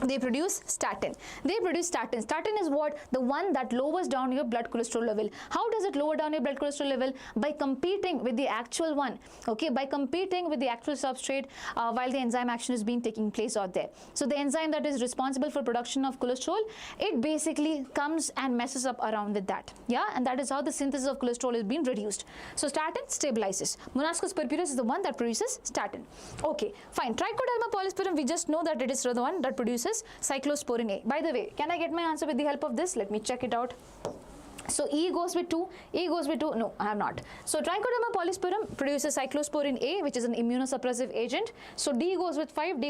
They produce statin. Statin is what? The one that lowers down your blood cholesterol level. How does it lower down your blood cholesterol level? By competing with the actual one. Okay, by competing with the actual substrate while the enzyme action is being taking place out there. So the enzyme that is responsible for production of cholesterol, it basically comes and messes up around with that. Yeah, and that is how the synthesis of cholesterol is being reduced. So statin stabilizes. Monascus purpuris is the one that produces statin. Okay, fine. Trichoderma polysporum, we just know that it is the one that produces cyclosporin A. By the way, can I get my answer with the help of this? Let me check it out. So E goes with 2. No, I have not. So Trichoderma polysporum produces cyclosporin A, which is an immunosuppressive agent. So D goes with 5.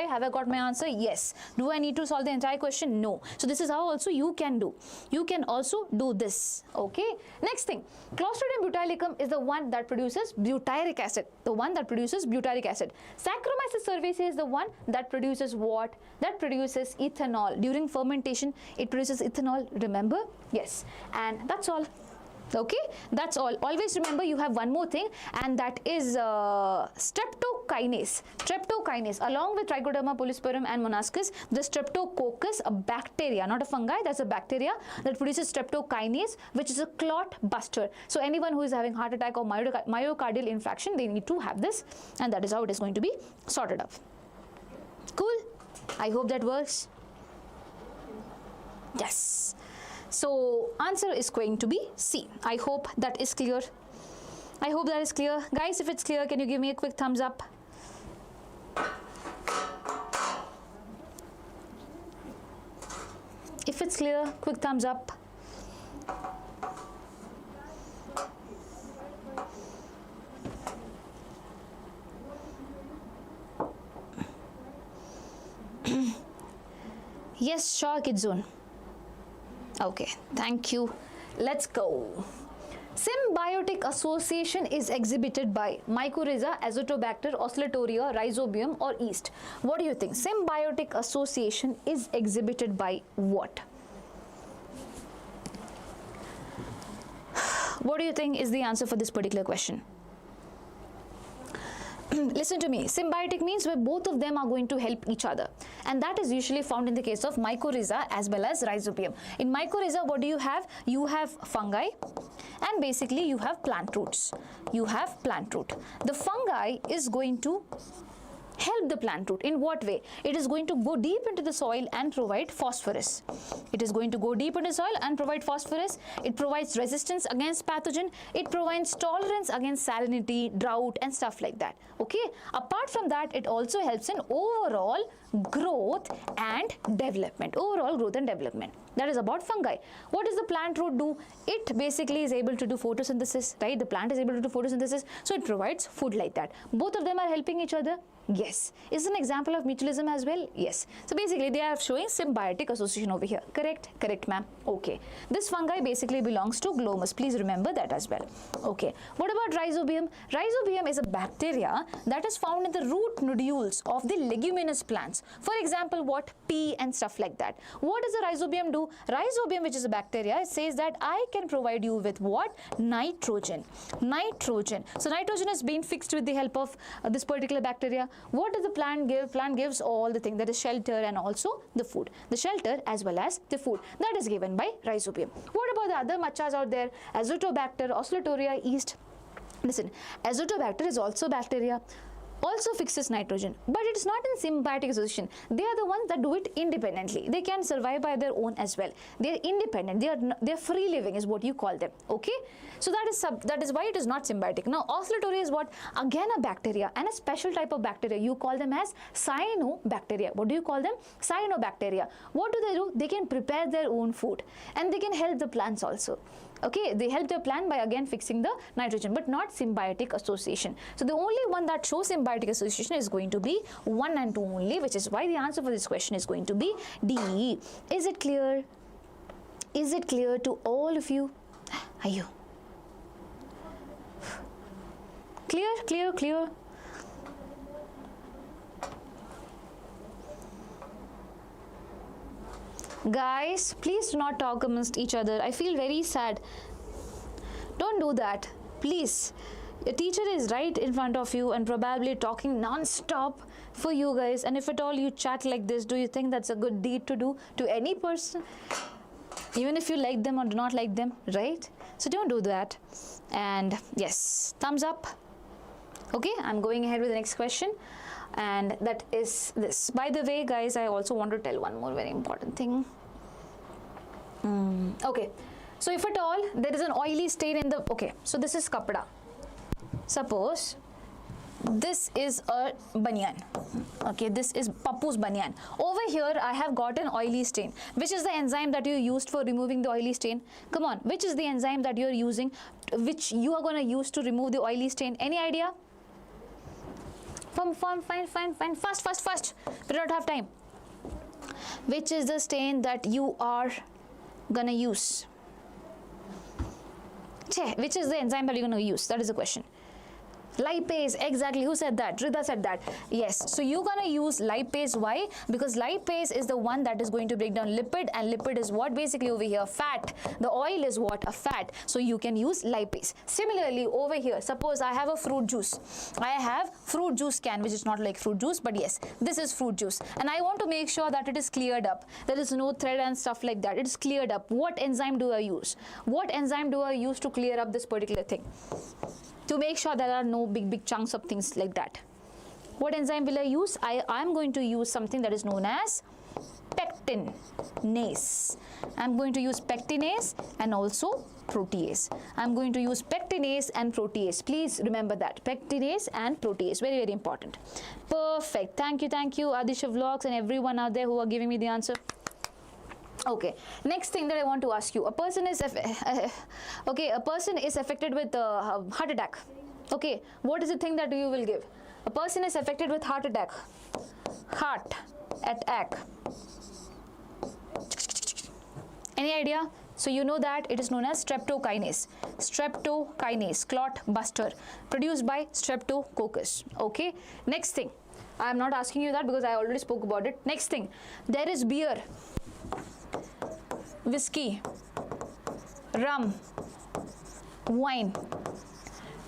Have I got my answer? Yes. Do I need to solve the entire question? No. So this is how also you can do. You can also do this. Okay. Next thing, Clostridium botulicum is the one that produces butyric acid. Saccharomyces cerevisiae is the one that produces what? That produces ethanol. During fermentation, it produces ethanol. Remember? Yes. And that's all. Okay, that's all. Always remember you have one more thing, and that is streptokinase. Along with Trichoderma polysporum and Monascus, the streptococcus, a bacteria, not a fungi, that's a bacteria that produces streptokinase, which is a clot buster. So anyone who is having heart attack or myocardial infarction, they need to have this, and that is how it is going to be sorted out. Cool. I hope that works. Yes. So answer is going to be C. I hope that is clear. Guys, if it's clear, can you give me a quick thumbs up? If it's clear, quick thumbs up. Yes, sure, Kidzone. Okay, thank you. Let's go. Symbiotic association is exhibited by mycorrhiza, azotobacter, oscillatoria, rhizobium or yeast. What do you think? Symbiotic association is exhibited by what? What do you think is the answer for this particular question? Listen to me. Symbiotic means where both of them are going to help each other, and that is usually found in the case of mycorrhiza as well as rhizobium. In mycorrhiza, what do you have? You have fungi, and basically you have plant roots. The fungi is going to help the plant root. In what way? It is going to go deep into the soil and provide phosphorus. It provides resistance against pathogen. It provides tolerance against salinity, drought and stuff like that. Okay. Apart from that, it also helps in overall growth and development. That is about fungi. What does the plant root do? It basically is able to do photosynthesis, right? The plant is able to do photosynthesis, so it provides food like that. Both of them are helping each other. Yes. Is an example of mutualism as well? Yes. So basically they are showing symbiotic association over here. Correct ma'am. Okay. This fungi basically belongs to glomus. Please remember that as well. Okay. What about rhizobium? Rhizobium is a bacteria that is found in the root nodules of the leguminous plants. For example, what? Pea and stuff like that. What does the rhizobium do? Rhizobium, which is a bacteria, it says that I can provide you with what? Nitrogen. So nitrogen is being fixed with the help of this particular bacteria. What does the plant give? Plant gives all the things, that is shelter and also the food. The shelter as well as the food. That is given by rhizobium. What about the other machas out there? Azotobacter, oscillatoria, yeast. Listen, azotobacter is also bacteria. Also fixes nitrogen, but it is not in symbiotic association. They are the ones that do it independently. They can survive by their own as well. They are independent. They are free living is what you call them. Okay, so that is why it is not symbiotic. Now oscillatoria is what? Again a bacteria, and a special type of bacteria. You call them as cyanobacteria. What do you call them? Cyanobacteria. What do? They can prepare their own food, and they can help the plants also. Okay, they help the plant by again fixing the nitrogen, but not symbiotic association. So the only one that shows symbiotic association is going to be 1 and 2 only, which is why the answer for this question is going to be D. Is it clear? Is it clear to all of you? Are you clear? Clear? Clear? Guys, please do not talk amongst each other. I feel very sad. Don't do that, please. Your teacher is right in front of you and probably talking non-stop for you guys, and if at all you chat like this, do you think that's a good deed to do to any person, even if you like them or do not like them, right? So don't do that. And yes, thumbs up. Okay, I'm going ahead with the next question, and that is this. By the way, guys, I also want to tell one more very important thing. Okay, so if at all there is an oily stain in the, okay, so this is kapda. Suppose this is a banyan. Okay, this is Papu's banyan. Over here I have got an oily stain. Which is the enzyme that you used for removing the oily stain? Come on, which is the enzyme that you are using, which you are going to use to remove the oily stain? Any idea? Fine, fast. We don't have time. Which is the stain that you are gonna use? Which is the enzyme that you're gonna use? That is the question. Lipase, exactly. Who said that? Rida said that. Yes. So you're gonna use lipase. Why? Because lipase is the one that is going to break down lipid, and lipid is what basically over here? Fat. The oil is what? A fat. So you can use lipase. Similarly, over here, suppose I have a fruit juice. I have fruit juice can, which is not like fruit juice, but yes, this is fruit juice. And I want to make sure that it is cleared up. There is no thread and stuff like that. It is cleared up. What enzyme do I use? What enzyme do I use to clear up this particular thing? To make sure there are no big chunks of things like that. What enzyme will I use? I am going to use something that is known as pectinase. I'm going to use pectinase and also protease. I'm going to use pectinase and protease. Please remember that. Pectinase and protease. Very, very important. Perfect. Thank you, Adisha Vlogs and everyone out there who are giving me the answer. Okay, next thing that I want to ask you, a person is affected with heart attack. Okay, what is the thing that you will give? A person is affected with heart attack. Heart attack. Any idea? So you know that it is known as streptokinase. Streptokinase, clot buster, produced by streptococcus. Okay, next thing. I am not asking you that because I already spoke about it. Next thing, there is beer, whiskey, rum, wine.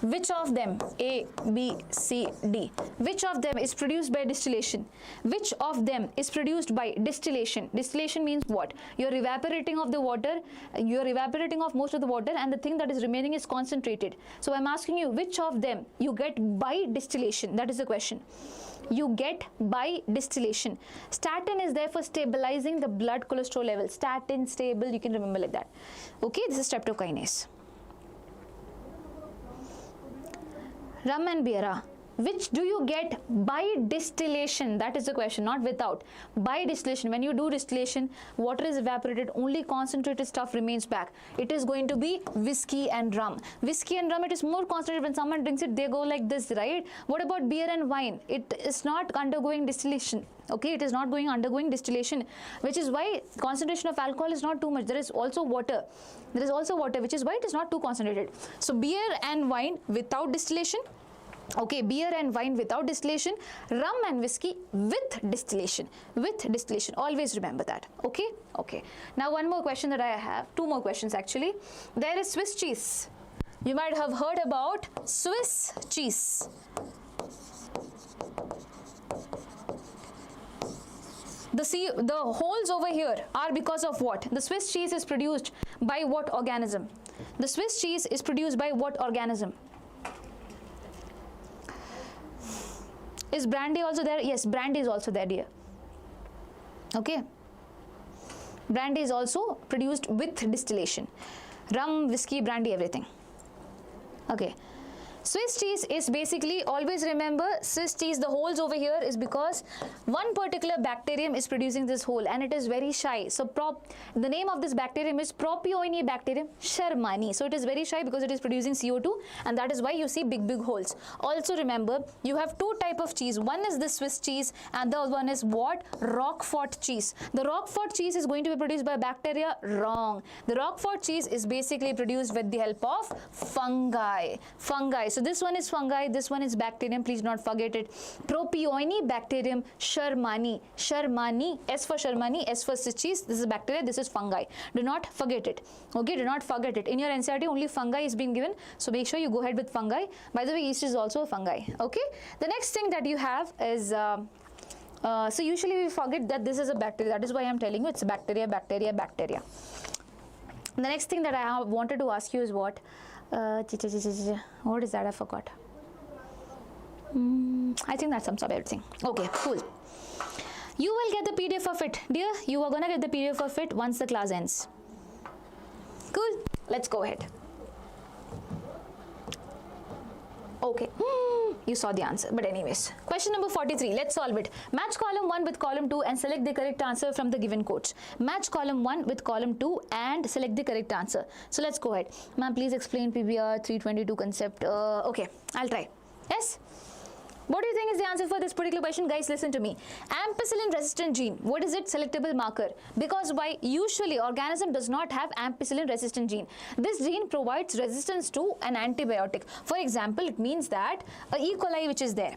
Which of them, A, B, C, D, which of them is produced by distillation? Which of them is produced by distillation? Distillation means what? You're evaporating of the water, you're evaporating of most of the water, and the thing that is remaining is concentrated. So I'm asking you, which of them you get by distillation? That is the question. You get by distillation. Statin is there for stabilizing the blood cholesterol level. Statin, stable, you can remember like that. Okay, this is streptokinase. Rum and beer, which do you get by distillation? That is the question, not without. By distillation, when you do distillation, water is evaporated, only concentrated stuff remains back. It is going to be whiskey and rum. Whiskey and rum, it is more concentrated. When someone drinks it, they go like this, right? What about beer and wine? It is not undergoing distillation. Okay, it is not undergoing distillation, which is why concentration of alcohol is not too much. There is also water. There is also water, which is why it is not too concentrated. So beer and wine without distillation. Okay, beer and wine without distillation, rum and whiskey with distillation. With distillation, always remember that. Okay, okay. Now one more question that I have, two more questions actually. There is Swiss cheese. You might have heard about Swiss cheese. The holes over here are because of what? The Swiss cheese is produced by what organism? The Swiss cheese is produced by what organism? Is brandy also there? Yes, brandy is also there, dear. Okay. Brandy is also produced with distillation. Rum, whiskey, brandy, everything. Okay. Swiss cheese is basically, always remember, Swiss cheese, the holes over here is because one particular bacterium is producing this hole and it is very shy. So the name of this bacterium is Propionibacterium shermani. So it is very shy because it is producing CO2, and that is why you see big holes. Also remember, you have two type of cheese. One is the Swiss cheese and the other one is what? Roquefort cheese. The Roquefort cheese is going to be produced by bacteria. Wrong. The Roquefort cheese is basically produced with the help of fungi. So this one is fungi, this one is bacterium. Please not forget it. Propionibacterium shermani. Shermani, S for Shermani, S for Swiss cheese. This is bacteria, this is fungi. Do not forget it. Okay, do not forget it. In your NCERT, only fungi is being given. So make sure you go ahead with fungi. By the way, yeast is also a fungi. Okay. The next thing that you have is so usually we forget that this is a bacteria. That is why I am telling you it's bacteria. The next thing that I wanted to ask you is what? What is that? I forgot. I think that sums up everything. Okay, cool. You will get the PDF of it, dear. You are gonna get the PDF of it once the class ends. Cool. Let's go ahead. Okay, you saw the answer, but anyways, question number 43, let's solve it. Match column 1 with column 2 and select the correct answer from the given quotes. Match column 1 with column 2 and select the correct answer. So let's go ahead. Ma'am, please explain PBR 322 concept. Okay, I'll try. Yes? What do you think is the answer for this particular question? Guys, listen to me. Ampicillin resistant gene. What is it? Selectable marker. Because why? Usually organism does not have ampicillin resistant gene. This gene provides resistance to an antibiotic. For example, it means that a E. coli which is there,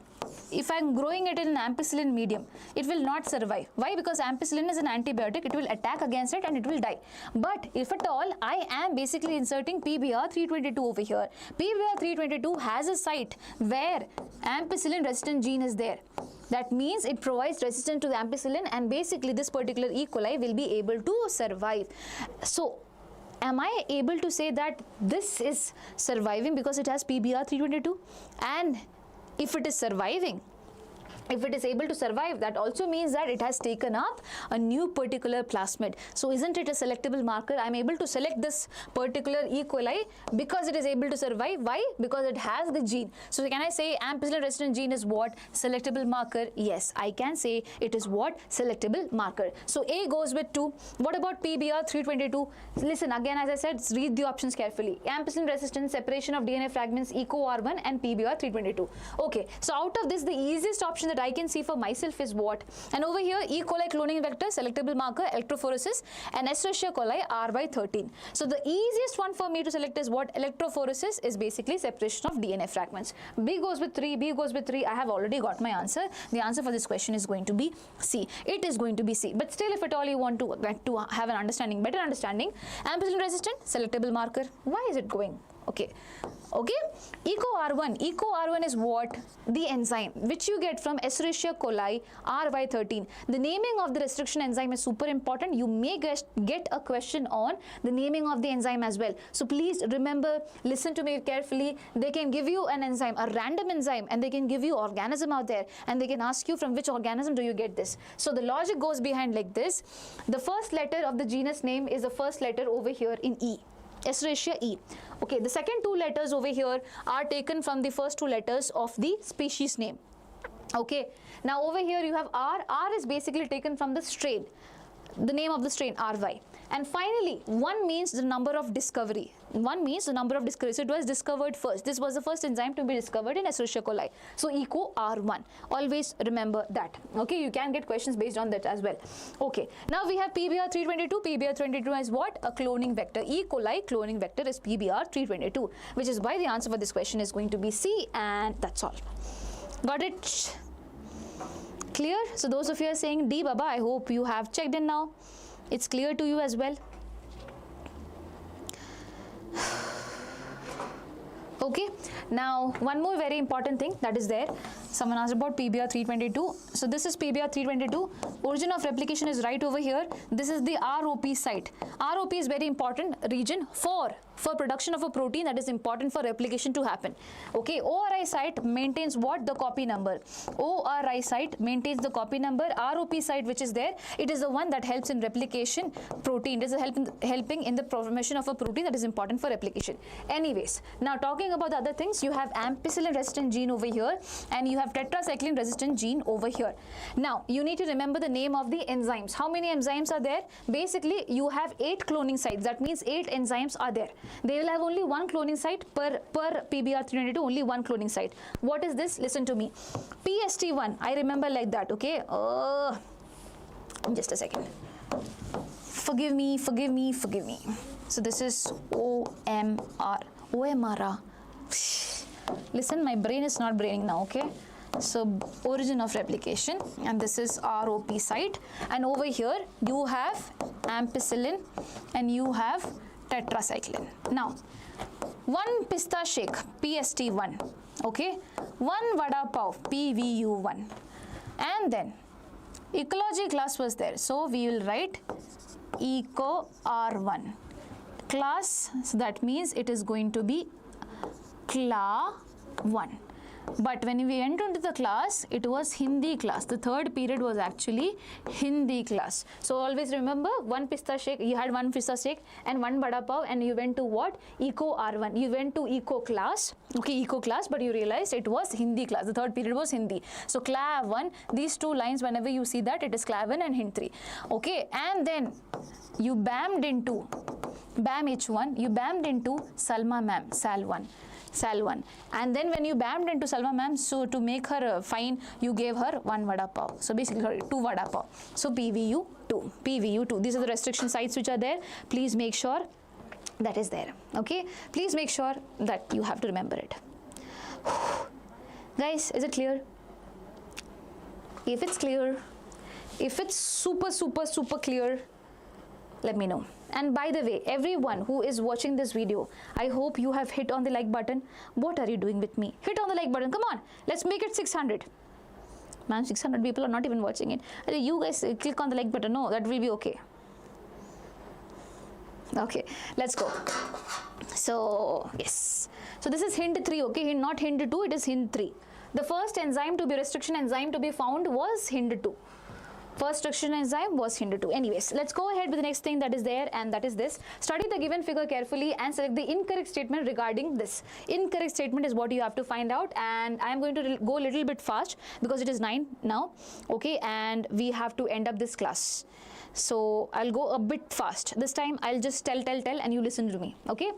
if I am growing it in an ampicillin medium, it will not survive. Why? Because ampicillin is an antibiotic. It will attack against it and it will die. But if at all, I am basically inserting PBR 322 over here. PBR 322 has a site where ampicillin resistant gene is there. That means it provides resistance to the ampicillin, and basically this particular E. coli will be able to survive. So am I able to say that this is surviving because it has PBR 322? And if it is surviving, if it is able to survive, that also means that it has taken up a new particular plasmid. So isn't it a selectable marker? I am able to select this particular E. coli because it is able to survive. Why? Because it has the gene. So can I say ampicillin resistant gene is what? Selectable marker? Yes, I can say it is what? Selectable marker. So A goes with 2. What about PBR 322? Listen again, as I said, read the options carefully. Ampicillin resistant, separation of DNA fragments, EcoR1 and PBR 322. Okay, so out of this, the easiest option that I can see for myself is what? And over here, E. coli cloning vector, selectable marker, electrophoresis, and Escherichia coli R by 13. So the easiest one for me to select is what? Electrophoresis is basically separation of DNA fragments. B goes with 3, B goes with 3. I have already got my answer. The answer for this question is going to be C. It is going to be C. But still, if at all you want to have an understanding, better understanding, ampicillin resistant, selectable marker. Why is it going? Okay. EcoR1 is what? The enzyme which you get from Escherichia coli R by 13. The naming of the restriction enzyme is super important. You may get a question on the naming of the enzyme as well. So please remember, listen to me carefully. They can give you an enzyme, a random enzyme, and they can give you organism out there, and they can ask you from which organism do you get this. So the logic goes behind like this. The first letter of the genus name is the first letter over here in E. Escherichia E. Okay, the second 2 letters over here are taken from the first 2 letters of the species name. Okay, now over here you have R. R is basically taken from the strain, the name of the strain, RY. And finally, 1 means the number of discovery. 1 means the number of discovery. So it was discovered first. This was the first enzyme to be discovered in Escherichia coli. So EcoR1. Always remember that. Okay, you can get questions based on that as well. Okay, now we have PBR 322. PBR 322 is what? A cloning vector. E. coli cloning vector is PBR 322, which is why the answer for this question is going to be C, and that's all. Got it? Clear? So those of you are saying D, Baba, I hope you have checked in now. It's clear to you as well. Okay, now one more very important thing that is there. Someone asked about PBR 322. So this is PBR 322. Origin of replication is right over here. This is the ROP site. ROP is very important region for for production of a protein that is important for replication to happen. Okay, ORI site maintains what? The copy number. ORI site maintains the copy number. ROP site, which is there, it is the one that helps in replication protein. It is helping in the formation of a protein that is important for replication. Anyways, now talking about the other things, you have ampicillin resistant gene over here and you have tetracycline resistant gene over here. Now, you need to remember the name of the enzymes. How many enzymes are there? Basically, you have 8 cloning sites. That means 8 enzymes are there. They will have only one cloning site per PBR322, only one cloning site. What is this? Listen to me. PST1, I remember like that, okay? Just a second. Forgive me. So this is OMR. Listen, my brain is not braining now, okay? So origin of replication, and this is ROP site, and over here you have ampicillin and you have tetracycline. Now, one pista shake, PST1, okay, one vada pav, PVU1, and then ecology class was there, so we will write eco R1 class, so that means it is going to be CLA1. But when we went into the class, it was Hindi class. The third period was actually Hindi class. So always remember, one pista shake, you had one pista shake and one vada pav, and you went to what? Eco R1. You went to eco class, okay, eco class, but you realized it was Hindi class. The third period was Hindi. So CLA1, these two lines, whenever you see that, it is CLA1 and Hind 3. Okay, and then you BAMmed into BAM H1, you BAMmed into Salma Ma'am, Sal1, and then when you BAMmed into Salma Ma'am, so to make her fine, you gave her one vada pav, so basically 2 vada pav, so PVU2. These are the restriction sites which are there. Please make sure that is there, okay? Please make sure that you have to remember it. Guys, is it clear? If it's clear, if it's super clear, let me know. And by the way, everyone who is watching this video, I hope you have hit on the like button. What are you doing with me? Hit on the like button. Come on, let's make it 600. Man, 600 people are not even watching it. You guys click on the like button. No, that will be okay. Okay, let's go. So yes, so this is Hind 3, okay, not Hind 2, it is Hind 3. The first enzyme to be restriction enzyme to be found was Hind 2. First restriction enzyme was Hind 2. Anyways, let's go ahead with the next thing that is there, and that is this. Study the given figure carefully and select the incorrect statement regarding this. Incorrect statement is what you have to find out, and I am going to go a little bit fast because it is 9 now, okay, and we have to end up this class. So I'll go a bit fast. This time I'll just tell and you listen to me, okay?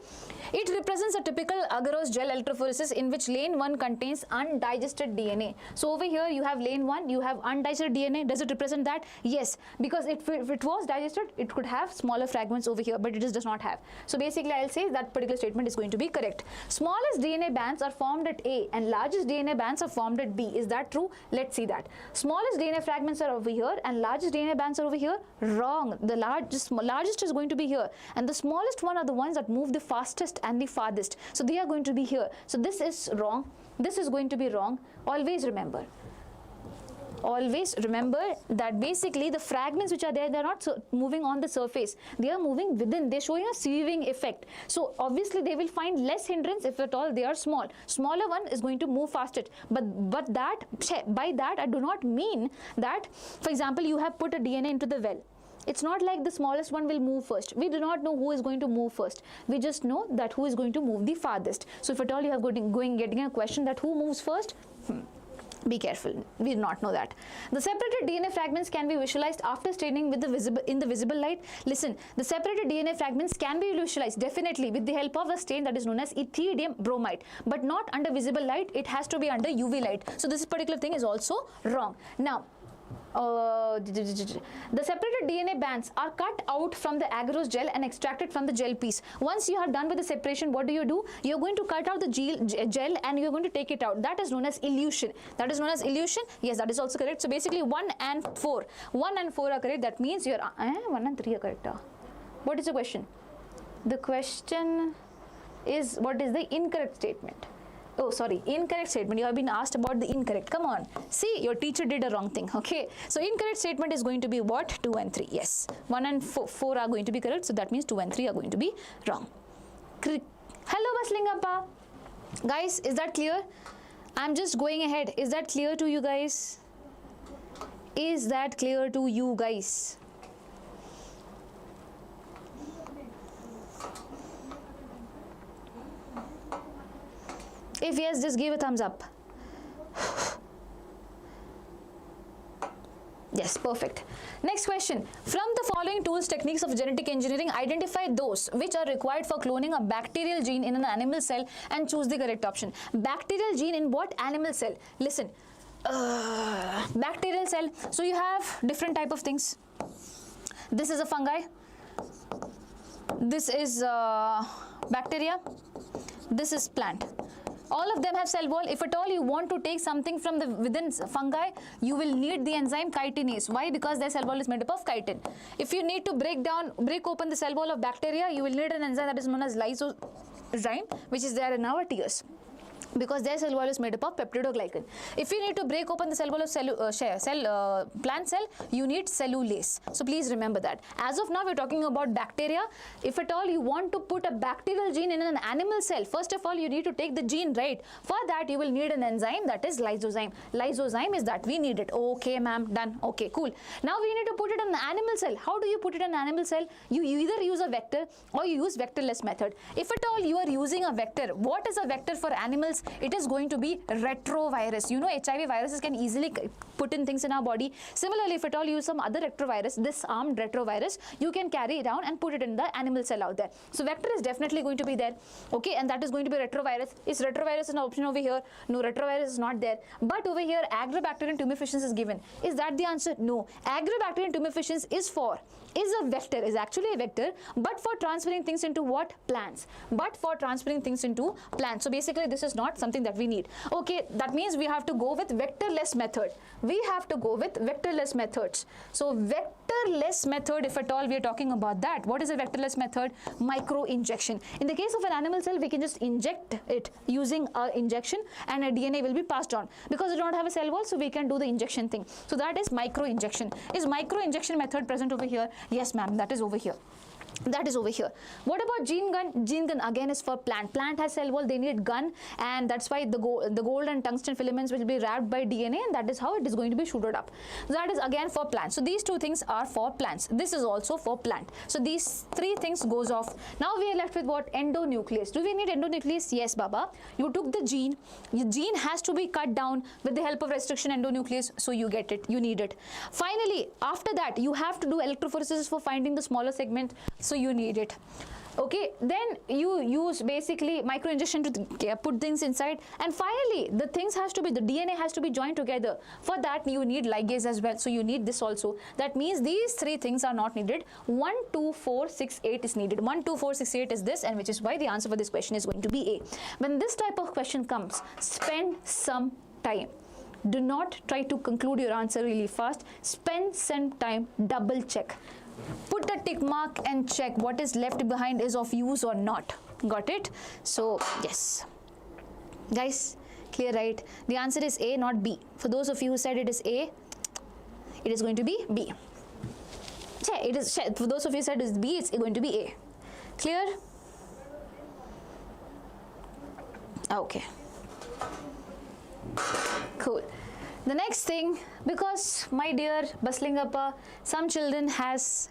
It represents a typical agarose gel electrophoresis in which lane 1 contains undigested DNA. So over here you have lane 1, you have undigested DNA. Does it represent that? Yes, because if it was digested, it could have smaller fragments over here, but it just does not have. So basically I'll say that particular statement is going to be correct. Smallest DNA bands are formed at A and largest DNA bands are formed at B. Is that true? Let's see that. Smallest DNA fragments are over here and largest DNA bands are over here. Wrong. The largest is going to be here, and the smallest one are the ones that move the fastest and the farthest. So they are going to be here. So this is wrong. This is going to be wrong. Always remember that basically the fragments which are there, they are not moving on the surface. They are moving within. They are showing a sieving effect. So obviously they will find less hindrance if at all they are small. Smaller one is going to move fastest. But that, by that I do not mean that, for example, you have put a DNA into the well. It's not like the smallest one will move first. We do not know who is going to move first. We just know that who is going to move the farthest. So if at all you have getting a question that who moves first, be careful. We do not know that. The separated DNA fragments can be visualized after staining with in the visible light. Listen, the separated DNA fragments can be visualized definitely with the help of a stain that is known as ethidium bromide, but not under visible light. It has to be under UV light. So this particular thing is also wrong. Now, the separated DNA bands are cut out from the agarose gel and extracted from the gel piece. Once you are done with the separation, what do? You're going to cut out the gel and you're going to take it out. That is known as elution. That is known as elution. Yes, that is also correct. So basically 1 and 4. 1 and 4 are correct. That means your 1 and 3 are correct. What is the question? The question is, what is the incorrect statement? Oh, sorry, incorrect statement. You have been asked about the incorrect. Come on. See, your teacher did a wrong thing. Okay. So incorrect statement is going to be what? 2 and 3. Yes. 1 and 4 are going to be correct. So that means 2 and 3 are going to be wrong. Hello Baslingappa. Guys, is that clear? I'm just going ahead. Is that clear to you guys? Is that clear to you guys? If yes, just give a thumbs up. Yes, perfect. Next question. From the following tools, techniques of genetic engineering, identify those which are required for cloning a bacterial gene in an animal cell and choose the correct option. Bacterial gene in what animal cell? Listen, bacterial cell. So you have different type of things. This is a fungi. This is bacteria. This is plant. All of them have cell wall. If at all you want to take something from the within fungi, you will need the enzyme chitinase. Why? Because their cell wall is made up of chitin. If you need to break open the cell wall of bacteria, you will need an enzyme that is known as lysozyme, which is there in our tears, because their cell wall is made up of peptidoglycan. If you need to break open the cell wall of plant cell, you need cellulase. So please remember that. As of now, we're talking about bacteria. If at all you want to put a bacterial gene in an animal cell, first of all, you need to take the gene, right? For that, you will need an enzyme, that is lysozyme. Lysozyme is that. We need it. Okay, ma'am. Done. Okay, cool. Now we need to put it in an animal cell. How do you put it in an animal cell? You either use a vector or you use vectorless method. If at all you are using a vector, what is a vector for animals? It is going to be retrovirus. You know, HIV viruses can easily put in things in our body. Similarly, if at all you use some other retrovirus, this armed retrovirus, you can carry it down and put it in the animal cell out there. So vector is definitely going to be there. Okay, and that is going to be retrovirus. Is retrovirus an option over here? No, retrovirus is not there. But over here, agrobacterium tumefaciens is given. Is that the answer? No. Agrobacterium tumefaciens is a vector, is actually a vector, but for transferring things into what? Plants. But for transferring things into plants. So basically, this is not something that we need. Okay, that means we have to go with vectorless method. We have to go with vectorless methods. So vectorless method, if at all we are talking about that, what is a vectorless method? Micro injection. In the case of an animal cell, we can just inject it using an injection and a DNA will be passed on. Because we do not have a cell wall, so we can do the injection thing. So that is micro injection. Is micro injection method present over here? Yes, ma'am, that is over here. That is over here. What about gene gun? Gene gun again is for plant. Plant has cell wall, they need gun, and that's why the gold and tungsten filaments will be wrapped by DNA, and that is how it is going to be shooted up. So that is again for plants. So these two things are for plants. This is also for plant. So these three things goes off. Now we are left with what? Endonuclease. Do we need endonuclease? Yes, Baba. You took the gene. Your gene has to be cut down with the help of restriction endonuclease. So you get it. You need it. Finally, after that, you have to do electrophoresis for finding the smaller segment. So you need it. Okay, then you use basically micro injection to put things inside, and finally the DNA has to be joined together. For that you need ligase as well, so you need this also. That means these three things are not needed. 1, 2, 4, 6, 8 is needed. 1, 2, 4, 6, 8 is this, and which is why the answer for this question is going to be A. When this type of question comes, spend some time. Do not try to conclude your answer really fast. Spend some time, double check. Put the tick mark and check what is left behind is of use or not. Got it? So yes, guys, clear, right? The answer is A, not B. For those of you who said it is A, it is going to be B. It is, for those of you who said it is B, it's going to be A. Clear? Okay, cool. The next thing, because my dear Baslingappa, some children has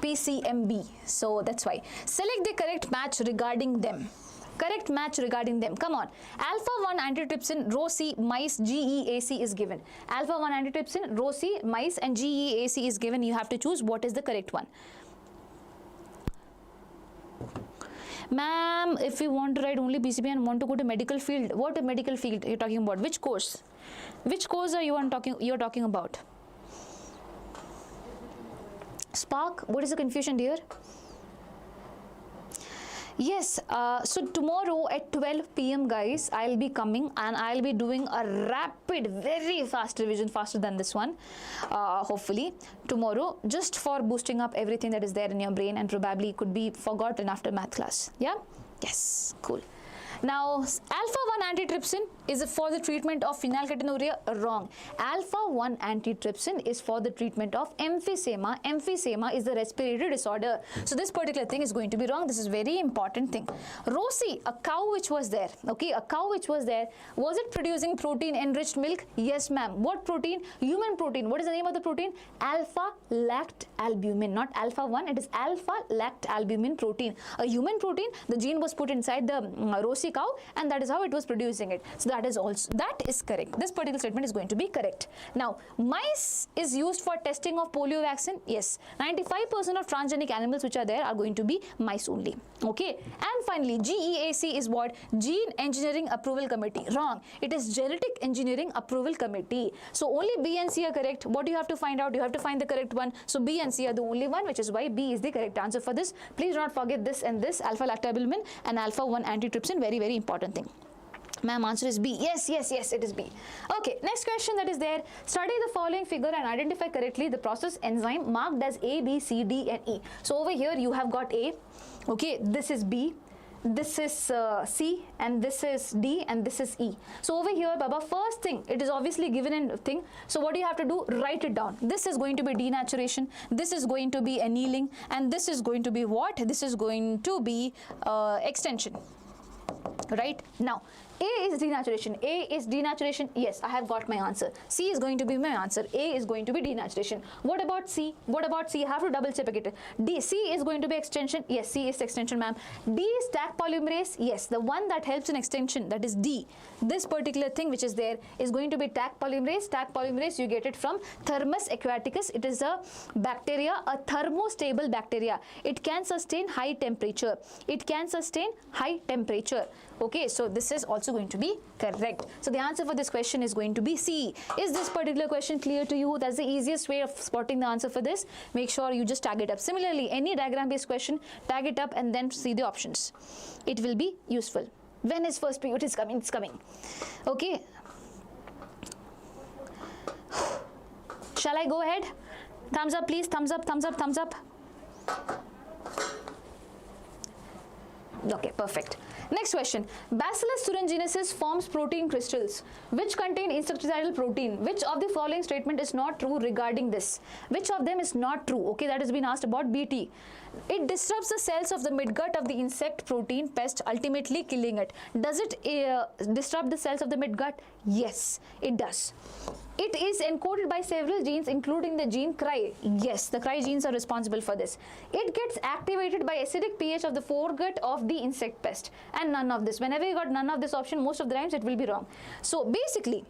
PCMB, so that's why. Select the correct match regarding them. Correct match regarding them. Come on. Alpha-1 antitrypsin, row C, mice, GEAC is given. Alpha-1 antitrypsin, row C, mice, and GEAC is given. You have to choose what is the correct one. Ma'am, if you want to write only PCB and want to go to medical field, what a medical field you're talking about? Which course? Which course are you're talking about? Spark, what is the confusion, dear? Yes, so tomorrow at 12 PM, guys, I'll be coming and I'll be doing a rapid, very fast revision, faster than this one, hopefully, tomorrow, just for boosting up everything that is there in your brain and probably could be forgotten after math class. Yeah? Yes, cool. Now, alpha-1 antitrypsin is for the treatment of phenylketonuria. Wrong. Alpha-1 antitrypsin is for the treatment of emphysema. Emphysema is the respiratory disorder. So this particular thing is going to be wrong. This is very important thing. Rosie, a cow which was there, okay, a cow which was there, was it producing protein-enriched milk? Yes, ma'am. What protein? Human protein. What is the name of the protein? Alpha-lactalbumin, not alpha-1. It is alpha-lactalbumin protein. A human protein. The gene was put inside the Rosie cow, and that is how it was producing it. So that is correct. This particular statement is going to be correct. Now, mice is used for testing of polio vaccine. Yes, 95% of transgenic animals which are there are going to be mice only. Okay, and finally, GEAC is what? Gene Engineering Approval Committee. Wrong. It is Genetic Engineering Approval Committee. So only B and C are correct. What do you have to find out? You have to find the correct one. So B and C are the only one, which is why B is the correct answer for this. Please do not forget this and this, alpha-lactalbumin and alpha-1 antitrypsin. Very, very important thing. Ma'am, answer is B. Yes, yes, yes, it is B. Okay, next question that is there. Study the following figure and identify correctly the process enzyme marked as A, B, C, D, and E. So over here you have got A. Okay, this is B. This is C, and this is D, and this is E. So over here, Baba, first thing, it is obviously given in thing. So what do you have to do? Write it down. This is going to be denaturation. This is going to be annealing, and this is going to be what? This is going to be extension. Right now, A is denaturation. A is denaturation. Yes, I have got my answer. C is going to be my answer. A is going to be denaturation. What about C? What about C? I have to double check it. D. C is going to be extension. Yes, C is extension, ma'am. D is tag polymerase. Yes, the one that helps in extension, that is D. This particular thing which is there is going to be tag polymerase. Tag polymerase, you get it from Thermus aquaticus. It is a bacteria, a thermostable bacteria. It can sustain high temperature. It can sustain high temperature. Okay, so this is also going to be correct. So the answer for this question is going to be C. Is this particular question clear to you? That's the easiest way of spotting the answer for this. Make sure you just tag it up. Similarly, any diagram based question, tag it up and then see the options. It will be useful. When is first period is coming? It's coming. Okay. Shall I go ahead? Thumbs up, please. Thumbs up, thumbs up, thumbs up. Okay, perfect. Next question. Bacillus thuringiensis forms protein crystals which contain insecticidal protein. Which of the following statement is not true regarding this? Which of them is not true? Okay, that has been asked about BT. It disrupts the cells of the midgut of the insect protein pest, ultimately killing it. Does it disrupt the cells of the midgut? Yes, it does. It is encoded by several genes, including the gene CRY. Yes, the CRY genes are responsible for this. It gets activated by acidic pH of the foregut of the insect pest. And none of this. Whenever you got none of this option, most of the times it will be wrong. So basically,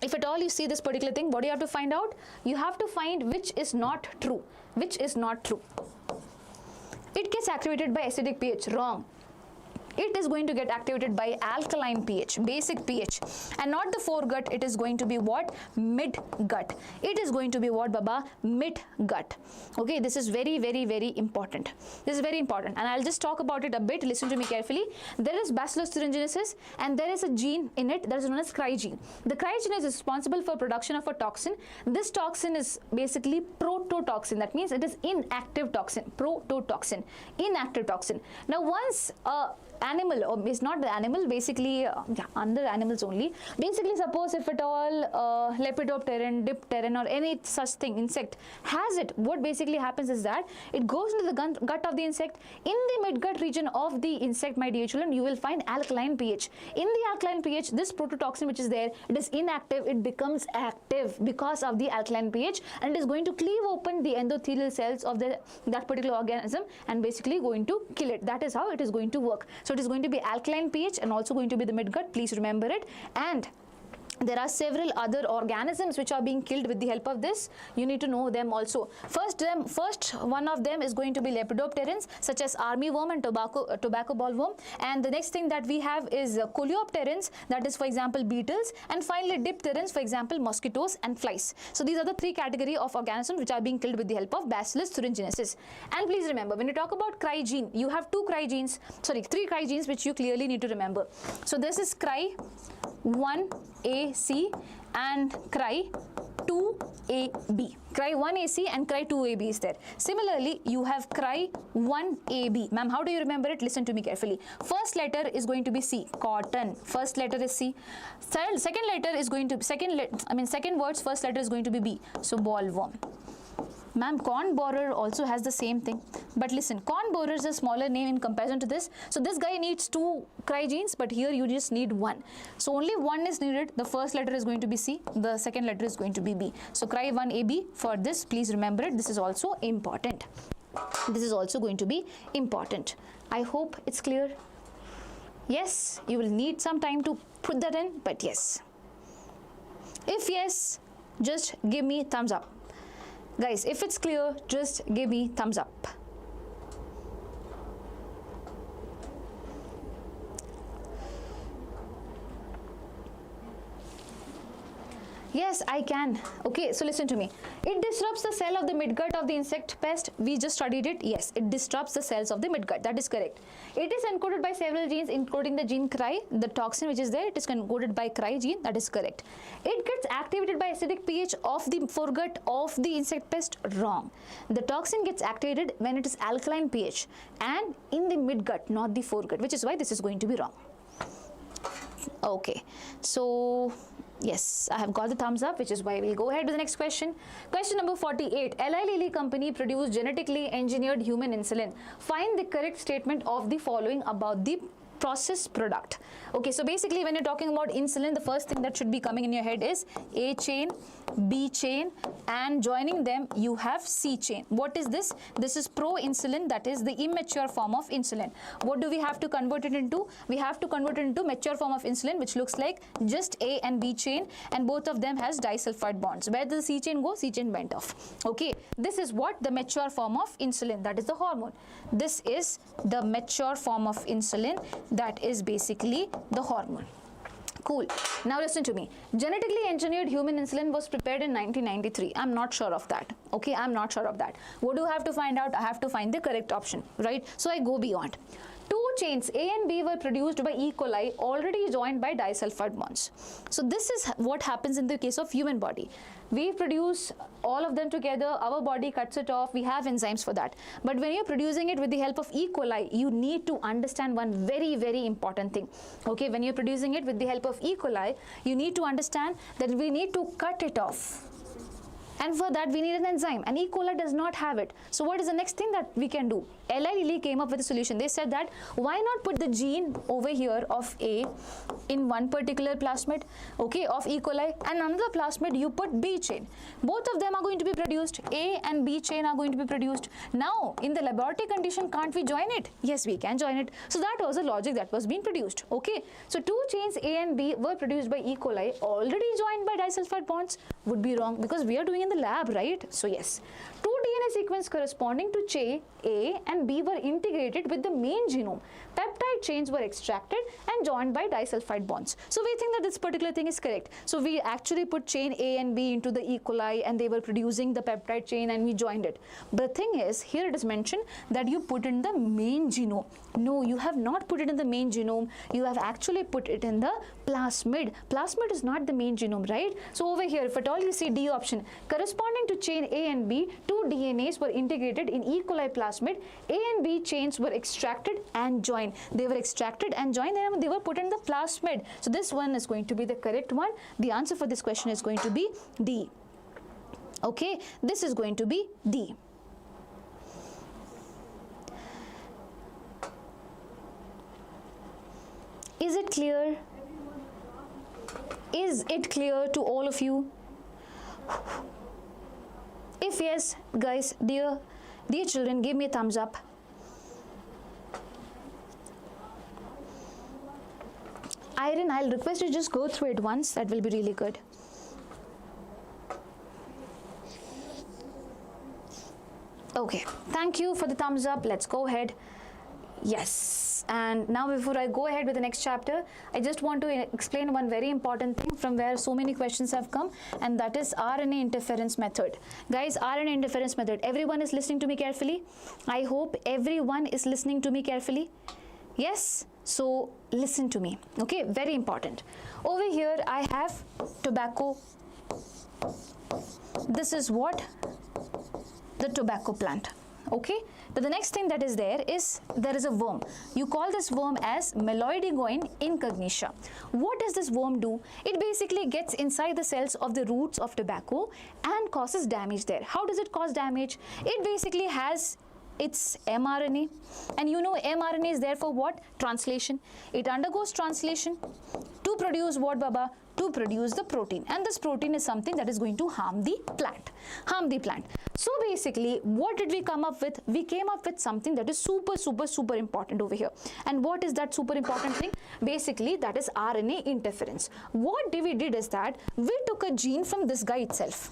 if at all you see this particular thing, what do you have to find out? You have to find which is not true. Which is not true. It gets activated by acidic pH. Wrong. It is going to get activated by alkaline pH, basic pH, and not the foregut. It is going to be what? Midgut. It is going to be what, Baba? Midgut. Okay, this is very, very, very important. This is very important, and I'll just talk about it a bit. Listen to me carefully. There is Bacillus thuringiensis, and there is a gene in it that is known as CRY gene. The CRY gene is responsible for production of a toxin. This toxin is basically prototoxin. That means it is inactive toxin. Prototoxin, inactive toxin. Now, once animal, or is not the animal, basically under animals only. Basically, suppose if at all Lepidopteran, Dipteran, or any such thing, insect has it, what basically happens is that it goes into the gut of the insect. In the midgut region of the insect, my dear children, you will find alkaline pH. In the alkaline pH, this prototoxin which is there, it is inactive, it becomes active because of the alkaline pH, and it is going to cleave open the endothelial cells of that particular organism and basically going to kill it. That is how it is going to work. So it is going to be alkaline pH and also going to be the midgut. Please remember it. And there are several other organisms which are being killed with the help of this. You need to know them also. First one of them is going to be lepidopterans, such as armyworm and tobacco bollworm. And the next thing that we have is coleopterans, that is, for example, beetles. And finally, dipterans, for example, mosquitoes and flies. So these are the three categories of organisms which are being killed with the help of Bacillus thuringiensis. And please remember, when you talk about CRY gene, you have three CRY genes which you clearly need to remember. So this is CRY 1AC and CRY 2AB. Cry1AC and Cry2AB is there. Similarly, you have Cry1AB. Ma'am, how do you remember it? Listen to me carefully. First letter is going to be C, cotton. First letter is C. Second letter is going to be, second word's first letter is going to be B. So bollworm. Ma'am, corn borer also has the same thing. But listen, corn borer is a smaller name in comparison to this. So this guy needs 2 cry genes, but here you just need 1. So only 1 is needed. The first letter is going to be C. The second letter is going to be B. So Cry1AB for this, please remember it. This is also important. This is also going to be important. I hope it's clear. Yes, you will need some time to put that in, but yes. If yes, just give me thumbs up. Guys, if it's clear, just give me thumbs up. Yes, I can. Okay, so listen to me. It disrupts the cell of the midgut of the insect pest. We just studied it. Yes, it disrupts the cells of the midgut. That is correct. It is encoded by several genes, including the gene Cry. The toxin which is there, it is encoded by Cry gene. That is correct. It gets activated by acidic pH of the foregut of the insect pest. Wrong. The toxin gets activated when it is alkaline pH and in the midgut, not the foregut, which is why this is going to be wrong. Okay, so yes, I have got the thumbs up, which is why we'll go ahead with the next question. Question number 48. Eli Lilly company produced genetically engineered human insulin. Find the correct statement of the following about the processed product. Okay, so basically when you're talking about insulin, the first thing that should be coming in your head is A chain, B chain, and joining them you have C chain. What is this? This is pro-insulin, that is the immature form of insulin. What do we have to convert it into? We have to convert it into mature form of insulin, which looks like just A and B chain, and both of them has disulfide bonds. Where does the C chain go? C chain went off. Okay, this is what the mature form of insulin, that is the hormone. This is the mature form of insulin, that is basically the hormone. Cool. Now listen to me. Genetically engineered human insulin was prepared in 1993. I'm not sure of that. Okay, I'm not sure of that. What do I have to find out? I have to find the correct option, right? So I go beyond. 2 chains A and B were produced by E. coli already joined by disulfide bonds. So this is what happens in the case of human body. We produce all of them together, our body cuts it off, we have enzymes for that. But when you're producing it with the help of E. coli, you need to understand one very, very important thing. Okay, when you're producing it with the help of E. coli, you need to understand that we need to cut it off. And for that we need an enzyme, and E. coli does not have it. So what is the next thing that we can do? Eli Lilly came up with a solution. They said that why not put the gene over here of A in one particular plasmid, okay, of E. coli, and another plasmid you put B chain. Both of them are going to be produced. A and B chain are going to be produced. Now in the laboratory condition, can't we join it? Yes, we can join it. So that was the logic that was being produced. Okay, so 2 chains A and B were produced by E. coli already joined by disulfide bonds. Would be wrong because we are doing in the lab, right? So yes, 2 DNA sequences corresponding to chain A and B were integrated with the main genome. Peptide chains were extracted and joined by disulfide bonds. So we think that this particular thing is correct. So we actually put chain A and B into the E. coli and they were producing the peptide chain and we joined it. But the thing is, here it is mentioned that you put in the main genome. No, you have not put it in the main genome. You have actually put it in the plasmid. Plasmid is not the main genome, right? So over here, if at all you see D option, corresponding to chain A and B, 2 DNAs were integrated in E. coli plasmid. A and B chains were extracted and joined. They were extracted and joined and they were put in the plasmid. So this one is going to be the correct one. The answer for this question is going to be D. Okay, this is going to be D. Is it clear? Is it clear to all of you? If yes, guys, dear children, give me a thumbs up. Irene, I'll request you just go through it once. That will be really good. Okay, thank you for the thumbs up. Let's go ahead. Yes, and now before I go ahead with the next chapter, I just want to explain one very important thing from where so many questions have come, and that is RNA interference method. Guys, RNA interference method. Everyone is listening to me carefully? I hope everyone is listening to me carefully. Yes? So listen to me, okay? Very important. Over here I have tobacco This is what? The tobacco plant. Okay, but the next thing that is there is a worm. You call this worm as Ploidy incognitia. What does this worm do? It basically gets inside the cells of the roots of tobacco and causes damage there. How does it cause damage? It basically has its mRNA, and you know mRNA is there for what? Translation. It undergoes translation to produce what, Baba? To produce the protein, and this protein is something that is going to harm the plant. So basically, what did we come up with? We came up with something that is super important over here. And what is that super important thing? Basically, that is RNA interference. What we did is that we took a gene from this guy itself.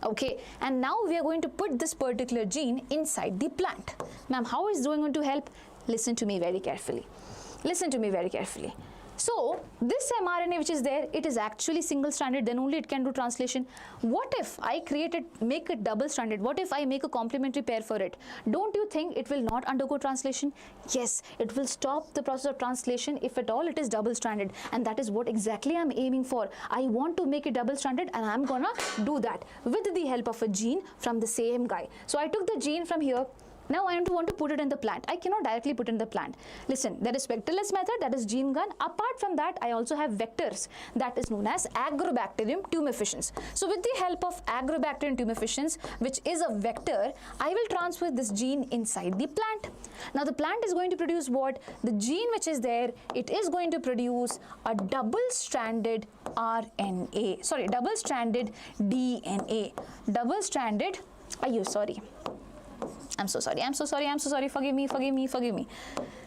Okay, and now we are going to put this particular gene inside the plant. Ma'am, how is it going to help? Listen to me very carefully. So this mRNA which is there, it is actually single-stranded, then only it can do translation. What if I make it double-stranded? What if I make a complementary pair for it? Don't you think it will not undergo translation? Yes, it will stop the process of translation if at all it is double-stranded, and that is what exactly I'm aiming for. I want to make it double-stranded, and I'm gonna do that with the help of a gene from the same guy. So I took the gene from here. Now I want to put it in the plant. I cannot directly put it in the plant. Listen, there is vectorless method, that is gene gun. Apart from that, I also have vectors, that is known as Agrobacterium tumefaciens. So with the help of Agrobacterium tumefaciens, which is a vector, I will transfer this gene inside the plant. Now the plant is going to produce what? The gene which is there, it is going to produce a double-stranded RNA. Sorry, double-stranded DNA. Double-stranded, I'm so sorry, forgive me.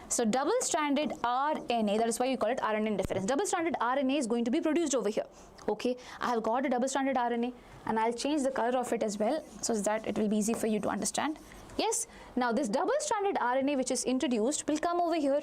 So double-stranded RNA, that is why you call it RNA interference. Double-stranded RNA is going to be produced over here. Okay, I have got a double-stranded RNA, and I'll change the color of it as well so that it will be easy for you to understand. Yes, now this double-stranded RNA which is introduced will come over here.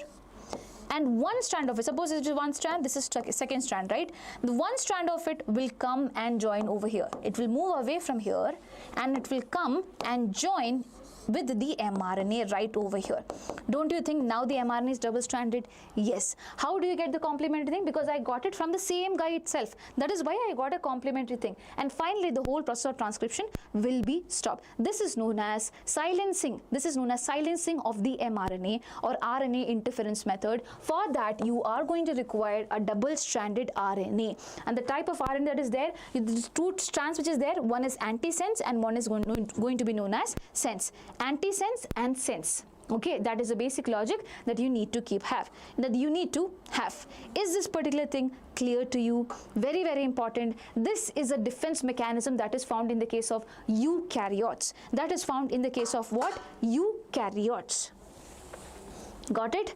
And one strand of it, suppose it is one strand, this is second strand, right? The one strand of it will come and join over here. It will move away from here, and it will come and join with the mRNA right over here. Don't you think now the mRNA is double-stranded? Yes. How do you get the complementary thing? Because I got it from the same guy itself. That is why I got a complementary thing. And finally, the whole process of transcription will be stopped. This is known as silencing. This is known as silencing of the mRNA or RNA interference method. For that, you are going to require a double-stranded RNA. And the type of RNA that is there, the two strands which is there, one is antisense and one is going to be known as sense. Antisense and sense. Okay, that is the basic logic that you need to have. Is this particular thing clear to you? Very, very important. This is a defense mechanism that is found in the case of eukaryotes. That is found in the case of what? Eukaryotes. Got it?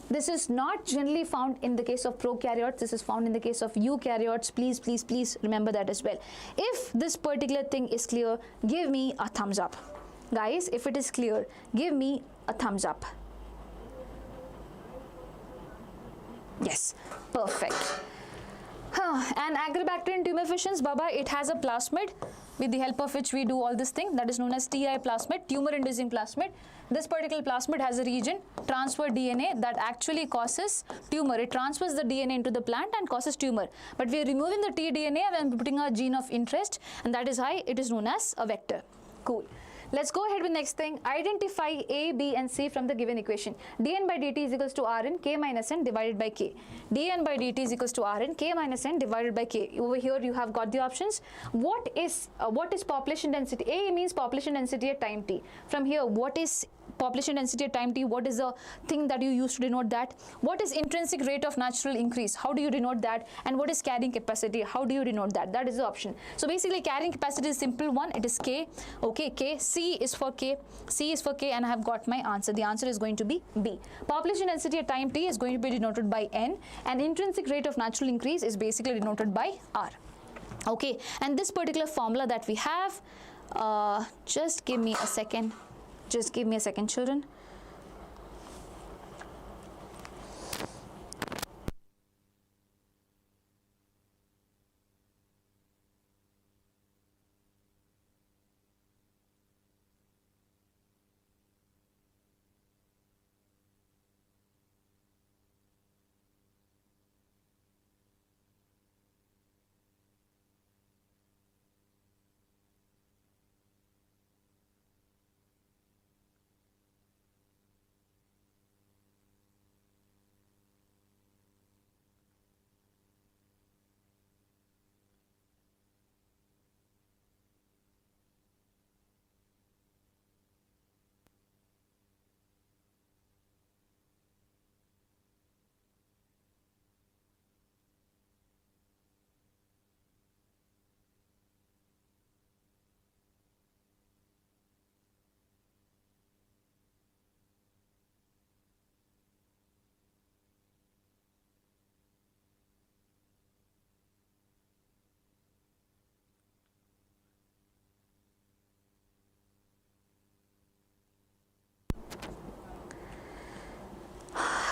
This is not generally found in the case of prokaryotes. This is found in the case of eukaryotes. Please remember that as well. If this particular thing is clear, give me a thumbs up. Guys, if it is clear, give me a thumbs up. Yes, perfect. And Agrobacterium tumefaciens, Baba, it has a plasmid with the help of which we do all this thing, that is known as TI plasmid, tumor-inducing plasmid. This particular plasmid has a region, transfer DNA, that actually causes tumor. It transfers the DNA into the plant and causes tumor. But we are removing the tDNA and putting a gene of interest, and that is why it is known as a vector. Cool. Let's go ahead with next thing. Identify A, B and C from the given equation. dN by dt is equals to Rn k minus n divided by k. dN by dt is equals to Rn k minus n divided by k. Over here you have got the options. What is population density? A means population density at time t. From here, what is population density at time t? What is the thing that you use to denote that? What is intrinsic rate of natural increase? How do you denote that? And what is carrying capacity? How do you denote that? That is the option. So basically carrying capacity is simple one. It is K. Okay, K. C is for K. C is for K, and I have got my answer. The answer is going to be B. Population density at time t is going to be denoted by N, and intrinsic rate of natural increase is basically denoted by R. Okay, and this particular formula that we have, just give me a second. Just give me a second, children.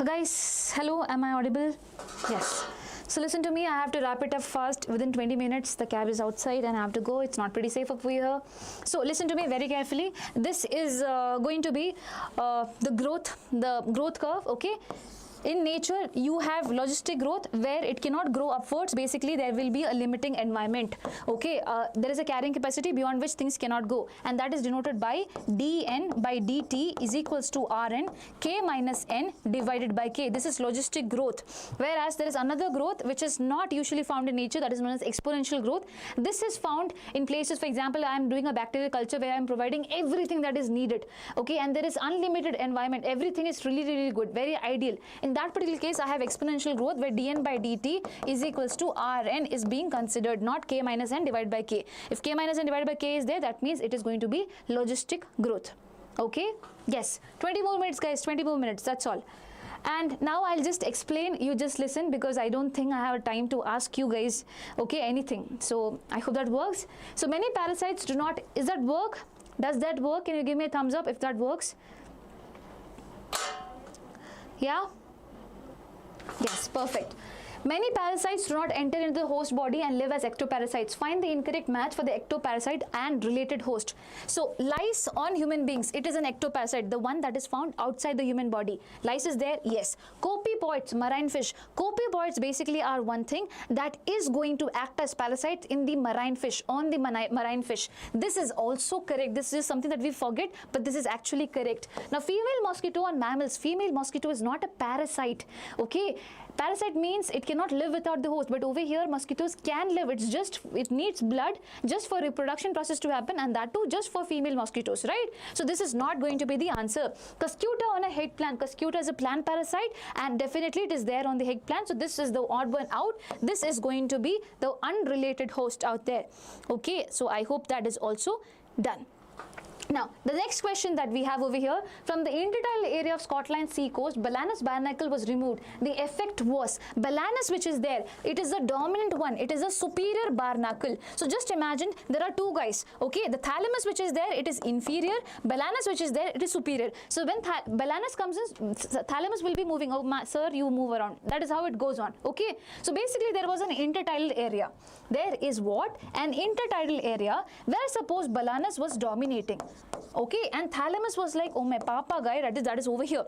Guys, hello, am I audible? Yes. So listen to me, I have to wrap it up fast. Within 20 minutes, the cab is outside and I have to go. It's not pretty safe up here. So listen to me very carefully. This is going to be the growth curve, okay? In nature, you have logistic growth where it cannot grow upwards. Basically, there will be a limiting environment. Okay, there is a carrying capacity beyond which things cannot go, and that is denoted by dn by dt is equals to rn k minus n divided by k. This is logistic growth. Whereas there is another growth which is not usually found in nature, that is known as exponential growth. This is found in places, for example, I am doing a bacterial culture where I am providing everything that is needed. Okay, and there is unlimited environment. Everything is really good, very ideal. In that particular case, I have exponential growth where dn by dt is equals to rn is being considered, not k minus n divided by k. If k minus n divided by k is there, that means it is going to be logistic growth. Okay? Yes. 20 more minutes, guys. 20 more minutes. That's all. And now I'll just explain. You just listen because I don't think I have time to ask you guys, okay, anything. So I hope that works. So many parasites do not. Is that work? Does that work? Can you give me a thumbs up if that works? Yeah? Yes, perfect. Many parasites do not enter into the host body and live as ectoparasites. Find the incorrect match for the ectoparasite and related host. So, lice on human beings, it is an ectoparasite, the one that is found outside the human body. Lice is there? Yes. Copepodids, marine fish. Copepodids basically are one thing that is going to act as parasites in the marine fish, on the marine fish. This is also correct. This is something that we forget, but this is actually correct. Now, female mosquito on mammals. Female mosquito is not a parasite. Okay. Parasite means it cannot live without the host, but over here mosquitoes can live. It needs blood just for reproduction process to happen, and that too just for female mosquitoes, right? So this is not going to be the answer. Cuscuta on a heg plant. Cuscuta is a plant parasite, and definitely it is there on the heg plant. So this is the odd one out. This is going to be the unrelated host out there. Okay, so I hope that is also done. Now, the next question that we have over here, from the intertidal area of Scotland sea coast, Blindness barnacle was removed. The effect was, Blindness which is there, it is the dominant one, it is a superior barnacle. So just imagine, there are two guys, okay, the thalamus which is there, it is inferior, Blindness which is there, it is superior. So when Blindness comes in, thalamus will be moving, oh sir, you move around. That is how it goes on, okay. So basically there was an intertidal area. There is what? An intertidal area where suppose Blindness was dominating. Okay, and thalamus was like, oh my papa guy, that is over here.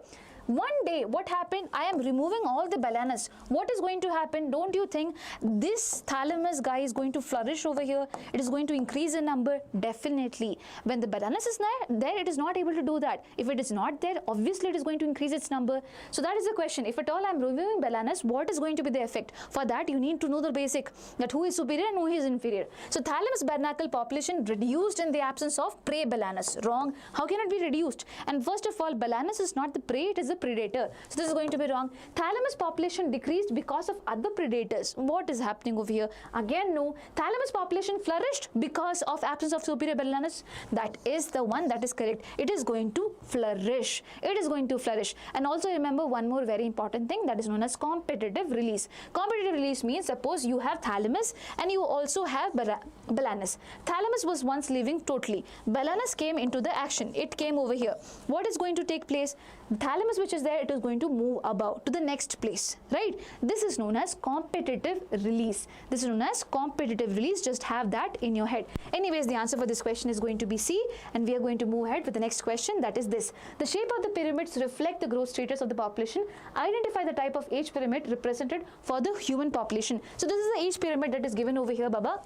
One day, what happened? I am removing all the Blindness. What is going to happen? Don't you think this thalamus guy is going to flourish over here? It is going to increase in number? Definitely. When the Blindness is there, it is not able to do that. If it is not there, obviously it is going to increase its number. So that is the question. If at all I am removing Blindness, what is going to be the effect? For that, you need to know the basic, that who is superior and who is inferior. So thalamus barnacle population reduced in the absence of prey Blindness. Wrong. How can it be reduced? And first of all, Blindness is not the prey, it is the predator. So this is going to be wrong. Thalamus population decreased because of other predators. What is happening over here? Again, no. Thalamus population flourished because of absence of superior Blindness. That is the one that is correct. It is going to flourish. It is going to flourish. And also remember one more very important thing, that is known as competitive release. Competitive release means suppose you have thalamus and you also have Blindness. Thalamus was once living totally. Blindness came into the action. It came over here. What is going to take place? The thalamus which is there, it is going to move about to the next place, right? This is known as competitive release. This is known as competitive release. Just have that in your head. Anyways, the answer for this question is going to be C, and we are going to move ahead with the next question, that is this. The shape of the pyramids reflect the growth status of the population. Identify the type of age pyramid represented for the human population. So this is the age pyramid that is given over here, Baba.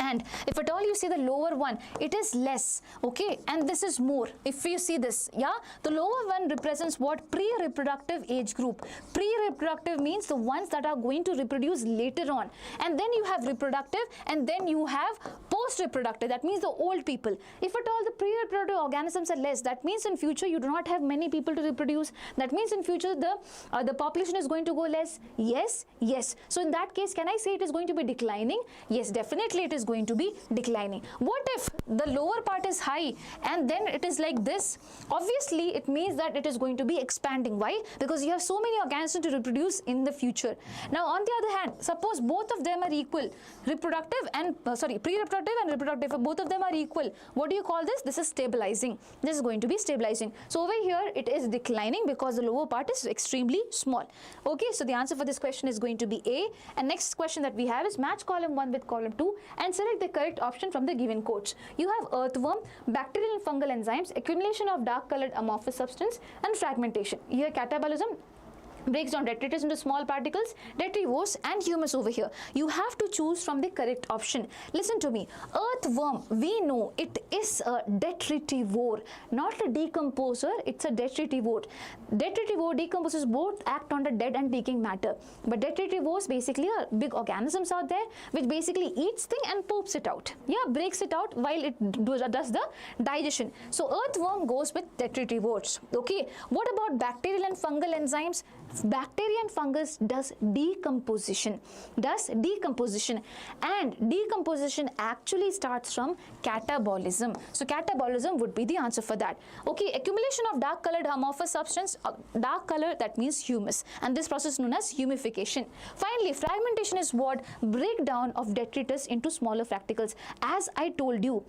And if at all you see the lower one, it is less, okay, and this is more. If you see this, yeah, the lower one represents what? Pre-reproductive age group. Pre-reproductive means the ones that are going to reproduce later on, and then you have reproductive, and then you have post-reproductive. That means the old people. If at all the pre-reproductive organisms are less, that means in future you do not have many people to reproduce. That means in future the population is going to go less. Yes, yes. So in that case, can I say it is going to be declining? Yes, definitely it is going going to be declining. What if the lower part is high and then it is like this? Obviously, it means that it is going to be expanding. Why? Because you have so many organisms to reproduce in the future. Now, on the other hand, suppose both of them are equal, pre-reproductive and reproductive, both of them are equal. What do you call this? This is stabilizing. This is going to be stabilizing. So over here, it is declining because the lower part is extremely small. Okay, so the answer for this question is going to be A. And next question that we have is match column 1 with column 2 and select the correct option from the given quotes. You have earthworm, bacterial and fungal enzymes, accumulation of dark colored amorphous substance, and fragmentation. Here catabolism breaks down detritus into small particles, detritivores and humus over here. You have to choose from the correct option. Listen to me. Earthworm, we know it is a detritivore, not a decomposer. It's a detritivore. Detritivore decomposes both act on the dead and decaying matter. But detritivores basically are big organisms out there which basically eats thing and poops it out. Yeah, breaks it out while it does the digestion. So earthworm goes with detritivores. Okay. What about bacterial and fungal enzymes? Bacteria and fungus does decomposition, and decomposition actually starts from catabolism. So catabolism would be the answer for that. Okay, accumulation of dark colored amorphous substance, dark color, that means humus, and this process is known as humification. Finally, fragmentation is what? Breakdown of detritus into smaller fractals. As I told you,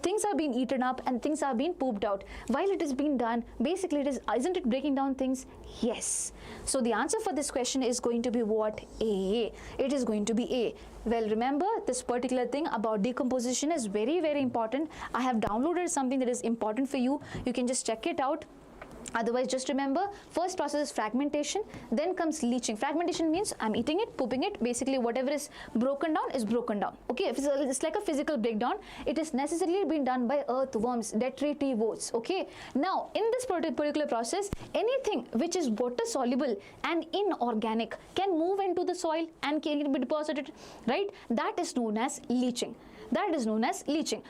things are being eaten up and things are being pooped out. While it is being done, basically isn't it breaking down things? Yes. So the answer for this question is going to be what? A. It is going to be A. Well, remember, this particular thing about decomposition is very, very important. I have downloaded something that is important for you. You can just check it out. Otherwise, just remember, first process is fragmentation, then comes leaching. Fragmentation means I'm eating it, pooping it. Basically, whatever is broken down is broken down. Okay, it's like a physical breakdown. It is necessarily being done by earthworms, detritivores. Okay, now in this particular process, anything which is water soluble and inorganic can move into the soil and can be deposited, right? That is known as leaching.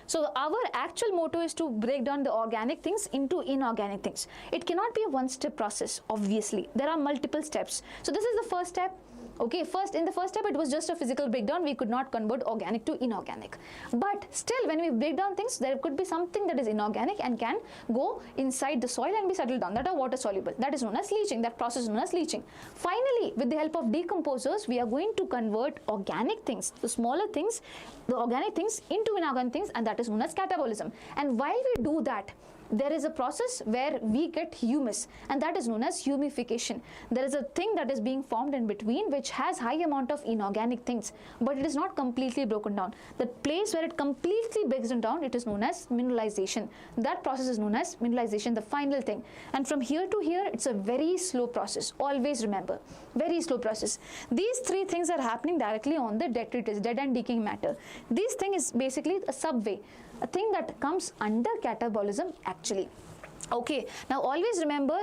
So our actual motto is to break down the organic things into inorganic things. It cannot be a one-step process, obviously. There are multiple steps. So this is the first step. Okay, in the first step, it was just a physical breakdown. We could not convert organic to inorganic. But still, when we break down things, there could be something that is inorganic and can go inside the soil and be settled down, that are water soluble. That is known as leaching. That process is known as leaching. Finally, with the help of decomposers, we are going to convert organic things, the smaller things, the organic things into inorganic things, and that is known as catabolism. And while we do that, there is a process where we get humus, and that is known as humification. There is a thing that is being formed in between which has high amount of inorganic things, but it is not completely broken down. The place where it completely breaks down, it is known as mineralization. That process is known as mineralization, the final thing. And from here to here, it's a very slow process. Always remember, very slow process. These three things are happening directly on the detritus, dead and decaying matter. This thing is basically a subway, a thing that comes under catabolism actually. Okay, now always remember,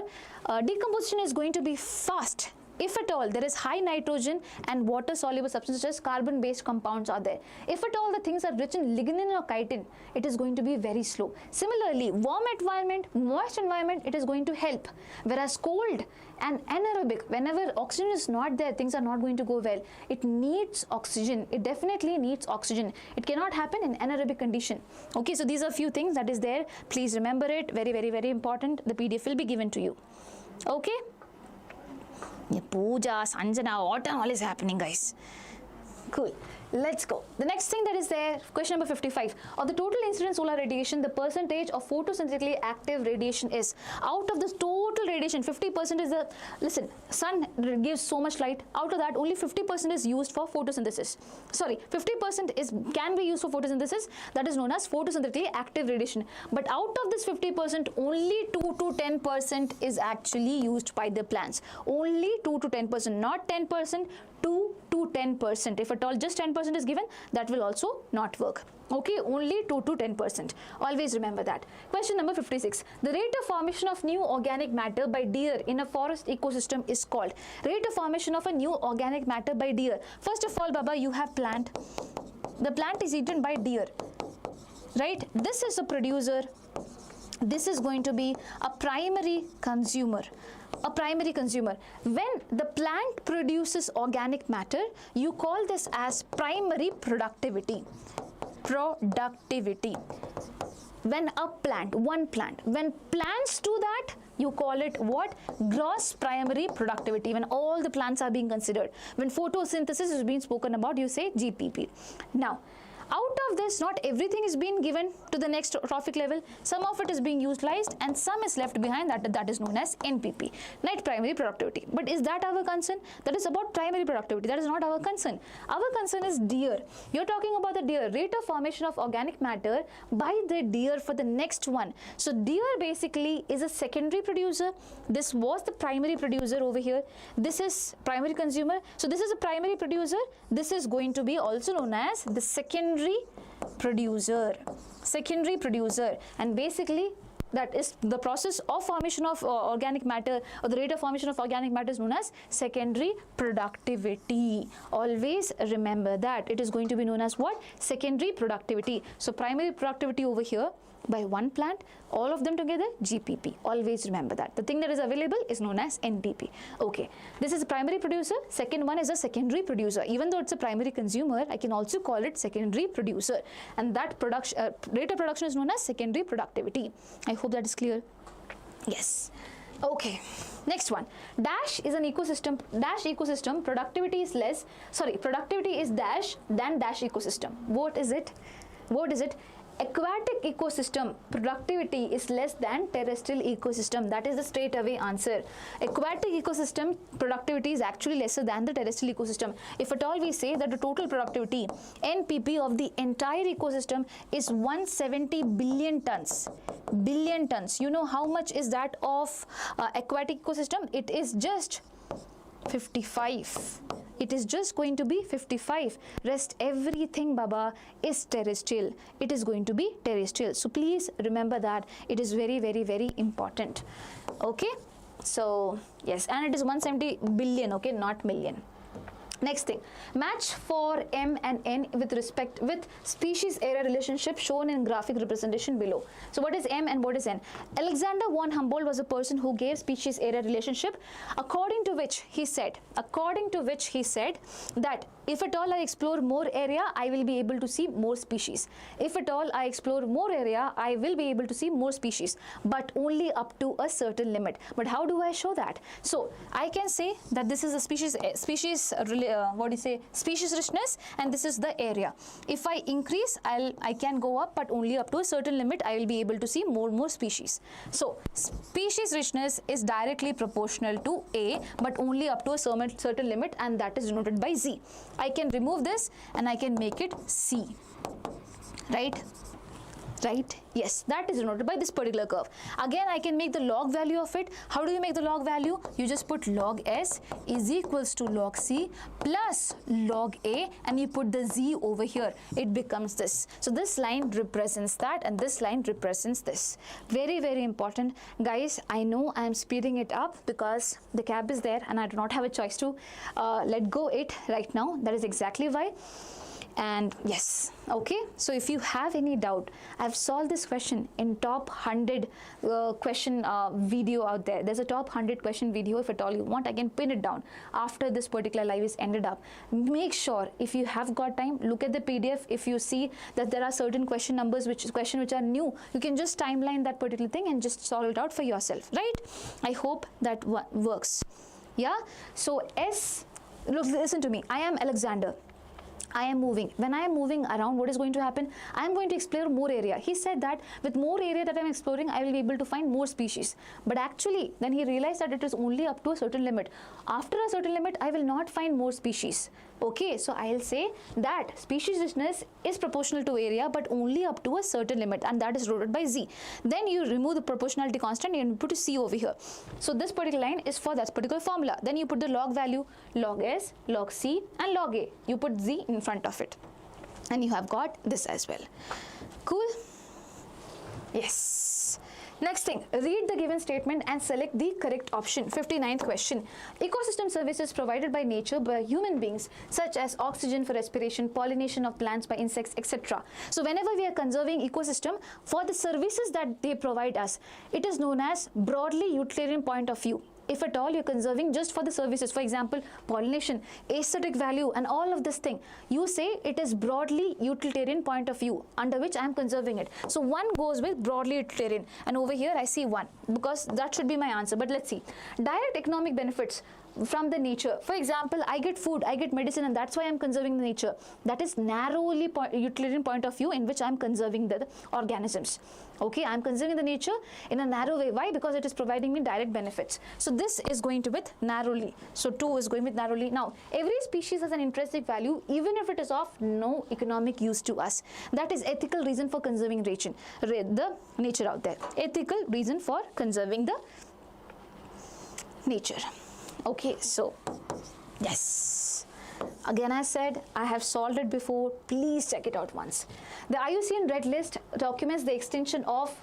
decomposition is going to be fast. If at all there is high nitrogen and water soluble substances such as carbon based compounds are there. If at all the things are rich in lignin or chitin, it is going to be very slow. Similarly, warm environment, moist environment, it is going to help. Whereas cold and anaerobic, whenever oxygen is not there, things are not going to go well. It needs oxygen. It definitely needs oxygen. It cannot happen in anaerobic condition. Okay, so these are a few things that is there. Please remember it. Very, very, very important. The PDF will be given to you. Okay. Pooja, Sanjana, what and all is happening, guys? Cool. Let's go. The next thing that is there, question number 55. Of the total incident solar radiation, the percentage of photosynthetically active radiation is. Out of the total radiation, 50% is the, listen, sun gives so much light. Out of that, only 50% is used for photosynthesis. Sorry, 50% can be used for photosynthesis. That is known as photosynthetically active radiation. But out of this 50%, only 2 to 10% is actually used by the plants. Only 2 to 10%, not 10%, 2 to 10%. If at all just 10% is given, that will also not work. Okay, only 2 to 10%. Always remember that. Question number 56. The rate of formation of new organic matter by deer in a forest ecosystem is called. Rate of formation of a new organic matter by deer. First of all, Baba, you have plant. The plant is eaten by deer. Right? This is a producer. this is going to be a primary consumer. A primary consumer. When the plant produces organic matter, you call this as primary productivity. Productivity. When a plant, one plant, when plants do that, you call it what? Gross primary productivity. When all the plants are being considered. When photosynthesis is being spoken about, you say GPP. Now, out of this, not everything is being given to the next trophic level. Some of it is being utilized and some is left behind. That is known as NPP, net primary productivity. But is that our concern? That is about primary productivity. That is not our concern. Our concern is DEER. You're talking about the DEER, rate of formation of organic matter by the DEER for the next one. So DEER basically is a secondary producer. This was the primary producer over here. This is primary consumer. So this is a primary producer. This is going to be also known as the secondary producer. Secondary producer. And basically that is the process of formation of organic matter, or the rate of formation of organic matter is known as secondary productivity. Always remember that it is going to be known as what? Secondary productivity. So primary productivity over here by one plant, all of them together, GPP. Always remember that. The thing that is available is known as NPP. Okay, this is a primary producer. Second one is a secondary producer. Even though it's a primary consumer, I can also call it secondary producer. And that production rate of production is known as secondary productivity. I hope that is clear. Yes. Okay, next one. Dash is an ecosystem. Dash ecosystem, productivity is less. Sorry, productivity is dash than dash ecosystem. What is it? What is it? Aquatic ecosystem productivity is less than terrestrial ecosystem. That is the straight away answer. Aquatic ecosystem productivity is actually lesser than the terrestrial ecosystem. If at all we say that the total productivity NPP of the entire ecosystem is 170 billion tons. Billion tons. You know how much is that of aquatic ecosystem? It is just 55. It is just going to be 55. Rest everything, Baba, is terrestrial. It is going to be terrestrial. So please remember that. It is very, very, very important. Okay. So yes, and it is 170 billion. Okay, not million. Next thing, match for M and N with respect with species area relationship shown in graphic representation below. So what is M and what is N? Alexander von Humboldt was a person who gave species area relationship, according to which he said that if at all I explore more area, I will be able to see more species. If at all I explore more area, I will be able to see more species, but only up to a certain limit. But how do I show that? So I can say that this is a species richness, and this is the area. If I increase, I can go up, but only up to a certain limit I will be able to see more species. So species richness is directly proportional to A, but only up to a certain limit, and that is denoted by Z. I can remove this and I can make it C. Right? Right? Yes, that is denoted by this particular curve. Again, I can make the log value of it. How do you make the log value? You just put log S is equals to log C plus log A, and you put the Z over here. It becomes this. So this line represents that, and this line represents this. Very, very important. Guys, I know I am speeding it up because the cab is there and I do not have a choice to let go it right now. That is exactly why. And yes, okay, so if you have any doubt, I've solved this question in top 100 question video out there. There's a top 100 question video. If at all you want, I can pin it down after this particular live is ended up. Make sure, if you have got time, look at the PDF. If you see that there are certain question numbers which are new, you can just timeline that particular thing and just solve it out for yourself, right? I hope that works. Yeah, so S, look, listen to me. I am Alexander. I am moving. When I am moving around, what is going to happen? I am going to explore more area. He said that with more area that I am exploring, I will be able to find more species. But actually, then he realized that it is only up to a certain limit. After a certain limit, I will not find more species. Okay, so I'll say that species richness is proportional to area, but only up to a certain limit, and that is denoted by Z. Then you remove the proportionality constant and you put a C over here. So this particular line is for that particular formula. Then you put the log value, log S, log C, and log A. You put Z in front of it, and you have got this as well. Cool? Yes. Next thing, read the given statement and select the correct option. 59th question. Ecosystem services provided by nature by human beings such as oxygen for respiration, pollination of plants by insects, etc. So whenever we are conserving ecosystem for the services that they provide us, it is known as broadly utilitarian point of view. If at all you're conserving just for the services, for example, pollination, aesthetic value and all of this thing, you say it is broadly utilitarian point of view under which I am conserving it. So one goes with broadly utilitarian, and over here I see one because that should be my answer. But let's see. Direct economic benefits from the nature. For example, I get food, I get medicine, and that's why I'm conserving the nature. That is narrowly utilitarian point of view in which I'm conserving the organisms. Okay, I'm conserving the nature in a narrow way. Why? Because it is providing me direct benefits. So this is going to with narrowly. So 2 is going with narrowly. Now, every species has an intrinsic value even if it is of no economic use to us. That is ethical reason for conserving the nature out there. Ethical reason for conserving the nature. Okay, so yes, again I said I have solved it before. Please check it out once. The IUCN Red List documents the extinction of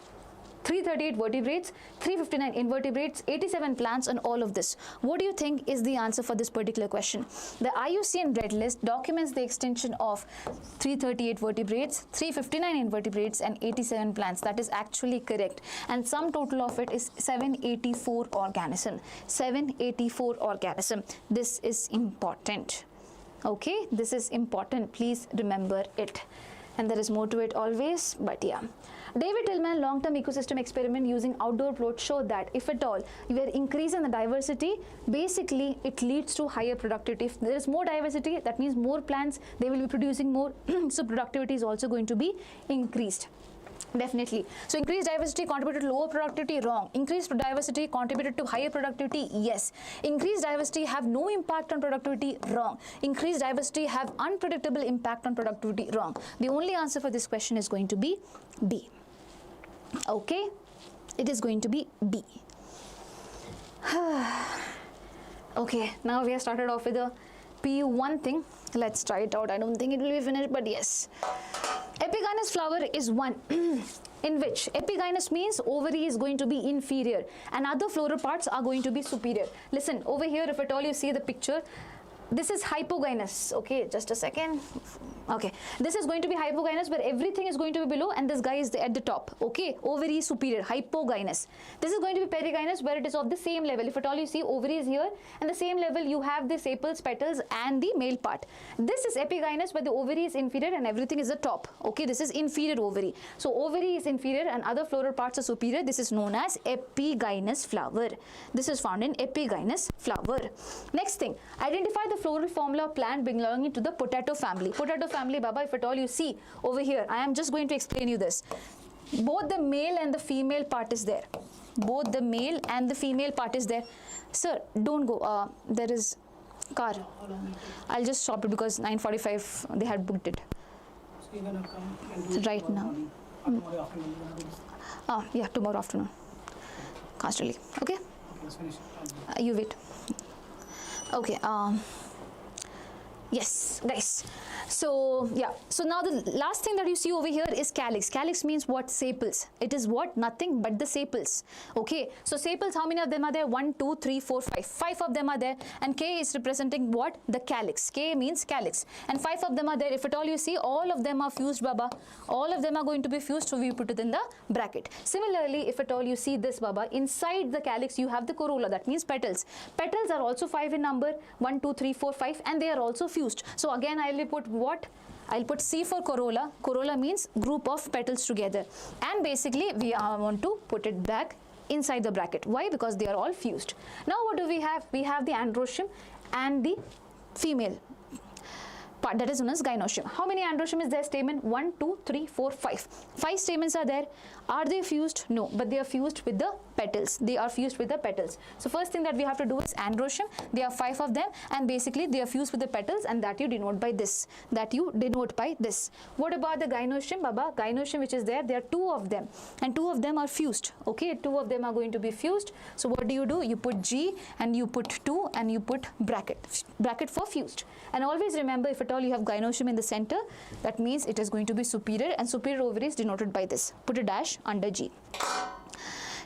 338 vertebrates, 359 invertebrates, 87 plants, and all of this. What do you think is the answer for this particular question? The IUCN Red List documents the extinction of 338 vertebrates, 359 invertebrates, and 87 plants. That is actually correct. And sum total of it is 784 organism. 784 organism. This is important. Okay, this is important. Please remember it. And there is more to it always, but yeah. David Tillman long-term ecosystem experiment using outdoor plots showed that if at all you are increasing the diversity, basically it leads to higher productivity. If there is more diversity, that means more plants, they will be producing more, so productivity is also going to be increased. Definitely. So increased diversity contributed to lower productivity, wrong. Increased diversity contributed to higher productivity, yes. Increased diversity have no impact on productivity, wrong. Increased diversity have unpredictable impact on productivity, wrong. The only answer for this question is going to be B. Okay, it is going to be B. Okay, now we have started off with a PU1 thing. Let's try it out. I don't think it will be finished, but yes. Epigynous flower is one in which epigynous means ovary is going to be inferior and other floral parts are going to be superior. Listen, over here, if at all you see the picture, this is hypogynous. Okay, just a second. Okay, this is going to be hypogynous where everything is going to be below and this guy is at the top. Okay, ovary is superior, hypogynous. This is going to be perigynous where it is of the same level. If at all you see, ovary is here and the same level you have the sepals, petals and the male part. This is epigynous where the ovary is inferior and everything is the top. Okay, this is inferior ovary. So ovary is inferior and other floral parts are superior. This is known as epigynous flower. This is found in epigynous flower. Next thing, identify the floral formula of plant belonging to the potato family. Potato family, Baba, if at all you see over here, I am just going to explain you this. Both the male and the female part is there. Both the male and the female part is there. Sir, don't go. There is car. I'll just stop it because 9:45 they had booked it. So you're gonna come right now. Yeah, tomorrow afternoon. Constantly. Okay. You wait. Okay. Yes, guys. So yeah, so now the last thing that you see over here is calyx. Calyx means what? Sepals. It is what? Nothing but the sepals. Okay, so sepals, how many of them are there? 1, 2, 3, 4, 5. 5 of them are there, and K is representing what? The calyx. K means calyx, and 5 of them are there. If at all you see, all of them are fused, Baba. All of them are going to be fused, so we put it in the bracket. Similarly, if at all you see this, Baba, inside the calyx you have the corolla. That means petals. Petals are also 5 in number. 1, 2, 3, 4, 5, and they are also fused. So again, I will put what? I'll put C for corolla. Corolla means group of petals together. And basically, we want to put it back inside the bracket. Why? Because they are all fused. Now, what do we have? We have the androecium and the female part, that is known as gynoecium. How many androecium is there? Stamen 1, 2, 3, 4, 5. 5 stamens are there. Are they fused? No, but they are fused with the petals. They are fused with the petals. So first thing that we have to do is androecium. There are 5 of them, and basically they are fused with the petals, and that you denote by this. That you denote by this. What about the gynoecium, Baba? Gynoecium which is there are 2 of them, and 2 of them are fused. Okay, 2 of them are going to be fused. So what do? You put G and you put 2 and you put bracket for fused. And always remember, if at all you have gynoecium in the center, that means it is going to be superior, and superior ovary is denoted by this. Put a dash under G.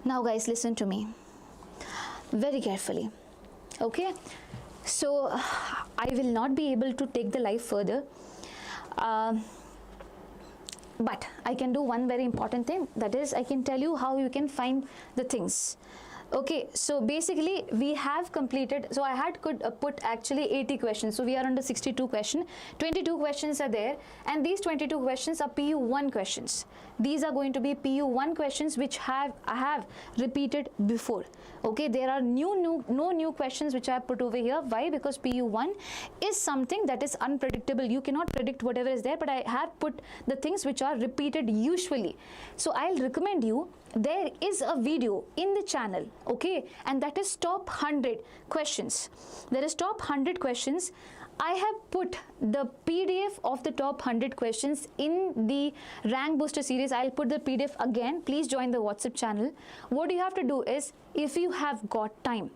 Now guys, listen to me very carefully. Okay, so I will not be able to take the live further, but I can do one very important thing, that is I can tell you how you can find the things. Okay, so basically we have completed, so I had put actually 80 questions, so we are under 62 question. 22 questions are there, and these 22 questions are PU1 questions. These are going to be PU1 questions which I have repeated before. Okay, there are no new questions which I have put over here. Why? Because PU1 is something that is unpredictable. You cannot predict whatever is there, but I have put the things which are repeated usually. So I'll recommend you, there is a video in the channel, okay, and that is top 100 questions. There is top 100 questions. I have put the PDF of the top 100 questions in the rank booster series. I'll put the PDF again. Please join the WhatsApp channel. What you have to do is, if you have got time,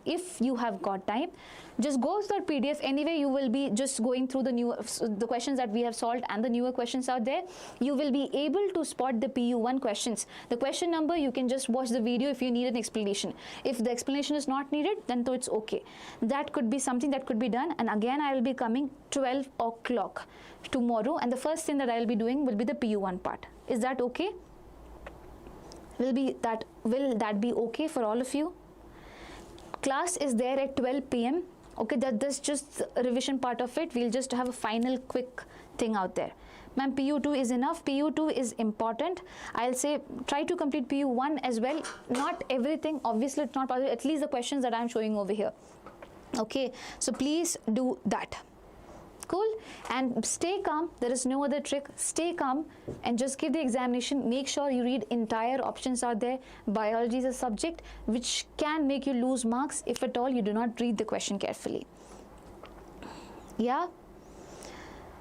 just go to the PDF. Anyway, you will be just going through the questions that we have solved and the newer questions out there. You will be able to spot the PU1 questions. The question number, you can just watch the video if you need an explanation. If the explanation is not needed, then it's okay. That could be something that could be done. And again, I will be coming 12 o'clock tomorrow, and the first thing that I will be doing will be the PU1 part. Is that okay? Will that be okay for all of you? Class is there at 12 p.m. Okay, that's just a revision part of it. We'll just have a final quick thing out there. Ma'am, PU2 is enough. PU2 is important. I'll say try to complete PU1 as well. Not everything, obviously it's not possible, at least the questions that I'm showing over here. Okay, so please do that. Cool. And stay calm. There is no other trick. Stay calm and just give the examination. Make sure you read entire options out there. Biology is a subject which can make you lose marks if at all you do not read the question carefully. Yeah.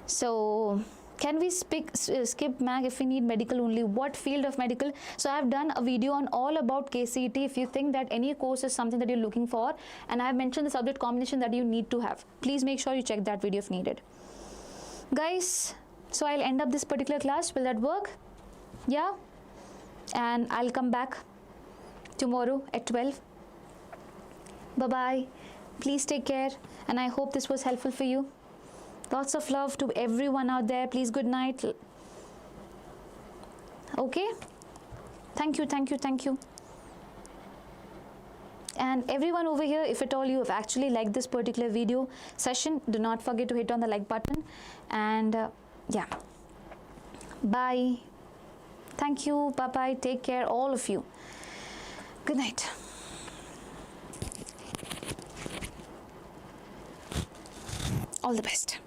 So can we skip mag if we need medical only? What field of medical? So I have done a video on all about KCET. If you think that any course is something that you're looking for, and I have mentioned the subject combination that you need to have, please make sure you check that video if needed. Guys, so I'll end up this particular class. Will that work? Yeah. And I'll come back tomorrow at 12. Bye-bye. Please take care. And I hope this was helpful for you. Lots of love to everyone out there. Please, good night. Okay? Thank you, thank you, thank you. And everyone over here, if at all you have actually liked this particular video session, do not forget to hit on the like button. And yeah. Bye. Thank you. Bye-bye. Take care, all of you. Good night. All the best.